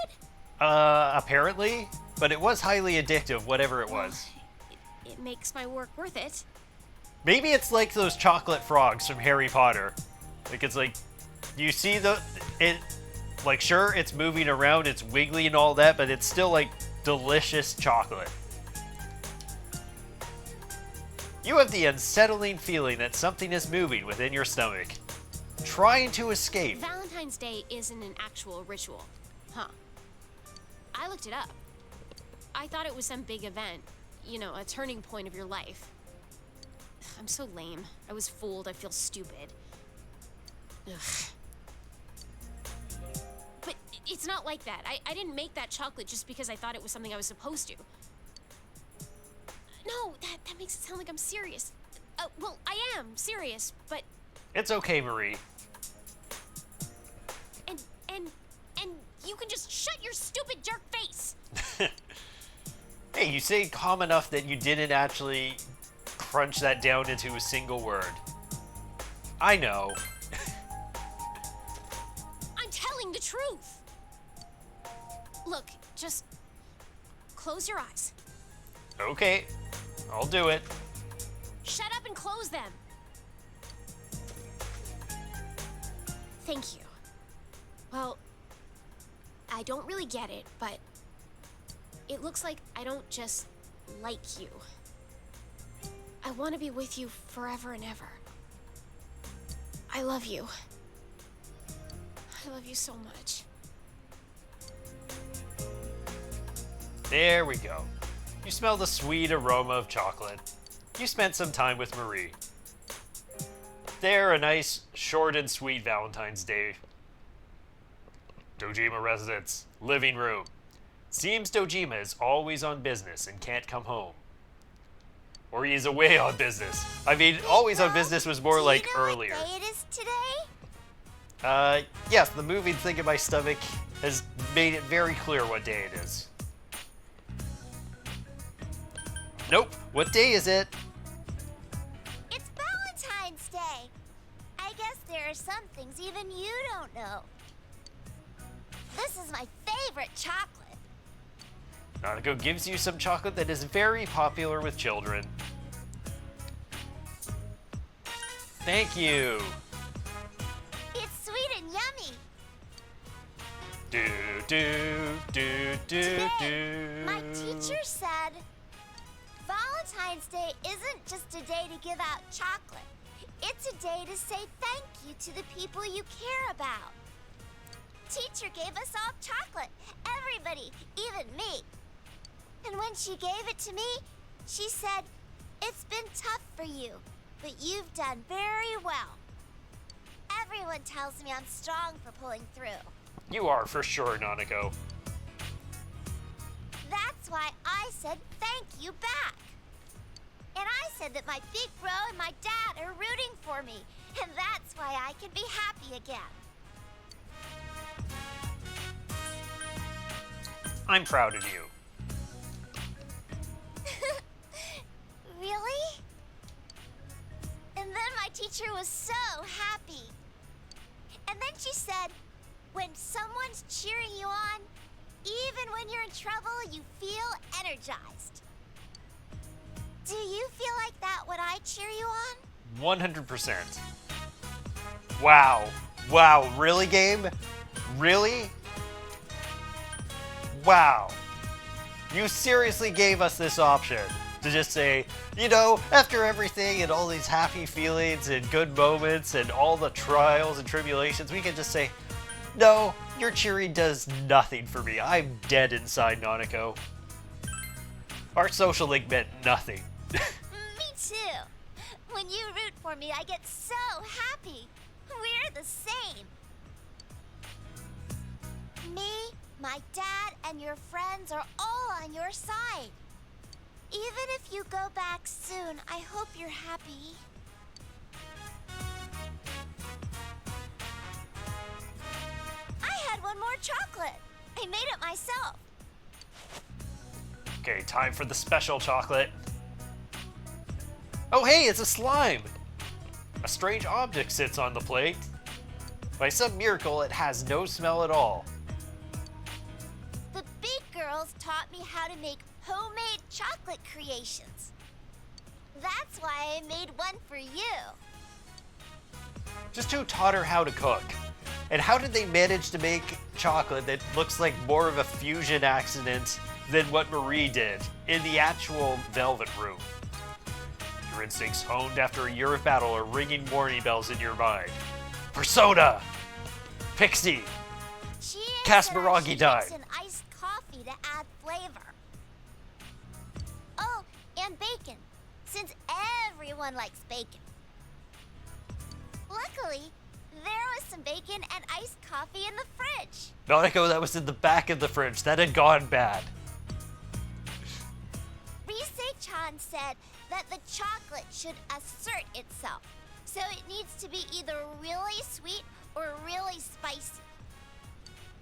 Apparently. But it was highly addictive, whatever it was. It makes my work worth it. Maybe it's like those chocolate frogs from Harry Potter. Like, it's like... You see like, sure, it's moving around, it's wiggly and all that, but it's still, like, delicious chocolate. You have the unsettling feeling that something is moving within your stomach, trying to escape. Valentine's Day isn't an actual ritual. Huh. I looked it up. I thought it was some big event. You know, a turning point of your life. I'm so lame. I was fooled. I feel stupid. Ugh. But it's not like that. I didn't make that chocolate just because I thought it was something I was supposed to. No, that makes it sound like I'm serious. Well, I am serious, but... It's okay, Marie. And you can just shut your stupid jerk face! Hey, you say calm enough that you didn't actually crunch that down into a single word. I know. I'm telling the truth! Look, just close your eyes. Okay, I'll do it. Shut up and close them! Thank you. Well, I don't really get it, but it looks like I don't just like you. I want to be with you forever and ever. I love you. I love you so much. There we go. You smell the sweet aroma of chocolate. You spent some time with Marie. There, a nice, short and sweet Valentine's Day. Dojima residence, living room. Seems Dojima is always on business and can't come home. Or he's away on business. I mean, always on business was more like earlier. Do you know what day it is today? Yes, the moving thing in my stomach has made it very clear what day it is. Nope. What day is it? It's Valentine's Day. I guess there are some things even you don't know. This is my favorite chocolate. Nanako gives you some chocolate that is very popular with children. Thank you. It's sweet and yummy. Do, do, do, do, Today, do. my teacher said, Valentine's Day isn't just a day to give out chocolate. It's a day to say thank you to the people you care about. Teacher gave us all chocolate. Everybody, even me. And when she gave it to me, she said, it's been tough for you, but you've done very well. Everyone tells me I'm strong for pulling through. You are for sure, Nanako. That's why I said thank you back. And I said that my big bro and my dad are rooting for me, and that's why I can be happy again. I'm proud of you. Really? And then my teacher was so happy. And then she said, when someone's cheering you on, Even when you're in trouble, you feel energized. Do you feel like that when I cheer you on? 100%. Wow. Wow, really, game? Really? Wow. You seriously gave us this option to just say, you know, after everything and all these happy feelings and good moments and all the trials and tribulations, we can just say, no, your cheering does nothing for me. I'm dead inside, Nanako. Our social link meant nothing. Me too. When you root for me, I get so happy. We're the same. Me, my dad, and your friends are all on your side. Even if you go back soon, I hope you're happy. I had one more chocolate. I made it myself. Okay, time for the special chocolate. Oh hey, it's a slime! A strange object sits on the plate. By some miracle, it has no smell at all. The big girls taught me how to make homemade chocolate creations. That's why I made one for you. Just who taught her how to cook? And how did they manage to make chocolate that looks like more of a fusion accident than what Marie did in the actual Velvet Room? Your instincts honed after a year of battle are ringing warning bells in your mind. Persona! Pixie! Chie Kasparagi said died. she mixed in iced coffee to add flavor. Oh, and bacon, since everyone likes bacon. Luckily, there was some bacon and iced coffee in the fridge. Nanako, that was in the back of the fridge. That had gone bad. Rise-chan said that the chocolate should assert itself, so it needs to be either really sweet or really spicy.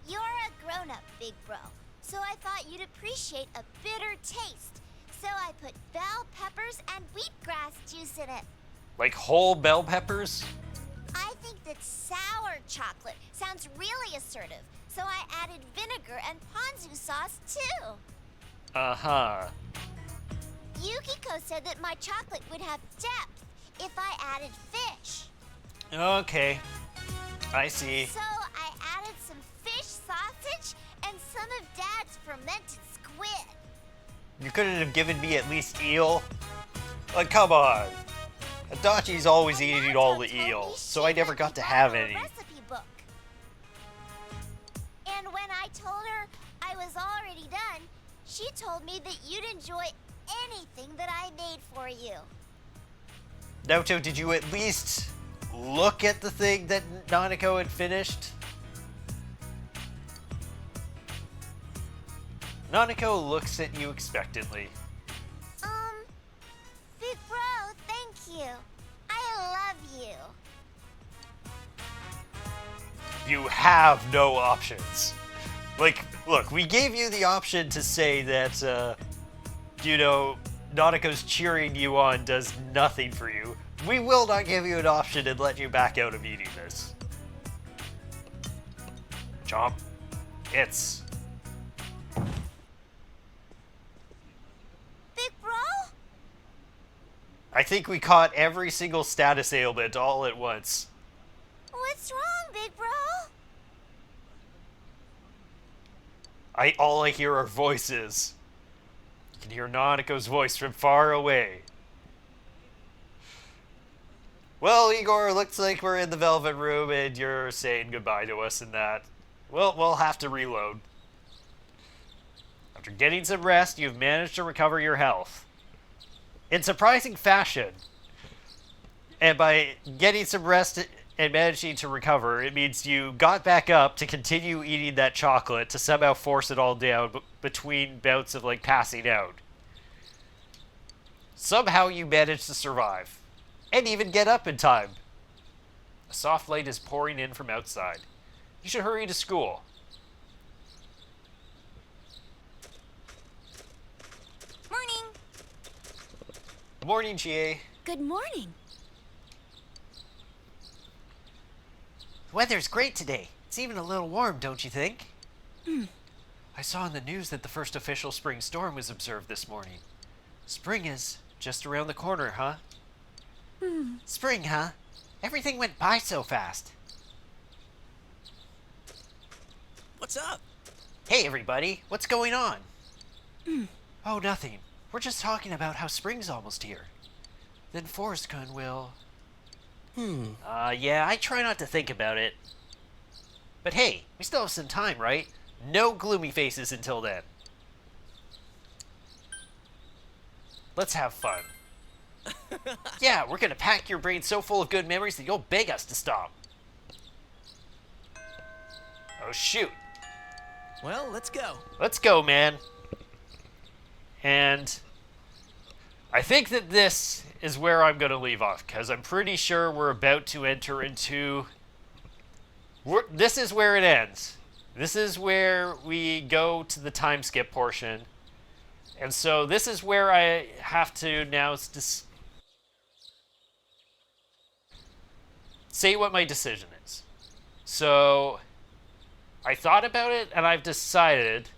You're a grown-up, big bro, so I thought you'd appreciate a bitter taste. So I put bell peppers and wheatgrass juice in it. Like whole bell peppers? I think that sour chocolate sounds really assertive, so I added vinegar and ponzu sauce too. Uh-huh. Yukiko said that my chocolate would have depth if I added fish. Okay. I see. So I added some fish sausage and some of Dad's fermented squid. You couldn't have given me at least eel? Like, come on. Adachi's always eating all the eel, so I never got to have any. Recipe book. And when I told her I was already done, she told me that you'd enjoy anything that I made for you. Naoto, did you at least look at the thing that Nanako had finished? Nanako looks at you expectantly. Big bro, thank you. I love you. You have no options. Like, look, we gave you the option to say that, you know, Nanako's cheering you on does nothing for you. We will not give you an option and let you back out of eating this. Chomp. It's... Big bro? I think we caught every single status ailment all at once. What's wrong, big bro? All I hear are voices. You can hear Nanako's voice from far away. Well, Igor, looks like we're in the Velvet Room and you're saying goodbye to us and that. Well, we'll have to reload. After getting some rest, you've managed to recover your health. In surprising fashion. And by getting some rest and managing to recover, it means you got back up to continue eating that chocolate to somehow force it all down between bouts of, like, passing out. Somehow you managed to survive. And even get up in time. A soft light is pouring in from outside. You should hurry to school. Morning. Morning, Chie. Good morning. The weather's great today. It's even a little warm, don't you think? I saw in the news that the first official spring storm was observed this morning. Spring is just around the corner, huh? Spring, huh? Everything went by so fast. What's up? Hey, everybody. What's going on? Oh, nothing. We're just talking about how spring's almost here. Then Forest-kun will... yeah, I try not to think about it. But hey, we still have some time, right? No gloomy faces until then. Let's have fun. Yeah, we're gonna pack your brain so full of good memories that you'll beg us to stop. Oh, shoot. Well, let's go. Let's go, man. And I think that this is where I'm going to leave off, because I'm pretty sure we're about to enter into... This is where it ends. This is where we go to the time skip portion. And so this is where I have to now say what my decision is. So I thought about it, and I've decided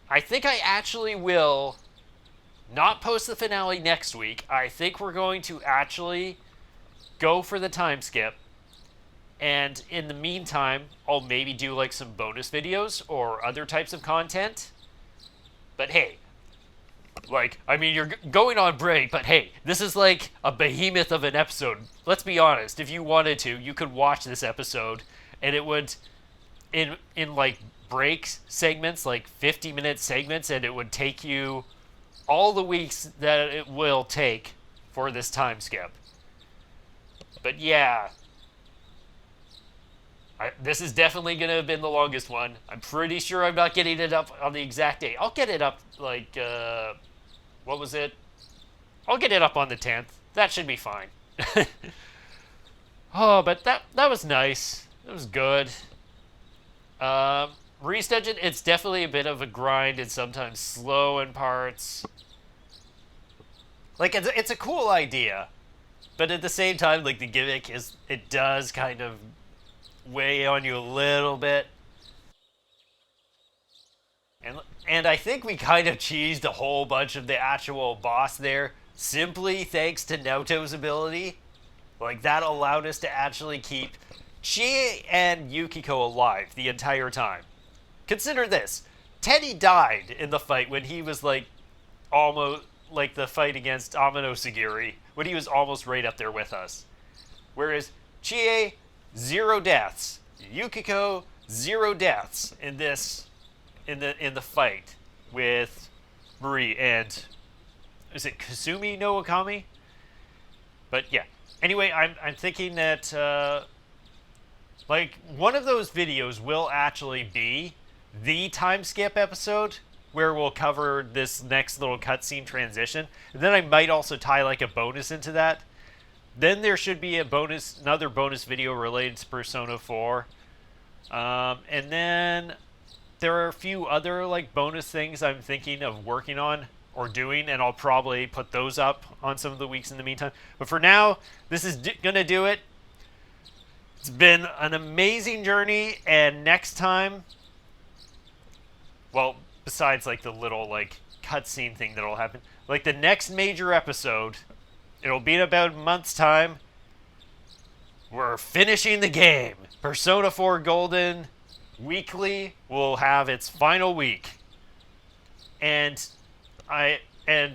I think I actually will not post the finale next week. I think we're going to actually go for the time skip. And in the meantime, I'll maybe do like some bonus videos or other types of content. But hey, like, I mean, you're going on break, but hey, this is like a behemoth of an episode. Let's be honest. If you wanted to, you could watch this episode, and it would, in like break segments, like 50-minute segments, and it would take you all the weeks that it will take for this time skip. But yeah, this is definitely going to have been the longest one. I'm pretty sure I'm not getting it up on the exact date. I'll get it up, like, what was it? I'll get it up on the 10th. That should be fine. Oh, but that was nice. It was good. Marie's Dungeon, it's definitely a bit of a grind and sometimes slow in parts. Like, it's a cool idea. But at the same time, like, the gimmick is, it does kind of weigh on you a little bit. And I think we kind of cheesed a whole bunch of the actual boss there, simply thanks to Naoto's ability. Like, that allowed us to actually keep Chie and Yukiko alive the entire time. Consider this. Teddy died in the fight when he was, like, almost, like the fight against Amano Sagiri, when he was almost right up there with us. Whereas Chie, 0 deaths. Yukiko, 0 deaths in this, in the fight with Marie and, is it Kusumi-no-Okami? But yeah. Anyway, I'm thinking that like one of those videos will actually be the time skip episode where we'll cover this next little cutscene transition. And then I might also tie like a bonus into that. Then there should be another bonus video related to Persona 4. And then there are a few other like bonus things I'm thinking of working on or doing, and I'll probably put those up on some of the weeks in the meantime. But for now, this is gonna do it. It's been an amazing journey, and next time, well, besides like the little like cutscene thing that'll happen, like the next major episode, it'll be in about a month's time. We're finishing the game. Persona 4 Golden Weekly will have its final week. And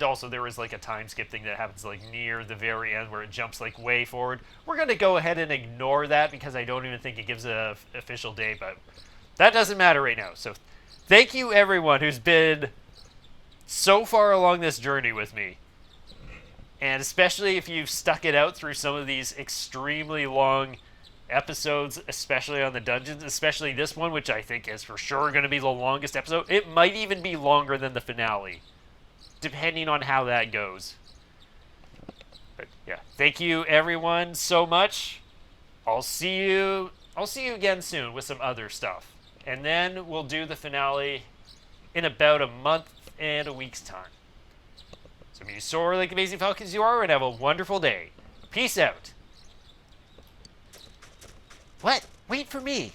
also there was like a time skip thing that happens like near the very end where it jumps like way forward. We're going to go ahead and ignore that because I don't even think it gives an official day, but that doesn't matter right now. So thank you everyone who's been so far along this journey with me. And especially if you've stuck it out through some of these extremely long episodes, especially on the dungeons, especially this one, which I think is for sure going to be the longest episode. It might even be longer than the finale, depending on how that goes. But yeah, thank you everyone so much. I'll see you again soon with some other stuff. And then we'll do the finale in about a month and a week's time. So may you soar like amazing falcons you are, and have a wonderful day. Peace out. What? Wait for me.